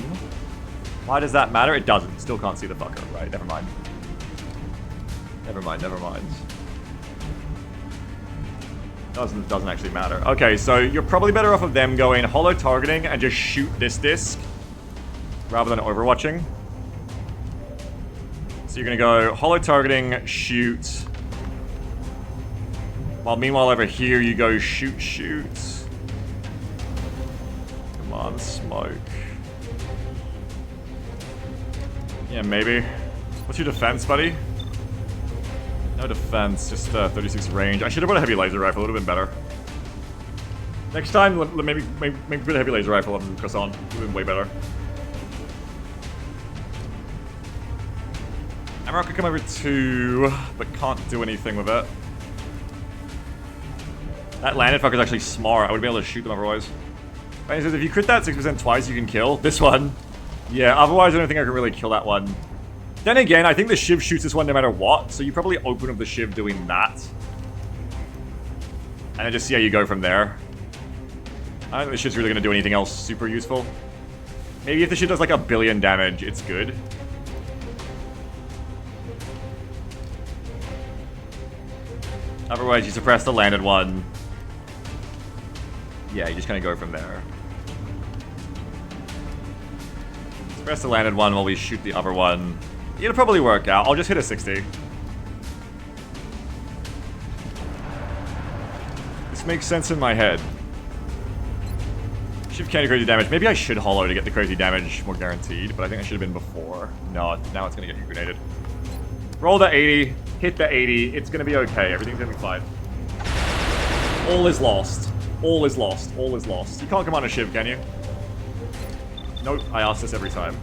Why does that matter? It doesn't. Still can't see the fucker. Right, never mind. Never mind, never mind. Doesn't actually matter. Okay, so you're probably better off of them going hollow targeting and just shoot this disc rather than overwatching. So you're gonna go hollow targeting, shoot. While meanwhile over here you go shoot, shoot. Come on, smoke. Yeah, maybe. What's your defense, buddy? No defense, just 36 range. I should have brought a heavy laser rifle, it would have been better. Next time, maybe put a heavy laser rifle on Croissant. It would have been way better. Emerald could come over too, but can't do anything with it. That landed fucker's actually smart. I would be able to shoot them otherwise. But he says if you crit that 6% twice, you can kill. This one. Yeah, otherwise I don't think I can really kill that one. Then again, I think the Shiv shoots this one no matter what, so you probably open up the Shiv doing that. And then just see how you go from there. I don't think the Shiv's really going to do anything else super useful. Maybe if the Shiv does like 1 billion damage, it's good. Otherwise, you suppress the landed one. Yeah, you just kind of go from there. Suppress the landed one while we shoot the other one. It'll probably work out. I'll just hit a 60. This makes sense in my head. Shiv can't do crazy damage. Maybe I should hollow to get the crazy damage more guaranteed, but I think I should have been before. No, now it's going to get you grenaded. Roll the 80. Hit the 80. It's going to be okay. Everything's going to be fine. All is lost. All is lost. All is lost. You can't come on a Shiv, can you? Nope. I ask this every time.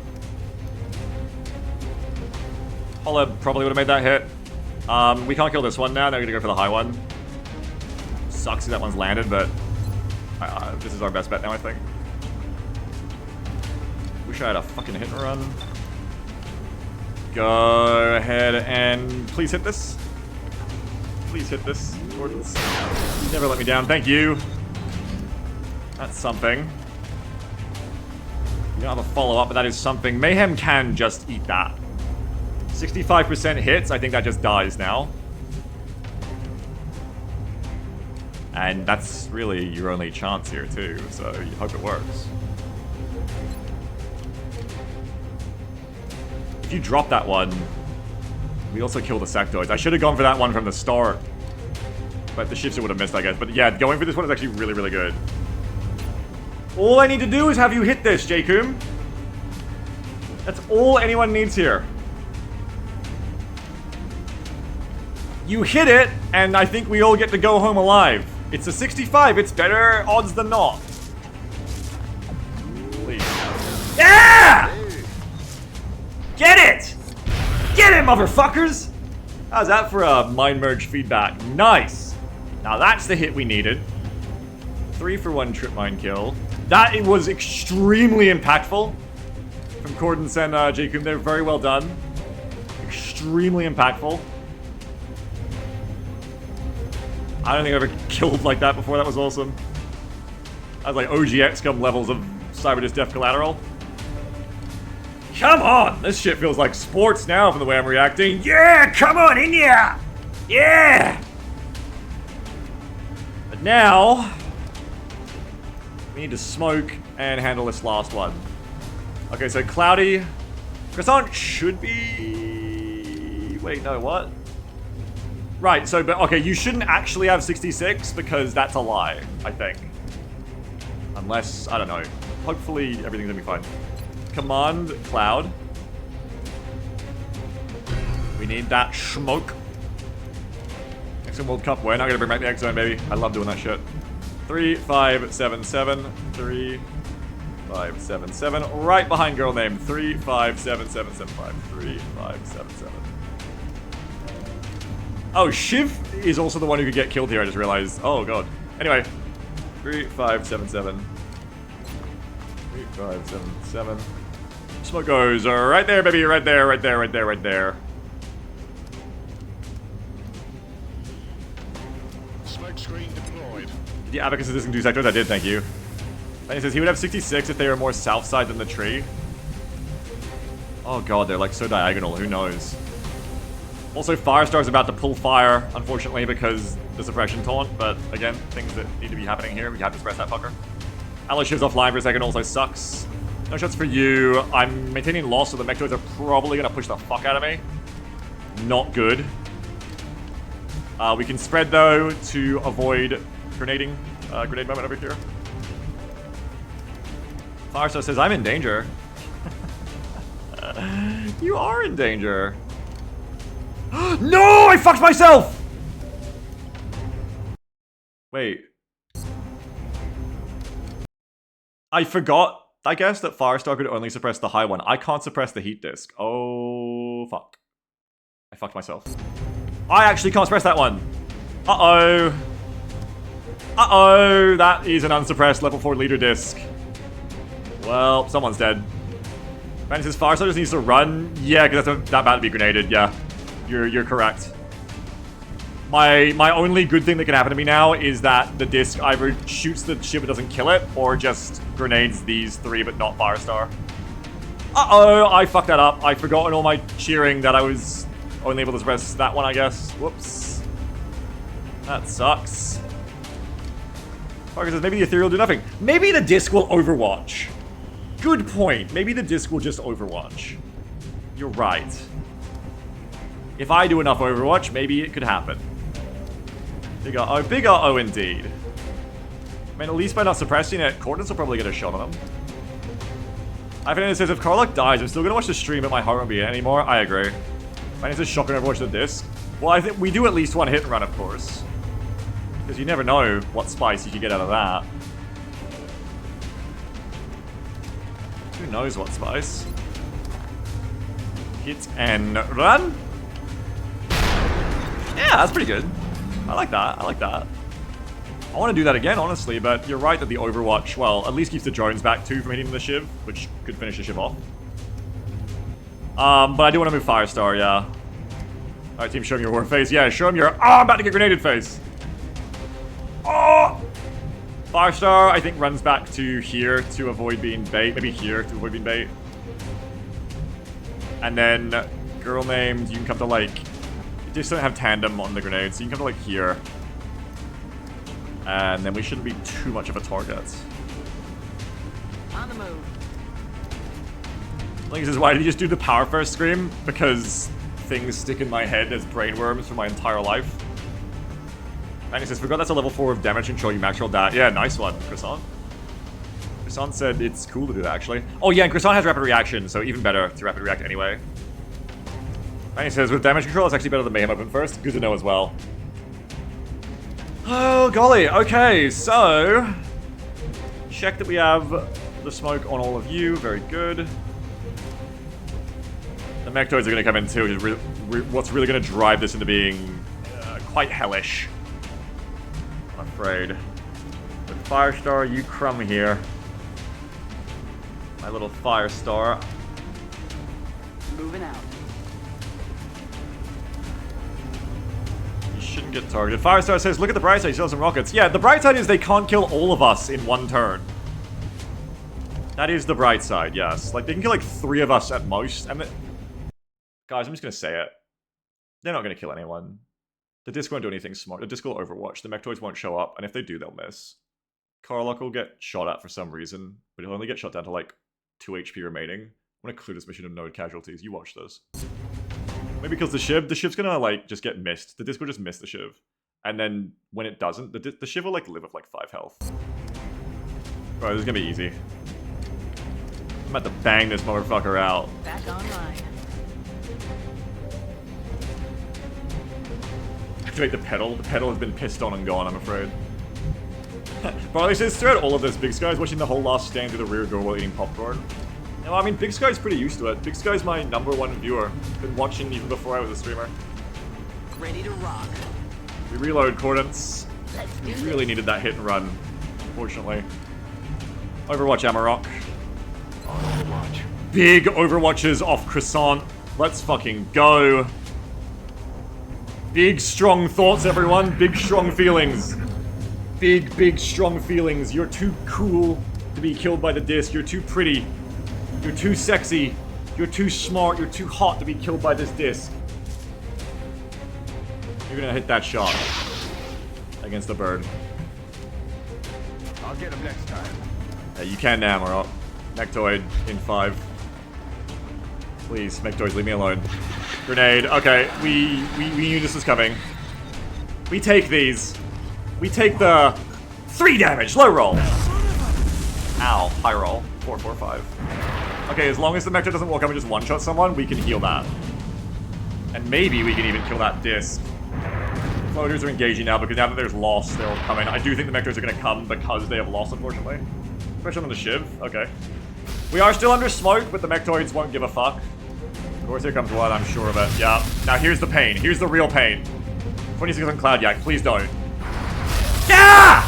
Hollow probably would have made that hit. We can't kill this one now. Now we're going to go for the high one. Sucks that one's landed, but this is our best bet now, I think. Wish I had a fucking hit and run. Go ahead and please hit this. Please hit this. Gordon's. You never let me down. Thank you. That's something. You don't have a follow-up, but that is something. Mayhem can just eat that. 65% hits. I think that just dies now. And that's really your only chance here, too. So you hope it works. If you drop that one, we also kill the sectoids. I should have gone for that one from the start. But the shifts it would have missed, I guess. But yeah, going for this one is actually really, really good. All I need to do is have you hit this, Jacob. That's all anyone needs here. You hit it, and I think we all get to go home alive. It's a 65. It's better odds than not. Please. Yeah! Get it! Get it, motherfuckers! How's that for a mind merge feedback? Nice. Now that's the hit we needed. 3 for 1 trip mine kill. That it was extremely impactful from Cordons and Jacob. They're very well done. Extremely impactful. I don't think I've ever killed like that before. That was awesome. That was like OG XCOM levels of Cyber Death Collateral. Come on! This shit feels like sports now from the way I'm reacting. Yeah! Come on, India! Yeah! But now... we need to smoke and handle this last one. Okay, so Cloudy... Croissant should be... wait, no, what? Right, so, but, okay, you shouldn't actually have 66 because that's a lie, I think. Unless, I don't know. Hopefully everything's gonna be fine. Command Cloud. We need that smoke. X-Zone World Cup, we're not gonna bring back the X-Zone, baby. I love doing that shit. 3, 5, 7, 7. 3, 5, 7, 7. Right behind girl name. 3, 5, 7, 7, 7, 5. 3, 5, 7, 7. Oh, Shiv is also the one who could get killed here, I just realized. Oh, God. Anyway. 3, 5, 7, 7. 3, 5, 7, 7. Smoke goes right there, baby. Right there, right there, right there, right there. Smoke screen deployed. Did the Abacus assisting 2 sectors? I did, thank you. And he says he would have 66 if they were more south side than the tree. Oh, God, they're like so diagonal. Who knows? Also, Firestar's about to pull fire, unfortunately, because the suppression taunt. But again, things that need to be happening here. We have to suppress that fucker. Aloe Shiv's offline for a second also sucks. No shots for you. I'm maintaining loss, so the Mechtoids are probably going to push the fuck out of me. Not good. We can spread, though, to avoid grenading. Grenade moment over here. Firestar says, I'm in danger. You are in danger. No! I fucked myself! Wait. I forgot, I guess, that Firestar could only suppress the high one. I can't suppress the heat disc. Oh, fuck. I fucked myself. I actually can't suppress that one. Uh-oh. Uh-oh. That is an unsuppressed level 4 leader disc. Well, someone's dead. Man, says Firestar just needs to run. Yeah, because that's that bad to be grenaded. Yeah. You're correct. My only good thing that can happen to me now is that the disc either shoots the ship but doesn't kill it, or just grenades these 3 but not Firestar. Uh-oh, I fucked that up. I forgot in all my cheering that I was only able to suppress that one, I guess. Whoops. That sucks. Parker says maybe the Ethereal will do nothing. Maybe the disc will overwatch. Good point. Maybe the disc will just overwatch. You're right. If I do enough Overwatch, maybe it could happen. Big O indeed. I mean, at least by not suppressing it, Cordons will probably get a shot on him. Ivan says, if Karluk dies, I'm still gonna watch the stream, but my heart won't be in anymore. I agree. Ivan says, shotgun Overwatch the disc. Well, I think we do at least one hit and run, of course. Because you never know what spice you can get out of that. Who knows what spice? Hit and run? Yeah, that's pretty good. I like that. I like that. I want to do that again, honestly, but you're right that the Overwatch, well, at least keeps the drones back too from hitting the Shiv, which could finish the Shiv off. But I do want to move Firestar, yeah. Alright, team, show him your war face. Yeah, show him your, I'm about to get grenaded face. Oh! Firestar, I think, runs back to here to avoid being bait. Maybe here to avoid being bait. And then, girl named, you can come to, like, you just don't have tandem on the grenade, so you can come to, like, here. And then we shouldn't be too much of a target. On the move. Link says, why did you just do the power first scream? Because things stick in my head as brainworms for my entire life. And he says, forgot that's a level 4 of damage control, you max rolled that. Yeah, nice one, Croissant. Croissant said it's cool to do that, actually. Oh yeah, and Croissant has rapid reaction, so even better to rapid react anyway. And he says, with damage control, it's actually better than Mayhem open first. Good to know as well. Oh, golly. Okay, so... check that we have the smoke on all of you. Very good. The Mechtoids are going to come in too, which is what's really going to drive this into being quite hellish. I'm afraid. With Firestar, you crumb here. My little Firestar. Moving out. You shouldn't get targeted. Firestar says, look at the bright side, you still have some rockets. Yeah, the bright side is they can't kill all of us in one turn. That is the bright side, yes. Like, they can kill like 3 of us at most, and guys, I'm just gonna say it. They're not gonna kill anyone. The disc won't do anything smart. The disc will overwatch. The Mechtoids won't show up, and if they do, they'll miss. Karlok will get shot at for some reason, but he'll only get shot down to like 2 HP remaining. I'm gonna clear this mission of no casualties. You watch this. Maybe because the Shiv's gonna like just get missed. The disc will just miss the Shiv. And then when it doesn't, the Shiv will like live with like 5 health. Bro, this is gonna be easy. I'm about to bang this motherfucker out. Back online. Activate the pedal. The pedal has been pissed on and gone, I'm afraid. Barley says, throughout all of this, Big Sky's watching the whole last stand through the rear door while eating popcorn. No, I mean, Big Sky's pretty used to it. Big Sky's my #1 viewer. Been watching even before I was a streamer. Ready to rock. We reload Cordance. Let's do We this. really needed that hit and run, unfortunately. Overwatch Amarok. Overwatch. Big Overwatches off Croissant. Let's fucking go. Big, strong thoughts, everyone. Big, strong feelings. Big, big, strong feelings. You're too cool to be killed by the disc. You're too pretty. You're too sexy. You're too smart. You're too hot to be killed by this disc. You're gonna hit that shot against the bird. I'll get him next time. Yeah, you can now, Amarok. Mechtoid in 5. Please, Mechtoids, leave me alone. Grenade. Okay, we knew this was coming. We take these. We take the 3 damage. Low roll. Ow. High roll. 4, 4, 5. Okay, as long as the Mechtoid doesn't walk up and just one-shot someone, we can heal that. And maybe we can even kill that disc. Floaters are engaging now because now that there's loss, they'll come in. I do think the Mechtoids are going to come because they have loss, unfortunately. Especially on the Shiv. Okay. We are still under smoke, but the Mechtoids won't give a fuck. Of course, here comes one, I'm sure of it. Yeah. Now, here's the pain. Here's the real pain. 26 on Cloud Yak. Please don't. Yeah!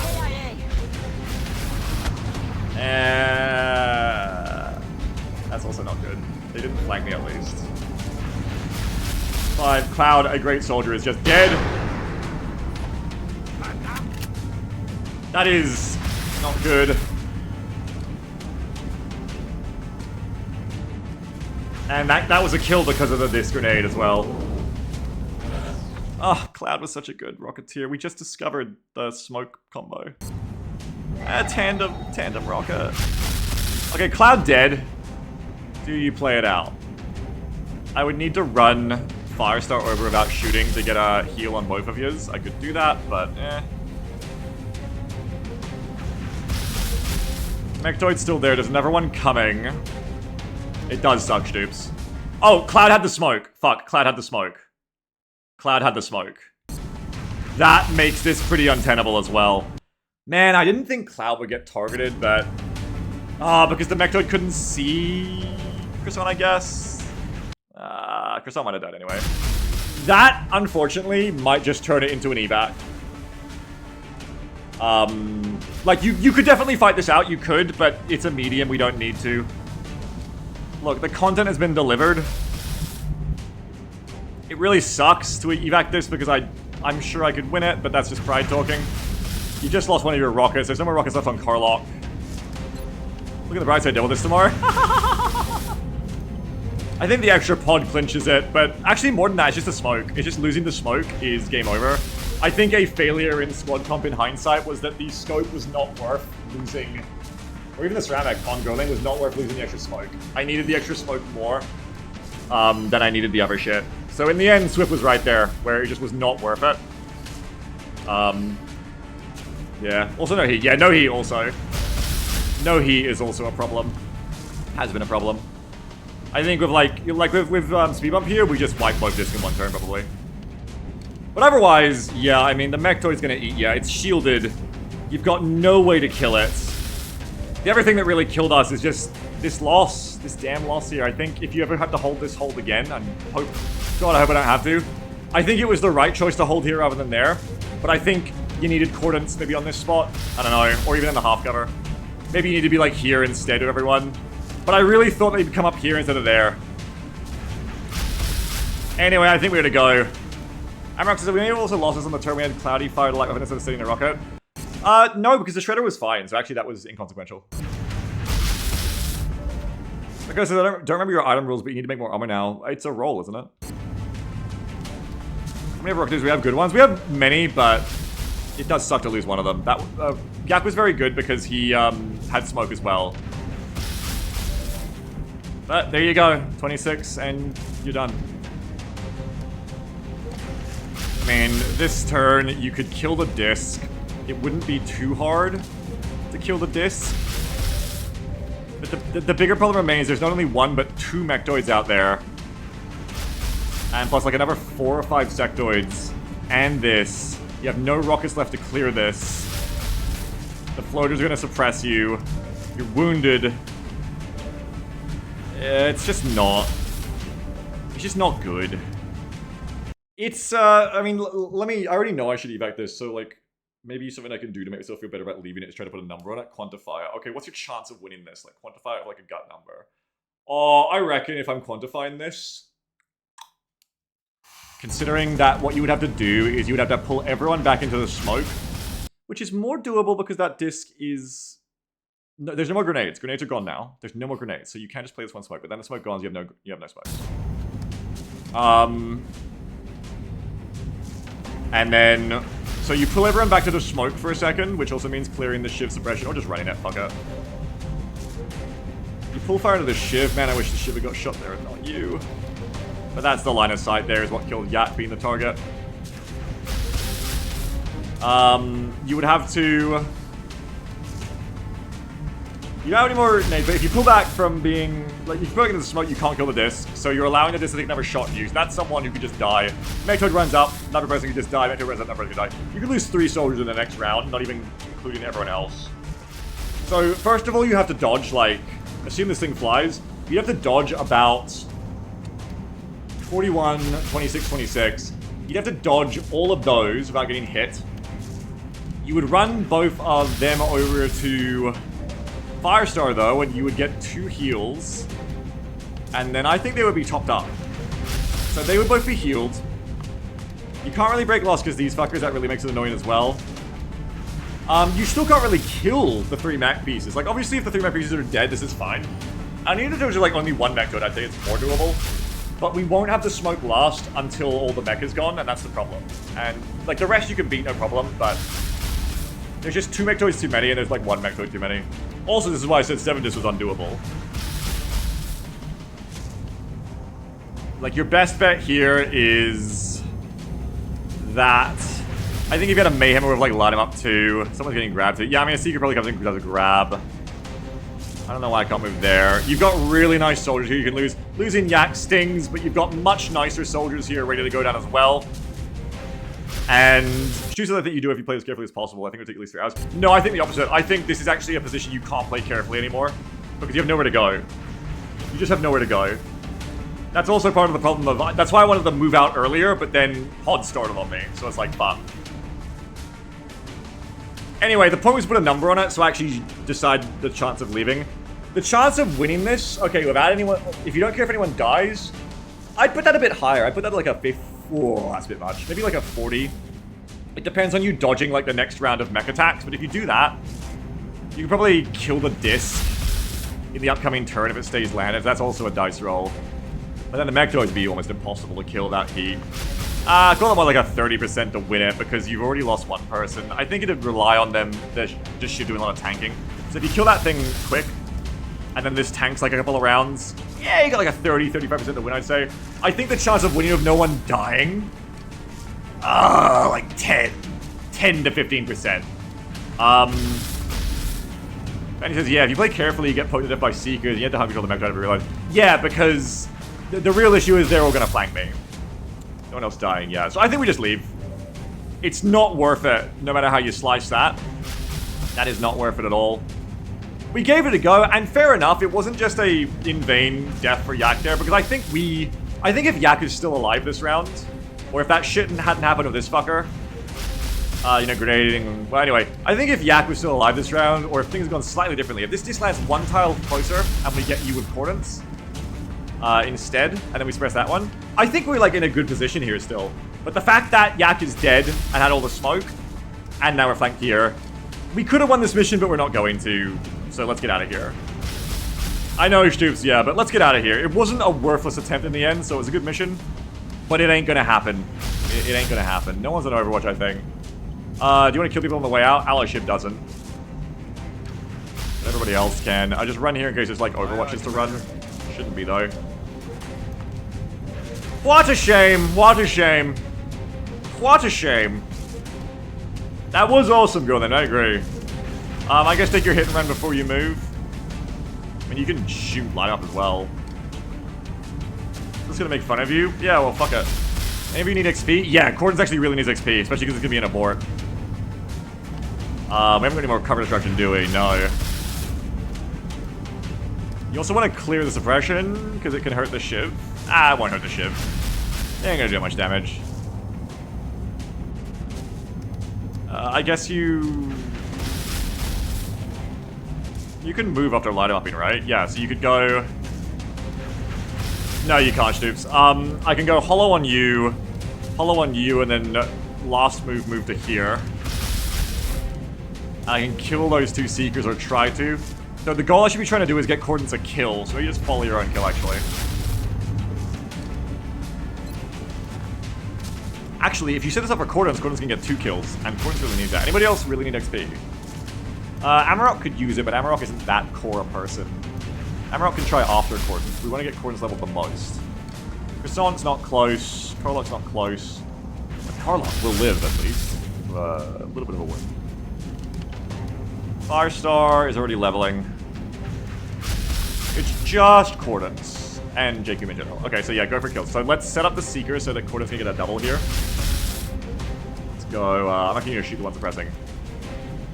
That's also not good. They didn't flank me at least. 5. Cloud, a great soldier, is just dead. That is not good. And that was a kill because of the disc grenade as well. Oh, Cloud was such a good Rocketeer. We just discovered the smoke combo. Tandem rocket. Okay, Cloud dead. Do you play it out? I would need to run Firestar over without shooting to get a heal on both of yous. I could do that, but Mechtoid's still there. There's another one coming. It does suck, Stoops. Oh, Cloud had the smoke. Fuck, Cloud had the smoke. Cloud had the smoke. That makes this pretty untenable as well. Man, I didn't think Cloud would get targeted, but... because the Mechtoid couldn't see Croissant, I guess. Croissant might have died anyway. That, unfortunately, might just turn it into an evac. Like, you could definitely fight this out, you could, but it's a medium, we don't need to. Look, the content has been delivered. It really sucks to evac this because I'm sure I could win it, but that's just pride talking. You just lost one of your rockets. There's no more rockets left on Karlok. Look at the bright side, devil this tomorrow. I think the extra pod clinches it, but actually more than that, it's just the smoke. It's just losing the smoke is game over. I think a failure in squad comp in hindsight was that the scope was not worth losing, or even the ceramic on Girling was not worth losing the extra smoke. I needed the extra smoke more than I needed the other shit. So in the end, Swift was right there, where it just was not worth it. Yeah. Also no heat. Yeah, no heat also. No heat is also a problem. Has been a problem. I think with with speed bump here, we just wipe both discs in one turn probably. But otherwise, yeah, I mean the Mechtoid's gonna eat you. It's shielded. You've got no way to kill it. The other thing that really killed us is just this loss. This damn loss here. I think if you ever have to hold this hold again, and hope, God, I hope I don't have to. I think it was the right choice to hold here rather than there. But I think you needed Cordance maybe on this spot. I don't know. Or even in the half cover. Maybe you need to be like here instead of everyone. But I really thought they'd come up here instead of there. Anyway, I think we're gonna go. Amrox says, we may have also losses on the turn we had Cloudy fired light weapon instead of sitting in a rocket. No, because the Shredder was fine, so actually that was inconsequential. Okay, so I don't remember your item rules, but you need to make more armor now. It's a roll, isn't it? How many rockets do we have? Good ones? We have many, but it does suck to lose one of them. That Yak was very good because he had smoke as well. But there you go, 26, and you're done. I mean, this turn, you could kill the disc. It wouldn't be too hard to kill the disc. But the bigger problem remains, there's not only one, but 2 Mechtoids out there. And plus like another 4 or 5 Sectoids. And this. You have no rockets left to clear this. The floaters are going to suppress you. You're wounded. It's just not. It's just not good. It's, I mean, I already know I should evac this, so like, maybe something I can do to make myself feel better about leaving it is try to put a number on it. Quantify it. Okay, what's your chance of winning this? Like, quantify it with like a gut number. Oh, I reckon if I'm quantifying this, considering that what you would have to do is you would have to pull everyone back into the smoke, which is more doable because that disc is... No, there's no more grenades. Grenades are gone now. There's no more grenades, so you can't just play this one smoke. But then the smoke gone, you have no smokes. And then, so you pull everyone back to the smoke for a second, which also means clearing the shiv suppression, or just running it, fuck it. You pull fire into the shiv, man, I wish the shiv had got shot there and not you. But that's the line of sight there, is what killed Yak being the target. You would have to... You don't have any more nades, but if you pull back from being... Like, if you pull back into the smoke, you can't kill the disc. So you're allowing the disc to take another shot and use. That's someone who could just die. Mechtoid runs up, another person could just die. Mechtoid runs up, another person could die. You could lose 3 soldiers in the next round, not even including everyone else. So, first of all, you have to dodge, like... Assume this thing flies. You have to dodge about... 41, 26, 26. You'd have to dodge all of those without getting hit. You would run both of them over to... Firestar, though, and you would get 2 heals. And then I think they would be topped up. So they would both be healed. You can't really break loss because these fuckers, that really makes it annoying as well. You still can't really kill the 3 mech pieces. Like, obviously, if the 3 mech pieces are dead, this is fine. I need to do like only 1 mech code, I'd say it's more doable. But we won't have the smoke last until all the mech is gone, and that's the problem. And, like, the rest you can beat, no problem, but... There's just 2 Mechtoids too many, and there's like 1 Mechtoid too many. Also, this is why I said 7 disc was undoable. Like, your best bet here is... that. I think if you had a Mayhem, would have, like, line him up too. Someone's getting grabbed too. Yeah, I mean, a Seeker probably comes in and does a grab. I don't know why I can't move there. You've got really nice soldiers here you can lose. Losing Yak stings, but you've got much nicer soldiers here ready to go down as well. And choose something that you do if you play as carefully as possible. I think it'll take at least 3 hours. No, I think the opposite. I think this is actually a position you can't play carefully anymore. Because you have nowhere to go. You just have nowhere to go. That's also part of the problem of... That's why I wanted to move out earlier, but then Pod started on me. So it's like, fuck. Anyway, the point was to put a number on it, so I actually decide the chance of leaving. The chance of winning this... Okay, without anyone... If you don't care if anyone dies... I'd put that a bit higher. I'd put that like a 50... Whoa, that's a bit much. Maybe like a 40. It depends on you dodging like the next round of mech attacks, but if you do that, you can probably kill the disc in the upcoming turn if it stays landed. That's also a dice roll. But then the Mechtoid would be almost impossible to kill that heat. Call it more like a 30% to win it because you've already lost 1 person. I think it'd rely on them just doing a lot of tanking. So if you kill that thing quick, and then this tanks like a couple of rounds, yeah, you got like a 30-35% to win, I'd say. I think the chance of winning with no one dying, like 10 10 to 15%. And he says, yeah, if you play carefully, you get poked to death by Seekers, you have to have control the map to reload. Yeah, because the real issue is they're all gonna flank me. No one else dying, yeah. So I think we just leave. It's not worth it, no matter how you slice that. That is not worth it at all. We gave it a go, and fair enough, it wasn't just a in-vain death for Yak there, because I think if Yak is still alive this round, or if that shit hadn't happened with this fucker, you know, grenading. Well, anyway, I think if Yak was still alive this round, or if things had gone slightly differently, if this just lands one tile closer, and we get you with Cordons instead, and then we suppress that one, I think we're, like, in a good position here still. But the fact that Yak is dead and had all the smoke, and now we're flanked here, we could have won this mission, but we're not going to. So let's get out of here. I know, Stoops, yeah, but let's get out of here. It wasn't a worthless attempt in the end, so it was a good mission. But it ain't gonna happen. It ain't gonna happen. No one's on Overwatch, I think. Do you want to kill people on the way out? Allyship doesn't. But everybody else can. I just run here in case there's, like, Overwatches to run. Shouldn't be, though. What a shame! What a shame! What a shame! That was awesome, Gordon, I agree. I guess take your hit and run before you move. I mean, you can shoot light up as well. Just gonna make fun of you? Yeah, well, fuck it. Any of you need XP? Yeah, Cordons actually really needs XP, especially because it's gonna be an abort. We haven't got any more cover destruction, do we? No. You also want to clear the suppression, because it can hurt the Shiv. Ah, it won't hurt the Shiv. They ain't gonna do much damage. I guess you can move after light upping, right? Yeah, so you could go... No, you can't, Stoops. I can go hollow on you, and then last move to here. I can kill those two Seekers, or try to. So the goal I should be trying to do is get Cordons a kill, so you just follow your own kill, actually. Actually, if you set this up for Cordons, Cordons can get 2 kills, and Cordons really needs that. Anybody else really need XP? Amarok could use it, but Amarok isn't that core a person. Amarok can try after Cordons. We want to get Cordons leveled the most. Croissant's not close. Carlock's not close. But Carlock will live, at least. A little bit of a win. Firestar is already leveling. It's just Cordons. And JQ in general. Okay, so yeah, go for kills. So let's set up the Seeker so that Cordons can get a double here. Let's go. I'm not going to shoot the one suppressing.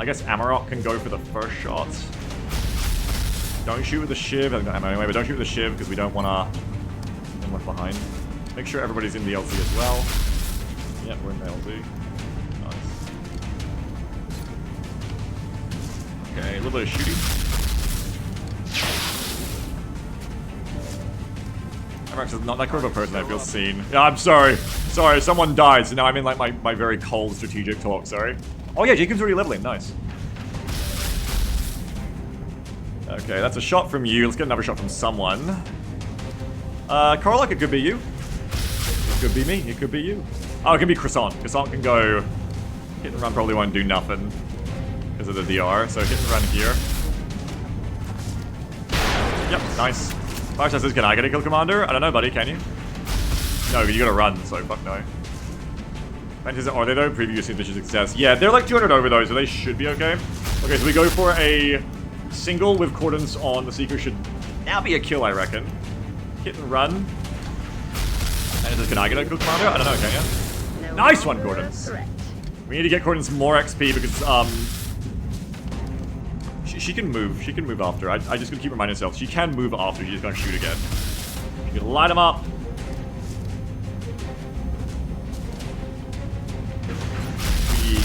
I guess Amarok can go for the first shot. Don't shoot with the Shiv. I haven't got ammo anyway, but don't shoot with the Shiv because we don't want to get left behind. Make sure everybody's in the LC as well. Yep, we're in the LC. Nice. Okay, a little bit of shooting. Amarok's not that core of a person I feel seen. Yeah, I'm sorry. Sorry, someone died, so now I'm in like my very cold strategic talk, sorry. Oh yeah, Jacob's already leveling, nice. Okay, that's a shot from you. Let's get another shot from someone. Carlock, it could be you. It could be me, it could be you. Oh, it can be Croissant. Croissant can go... Hit and run probably won't do nothing because of the DR, so hit and run here. Yep, nice. Firestar says, can I get a kill, Commander? I don't know, buddy, can you? No, you gotta run, so fuck no. Are they though? Preview seems mission success. Yeah, they're like 200 over those, so they should be okay. Okay, so we go for a single with Cordons on. The Seeker should now be a kill, I reckon. Hit and run. And it says, can I get a kill, Commander? I don't know, can you? Nice one, Cordons. We need to get Cordons more XP because, she can move. She can move after. I just gotta keep reminding myself. She can move after. She's gonna shoot again. You can light him up.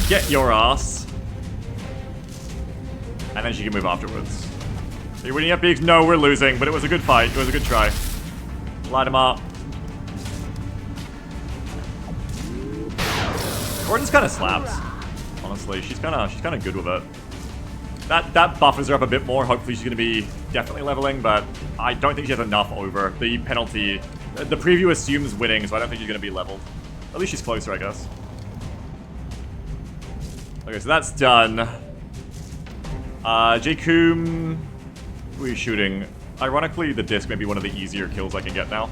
Get your ass. And then she can move afterwards. Are you winning up, Biggs? No, we're losing, but it was a good fight. It was a good try. Light him up. Gordon's kind of slaps. Honestly, she's kind of good with it. That buffers her up a bit more. Hopefully she's going to be definitely leveling, but I don't think she has enough over. The penalty, the preview assumes winning, so I don't think she's going to be leveled. At least she's closer, I guess. Okay, so that's done. J-Coom, who are you shooting? Ironically, the disc may be one of the easier kills I can get now.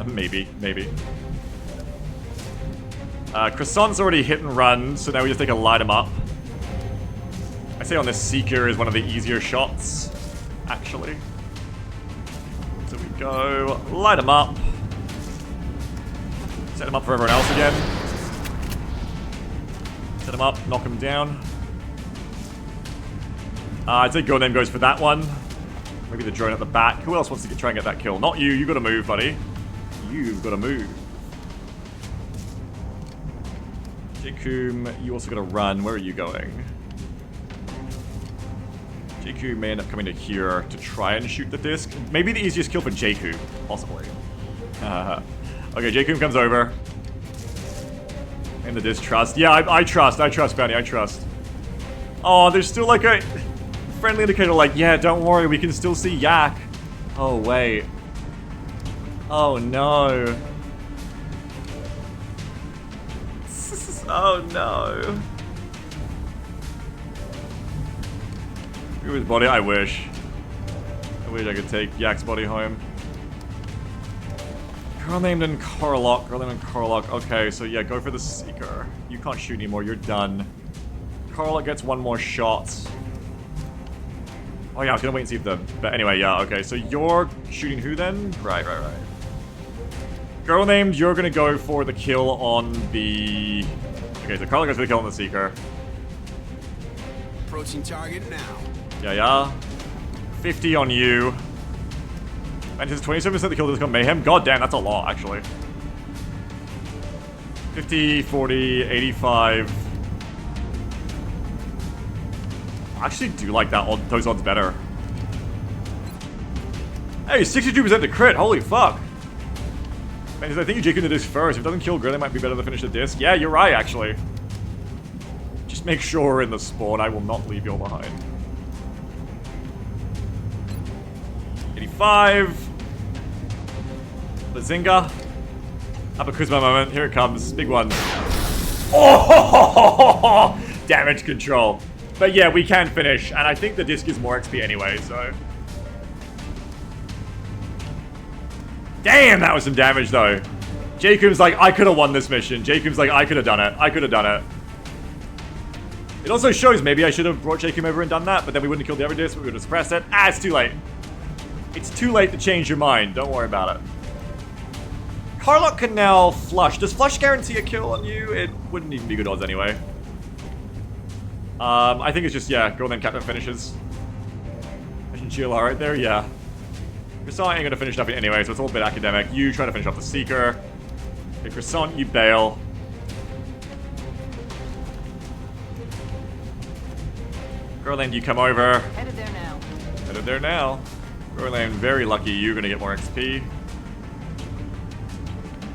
Maybe. Croissant's already hit and run, so now we just take a light him up. I say on this Seeker is one of the easier shots, actually. So we go, light him up. Set him up for everyone else again. Set him up, knock him down. I'd say Go Name goes for that one. Maybe the drone at the back. Who else wants to try and get that kill? Not you, you gotta move, buddy. You've gotta move. Jacoom, you also gotta run. Where are you going? Jacoom may end up coming to here to try and shoot the disc. Maybe the easiest kill for Jacoom, possibly. Okay, Jacoom comes over. And the disc trust. Yeah, I trust, Bounty, I trust. Oh, there's still like a friendly indicator like, yeah, don't worry, we can still see Yak. Oh, wait. Oh, no. Oh, no. Who his body? I wish. I wish I could take Yak's body home. Girl named in Carlock. Girl named in Carlock. Okay, so yeah, go for the Seeker. You can't shoot anymore. You're done. Carlock gets one more shot. Oh yeah, I was gonna wait and see if the... But anyway, yeah, okay. So you're shooting who then? Right. Girl named, you're gonna go for the kill on the... Okay, so Carlock goes for the kill on the Seeker. Approaching target now. Yeah. 50 on you. And his 27% the kill does come Mayhem. God damn, that's a lot, actually. 50, 40, 85. I actually do like that those odds better. Hey, 62% to crit. Holy fuck. Man, I think you Jacob the disc first. If it doesn't kill Grin, it might be better to finish the disc. Yeah, you're right, actually. Just make sure in the spawn I will not leave you all behind. 85. Bazinga. Abakuzma moment. Here it comes. Big one. Oh! Damage control. But yeah, we can finish. And I think the disc is more XP anyway, so... Damn, that was some damage, though. Jacob's like, I could have won this mission. Jacob's like, I could have done it. It also shows maybe I should have brought Jacob over and done that, but then we wouldn't have killed the other disc. We would have suppressed it. Ah, it's too late. It's too late to change your mind. Don't worry about it. Carlock can now flush. Does flush guarantee a kill on you? It wouldn't even be good odds anyway. I think it's just, yeah, Girl Named Captain finishes. Mission GLR right there, yeah. Croissant ain't gonna finish nothing anyway, so it's all a bit academic. You try to finish off the Seeker. Okay, Croissant, you bail. Girl Named, you come over. Headed there now. Headed there now. Girl Named, very lucky you're gonna get more XP.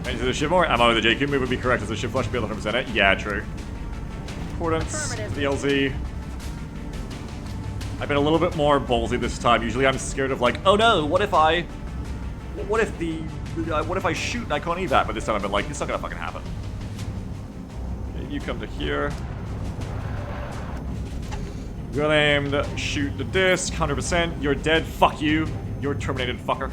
And does the shift more ammo? The JQ move would be correct. Does the shift flush be able to 100% it? Yeah, true. Accordance, the LZ. I've been a little bit more ballsy this time. Usually I'm scared of like, oh no, what if I shoot and I can't evac? But this time I've been like, it's not gonna fucking happen. Okay, you come to here. Girl Named, shoot the disc, 100%. You're dead, fuck you. You're terminated, fucker.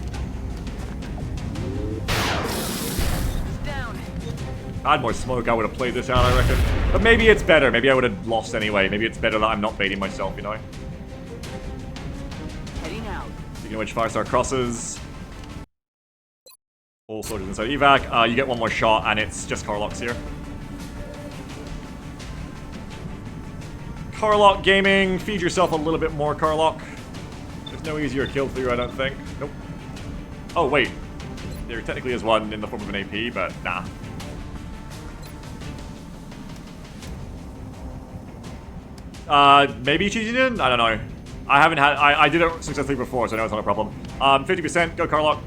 If I had more smoke, I would have played this out, I reckon. But maybe it's better. Maybe I would have lost anyway. Maybe it's better that I'm not baiting myself, you know? Heading out. Speaking of which, 5-star crosses. All soldiers inside evac. You get one more shot, and it's just Carlock's here. Carlock Gaming. Feed yourself a little bit more, Carlock. There's no easier kill for you, I don't think. Nope. Oh, wait. There technically is one in the form of an AP, but nah. Maybe cheesing in? I don't know. I haven't had... I did it successfully before, so I know it's not a problem. 50%. Go, Carlock.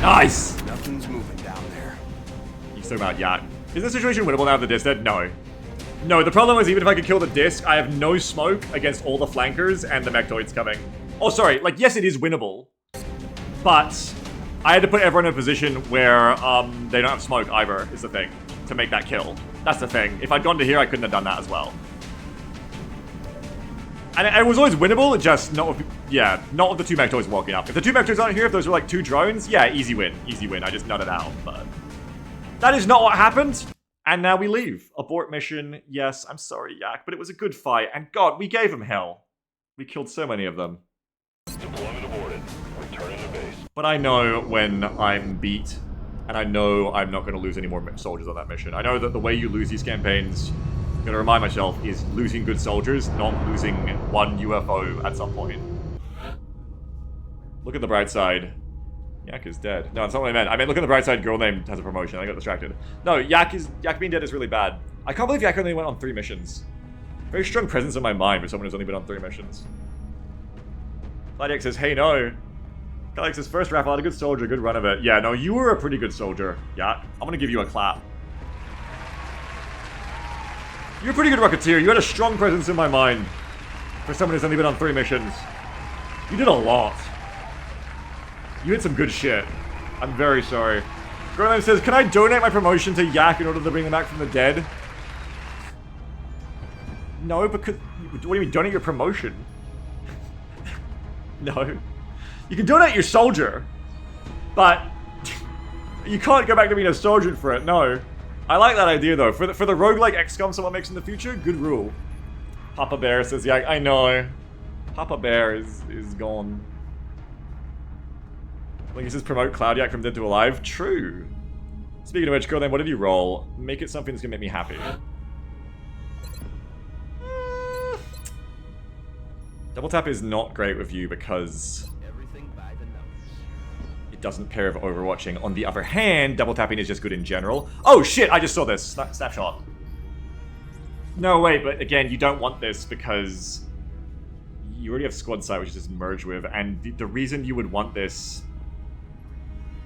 Nice! Nothing's moving down there. He's so mad, yeah. Is this situation winnable now with the disc dead? No. No, the problem is even if I could kill the disc, I have no smoke against all the flankers and the mechtoids coming. Oh, sorry. Like, yes, it is winnable. But I had to put everyone in a position where they don't have smoke either, is the thing. To make that kill. That's the thing. If I'd gone to here, I couldn't have done that as well. And it was always winnable, just not with, yeah, not with the two mechtoids walking up. If the two mechtoids aren't here, if those were like two drones, yeah, easy win. Easy win. I just nutted out, but... That is not what happened. And now we leave. Abort mission. Yes, I'm sorry, Yak, but it was a good fight. And God, we gave him hell. We killed so many of them. Deployment aborted. Returning to base. But I know when I'm beat, and I know I'm not going to lose any more soldiers on that mission. I know that the way you lose these campaigns, I'm going to remind myself, is losing good soldiers, not losing one UFO at some point. Look at the bright side. Yak is dead. No, that's not what I meant. I meant look at the bright side, girl name has a promotion. I got distracted. No, Yak being dead is really bad. I can't believe Yak only went on 3 missions. Very strong presence in my mind for someone who's only been on 3 missions. Gladiac says, hey no. Gladiac says, first raffle, had a good soldier, good run of it. Yeah, no, you were a pretty good soldier, Yak. I'm gonna give you a clap. You're a pretty good Rocketeer. You had a strong presence in my mind for someone who's only been on 3 missions. You did a lot. You did some good shit. I'm very sorry. Gronan says, can I donate my promotion to Yak in order to bring him back from the dead? No, because... What do you mean, donate your promotion? No. You can donate your soldier, but you can't go back to being a sergeant for it, no. I like that idea, though. For the roguelike XCOM someone makes in the future, good rule. Papa Bear says, yeah, I know. Papa Bear is gone. Like he says, promote Cloudiac from dead to alive. True. Speaking of which, girl, then what did you roll? Make it something that's gonna make me happy. Double tap is not great with you because it doesn't pair with overwatching. On the other hand, double tapping is just good in general. Oh shit, I just saw this. Snapshot. No, wait, but again, you don't want this because you already have squad sight, which is just merged with, and the reason you would want this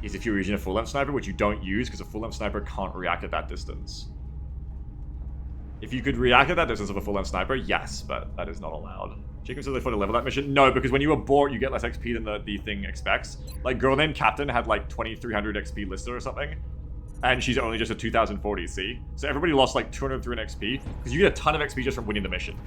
is if you're using a full-length sniper, which you don't use because a full-length sniper can't react at that distance. If you could react at that distance of a full-length sniper, yes, but that is not allowed. Jacob says they thought to level that mission. No, because when you abort, you get less XP than the thing expects. Like, girl named Captain had like 2300 XP listed or something, and she's only just a 2040, see? So everybody lost like 203 in XP, because you get a ton of XP just from winning the mission.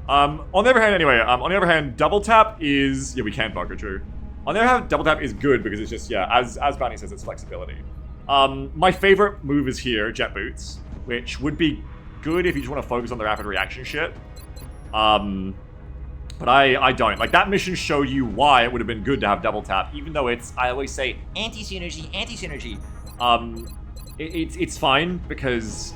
On the other hand, anyway, on the other hand, double tap is... Yeah, we can bunker, true. On the other hand, double tap is good because it's just, yeah, as Bounty says, it's flexibility. My favorite move is here, Jet Boots, which would be good if you just want to focus on the rapid reaction shit. But I don't. Like, that mission showed you why it would have been good to have double tap, even though it's, I always say, anti-synergy, anti-synergy. It's fine because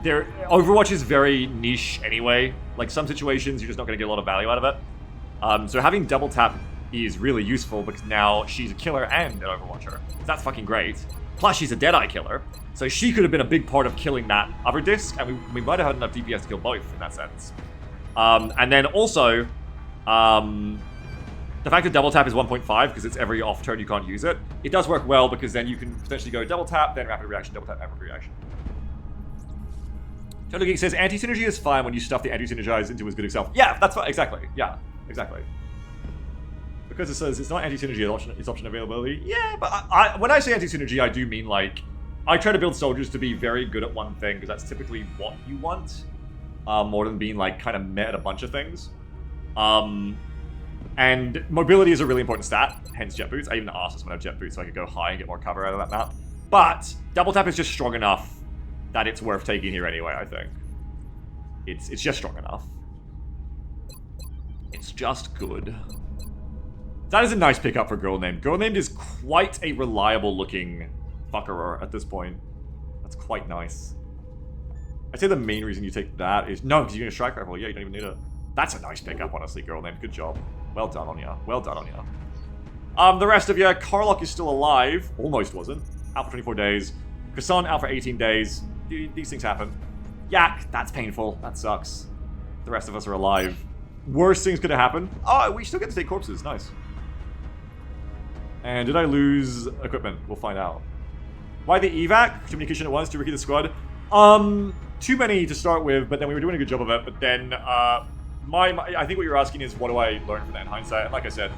Overwatch is very niche anyway. Like, some situations, you're just not going to get a lot of value out of it. So having double tap is really useful because now she's a killer and an Overwatcher. That's fucking great. Plus, she's a Deadeye killer, so she could have been a big part of killing that other disc, and we might have had enough DPS to kill both in that sense. And then also, the fact that double tap is 1.5 because it's every off turn you can't use it, it does work well because then you can potentially go double tap, then rapid reaction, double tap, rapid reaction. Total Geek says, anti-synergy is fine when you stuff the anti-synergize into his good itself. Yeah, that's fine. Exactly. Yeah, exactly. Because it says it's not anti-synergy, it's option availability. Yeah, but when I say anti-synergy, I do mean, like, I try to build soldiers to be very good at one thing, because that's typically what you want, more than being, like, kind of met at a bunch of things. And mobility is a really important stat, hence jet boots. I even asked us when I have jet boots so I could go high and get more cover out of that map. But double tap is just strong enough that it's worth taking here anyway, I think. It's just strong enough. It's just good. That is a nice pickup for Girl Named. Girl Named is quite a reliable looking fuckerer at this point. That's quite nice. I'd say the main reason you take that is... No, because you're going to strike rifle. Yeah, you don't even need it. That's a nice pickup, honestly, Girl Named. Good job. Well done on ya. Well done on ya. The rest of you, Carlock is still alive. Almost wasn't. Out for 24 days. Kassan out for 18 days. These things happen. Yak, that's painful. That sucks. The rest of us are alive. Worst things could have happened. Oh, we still get to take corpses. Nice. And did I lose equipment? We'll find out. Why the evac? Communication at once to Ricky the squad. Too many to start with, but then we were doing a good job of it. But then, I think what you're asking is, what do I learn from that in hindsight? And like I said,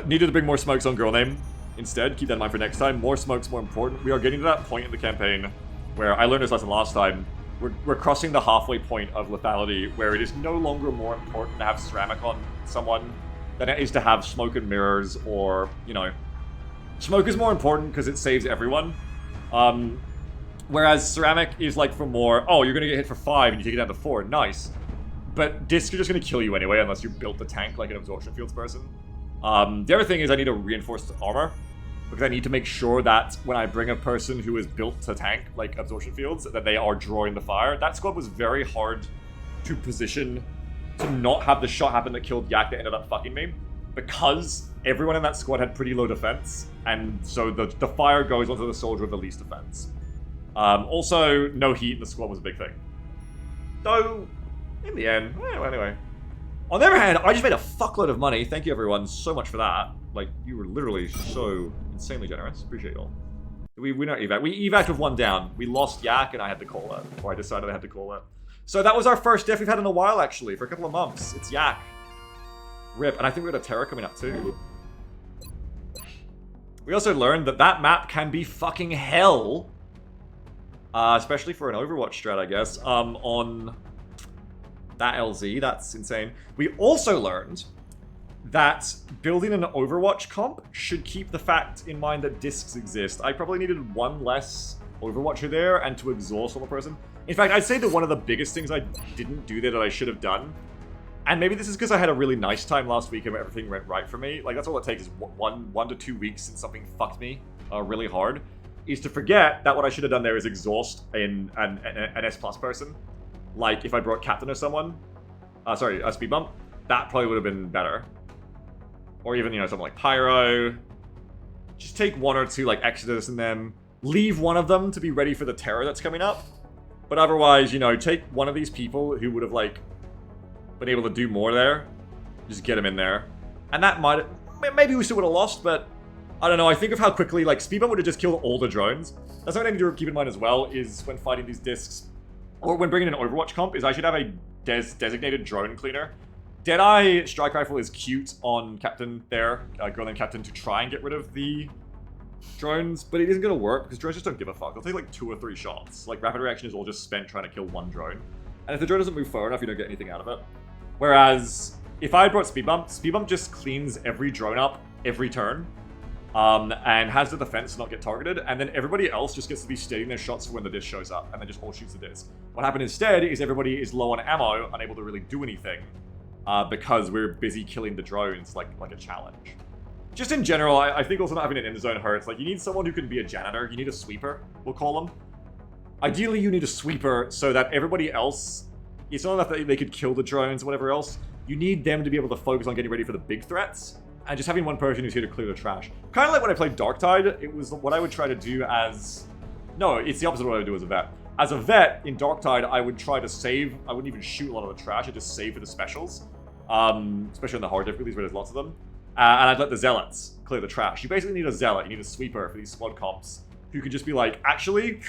needed to bring more smokes on Girl Name instead. Keep that in mind for next time. More smokes, more important. We are getting to that point in the campaign where I learned this lesson last time. We're crossing the halfway point of lethality where it is no longer more important to have ceramic on someone than it is to have smoke and mirrors or, you know, Smoke is more important because it saves everyone. Whereas ceramic is like for more, oh, you're gonna get hit for 5 and you take it down to 4, nice. But discs are just gonna kill you anyway unless you built the tank like an absorption fields person. The other thing is I need a reinforced armor, because I need to make sure that when I bring a person who is built to tank, like absorption fields, that they are drawing the fire. That squad was very hard to position to not have the shot happen that killed Yak that ended up fucking me, because everyone in that squad had pretty low defense, and so the fire goes onto the soldier with the least defense. Also, no heat in the squad was a big thing. Though, in the end, well, anyway. On the other hand, I just made a fuckload of money. Thank you everyone so much for that. Like, you were literally so insanely generous. Appreciate y'all. We not evac. We evac with 1 down. We lost Yak and I had to call it. Or I decided I had to call it. So that was our first death we've had in a while, actually. For a couple of months. It's Yak. Rip. And I think we got a Terror coming up too. We also learned that that map can be fucking hell. Especially for an Overwatch strat, I guess. On that LZ, that's insane. We also learned that building an Overwatch comp should keep the fact in mind that discs exist. I probably needed 1 less Overwatcher there and to exhaust one more person. In fact, I'd say that one of the biggest things I didn't do there that I should have done, and maybe this is because I had a really nice time last week and everything went right for me. Like, that's all it takes is one to 2 weeks since something fucked me really hard, is to forget that what I should have done there is exhaust an S+ person. Like, if I brought Captain or someone, sorry, a speed bump, that probably would have been better. Or even, you know, something like Pyro. Just take 1 or 2, like, Exodus in them. Leave one of them to be ready for the Terror that's coming up. But otherwise, you know, take one of these people who would have, like, been able to do more there. Just get him in there. And that might... Maybe we still would have lost, but... I don't know, I think of how quickly, like, speed bump would have just killed all the drones. That's something I need to keep in mind as well, is when fighting these discs, or when bringing an Overwatch comp, is I should have a designated drone cleaner. Deadeye Strike Rifle is cute on Captain there, Girl and Captain, to try and get rid of the drones, but it isn't going to work because drones just don't give a fuck. They'll take like 2 or 3 shots. Like, rapid reaction is all just spent trying to kill 1 drone. And if the drone doesn't move far enough, you don't get anything out of it. Whereas, if I brought Speed Bump just cleans every drone up every turn. And has the defense to not get targeted, and then everybody else just gets to be steadying their shots for when the disc shows up, and then just all shoots the disc. What happened instead is everybody is low on ammo, unable to really do anything, because we're busy killing the drones like a challenge. Just in general, I think also not having an end zone hurts. Like, you need someone who can be a janitor. You need a sweeper, we'll call them. Ideally, you need a sweeper so that everybody else, it's not enough that they could kill the drones or whatever else. You need them to be able to focus on getting ready for the big threats. And just having one person who's here to clear the trash. Kind of like when I played Darktide, it was what I would try to do as... No, it's the opposite of what I would do as a vet. As a vet, in Darktide, I would try to save... I wouldn't even shoot a lot of the trash, I'd just save for the specials. Especially in the hard difficulties where there's lots of them. And I'd let the zealots clear the trash. You basically need a zealot, you need a sweeper for these squad comps, who could just be like, actually,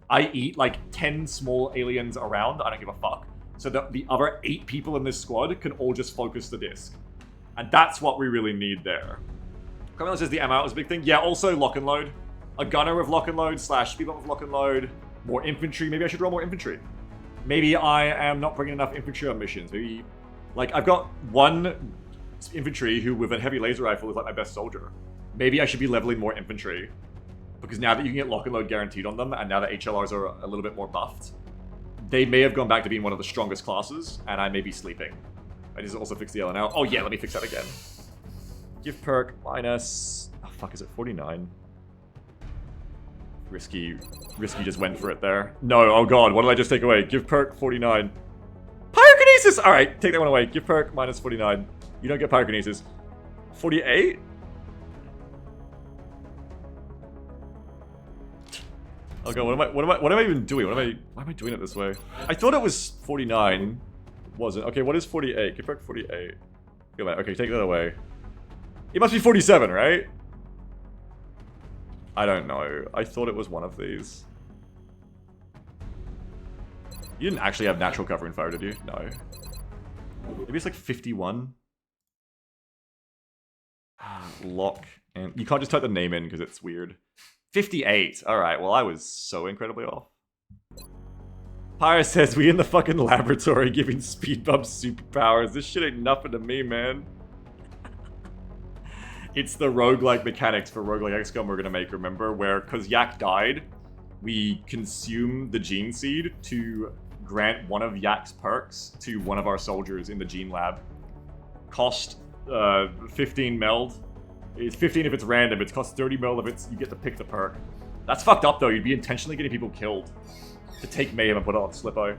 I eat like 10 small aliens around, I don't give a fuck. So that the other 8 people in this squad can all just focus the disc. And that's what we really need there. Carmelo says the ammo out is a big thing. Yeah, also lock and load. A gunner with lock and load / speed bump with lock and load. More infantry. Maybe I should roll more infantry. Maybe I am not bringing enough infantry on missions. Maybe, like, I've got 1 infantry who with a heavy laser rifle is like my best soldier. Maybe I should be leveling more infantry. Because now that you can get lock and load guaranteed on them, and now that HLRs are a little bit more buffed, they may have gone back to being one of the strongest classes, and I may be sleeping. I need to also fix the LNL. Oh yeah, let me fix that again. Gift perk minus... Oh fuck, is it 49? Risky just went for it there. No, oh god, what did I just take away? Gift perk 49. Pyrokinesis! Alright, take that one away. Gift perk minus 49. You don't get pyrokinesis. 48? Oh god, what am I even doing? Why am I doing it this way? I thought it was 49. Wasn't. Okay, what is 48? Gift perk 48. Okay, take that away. It must be 47, right? I don't know. I thought it was one of these. You didn't actually have natural cover and fire, did you? No. Maybe it's like 51. Lock. And you can't just type the name in because it's weird. 58. Alright, well I was so incredibly off. Pyre says, we in the fucking laboratory giving speed bumps superpowers. This shit ain't nothing to me, man. It's the roguelike mechanics for roguelike XCOM we're gonna make, remember? Where, because Yak died, we consume the gene seed to grant one of Yak's perks to one of our soldiers in the gene lab. Cost 15 meld. It's 15 if it's random, it costs 30 meld if it's you get to pick the perk. That's fucked up though, you'd be intentionally getting people killed to take Mayhem and put it on Slippo.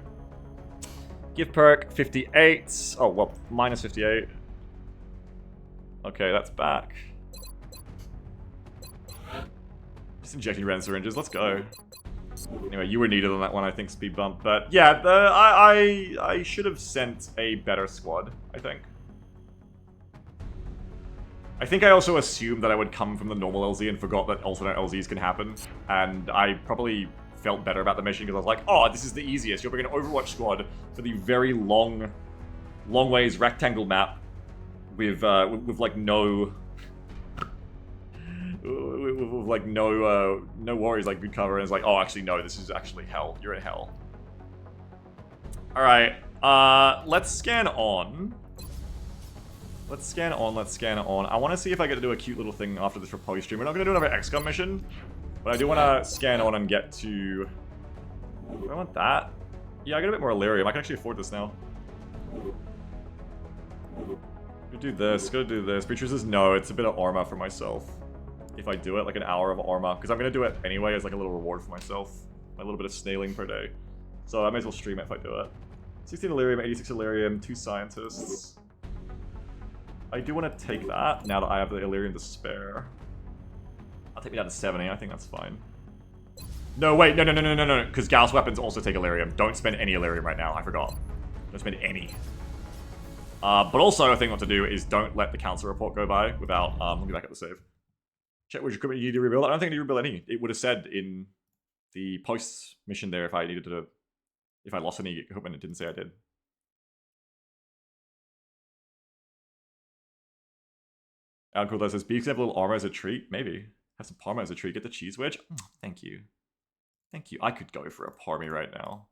Give perk 58. Oh, well, minus 58. Okay, that's back. Just injecting random syringes, let's go. Anyway, you were needed on that one, I think, speed bump. But yeah, I should have sent a better squad, I think. I think I also assumed that I would come from the normal LZ and forgot that alternate LZs can happen. And I probably felt better about the mission because I was like, oh, this is the easiest. You're bringing an Overwatch squad for the very long ways rectangle map with like no... with like no worries, like good cover, and it's like, oh, actually no, this is actually hell. You're in hell. All right, let's scan on. Let's scan on. I want to see if I get to do a cute little thing after this proposed stream. We're not going to do another XCOM mission, but I do want to scan on and get to... Do I want that? Yeah, I got a bit more Illyrium. I can actually afford this now. Go do this, go do this. Beatrice says no, it's a bit of armor for myself. If I do it, like an hour of armor. Because I'm going to do it anyway as like a little reward for myself. A little bit of snailing per day. So I may as well stream it if I do it. 16 Illyrium, 86 Illyrium, 2 scientists. I do want to take that, now that I have the Illyrium to spare. I'll take me down to 70, I think that's fine. No, wait, no, because Gauss weapons also take Illyrium. Don't spend any Illyrium right now, I forgot. Don't spend any. But also, I think what to do is don't let the council report go by without, let me back up the save. Check which equipment you need to rebuild. I don't think I need to rebuild any. It would have said in the post mission there if I needed to, if I lost any equipment, it didn't say I did. Cool, that says, beef have a little armor as a treat? Maybe. Have some parma as a treat. Get the cheese wedge? Thank you. Thank you. I could go for a parmy right now.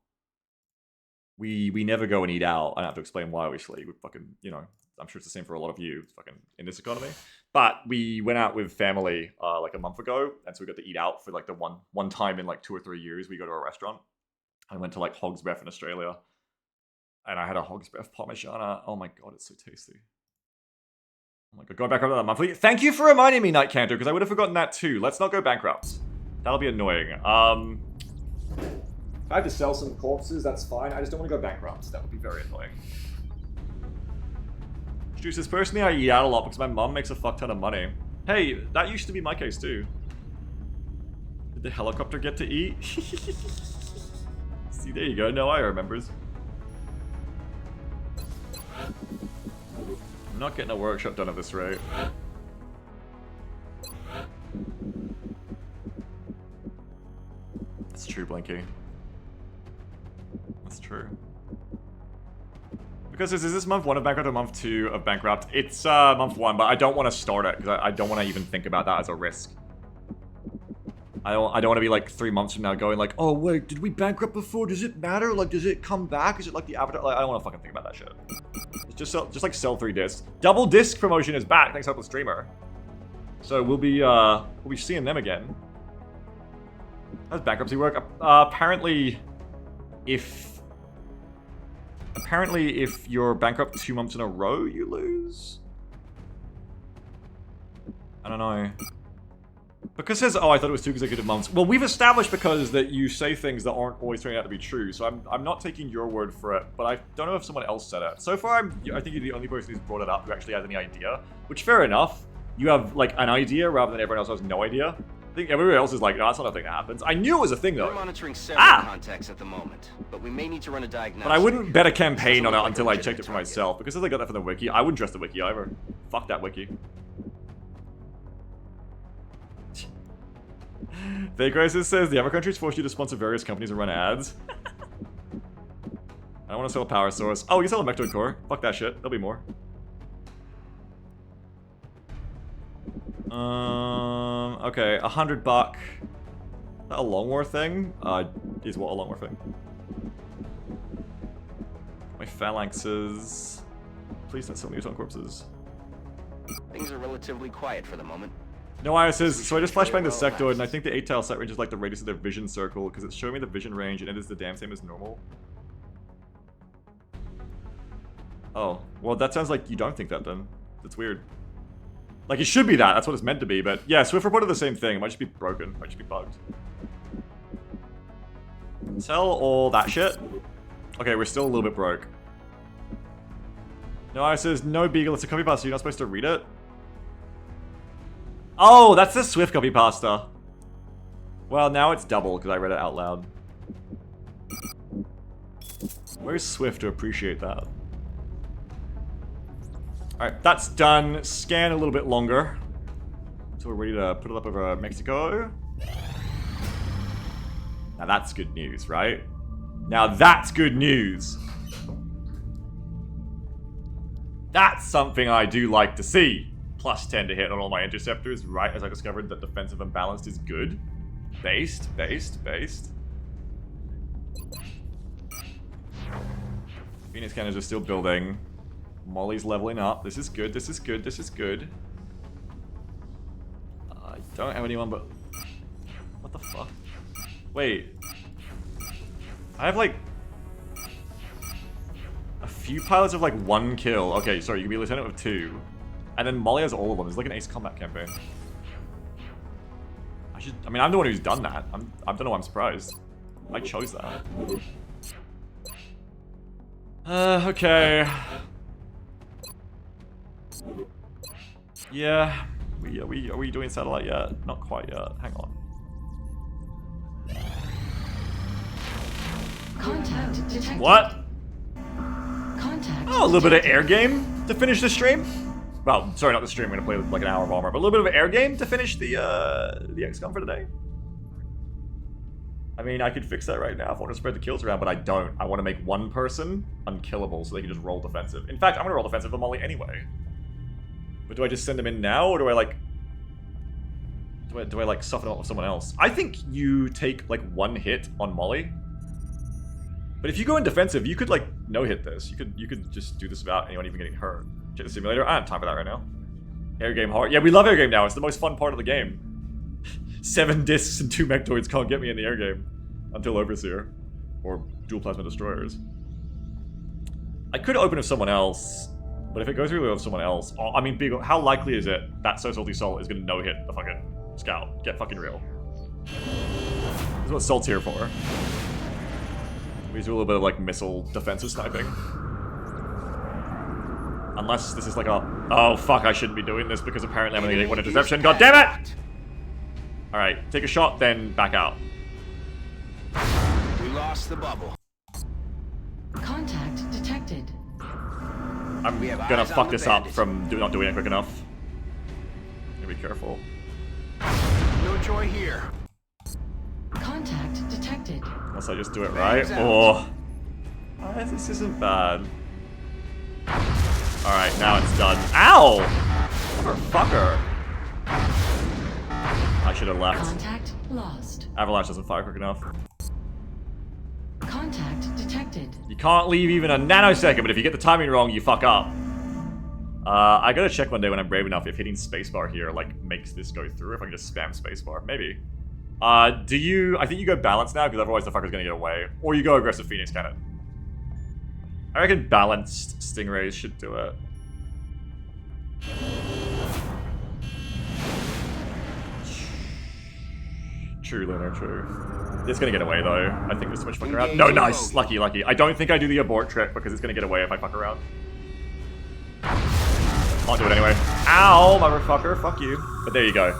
We never go and eat out. I don't have to explain why, obviously. We fucking, you know, I'm sure it's the same for a lot of you fucking in this economy. But we went out with family like a month ago, and so we got to eat out for like the one time in like 2 or 3 years. We go to a restaurant. I went to like Hog's Breath in Australia. And I had a Hog's Breath Parmigiana. Oh my god, it's so tasty. Oh my god, going back over that monthly. Thank you for reminding me, Night Cantor, because I would have forgotten that too. Let's not go bankrupt. That'll be annoying. If I have to sell some corpses, that's fine. I just don't want to go bankrupt. That would be very annoying. Juice says, personally, I eat out a lot because my mom makes a fuck ton of money. Hey, that used to be my case too. Did the helicopter get to eat? See, there you go. No, I remembers. I'm not getting a workshop done at this rate. That's true, Blinky. That's true. Because is this month 1 of Bankrupt or month 2 of Bankrupt? It's month 1, but I don't want to start it because I don't want to even think about that as a risk. I don't want to be like 3 months from now going like, oh wait, did we bankrupt before? Does it matter? Like, does it come back? Is it like the Avatar? Like, I don't want to fucking think about that shit. Just like sell 3 discs. Double disc promotion is back. Thanks, Hopeless Streamer. So we'll be seeing them again. How does bankruptcy work? Apparently, if you're bankrupt 2 months in a row, you lose. I don't know. Because it says, oh, I thought it was 2 consecutive months. Well, we've established because that you say things that aren't always turning out to be true. So I'm not taking your word for it, but I don't know if someone else said it. So far, I think you're the only person who's brought it up who actually has any idea. Which, fair enough. You have, like, an idea rather than everyone else has no idea. I think everybody else is like, no, that's not a thing that happens. I knew it was a thing, though. We're monitoring several contacts at the moment, but we may need to run a diagnostic. But I wouldn't bet a campaign on it until I checked it for myself. Because as I got that from the wiki, I wouldn't trust the wiki either. Fuck that wiki. Fake Racist says, the other countries force you to sponsor various companies and run ads. I don't want to sell a power source. Oh, you sell a Mectoid core. Fuck that shit. There'll be more. Okay, $100. A long war thing? Is what a long war thing? My phalanxes. Please don't sell mutant corpses. Things are relatively quiet for the moment. No, I says, so I just flashbanged the sectoid, and I think the 8-tile set range is like the radius of their vision circle, because it's showing me the vision range, and it is the damn same as normal. Oh, well that sounds like you don't think that then. That's weird. Like it should be that, that's what it's meant to be, but yeah, Swift reported the same thing. It might just be broken, might just be bugged. Sell all that shit. Okay, we're still a little bit broke. No, I says, no Beagle, it's a copy pasta, you're not supposed to read it? Oh, that's the Swift copy pasta. Well, now it's double, because I read it out loud. Where's Swift to appreciate that? Alright, that's done. Scan a little bit longer. So we're ready to put it up over Mexico. Now that's good news, right? Now that's good news. That's something I do like to see. Plus 10 to hit on all my interceptors, right as I discovered that defensive and balanced is good. Based. Phoenix cannons are still building. Molly's leveling up. This is good. I don't have anyone but... What the fuck? Wait. I have like... a few pilots of like 1 kill. Okay, sorry, you can be a lieutenant with 2. And then Molly has all of them. It's like an Ace Combat campaign. I mean, I'm the one who's done that. I don't know why I'm surprised. I chose that. Okay. Yeah. Are we doing satellite yet? Not quite yet. Hang on. Contact detected. What? Contact. Oh, a little bit of air game to finish the stream. Well, sorry, not the stream. I'm gonna play with like an hour of armor, but a little bit of air game to finish the XCOM for today. I mean, I could fix that right now if I want to spread the kills around, but I don't. I want to make one person unkillable so they can just roll defensive. In fact, I'm gonna roll defensive for Molly anyway. But do I just send them in now, or do I like... Do I like soften up with someone else? I think you take like 1 hit on Molly. But if you go in defensive, you could like no-hit this. You could just do this without anyone even getting hurt. Check the simulator. I don't have time for that right now. Air game hard. Yeah, we love air game now. It's the most fun part of the game. 7 discs and 2 mechtoids can't get me in the air game until Overseer or dual plasma destroyers. I could open with someone else, but if it goes really well with someone else, I mean, Beagle, how likely is it that So Salty Soul is gonna no-hit the fucking scout? Get fucking real. This is what Salt's here for. We do a little bit of like missile defensive sniping. Unless this is like a... Oh, fuck, I shouldn't be doing this because apparently I'm gonna get 1 interception. God damn it! Alright, take a shot, then back out. We lost the bubble. Contact detected. I'm gonna fuck this up from not doing it quick enough. Be careful. No joy here. Contact detected. Unless I just do it right. Oh. This isn't bad. Alright, now it's done. Ow! Motherfucker! I should have left. Contact lost. Avalanche doesn't fire quick enough. Contact detected. You can't leave even a nanosecond, but if you get the timing wrong, you fuck up. I gotta check one day when I'm brave enough if hitting spacebar here, like, makes this go through, if I can just spam spacebar. Maybe. I think you go balanced now, because otherwise the fucker's gonna get away. Or you go aggressive Phoenix Cannon. I reckon balanced Stingrays should do it. True, Lunar, true. It's gonna get away, though. I think there's too much fucking around. No, nice! Lucky, lucky. I don't think I do the abort trick, because it's gonna get away if I fuck around. Can't do it anyway. Ow, motherfucker, fuck you. But there you go.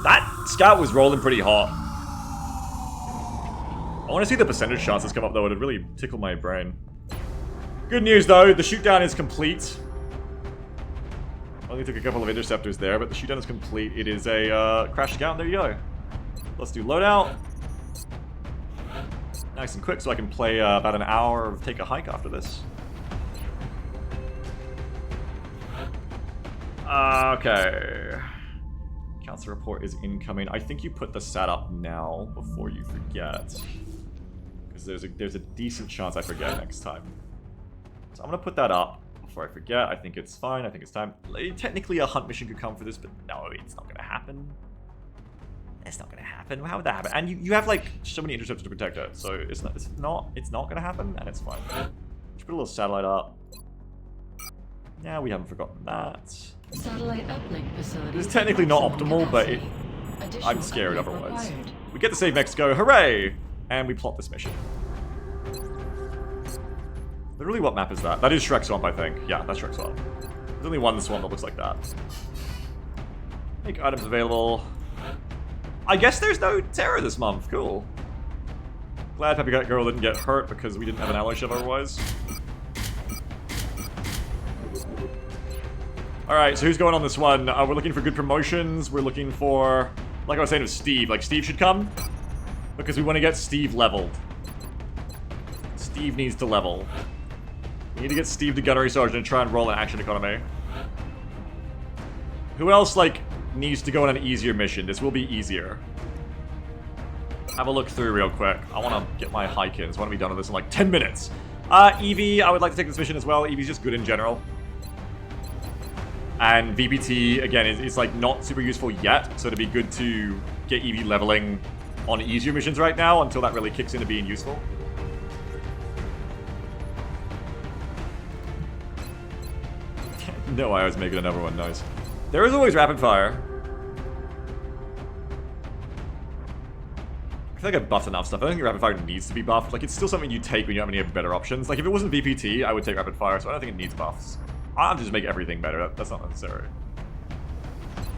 That scout was rolling pretty hot. I want to see the percentage chances come up, though. It'd really tickle my brain. Good news, though. The shootdown is complete. Only took a couple of interceptors there, but the shootdown is complete. It is a crash scout, and there you go. Let's do loadout. Nice and quick, so I can play about an hour of Take a Hike after this. Okay. Council report is incoming. I think you put the sat up now before you forget. Because there's a decent chance I forget next time. So I'm gonna put that up before I forget. I think it's fine. I think it's time. Technically, a hunt mission could come for this, but no, it's not going to happen. It's not going to happen. How would that happen? And you have like so many interceptors to protect it, so it's not going to happen, and it's fine. Just put a little satellite up. Yeah, we haven't forgotten that. Satellite uplink facility. It's technically not optimal, but I'm scared otherwise. We get to save Mexico, hooray! And we plot this mission. Literally, what map is that? That is Shrek Swamp, I think. Yeah, that's Shrek Swamp. There's only one swamp that looks like that. Make items available. I guess there's no terror this month. Cool. Glad Peppy Cat Girl didn't get hurt because we didn't have an alloy ship otherwise. Alright, so who's going on this one? We're looking for good promotions. We're looking for... Like I was saying with Steve. Like, Steve should come. Because we want to get Steve leveled. Steve needs to level. We need to get Steve to Gunnery Sergeant and try and roll an action economy. Who else, like, needs to go on an easier mission? This will be easier. Have a look through real quick. I want to get my hike-ins. I want to be done with this in like 10 minutes. Evie, I would like to take this mission as well. Evie's just good in general. And VPT, again, is like not super useful yet. So it'd be good to get Evie leveling on easier missions right now until that really kicks into being useful. No, I was making another one, nice. There is always rapid fire. I feel like I've buffed enough stuff. I don't think rapid fire needs to be buffed. Like, it's still something you take when you have any better options. Like, if it wasn't VPT, I would take rapid fire, so I don't think it needs buffs. I'll just make everything better. That's not necessary.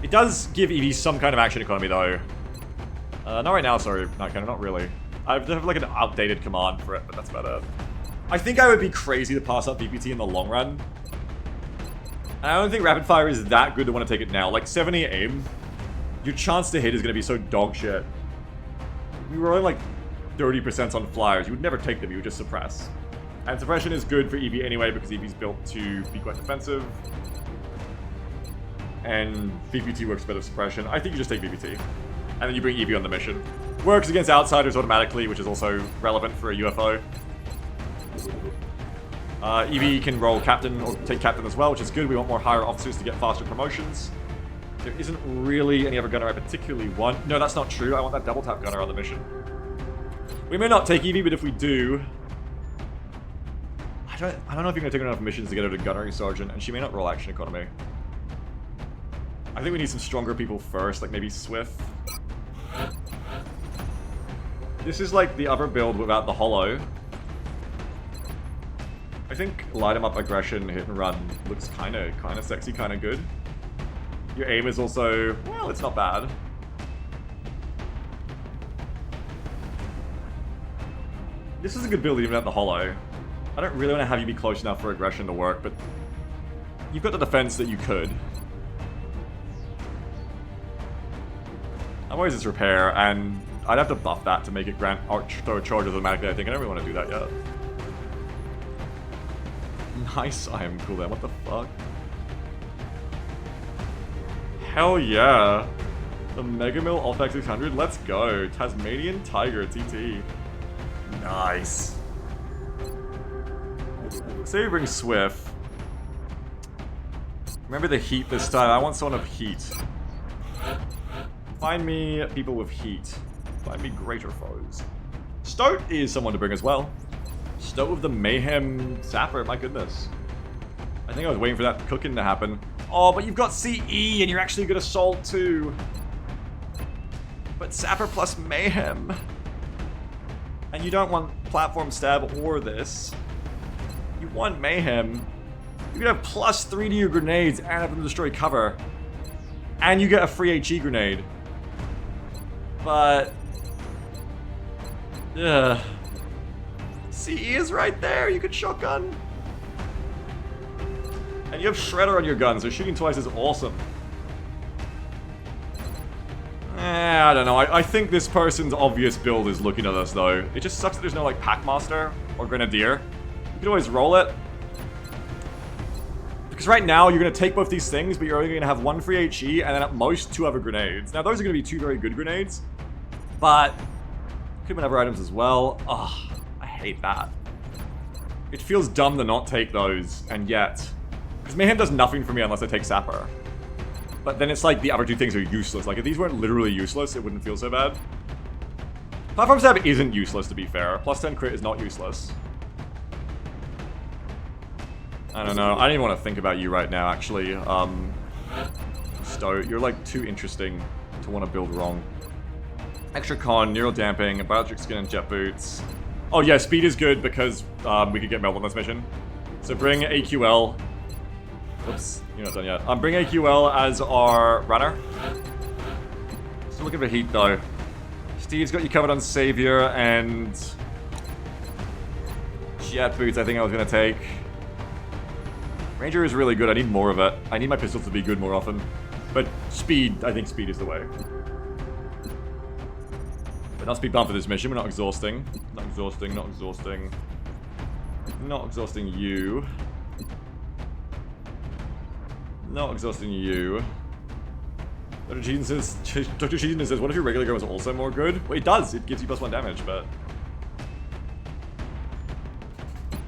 It does give Evie some kind of action economy, though. Not right now, sorry. Not really. I have like an outdated command for it, but that's about it. I think I would be crazy to pass up VPT in the long run. I don't think rapid fire is that good to want to take it now. Like 70 aim, your chance to hit is going to be so dog shit. We were only like 30% on flyers. You would never take them, you would just suppress. And suppression is good for Evie anyway because Evie's built to be quite defensive. And VPT works better suppression. I think you just take VPT. And then you bring Evie on the mission. Works against outsiders automatically, which is also relevant for a UFO. Evie can roll captain or take captain as well, which is good. We want more higher officers to get faster promotions. There isn't really any other gunner I particularly want. No, that's not true. I want that double tap gunner on the mission. We may not take Evie, but if we do... I don't know if you're going to take enough missions to get her to Gunnery Sergeant, and she may not roll action economy. I think we need some stronger people first, like maybe Swift. This is like the other build without the holo. I think light 'em up aggression, hit and run looks kind of sexy, kind of good. Your aim is also, well, it's not bad. This is a good build even without the holo. I don't really want to have you be close enough for aggression to work, but you've got the defense that you could. Otherwise it's repair, and I'd have to buff that to make it grant throw charges automatically, I think. I don't really want to do that yet. Nice, I am cool then. What the fuck? Hell yeah. The Mega Mill Ultrax 600, let's go. Tasmanian Tiger TT. Nice. Say we bring Swift. Remember the heat this time. I want someone of heat. Find me people with heat. Find me greater foes. Stoat is someone to bring as well. Stoat with the Mayhem Sapper, my goodness. I think I was waiting for that cooking to happen. Oh, but you've got CE and you're actually good Assault too. But Sapper plus Mayhem. And you don't want Platform Stab or this. You want Mayhem. You could have +3 to your grenades and have them destroy cover. And you get a free HE grenade. But... ugh. CE is right there, you could shotgun. And you have Shredder on your gun, so shooting twice is awesome. I don't know, I think this person's obvious build is looking at us though. It just sucks that there's no like Packmaster or Grenadier. You could always roll it. Because right now you're going to take both these things, but you're only going to have 1 free HE and then at most 2 other grenades. Now those are going to be 2 very good grenades, but could have been other items as well. Ugh. I hate that. It feels dumb to not take those, and yet Because Mayhem does nothing for me unless I take Sapper. But then it's like the other two things are useless. Like if these weren't literally useless, it wouldn't feel so bad. Platform Stab isn't useless, to be fair. Plus 10 crit is not useless. I don't know. I don't even want to think about you right now, actually. Stowe, you're like too interesting to want to build wrong. Extra con, neural damping, bioelectric skin, and jet boots. Oh yeah, speed is good because we could get Meld on this mission. So bring AQL. Whoops, you're not done yet. Bring AQL as our runner. Still looking for heat though. Steve's got you covered on Savior and jet boots. I think I was gonna take. Ranger is really good. I need more of it. I need my pistols to be good more often. But speed, I think speed is the way. But not speed bump for this mission. We're not exhausting. Not exhausting, not exhausting. Not exhausting you. Not exhausting you. Dr. Cheaton says, what if your regular gun was also more good? Well, it does. It gives you +1 damage, but...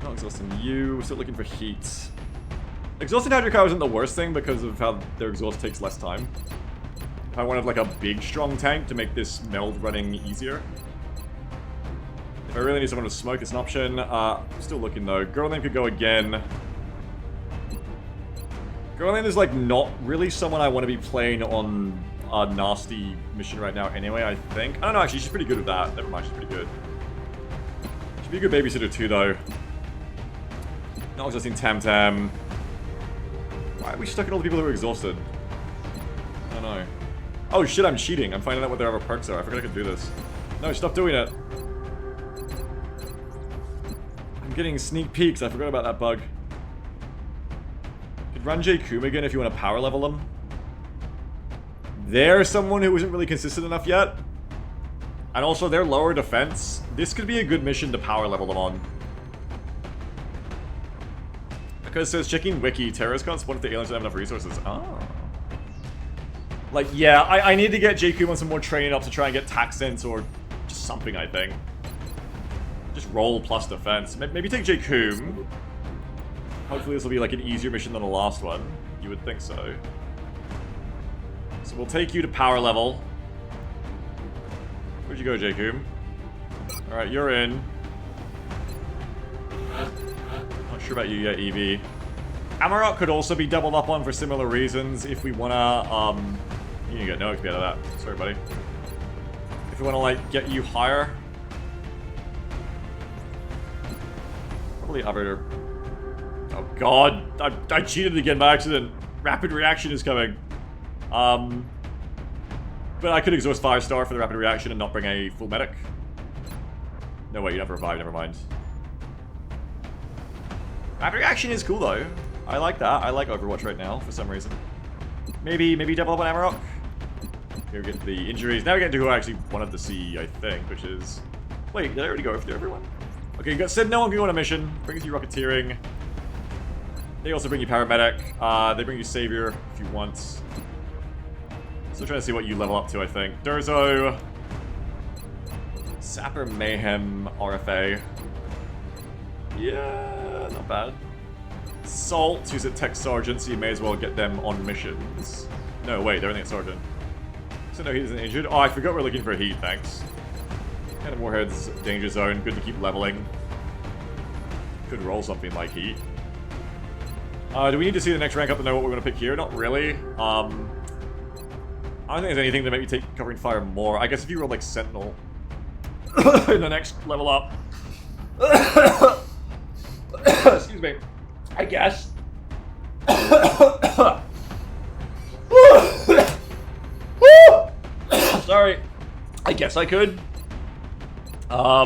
Not exhausting you. We're still looking for heat. Exhausted Hydrocow isn't the worst thing because of how their exhaust takes less time. If I wanted like a big strong tank to make this meld running easier. If I really need someone to smoke, it's an option. I'm still looking though. Girl Name could go again. Girl Name is like not really someone I want to be playing on a nasty mission right now anyway, I think. I don't know, actually, she's pretty good with that. Never mind, she's pretty good. She'd be a good babysitter too though. Not exhausting Tam Tam. Why are we stuck at all the people who are exhausted? I don't know. Oh shit, I'm cheating. I'm finding out what their other perks are. I forgot I could do this. No, stop doing it. I'm getting sneak peeks. I forgot about that bug. Could run J. Kumigan if you want to power level them. They're someone who isn't really consistent enough yet. And also, they're lower defense. This could be a good mission to power level them on. Because it says, checking wiki, terrorists can't spawn if the aliens don't have enough resources. Oh. Like, yeah, I need to get J-Coom on some more training up to try and get tax sense or just something, I think. Just roll plus defense. Maybe take J-Coom. Hopefully this will be like an easier mission than the last one. You would think so. So we'll take you to power level. Where'd you go, J-Coom? Alright, you're in. Not sure about you yet, Evie. Amarok could also be doubled up on for similar reasons if we wanna, you can get no XP out of that. Sorry, buddy. If we wanna, like, get you higher. Probably other... Oh god, I cheated again by accident. Rapid reaction is coming. But I could exhaust 5-star for the rapid reaction and not bring a full medic. No, wait, you have revive, never mind. Rapid reaction is cool though. I like that. I like Overwatch right now for some reason. Maybe double up on Amarok. Here we get to the injuries. Now we get to who I actually wanted to see, I think, which is... Wait, did I already go after everyone? Okay, you got said no one can go on a mission. Brings you Rocketeering. They also bring you Paramedic. They bring you Savior if you want. Still trying to see what you level up to, I think. Durzo. Sapper, Mayhem, RFA. Yeah, not bad. Salt, who's at Tech Sergeant, so you may as well get them on missions. No, wait, they're only at Sergeant. So no, he isn't injured. Oh, I forgot we're looking for heat, thanks. Kind of Warhead's danger zone, good to keep leveling. Could roll something like heat. Do we need to see the next rank up to know what we're going to pick here? Not really. I don't think there's anything to make me take covering fire more. I guess if you roll like Sentinel in the next level up. Excuse me. I guess. Sorry. I guess I could. I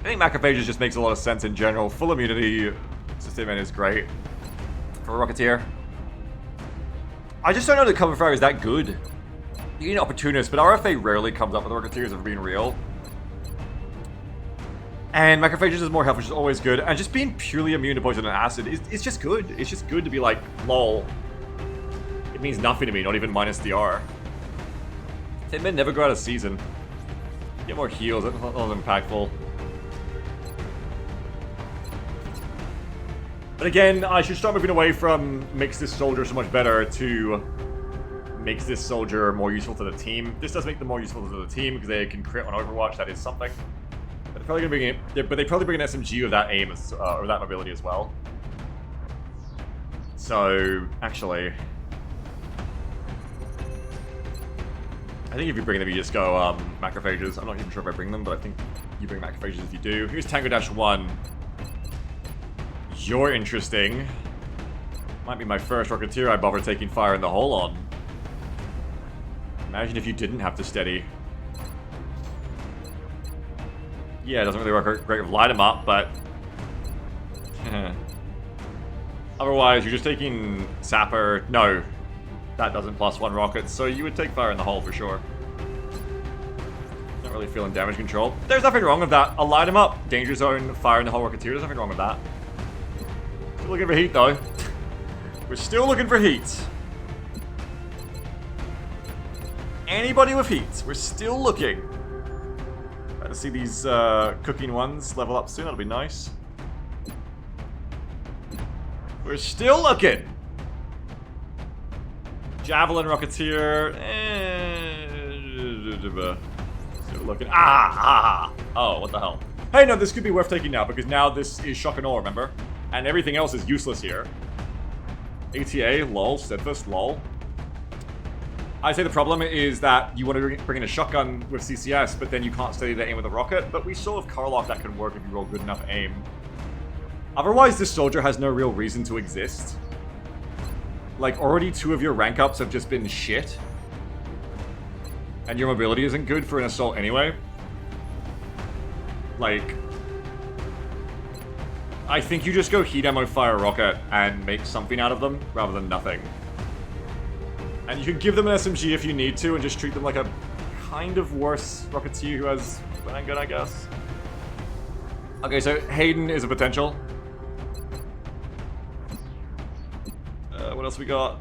think Macrophages just makes a lot of sense in general. Full immunity sustainment is great for a Rocketeer. I just don't know that cover fire is that good. You need Opportunist, but RFA rarely comes up with Rocketeers if we're being real. And Macrophages is more health, which is always good. And just being purely immune to poison and acid is just good. It's just good to be like, lol. It means nothing to me, not even minus the R. Tin Men never go out of season. Get more heals, that's not impactful. But again, I should start moving away from makes this soldier so much better to makes this soldier more useful to the team. This does make them more useful to the team because they can crit on Overwatch. That is something. But they're probably gonna bring it, but they probably bring an SMG with that aim as, or that mobility as well. So actually, I think if you bring them, you just go macrophages. I'm not even sure if I bring them, but I think you bring macrophages if you do. Here's Tango Dash 1. You're interesting. Might be my first Rocketeer I bother taking fire in the hole on. Imagine if you didn't have to steady. Yeah, it doesn't really work great with light 'em up, but otherwise you're just taking Sapper. No, that doesn't +1 rockets, so you would take fire in the hole for sure. Not really feeling damage control. There's nothing wrong with that. I'll light 'em up. Danger zone, fire in the hole Rocketeer. There's nothing wrong with that. Still looking for heat though. We're still looking for heat. Anybody with heat, we're still looking. Glad to see these cooking ones level up soon, that'll be nice. We're still looking. Javelin Rocketeer. Still looking. Oh, what the hell. Hey, no, this could be worth taking now, because now this is shock and awe, remember? And everything else is useless here. ATA, lol, steadfast, lol. I'd say the problem is that you want to bring in a shotgun with CCS, but then you can't steady the aim with a rocket. But we saw with Karloff that can work if you roll good enough aim. Otherwise, this soldier has no real reason to exist. Like, already 2 of your rank ups have just been shit. And your mobility isn't good for an assault anyway. Like, I think you just go heat ammo, fire rocket, and make something out of them, rather than nothing. And you can give them an SMG if you need to, and just treat them like a kind of worse Rocketeer who has handgun, I guess. Okay, so Hayden is a potential. What else we got?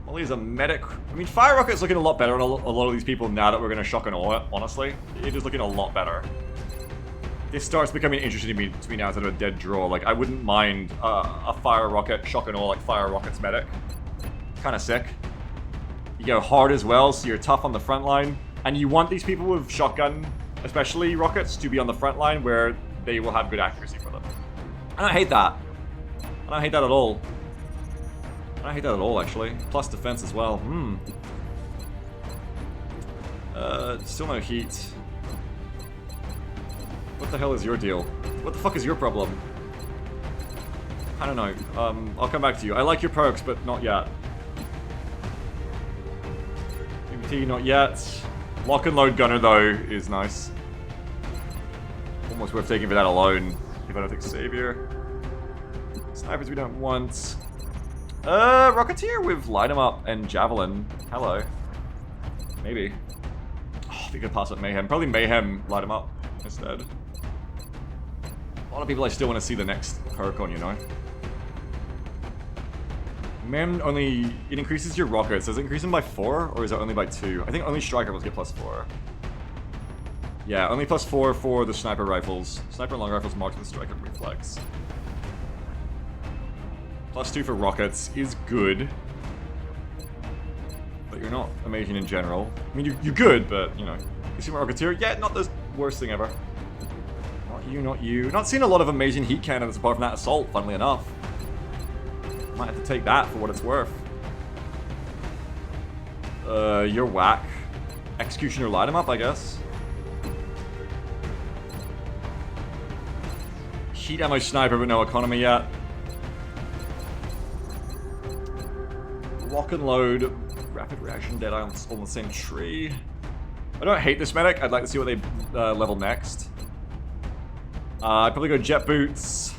Molly's a medic. I mean, Fire Rocket's looking a lot better on a lot of these people now that we're going to shock and awe it, honestly. It is looking a lot better. This starts becoming interesting to me now instead of a dead draw. Like, I wouldn't mind a Fire Rocket, shock and awe, like Fire Rocket's medic. Kind of sick. You go hard as well, so you're tough on the front line. And you want these people with shotgun, especially rockets, to be on the front line where they will have good accuracy for them. I don't hate that. I don't hate that at all. I don't hate that at all, actually. Plus defense as well. Still no heat. What the hell is your deal? What the fuck is your problem? I don't know. I'll come back to you. I like your perks, but not yet. PvT, not yet. Lock and load gunner, though, is nice. Almost worth taking for that alone, if I don't take Savior. Snipers we don't want. Rocketeer with light 'em up and Javelin. Hello. Maybe. Oh, we could pass up Mayhem. Probably Mayhem light 'em up instead. A lot of people I still want to see the next perk on, you know. Mayhem only... It increases your rockets. Does it increase them by 4? Or is it only by 2? I think only striker rifles get +4. Yeah, only +4 for the sniper rifles. Sniper and long rifles marked with striker reflex. +2 for rockets is good. But you're not amazing in general. I mean, you're good, but, you know. You see my Rocketeer? Yeah, not the worst thing ever. Not you, not you. Not seeing a lot of amazing heat cannons apart from that assault, funnily enough. Might have to take that for what it's worth. You're whack. Executioner light 'em up, I guess. Heat ammo sniper, but no economy yet. Lock and load, rapid reaction dead eye on the same tree. I don't hate this medic. I'd like to see what they level next. I'd probably go jet boots.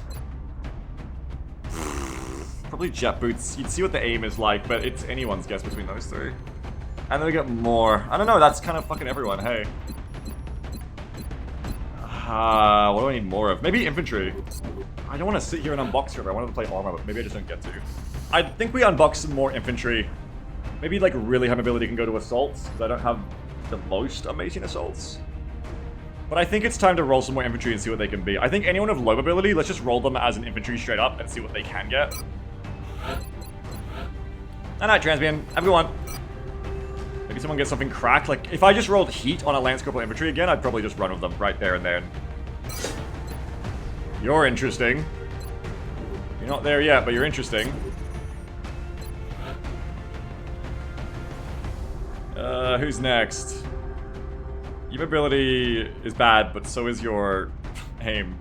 Probably jet boots. You'd see what the aim is like, but it's anyone's guess between those 3. And then we get more. I don't know. That's kind of fucking everyone. Hey. What do I need more of? Maybe infantry. I don't want to sit here and unbox her. I wanted to play armor, but maybe I just don't get to. I think we unbox some more infantry. Maybe, like, really high mobility can go to assaults, because I don't have the most amazing assaults. But I think it's time to roll some more infantry and see what they can be. I think anyone of low mobility, let's just roll them as an infantry straight up and see what they can get. Night, Transbian. Have a good one. Maybe someone gets something cracked. Like, if I just rolled heat on a Lance Corporal infantry again, I'd probably just run with them right there and then. You're interesting. You're not there yet, but you're interesting. Who's next? Your mobility is bad, but so is your aim.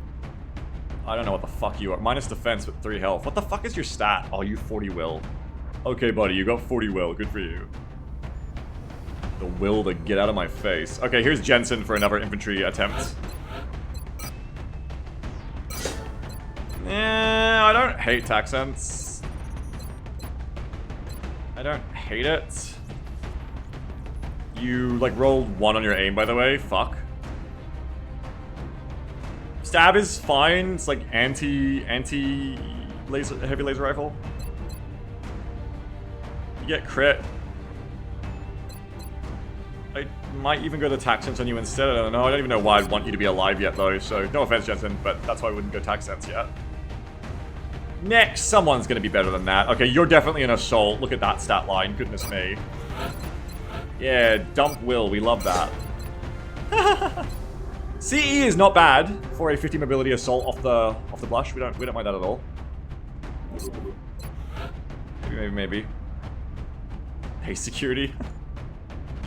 I don't know what the fuck you are. Minus defense with 3 health. What the fuck is your stat? Oh, you 40 will. Okay, buddy, you got 40 will. Good for you. The will to get out of my face. Okay, here's Jensen for another infantry attempt. I don't hate Taxents. I don't hate it. You, like, rolled 1 on your aim, by the way. Fuck. Stab is fine. It's like anti-laser, heavy laser rifle. You get crit. I might even go the Taxents on you instead. I don't know. I don't even know why I'd want you to be alive yet, though. So, no offense, Jensen, but that's why I wouldn't go Taxents yet. Next, someone's gonna be better than that. Okay, you're definitely an assault. Look at that stat line. Goodness me. Yeah, dump will. We love that. CE is not bad for a 50 mobility assault off the blush. We don't mind that at all. Maybe. Hey, security.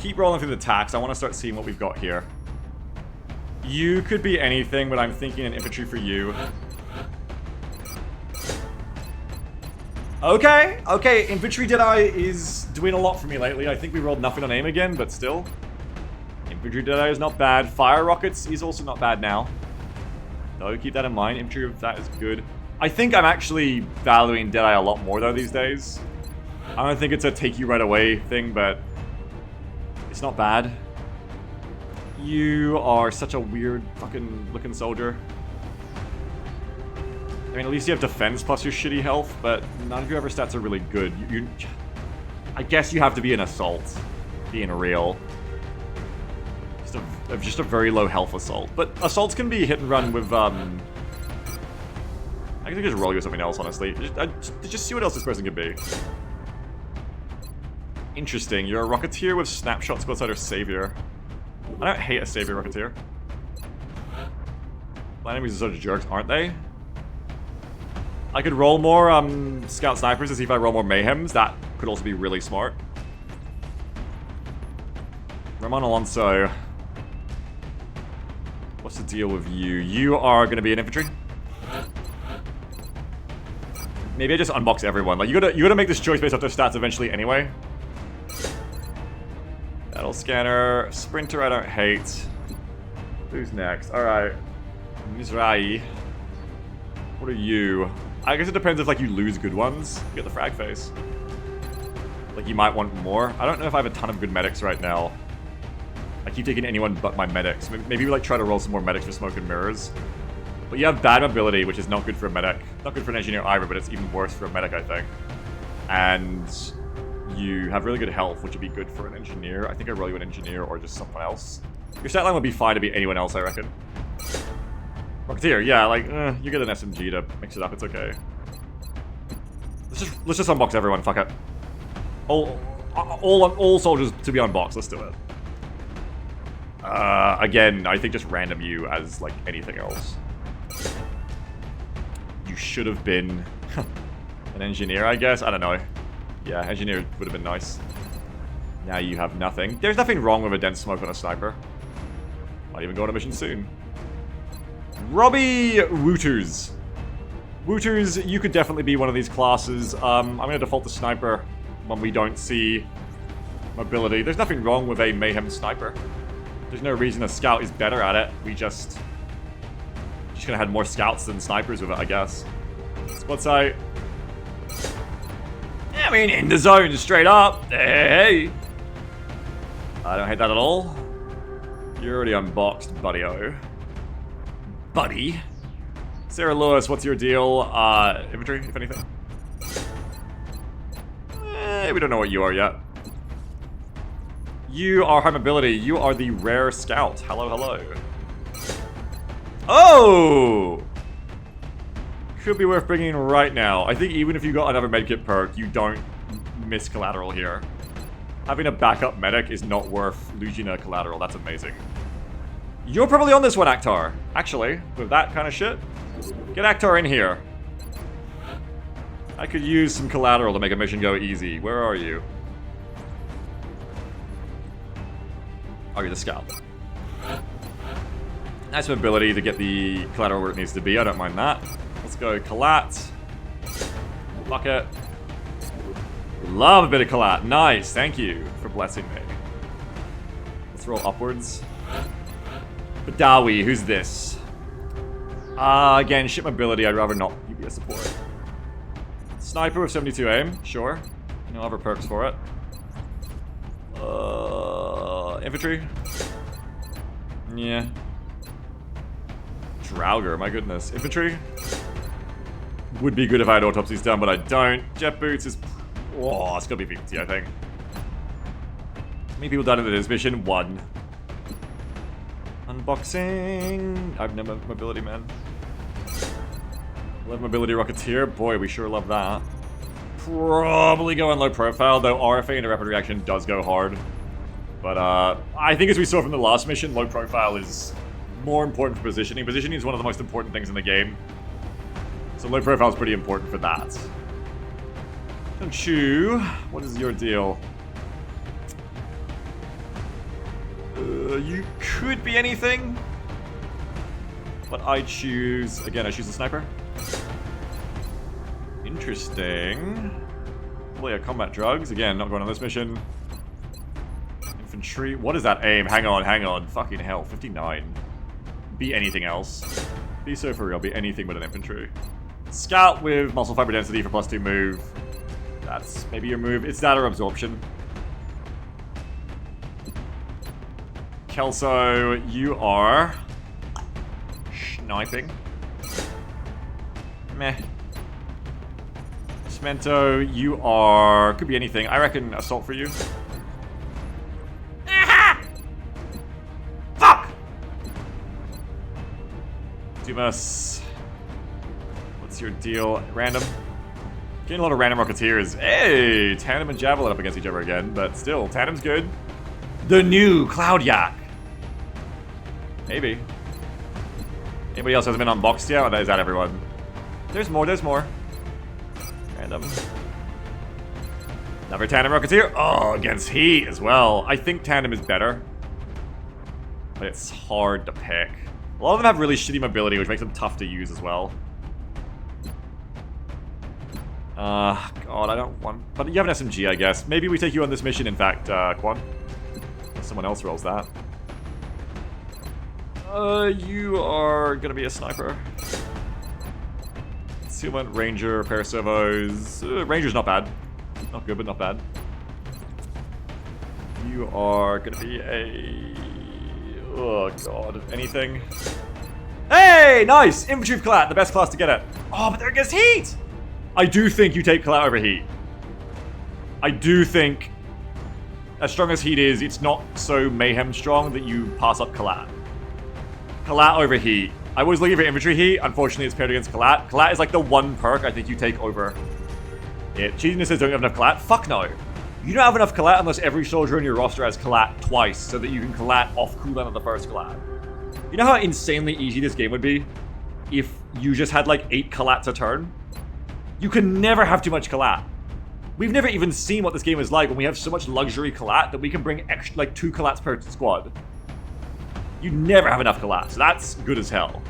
Keep rolling through the tax. I want to start seeing what we've got here. You could be anything, but I'm thinking an infantry for you. Okay, Infantry Deadeye is doing a lot for me lately. I think we rolled nothing on aim again, but still. Infantry Deadeye is not bad. Fire Rockets is also not bad now. So keep that in mind. Infantry of that is good. I think I'm actually valuing Deadeye a lot more, though, these days. I don't think it's a take you right away thing, but it's not bad. You are such a weird fucking looking soldier. I mean, at least you have defense plus your shitty health, but none of your other stats are really good. I guess you have to be an assault, being real. Just a very low health assault. But assaults can be hit and run with, I can just roll you with something else, honestly. Just see what else this person can be. Interesting. You're a Rocketeer with Snapshot Squad Sider Savior. I don't hate a Savior Rocketeer. My enemies are such jerks, aren't they? I could roll more Scout Snipers to see if I roll more Mayhems. That could also be really smart. Ramon Alonso. What's the deal with you? You are going to be an infantry? Maybe I just unbox everyone. Like, you gotta make this choice based off their stats eventually anyway. Battle Scanner. Sprinter I don't hate. Who's next? Alright. Mizrahi. What are you? I guess it depends if, like, you lose good ones. You get the frag face. Like, you might want more. I don't know if I have a ton of good medics right now. I keep taking anyone but my medics. Maybe we, like, try to roll some more medics for Smoke and Mirrors. But you have bad mobility, which is not good for a medic. Not good for an engineer either, but it's even worse for a medic, I think. And you have really good health, which would be good for an engineer. I think I'd roll you an engineer or just someone else. Your stat line would be fine to be anyone else, I reckon. Rocketeer, yeah, like, you get an SMG to mix it up, it's okay. Let's just unbox everyone, fuck it. All soldiers to be unboxed, let's do it. Again, I think just random you as, like, anything else. You should have been an engineer, I guess, I don't know. Yeah, engineer would have been nice. Now you have nothing. There's nothing wrong with a dense smoke on a sniper. Might even go on a mission soon. Robbie Wooters. Wooters, you could definitely be one of these classes. I'm going to default to sniper when we don't see mobility. There's nothing wrong with a mayhem sniper. There's no reason a scout is better at it. We just gonna have more scouts than snipers with it, I guess. Squad sight. Yeah, I mean, in the zone, straight up. Hey. I don't hate that at all. You're already unboxed, buddy-o. Buddy. Sarah Lewis, what's your deal? Infantry, if anything? We don't know what you are yet. You are high mobility. You are the rare scout. Hello, hello. Oh! Could be worth bringing right now. I think even if you got another medkit perk, you don't miss collateral here. Having a backup medic is not worth losing a collateral. That's amazing. You're probably on this one, Actar. Actually, with that kind of shit. Get Actar in here. I could use some collateral to make a mission go easy. Where are you? Oh, you're the scout. Nice ability to get the collateral where it needs to be. I don't mind that. Let's go collat. Fuck it. Love a bit of collat. Nice. Thank you for blessing me. Let's roll upwards. Badawi, who's this? Again, ship mobility. I'd rather not be a support. Sniper with 72 aim. Sure. No other perks for it. Infantry. Yeah. Draugr, my goodness. Infantry. Would be good if I had autopsies done, but I don't. Jet boots is... Oh, it's gonna be 50, I think. How many people died in this mission? 1. Unboxing. I have no mobility, man. Love mobility Rocketeer. Boy, we sure love that. Probably go on low profile, though RFA and rapid reaction does go hard. But I think as we saw from the last mission, low profile is more important for positioning. Positioning is one of the most important things in the game. So low profile is pretty important for that. Don't you? What is your deal? You could be anything. But I choose... Again, I choose the sniper. Interesting. Probably a combat drugs. Again, not going on this mission. Infantry. What is that aim? Hang on, hang on. Fucking hell. 59. Be anything else. Be so for real. Be anything but an infantry. Scout with muscle fiber density for +2 move. That's maybe your move. It's that or absorption. Kelso, you are... sniping. Meh. Cemento, you are... could be anything. I reckon assault for you. Fuck! Dumas. What's your deal? Random. Getting a lot of random Rocketeers. Hey! Tandem and Javelin up against each other again, but still, Tandem's good. The new Cloud Yak. Maybe. Anybody else hasn't been unboxed yet? Or is that everyone? There's more, there's more. Random. Another Tandem Rocketeer. Oh, against Heat as well. I think Tandem is better. But it's hard to pick. A lot of them have really shitty mobility, which makes them tough to use as well. God, I don't want... But you have an SMG, I guess. Maybe we take you on this mission, in fact, Quan. Someone else rolls that. You are gonna be a sniper. Sealant, Ranger, pair of servos. Ranger's not bad. Not good, but not bad. You are gonna be a... Oh, God. Anything? Hey! Nice! Infantry of Collat, the best class to get it. Oh, but they're against Heat! I do think you take Collat over Heat. I do think, as strong as Heat is, it's not so mayhem strong that you pass up Collat. Collat over Heat. I was looking for infantry Heat. Unfortunately, it's paired against Collat. Collat is like the one perk I think you take over it. Cheesiness says don't have enough Collat. Fuck no. You don't have enough Collat unless every soldier in your roster has Collat twice so that you can Collat off cooldown of the first Collat. You know how insanely easy this game would be if you just had like 8 Collats a turn? You can never have too much Collat. We've never even seen what this game is like when we have so much luxury Collat that we can bring extra, like 2 Collats per squad. You never have enough Collat, so that's good as hell.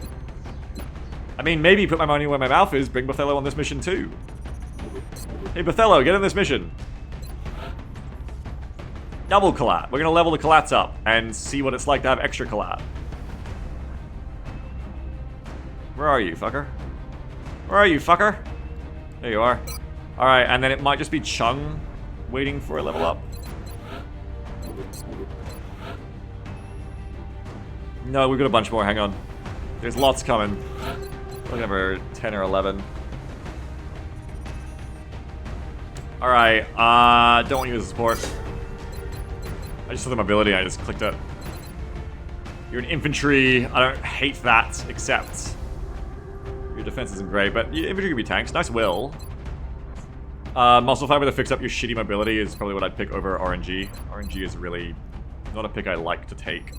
I mean, maybe put my money where my mouth is, bring Bothello on this mission too. Hey Bothello, get on this mission. Double Collat. We're gonna level the Collats up and see what it's like to have extra Collat. Where are you, fucker? Where are you, fucker? There you are. Alright, and then it might just be Chung waiting for a level up. No, we've got a bunch more, hang on. There's lots coming. Looking for 10 or 11. Alright, don't want you as a support. I just saw the mobility, I just clicked it. You're an infantry. I don't hate that, except your defense isn't great, but your infantry can be tanks. Nice will. Muscle fiber to fix up your shitty mobility is probably what I'd pick over RNG. RNG is really not a pick I like to take.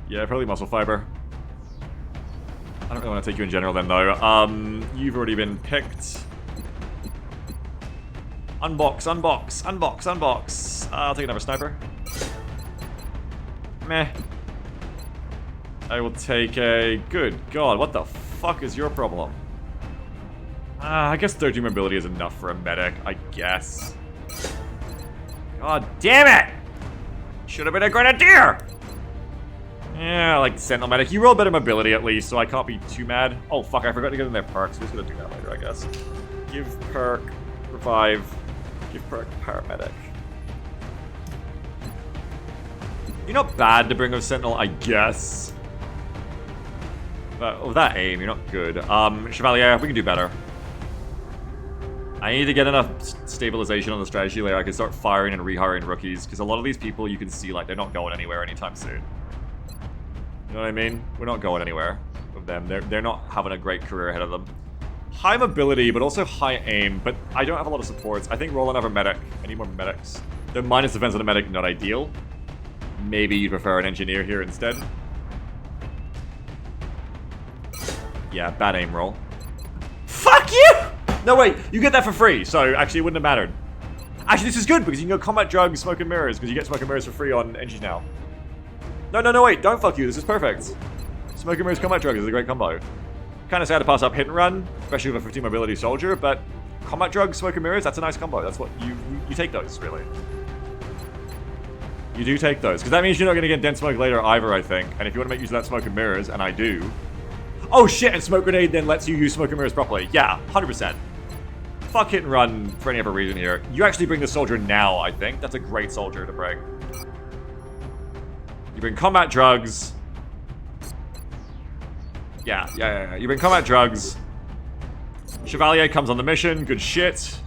Yeah, probably muscle fiber. I don't really want to take you in general then, though. You've already been picked. Unbox, unbox, unbox, unbox. I'll take another sniper. Meh. I will take a... Good God, what the fuck is your problem? I guess 13 mobility is enough for a medic, I guess. God damn it! Should have been a grenadier! Yeah, I like Sentinel medic. You roll better mobility at least, so I can't be too mad. Oh fuck, I forgot to give them their perks. We're just gonna do that later, I guess. Give perk, revive. Give perk, paramedic. You're not bad to bring a Sentinel, I guess. But with that aim, you're not good. Chevalier, we can do better. I need to get enough stabilization on the strategy layer. I can start firing and rehiring rookies, because a lot of these people you can see like they're not going anywhere anytime soon. You know what I mean? We're not going anywhere with them. They're not having a great career ahead of them. High mobility, but also high aim, but I don't have a lot of supports. I think roll another medic. I need more medics. The minus defense on a medic, not ideal. Maybe you'd prefer an engineer here instead. Yeah, bad aim roll. Fuck you! No, wait, you get that for free, so actually it wouldn't have mattered. Actually, this is good, because you can go combat drugs, smoke and mirrors, because you get smoke and mirrors for free on engines now. No, wait, don't fuck you, this is perfect. Smoke and mirrors, combat drugs is a great combo. Kind of sad to pass up hit and run, especially with a 15 mobility soldier, but combat drugs, smoke and mirrors, that's a nice combo. That's what you take those, really. You do take those, because that means you're not going to get dense smoke later either, I think. And if you want to make use of that smoke and mirrors, and I do... Oh shit, and smoke grenade then lets you use smoke and mirrors properly. Yeah, 100%. Fuck hit and run for any other reason here. You actually bring the soldier now, I think. That's a great soldier to bring. You bring combat drugs. Yeah. You bring combat drugs. Chevalier comes on the mission. Good shit.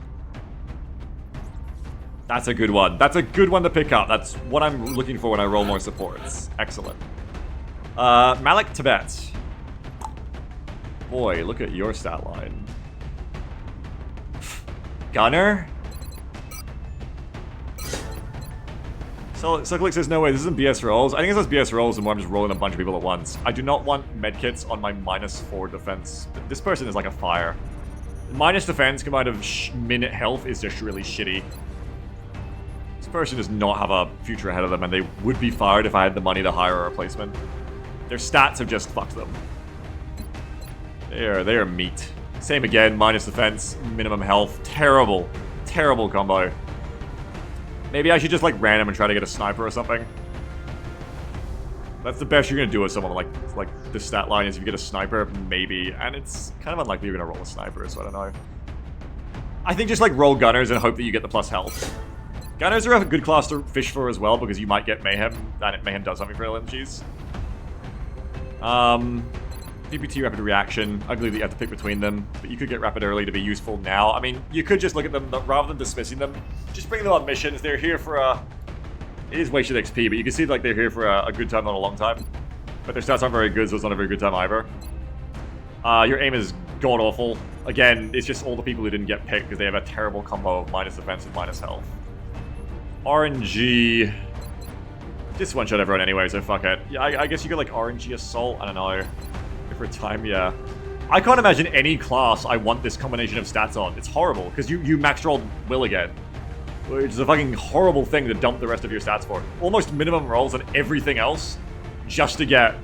That's a good one. That's a good one to pick up. That's what I'm looking for when I roll more supports. Excellent. Malik Tibet. Boy, look at your stat line. Gunner? So Click says, no way, this isn't BS rolls. I think it's BS rolls and more I'm just rolling a bunch of people at once. I do not want medkits on my -4 defense. This person is like a fire. Minus defense combined with minute health is just really shitty. This person does not have a future ahead of them and they would be fired if I had the money to hire a replacement. Their stats have just fucked them. They are meat. Same again, minus defense, minimum health. Terrible, terrible combo. Maybe I should just like random and try to get a sniper or something. That's the best you're gonna do with someone like the stat line is if you get a sniper, maybe. And it's kind of unlikely you're gonna roll a sniper, so I don't know. I think just like roll gunners and hope that you get the plus health. Gunners are a good class to fish for as well because you might get mayhem, and mayhem does something for LMGs. PPT rapid reaction. I believe that you have to pick between them, but you could get rapid early to be useful now. I mean, you could just look at them, rather than dismissing them, just bring them on missions. They're here for it is wasted XP, but you can see like they're here for a good time, not a long time. But their stats aren't very good, so it's not a very good time either. Your aim is god-awful. Again, it's just all the people who didn't get picked because they have a terrible combo of minus defense and minus health. RNG... Just one-shot everyone anyway, so fuck it. Yeah, I guess you could like RNG Assault, I don't know. For time, yeah. I can't imagine any class I want this combination of stats on. It's horrible, because you max rolled Will again. Which is a fucking horrible thing to dump the rest of your stats for. Almost minimum rolls on everything else, just to get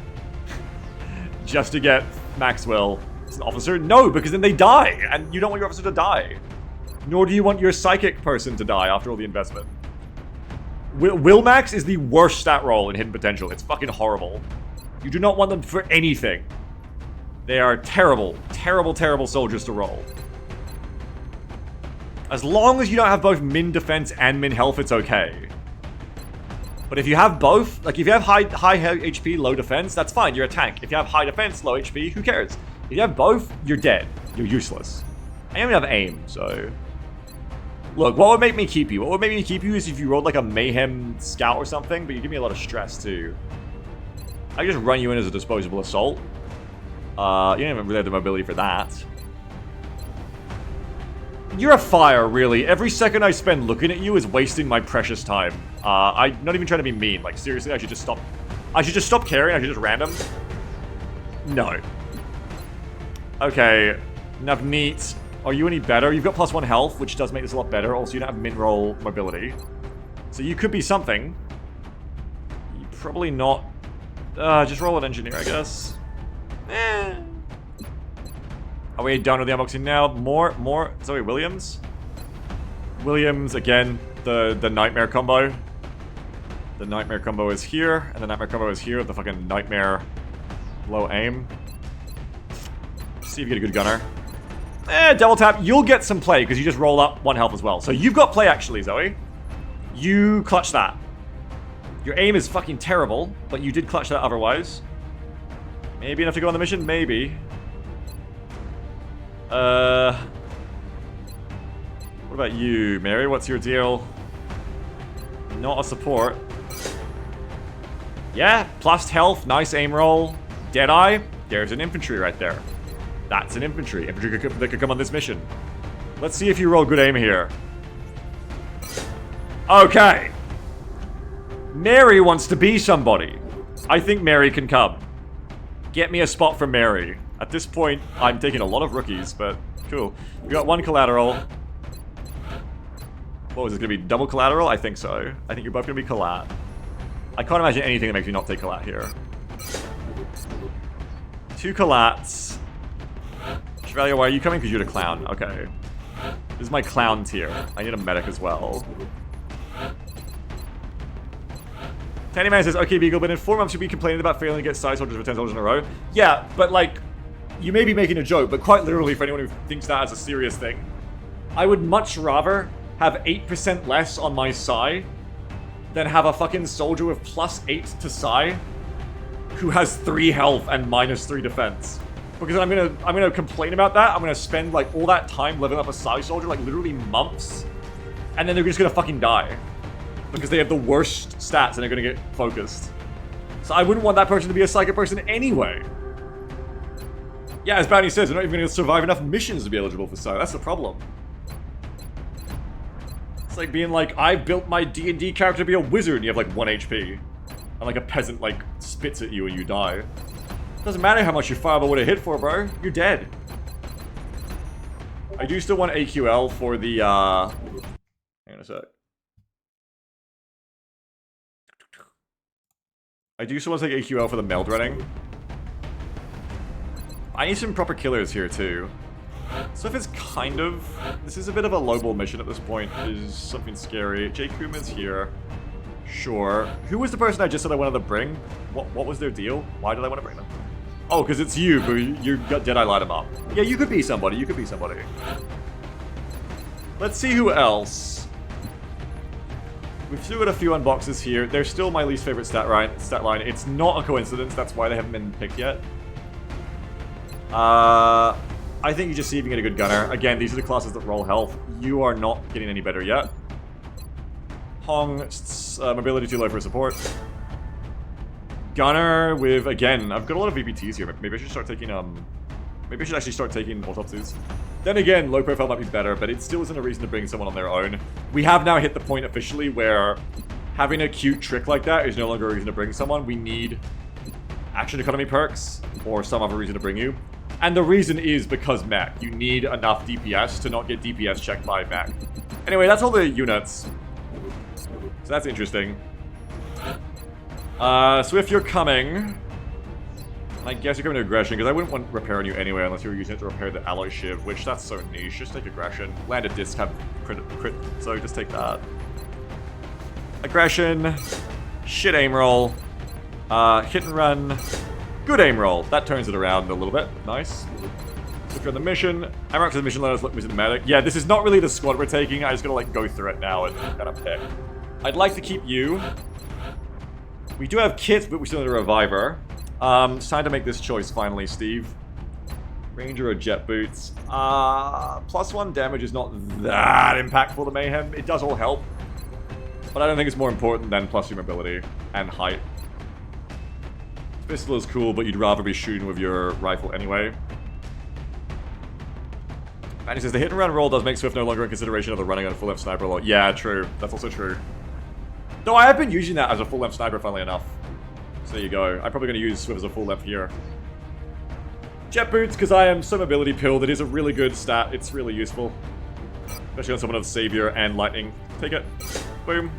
Maxwell as an officer. No, because then they die, and you don't want your officer to die. Nor do you want your psychic person to die after all the investment. Will Max is the worst stat roll in Hidden Potential. It's fucking horrible. You do not want them for anything. They are terrible, terrible, terrible soldiers to roll. As long as you don't have both min defense and min health, it's okay. But if you have both, like if you have high HP, low defense, that's fine, you're a tank. If you have high defense, low HP, who cares? If you have both, you're dead. You're useless. I don't even have aim, so... Look, what would make me keep you? What would make me keep you is if you rolled like a Mayhem Scout or something, but you give me a lot of stress too. I just run you in as a disposable assault. You don't even really have the mobility for that. You're a fire, really. Every second I spend looking at you is wasting my precious time. I'm not even trying to be mean. Like, seriously, I should just stop. I should just stop caring. I should just random. No. Okay. Navneet. Are you any better? You've got +1 health, which does make this a lot better. Also, you don't have min-roll mobility. So you could be something. You're probably not. Just roll an engineer, I guess. Are we done with the unboxing now? More. Zoe Williams? Williams, again, the nightmare combo. The nightmare combo is here, and the nightmare combo is here. The fucking nightmare low aim. See if you get a good gunner. Double tap. You'll get some play, because you just roll up 1 health as well. So you've got play, actually, Zoe. You clutch that. Your aim is fucking terrible, but you did clutch that otherwise. Maybe enough to go on the mission? Maybe. What about you, Mary? What's your deal? Not a support. Yeah, plus health, nice aim roll. Deadeye, there's an infantry right there. That's an infantry. Infantry that could come on this mission. Let's see if you roll good aim here. Okay. Mary wants to be somebody. I think Mary can come. Get me a spot for Mary. At this point, I'm taking a lot of rookies, but cool. We got 1 collateral. What was it going to be? Double collateral? I think so. I think you're both going to be collat. I can't imagine anything that makes me not take collat here. 2 collats. Chevalier, why are you coming? Because you're the clown. Okay. This is my clown tier. I need a medic as well. Tandyman says, okay, Beagle, but in 4 months you'll be complaining about failing to get side soldiers for 10 soldiers in a row. Yeah, but like, you may be making a joke, but quite literally for anyone who thinks that as a serious thing, I would much rather have 8% less on my psi than have a fucking soldier with +8 to psi who has 3 health and -3 defense. Because I'm gonna complain about that. I'm gonna spend like all that time leveling up a psi soldier, like literally months, and then they're just gonna fucking die. Because they have the worst stats and they're gonna get focused. So I wouldn't want that person to be a psychic person anyway. Yeah, as Bounty says, they're not even gonna survive enough missions to be eligible for psi. That's the problem. It's like being like, I built my D&D character to be a wizard and you have like 1 HP. And like a peasant like spits at you and you die. Doesn't matter how much your fireball would have hit for, bro. You're dead. I do still want AQL for the, hang on a sec. I do still want to take AQL for the mail dreading. I need some proper killers here, too. So if it's kind of... This is a bit of a lowball mission at this point. Is something scary. Jake Kuma's here. Sure. Who was the person I just said I wanted to bring? What was their deal? Why did I want to bring them? Oh, because it's you, but you got Deadeye light him up. Yeah, you could be somebody. You could be somebody. Let's see who else. We've still got a few unboxes here. They're still my least favorite stat line. It's not a coincidence. That's why they haven't been picked yet. I think you just see if you can get a good gunner. Again, these are the classes that roll health. You are not getting any better yet. Hong, mobility too low for support. Gunner with, again, I've got a lot of VPTs here. Maybe I should start taking, maybe I should actually start taking autopsies. Then again, low profile might be better, but it still isn't a reason to bring someone on their own. We have now hit the point officially where having a cute trick like that is no longer a reason to bring someone. We need action economy perks or some other reason to bring you. And the reason is because mech. You need enough DPS to not get DPS checked by mech. Anyway, that's all the units. So that's interesting. Swift, you're coming. I guess you're coming to aggression, because I wouldn't want repair on you anyway unless you were using it to repair the alloy shiv, which that's so niche. Just take aggression. Landed disc have crit, so just take that. Aggression. Shit aim roll. Hit and run. Good aim roll. That turns it around a little bit. Nice. So if you're on the mission, Amarox the mission, let us look visit the medic. Yeah, this is not really the squad we're taking. I just gotta like go through it now and kind of pick. I'd like to keep you. We do have kits, but we still need a reviver. It's time to make this choice finally, Steve. Ranger or jet boots. +1 damage is not that impactful to Mayhem. It does all help. But I don't think it's more important than +2 mobility and height. Pistol is cool, but you'd rather be shooting with your rifle anyway. And he says, the hit and run roll does make Swift no longer in consideration of the running on a full-length sniper a lot. Yeah, true. That's also true. Though I have been using that as a full-length sniper, funnily enough. So there you go. I'm probably going to use Swift as a full-length here. Jet boots, because I am so mobility pilled. It is a really good stat. It's really useful. Especially on someone of Savior and Lightning. Take it. Boom.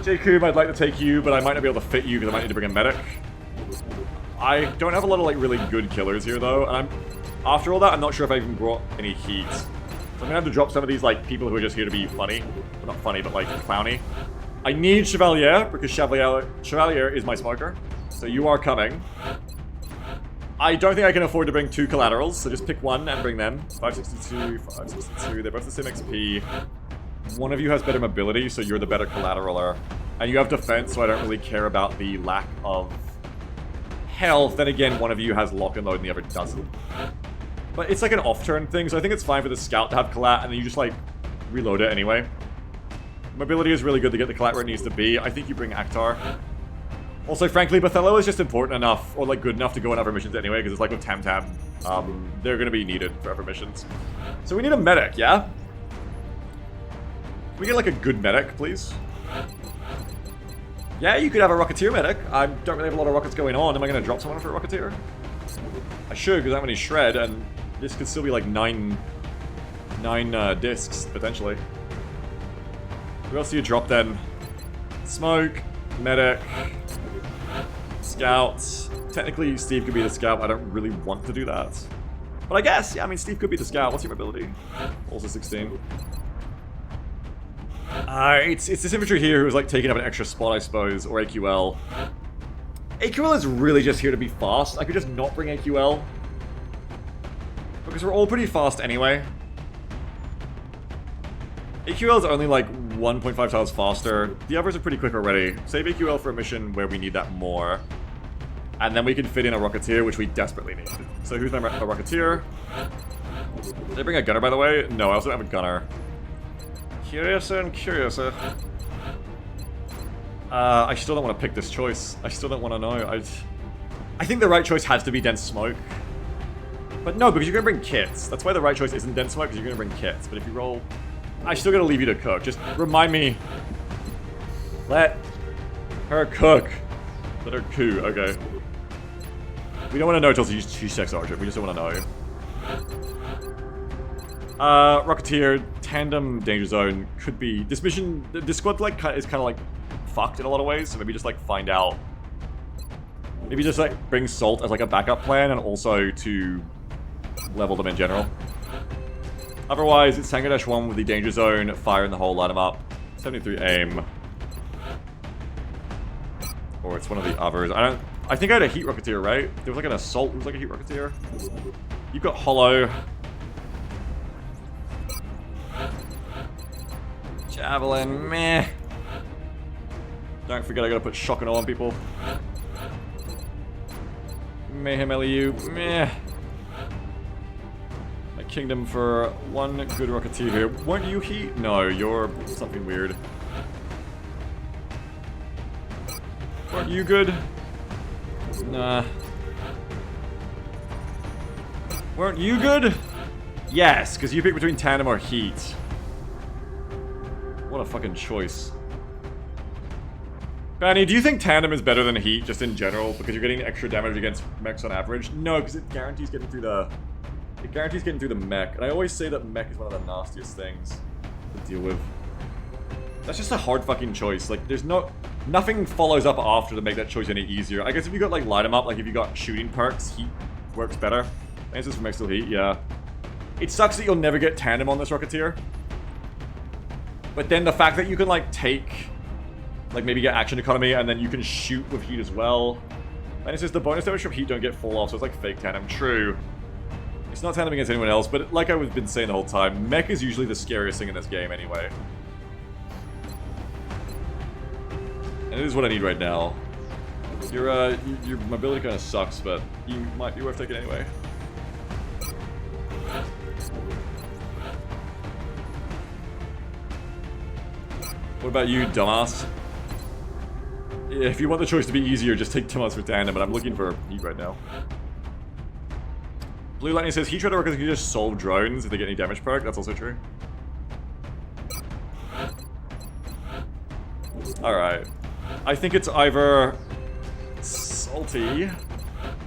Jacob, I'd like to take you, but I might not be able to fit you because I might need to bring a medic. I don't have a lot of like really good killers here though, and after all that, I'm not sure if I even brought any heat. So I'm gonna have to drop some of these like people who are just here to be funny. Well, not funny, but like clowny. I need Chevalier, because Chevalier is my smoker. So you are coming. I don't think I can afford to bring 2 collaterals, so just pick one and bring them. 562, 562, they're both the same XP. One of you has better mobility, so you're the better collateraler. And you have defense, so I don't really care about the lack of health. Then again, one of you has lock and load and the other doesn't. But it's like an off-turn thing, so I think it's fine for the scout to have collat, and then you just like reload it anyway. Mobility is really good to get the collat where it needs to be. I think you bring Akhtar. Also, frankly, Othello is just important enough, or like good enough to go on other missions anyway, because it's like with Tam Tam. They're going to be needed for other missions. So we need a medic, yeah? Can we get like a good medic, please? Yeah, you could have a Rocketeer medic. I don't really have a lot of rockets going on. Am I going to drop someone for a Rocketeer? I should, because I'm going to shred, and this could still be like 9 discs, potentially. Who else do you drop then? Smoke, medic, scout. Technically, Steve could be the scout. I don't really want to do that. But I guess, yeah, I mean, Steve could be the scout. What's your mobility? Also 16. It's this infantry here who's like taking up an extra spot, I suppose, or AQL. AQL is really just here to be fast. I could just not bring AQL. Because we're all pretty fast anyway. AQL is only like 1.5 tiles faster. The others are pretty quick already. Save AQL for a mission where we need that more. And then we can fit in a Rocketeer, which we desperately need. So who's my Rocketeer? Did I bring a gunner, by the way? No, I also don't have a gunner. Curiouser and Curiouser. I still don't want to pick this choice. I still don't want to know. I think the right choice has to be Dense Smoke. But no, because you're going to bring kits. That's why the right choice isn't Dense Smoke, because you're going to bring kits. But if you roll... I still gotta leave you to cook. Just remind me. Let her cook. Let her coo. Okay. We don't want to know until she's Sex Sergeant. We just don't want to know. Rocketeer, Tandem, Danger Zone could be... This mission... This squad like is kind of like fucked in a lot of ways. So maybe just like find out. Maybe just like bring Salt as like a backup plan and also to level them in general. Otherwise, it's Tango Dash 1 with the Danger Zone, fire in the hole, light him up. 73 aim. Or it's one of the others. I think I had a Heat Rocketeer, right? There was like an Assault, it was like a Heat Rocketeer. You've got Hollow. Javelin, meh. Don't forget I gotta put Shock and Awe on people. Mayhem LEU, meh. Kingdom for one good Rocketeer here. Weren't you Heat? No, you're something weird. Weren't you good? Nah. Weren't you good? Yes, because you pick between Tandem or Heat. What a fucking choice. Banny, do you think Tandem is better than Heat, just in general, because you're getting extra damage against mechs on average? No, because it guarantees getting through the... It guarantees getting through the mech, and I always say that mech is one of the nastiest things to deal with. That's just a hard fucking choice. Like, there's nothing follows up after to make that choice any easier. I guess if you got, like, light 'em up, like if you got shooting perks, Heat works better. Answers for mech still Heat, yeah. It sucks that you'll never get Tandem on this Rocketeer. But then the fact that you can, like, take, like, maybe get action economy, and then you can shoot with Heat as well. And it says the bonus damage from Heat don't get fall off, so it's like fake Tandem. True. It's not Tandem against anyone else, but like I've been saying the whole time, mech is usually the scariest thing in this game anyway. And it is what I need right now. Your mobility kind of sucks, but you might be worth taking anyway. What about you, dumbass? If you want the choice to be easier, just take 2 months for tandem, but I'm looking for heat right now. Blue Lightning says, Heat Shredder workers can just solve drones if they get any damage perk. That's also true. Alright. I think it's either Salty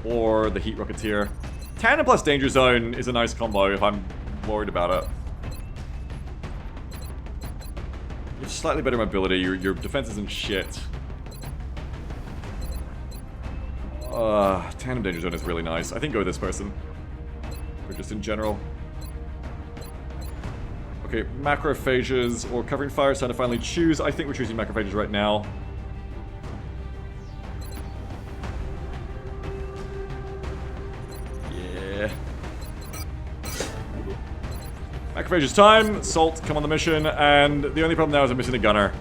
or the Heat Rocketeer. Tandem plus Danger Zone is a nice combo if I'm worried about it. You have slightly better mobility, your defense isn't shit. Tandem Danger Zone is really nice. I think go with this person. Or just in general. Okay, Macrophages or Covering Fire is time to finally choose. I think we're choosing Macrophages right now. Yeah. Macrophages time. Salt, come on the mission. And the only problem now is I'm missing a gunner.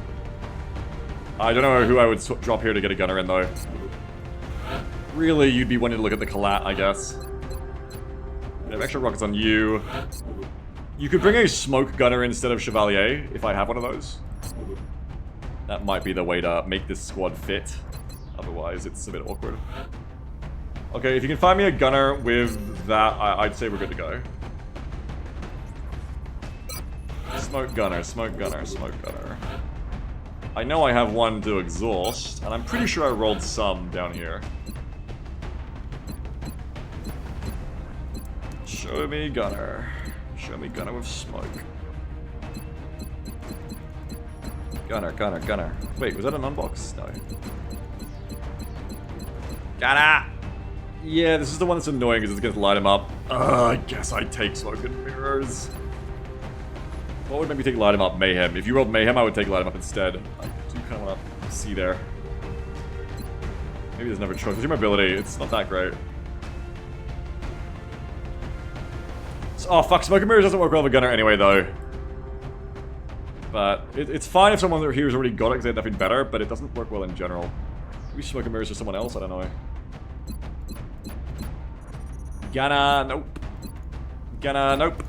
I don't know who I would drop here to get a gunner in, though. Really, you'd be wanting to look at the Collat, I guess. I have extra rockets on you. You could bring a smoke gunner instead of Chevalier, if I have one of those. That might be the way to make this squad fit. Otherwise, it's a bit awkward. Okay, if you can find me a gunner with that, I'd say we're good to go. Smoke gunner, smoke gunner, smoke gunner. I know I have one to exhaust, and I'm pretty sure I rolled some down here. Show me gunner. Show me gunner with smoke. Gunner, gunner, gunner. Wait, was that an unbox? No. Gunner! Yeah, this is the one that's annoying because it's going to light him up. I guess I'd take smoke and mirrors. What would maybe take light him up? Mayhem. If you rolled mayhem, I would take light him up instead. I do kind of want to see there. Maybe there's another choice. With your mobility, it's not that great. Oh fuck, Smoke and Mirrors doesn't work well with a gunner anyway though. But it's fine if someone here has already got it because they had nothing better, but it doesn't work well in general. Maybe Smoke and Mirrors for someone else, I don't know. Gunner, nope. Gunner, nope.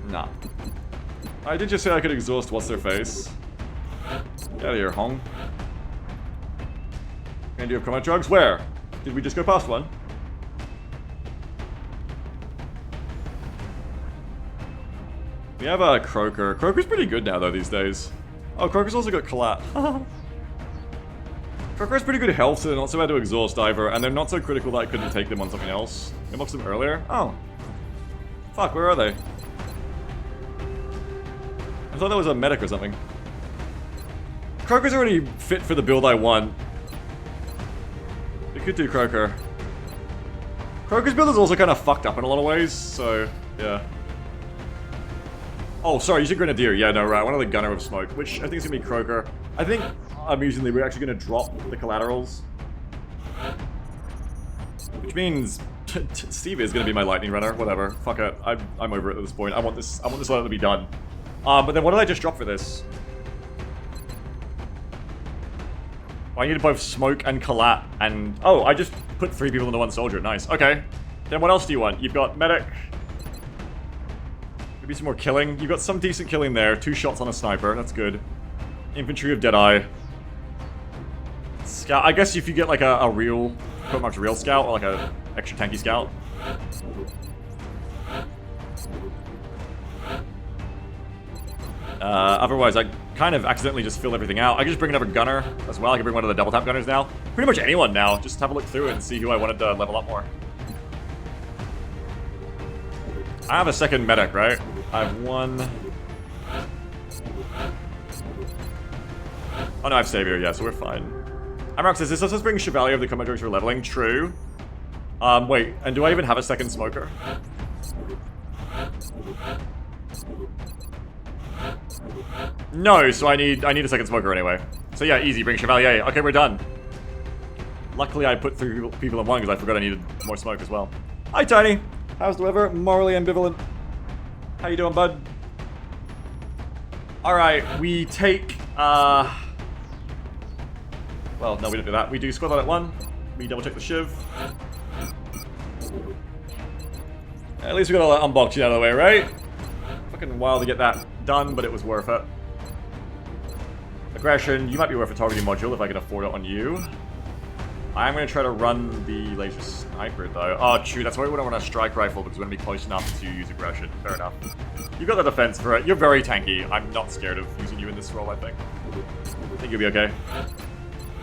Nah. I did just say I could exhaust what's their face. Get out of here, Hong. And you have combat drugs? Where? Did we just go past one? We have a Croaker. Croaker's pretty good now, though, these days. Oh, Croaker's also got Collat. Croaker has pretty good health, so they're not so bad to exhaust either, and they're not so critical that I couldn't take them on something else. I unboxed them earlier. Oh. Fuck, where are they? I thought that was a medic or something. Croaker's already fit for the build I want. We could do Croaker. Croaker's build is also kind of fucked up in a lot of ways, so, yeah. Oh, sorry, you said Grenadier. Yeah, no, right. One of the gunner with smoke, which I think is going to be Croaker. I think, amusingly, we're actually going to drop the collaterals. Which means Steve is going to be my lightning runner. Whatever. Fuck it. I'm over it at this point. I want this level to be done. But then what did I just drop for this? I needed both smoke and Collat, and... Oh, I just put 3 people into 1 soldier. Nice. Okay. Then what else do you want? You've got medic... Maybe some more killing. You've got some decent killing there. 2 shots on a sniper. That's good. Infantry of Deadeye. Scout. I guess if you get like a real, quite much real scout, or like a extra tanky scout. Otherwise, I kind of accidentally just filled everything out. I can just bring another gunner as well. I can bring one of the double tap gunners now. Pretty much anyone now. Just have a look through it and see who I wanted to level up more. I have a second medic, right? I have 1. Oh no, I have Savior, yeah, so we're fine. Amrox says, this does bring Chevalier of the combat drugs for leveling. True. Wait, and do I even have a second smoker? No, so I need a second smoker anyway. So yeah, easy, bring Chevalier. Okay, we're done. Luckily I put 3 people in 1 because I forgot I needed more smoke as well. Hi Tiny! How's the weather? Morally ambivalent. How you doing, bud? Alright, we take, well, no, we don't do that. We do squad out at 1. We double check the Shiv. At least we got all that unboxing out of the way, right? Fucking wild to get that done, but it was worth it. Aggression, you might be worth a targeting module if I can afford it on you. I'm going to try to run the laser sniper though. Oh shoot, that's why we don't want a strike rifle because we're going to be close enough to use aggression. Fair enough. You've got the defense for it. You're very tanky. I'm not scared of using you in this role, I think. I think you'll be okay.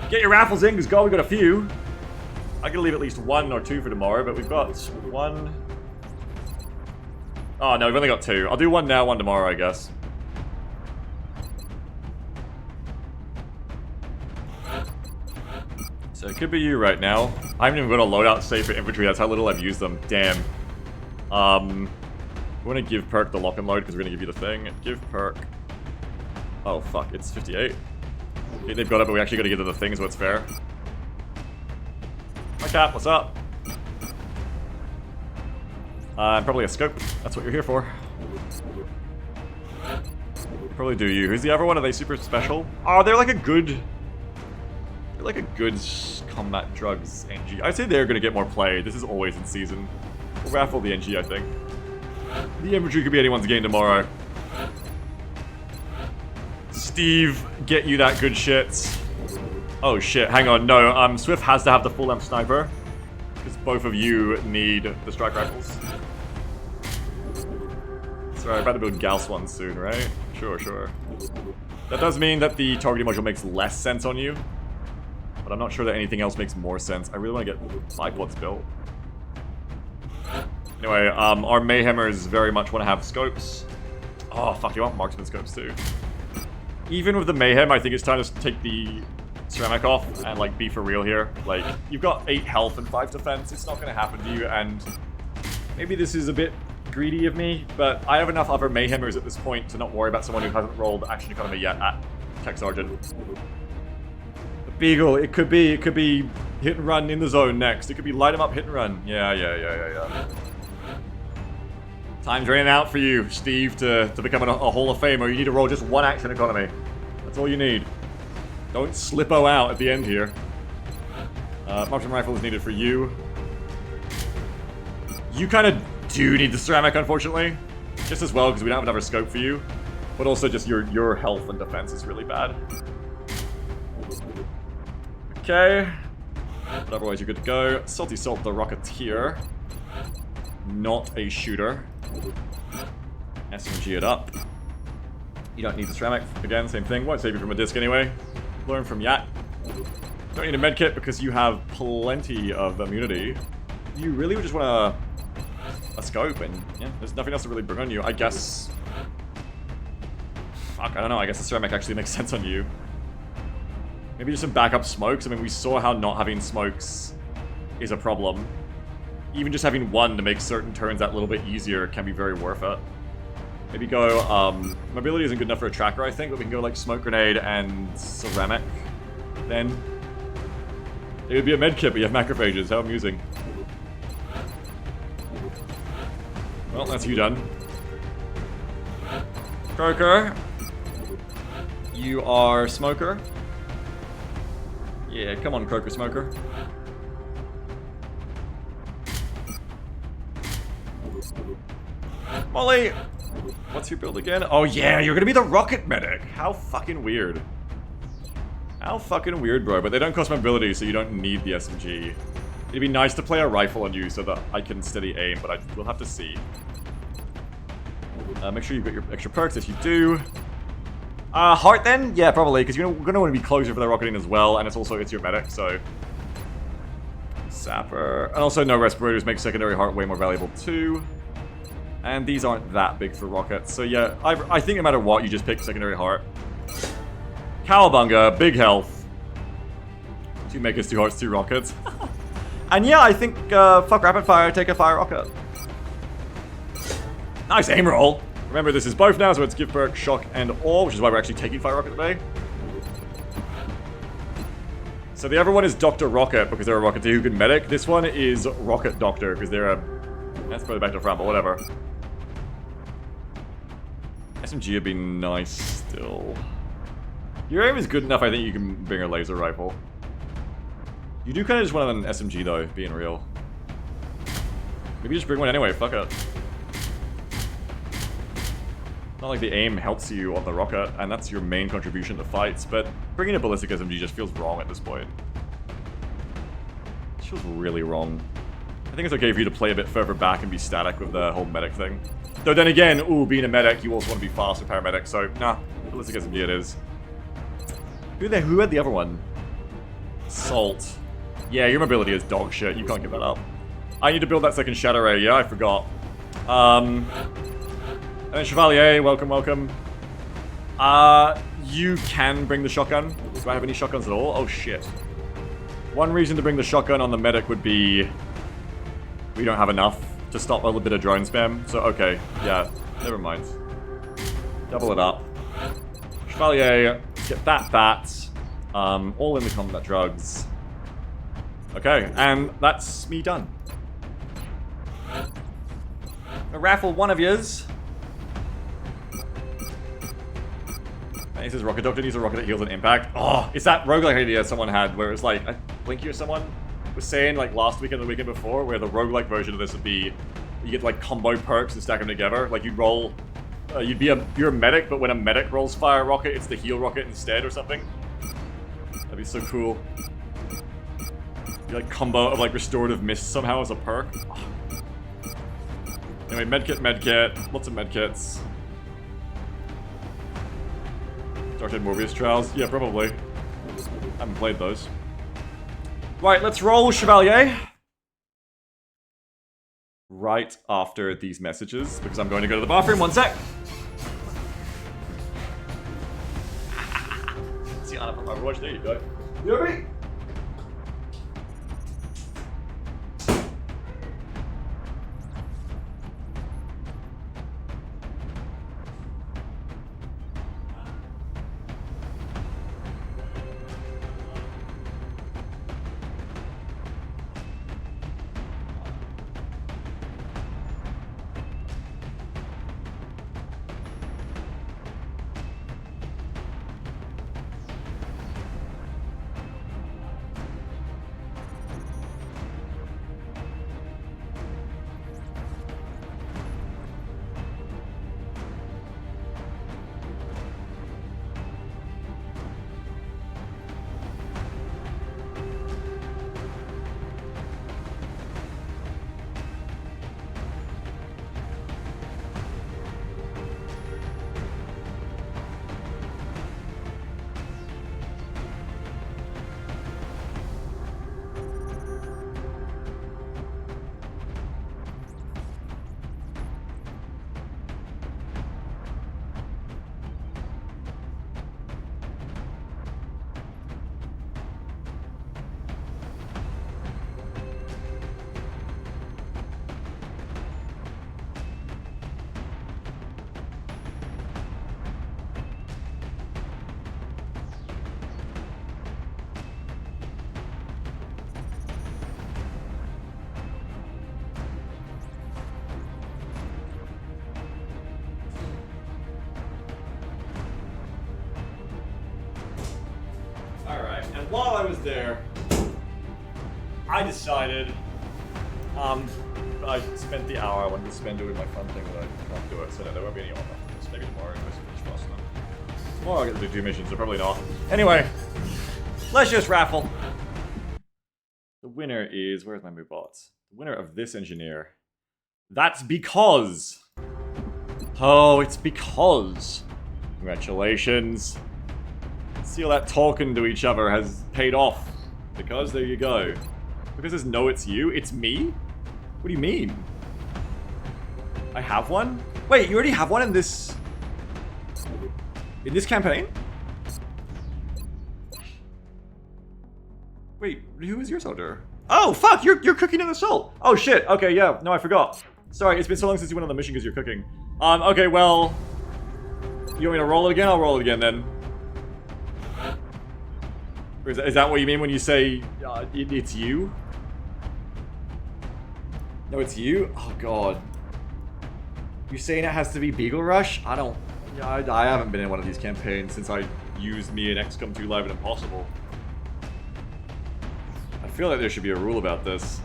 Get your raffles in, because God, we've got a few. I can leave at least 1 or 2 for tomorrow, but we've got 1. Oh no, we've only got 2. I'll do 1 now, 1 tomorrow, I guess. So it could be you right now. I haven't even got a loadout save for infantry. That's how little I've used them. Damn. We want to give perk the lock and load because we're going to give you the thing. Give perk. Oh fuck, it's 58. Okay, they've got it, but we actually got to give them the thing, so it's fair. Hi Cap, what's up? Probably a scope. That's what you're here for. Probably do you. Who's the other one? Are they super special? Oh, they're like a good... They're like a good combat drugs NG. I'd say they're gonna get more play. This is always in season. We'll raffle the NG, I think. The infantry could be anyone's game tomorrow. Steve, get you that good shit. Oh shit, hang on, no, Swift has to have the full-length sniper. Because both of you need the strike rifles. Sorry, I'm about to build Gauss ones soon, right? Sure, sure. That does mean that the targeting module makes less sense on you. But I'm not sure that anything else makes more sense. I really want to get bipods built. Anyway, our Mayhemers very much want to have scopes. Oh, fuck, you want marksman scopes too. Even with the Mayhem, I think it's time to take the ceramic off and, like, be for real here. Like, you've got 8 health and 5 defense. It's not going to happen to you, and maybe this is a bit greedy of me, but I have enough other Mayhemers at this point to not worry about someone who hasn't rolled action economy yet at Tech Sergeant. The Beagle, it could be hit and run in the zone next. It could be light him up, hit and run. Yeah. Time's running out for you, Steve, to become a Hall of Famer. You need to roll just 1 action economy. That's all you need. Don't slip-o out at the end here. Marksman rifle is needed for you. You kind of do need the ceramic, unfortunately. Just as well, because we don't have another scope for you. But also just your health and defense is really bad. Okay. But otherwise you're good to go. Salty Salt the Rocketeer. Not a shooter. SMG it up. You don't need the ceramic. Again, same thing. Won't save you from a disc anyway. Learn from Yat. Don't need a medkit because you have plenty of immunity. You really just want a scope, and yeah, there's nothing else to really bring on you. I guess... Fuck, I don't know. I guess the ceramic actually makes sense on you. Maybe just some backup smokes. I mean, we saw how not having smokes is a problem. Even just having 1 to make certain turns that little bit easier can be very worth it. Maybe go, mobility isn't good enough for a tracker, I think, but we can go like smoke grenade and ceramic. Then it would be a medkit, but you have macrophages. How amusing. Well, that's you done. Croaker. You are smoker. Yeah, come on, Croaker Smoker. Molly! What's your build again? Oh yeah, you're gonna be the rocket medic! How fucking weird. How fucking weird, bro. But they don't cost mobility, so you don't need the SMG. It'd be nice to play a rifle on you so that I can steady aim, but we'll have to see. Make sure you've got your extra perks if you do. Heart then? Yeah, probably, because you're gonna want to be closer for the rocketing as well, and it's your medic, so... Sapper. And also no respirators make secondary heart way more valuable too. And these aren't that big for rockets. So yeah, I think no matter what, you just pick secondary heart. Cowabunga, big health. 2 makers, 2 hearts, 2 rockets. And yeah, I think, fuck rapid fire, take a fire rocket. Nice aim roll. Remember, this is both now, so it's give perk, shock, and awe, which is why we're actually taking fire rocket today. So the other one is Dr. Rocket, because they're a rocketeer who can medic. This one is Rocket Doctor, because they're a... That's probably back to the front, but whatever. SMG would be nice still. Your aim is good enough, I think you can bring a laser rifle. You do kind of just want an SMG though, being real. Maybe just bring one anyway, fuck it. not like the aim helps you on the rocket, and that's your main contribution to fights, but bringing a ballistic SMG just feels wrong at this point. It feels really wrong. I think it's okay for you to play a bit further back and be static with the whole medic thing. Though then again, ooh, being a medic, you also want to be fast with paramedic, so nah, ballistic SMG it is. Who had the other one? Salt. Yeah, your mobility is dog shit, you can't give that up. I need to build that second Shadow Ray, yeah, I forgot. And then Chevalier, welcome, welcome. You can bring the shotgun. Do I have any shotguns at all? Oh shit. One reason to bring the shotgun on the medic would be we don't have enough to stop a little bit of drone spam. So okay, yeah, never mind. Double it up. Chevalier, get that. All in the combat drugs. Okay, and that's me done. A raffle one of yous. He says Rocket Doctor needs a rocket that heals on impact. Oh, it's that roguelike idea someone had where it was like, Blinky or someone was saying like last weekend or the weekend before, where the roguelike version of this would be, you get like combo perks and stack them together. Like you'd roll, you're a medic, but when a medic rolls fire rocket, it's the heal rocket instead or something. That'd be so cool. You like combo of like restorative mist somehow as a perk. Oh. Anyway, medkit, lots of medkits. Started Morbius Trials? Yeah, probably. I haven't played those. Right, let's roll, Chevalier. Right after these messages, because I'm going to go to the bathroom. One sec. See Anna from Overwatch. There you go. You know me? While I was there, I decided, I spent the hour I wanted to spend doing my fun thing that I can't do it, so no, there won't be any more after this. Maybe tomorrow if I finish fast enough. Tomorrow I'll get to do 2 missions, so probably not. Anyway, let's just raffle. The winner is, where's my move bots? The winner of this engineer. That's because. Oh, it's because. Congratulations. See all that talking to each other has paid off. Because there you go. Because there's no it's you, it's me? What do you mean? I have one? Wait, you already have one in this... in this campaign? Wait, who is your soldier? Oh, fuck, you're cooking in the salt! Oh shit, okay, yeah, no, I forgot. Sorry, it's been so long since you went on the mission because you're cooking. Okay, well... You want me to roll it again? I'll roll it again then. Or is that what you mean when you say it's you? No, it's you? Oh god. You saying it has to be Beagle Rush? I don't... I haven't been in one of these campaigns since I used me in XCOM 2 Live and Impossible. I feel like there should be a rule about this.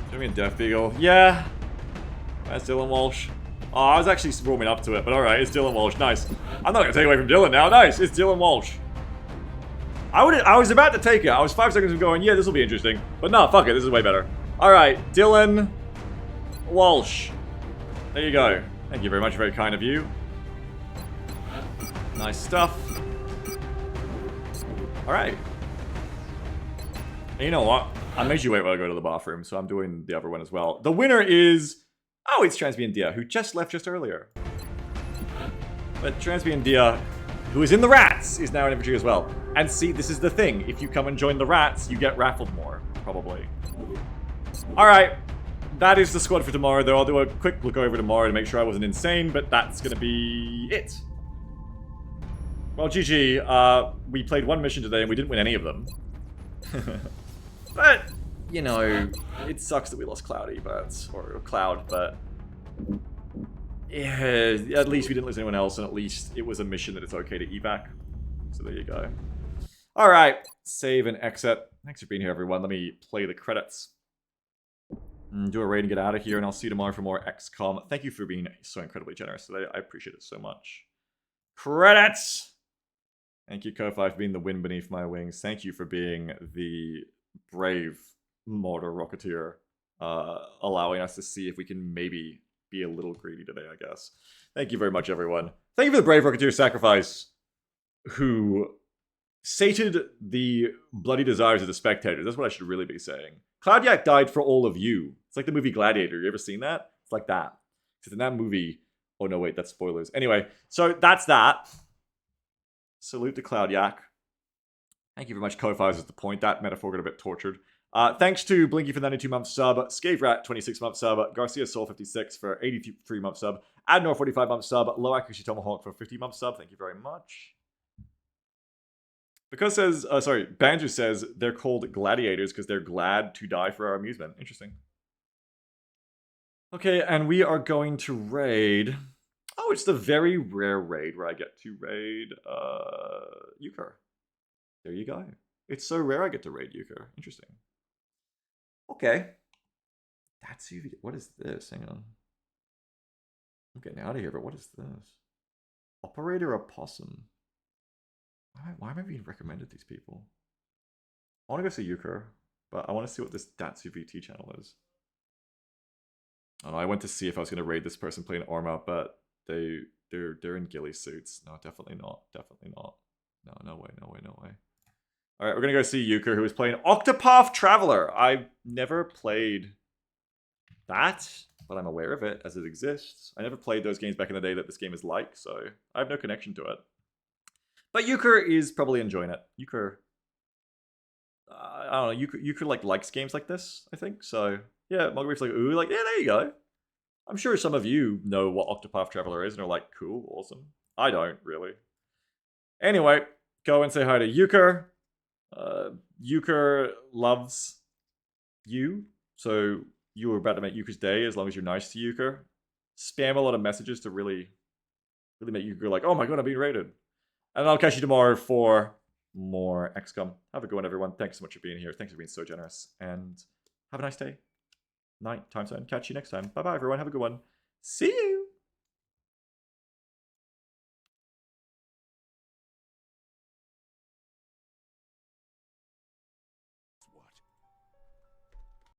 Show me a Death Beagle. Yeah. That's Dylan Walsh. Oh, I was actually warming up to it, but alright, it's Dylan Walsh. Nice. I'm not going to take away from Dylan now. Nice, it's Dylan Walsh. I was about to take it. I was 5 seconds from going, yeah, this will be interesting. But no, fuck it, this is way better. Alright, Dylan Walsh. There you go. Thank you very much, very kind of you. Nice stuff. Alright. And you know what? I made you wait while I go to the bathroom, so I'm doing the other one as well. The winner is... Oh, it's Transbian Dia, who just left just earlier. But Transbian Dia, who is in the Rats, is now in infantry as well. And see, this is the thing. If you come and join the Rats, you get raffled more, probably. Alright. That is the squad for tomorrow, though. I'll do a quick look over tomorrow to make sure I wasn't insane, but that's going to be it. Well, GG. We played one mission today and we didn't win any of them. But, you know, it sucks that we lost Cloudy, or Cloud, but yeah, at least we didn't lose anyone else, and at least it was a mission that it's okay to evac. So there you go. Alright, save and exit. Thanks for being here, everyone. Let me play the credits. Do a raid and get out of here, and I'll see you tomorrow for more XCOM. Thank you for being so incredibly generous today. I appreciate it so much. Credits! Thank you, Ko-Fi, for being the wind beneath my wings. Thank you for being the brave mortar rocketeer, allowing us to see if we can maybe be a little greedy today, I guess. Thank you very much, everyone. Thank you for the brave rocketeer sacrifice who sated the bloody desires of the spectators. That's what I should really be saying. Cloudyak died for all of you. It's like the movie Gladiator. You ever seen that? It's like that. Because in that movie... Oh, no, wait, that's spoilers. Anyway, so that's that. Salute to Cloudyak. Thank you very much, Ko-Fi, is the point. That metaphor got a bit tortured. Thanks to Blinky for 92-month sub, Skaverat 26-month sub, Garcia Soul 56 for 83-month sub, Adnor 45-month sub, Low Accuracy Tomahawk for 50-month sub. Thank you very much. Because says, Banjo says they're called gladiators because they're glad to die for our amusement. Interesting. Okay, and we are going to raid. Oh, it's the very rare raid where I get to raid Euchre. There you go. It's so rare I get to raid Euchre. Interesting. Okay. That's you. What is this? Hang on. I'm getting out of here, but what is this? Operator Opossum. Why am I being recommended these people? I want to go see Euchre, but I want to see what this Datsu VT channel is. I don't know, I went to see if I was going to raid this person playing Orma, but they're in ghillie suits. No, definitely not. Definitely not. No way. Alright, we're going to go see Euchre, who is playing Octopath Traveler. I've never played that, but I'm aware of it as it exists. I never played those games back in the day that this game is like, so I have no connection to it. But Euchre is probably enjoying it. Euchre, I don't know, Euchre likes games like this, I think. So, yeah, Mulgreef's like, ooh, like, yeah, there you go. I'm sure some of you know what Octopath Traveler is and are like, cool, awesome. I don't, really. Anyway, go and say hi to Euchre. Euchre loves you, so you were about to make Euchre's day as long as you're nice to Euchre. Spam a lot of messages to really make Euchre like, oh my god, I'm being raided. And I'll catch you tomorrow for more XCOM. Have a good one, everyone. Thanks so much for being here. Thanks for being so generous. And have a nice day. Night, time zone. Catch you next time. Bye-bye, everyone. Have a good one. See you!